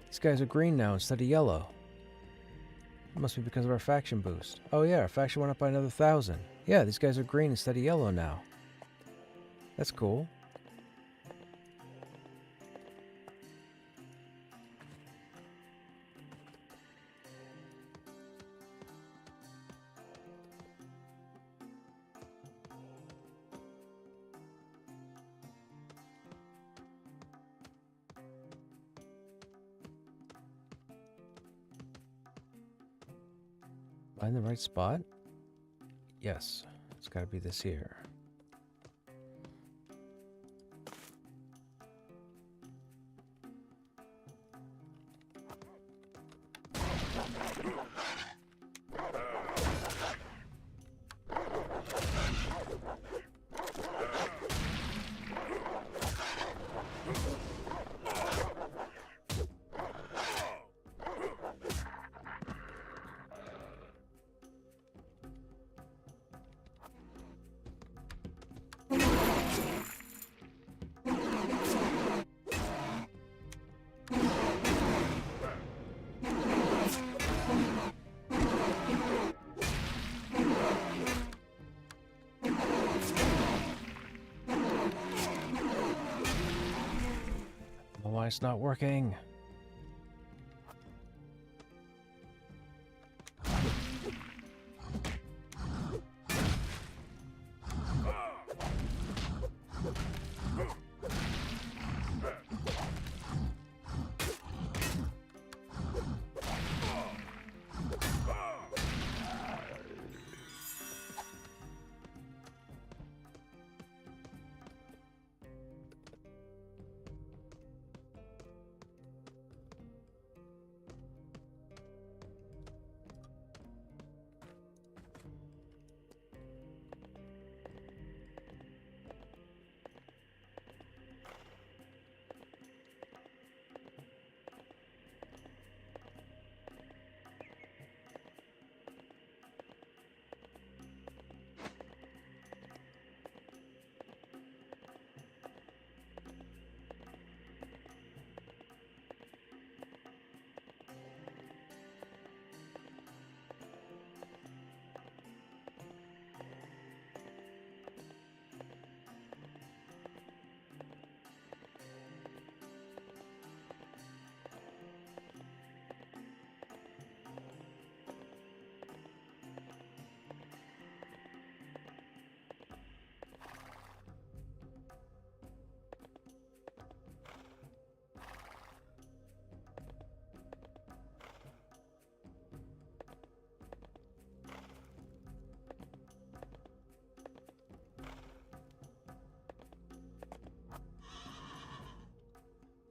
these guys are green now instead of yellow. It must be because of our faction boost. Oh yeah, our faction went up by another 1,000. Yeah, these guys are green instead of yellow now. That's cool. Am I in the right spot? Yes, it's got to be this here. Why it's not working?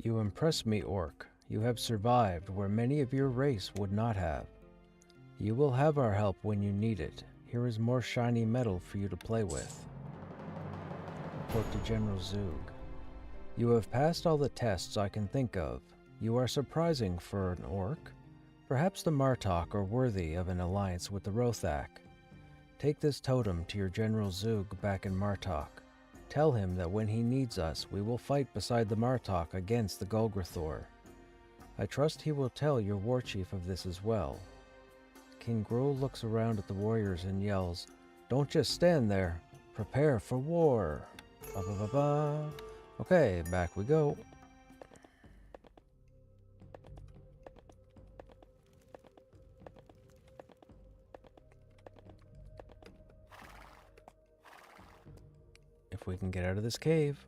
You impress me, Orc. You have survived where many of your race would not have. You will have our help when you need it. Here is more shiny metal for you to play with. Report to General Zug. You have passed all the tests I can think of. You are surprising for an Orc. Perhaps the Martok are worthy of an alliance with the Rothak. Take this totem to your General Zug back in Martok. Tell him that when he needs us, we will fight beside the Martok against the Golgrathor. I trust he will tell your war chief of this as well. King Gruul looks around at the warriors and yells, "Don't just stand there. Prepare for war." Ba ba ba ba. Okay, back we go. If we can get out of this cave.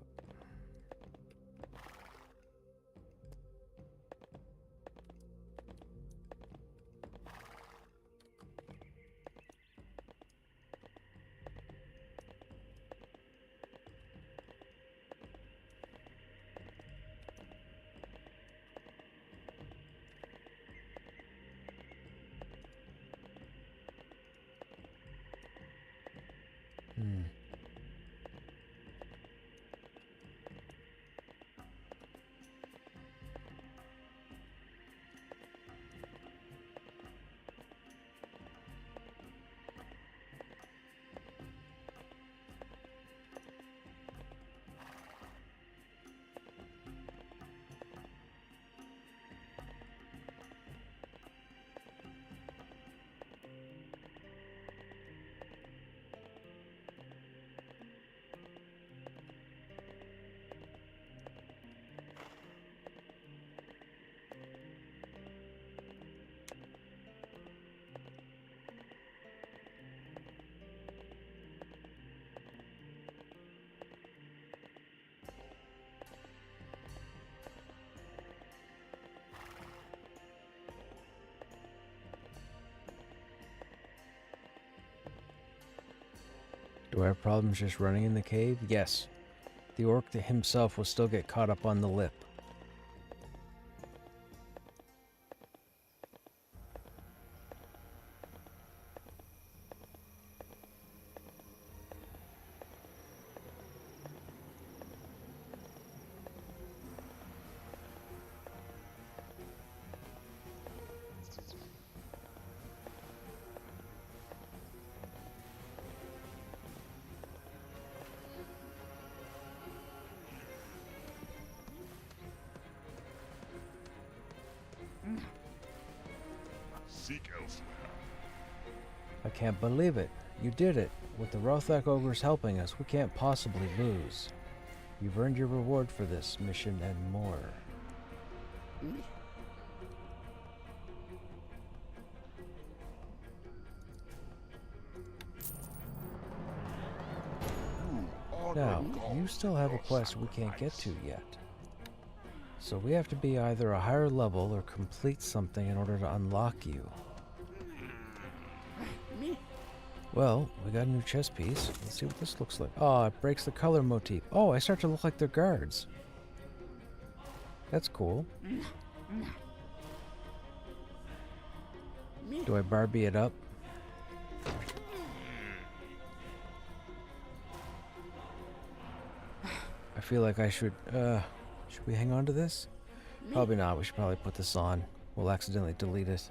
Do I have problems just running in the cave? Yes. The Orc himself will still get caught up on the lip. Seek elsewhere. I can't believe it. You did it. With the Rothak ogres helping us, we can't possibly lose. You've earned your reward for this mission and more. Now, you still have a quest we can't get to yet. So we have to be either a higher level or complete something in order to unlock you. Well, we got a new chess piece. Let's see what this looks like. Oh, it breaks the color motif. Oh, I start to look like their guards. That's cool. Do I Barbie it up? I feel like I should we hang on to this? Probably not. We should probably put this on. We'll accidentally delete it.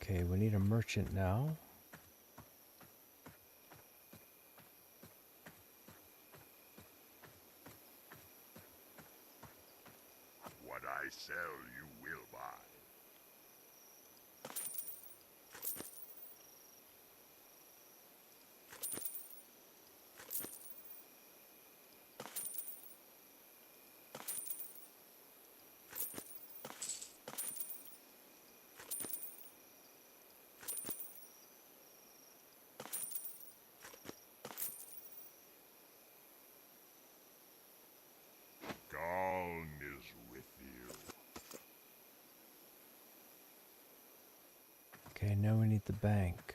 Okay, we need a merchant now. What I sell, you will buy. now we need the bank.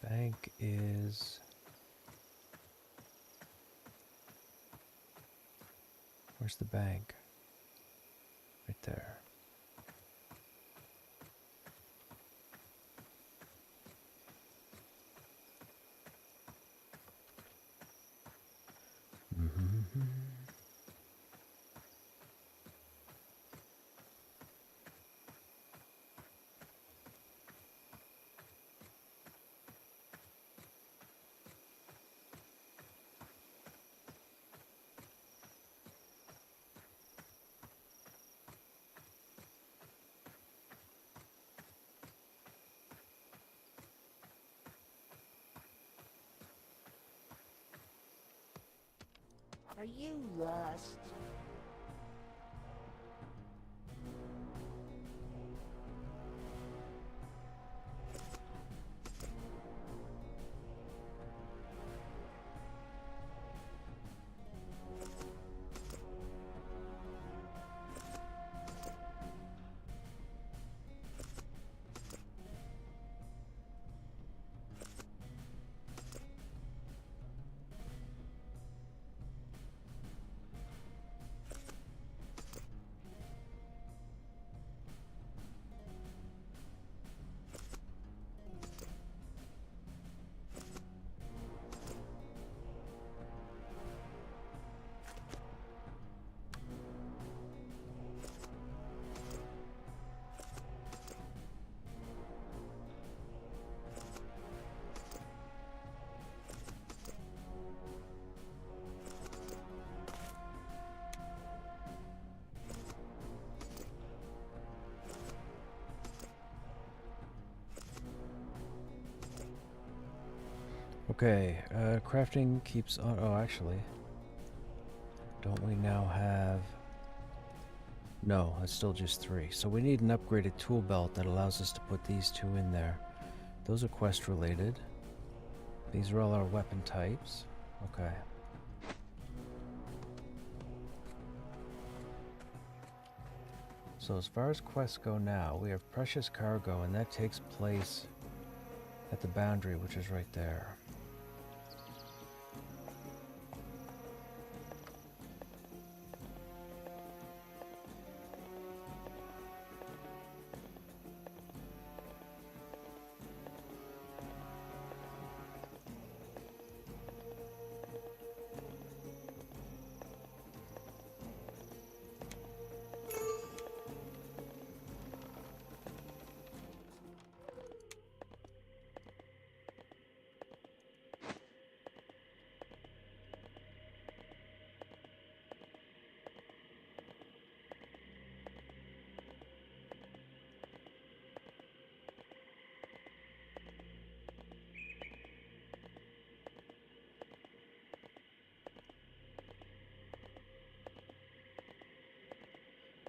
Bank is... Where's the bank? Right there. Are you lost? Okay, crafting keeps on... Oh, actually. Don't we now have... No, it's still just 3. So we need an upgraded tool belt that allows us to put these 2 in there. Those are quest related. These are all our weapon types. Okay. So as far as quests go now, we have precious cargo, and that takes place at the boundary, which is right there.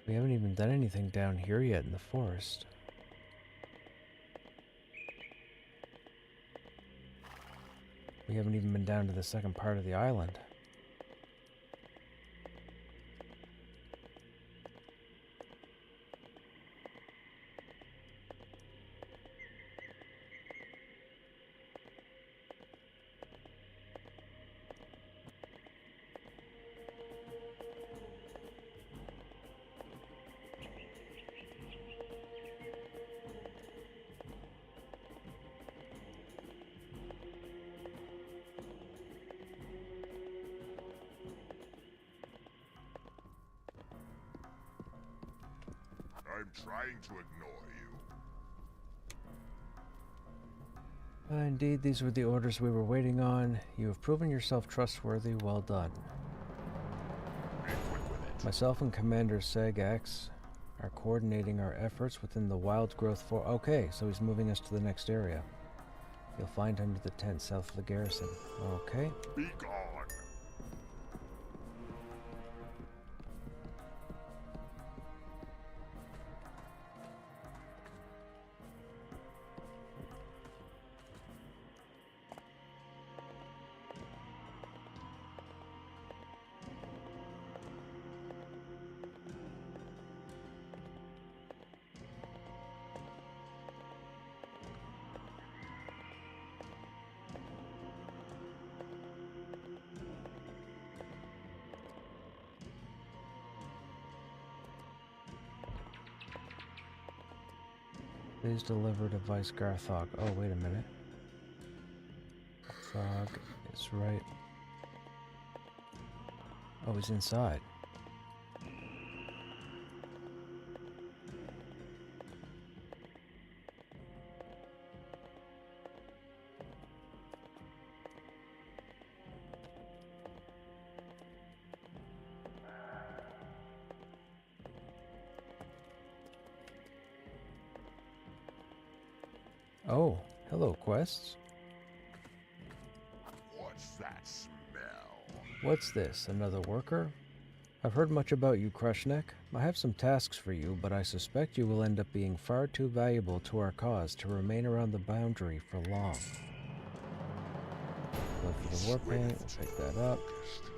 We haven't even done anything down here yet in the forest. We haven't even been down to the second part of the island. I'm trying to ignore you. Indeed, these were the orders we were waiting on. You have proven yourself trustworthy. Well done. Be quick with it. Myself and Commander Sagax are coordinating our efforts within the wild growth for... Okay, so he's moving us to the next area. You'll find under the tent south of the garrison. Okay. Be gone. Please deliver to Vice Garthog. Oh, wait a minute. Thog is right. Oh, he's inside. Oh, hello, quests. What's that smell? What's this, another worker? I've heard much about you, Krushnek. I have some tasks for you, but I suspect you will end up being far too valuable to our cause to remain around the boundary for long. Blood for the war paint, we'll pick that up.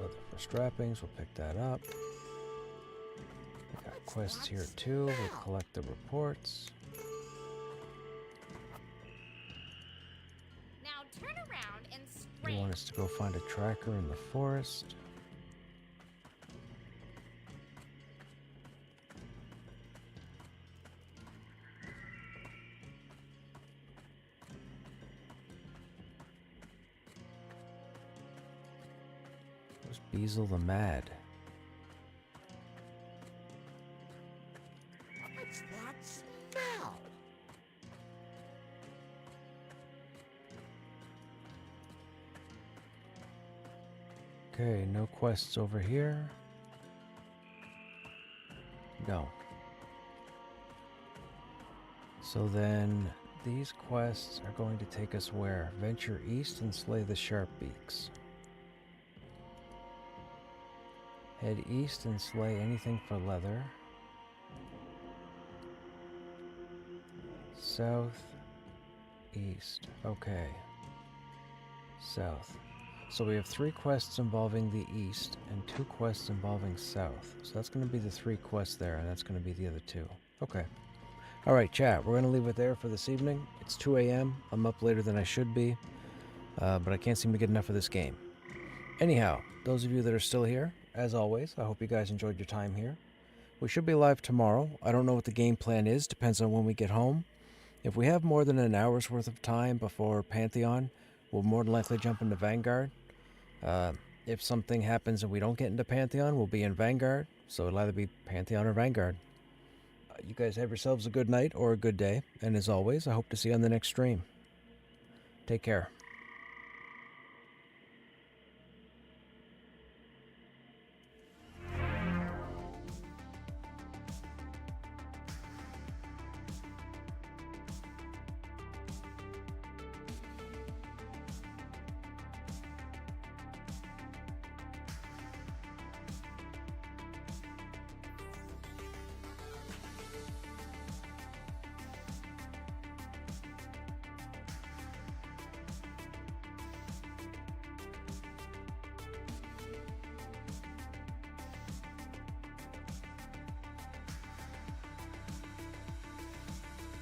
Leather for strappings, we'll pick that up. We got quests here too, we'll collect the reports. Now turn around and You spray. want us to go find a tracker in the forest. There's Beazle the Mad. What's that smell? Okay, no quests over here. No. So then, these quests are going to take us where? Venture east and slay the Sharpbeaks. Head east and slay anything for leather. South, east. Okay. South. So we have 3 quests involving the east and 2 quests involving south. So that's going to be the 3 quests there, and that's going to be the other 2. Okay. Alright, chat. We're going to leave it there for this evening. It's 2 a.m. I'm up later than I should be. But I can't seem to get enough of this game. Anyhow, those of you that are still here, as always, I hope you guys enjoyed your time here. We should be live tomorrow. I don't know what the game plan is. Depends on when we get home. If we have more than an hour's worth of time before Pantheon, we'll more than likely jump into Vanguard. If something happens and we don't get into Pantheon, we'll be in Vanguard. So it'll either be Pantheon or Vanguard. You guys have yourselves a good night or a good day. And as always, I hope to see you on the next stream. Take care.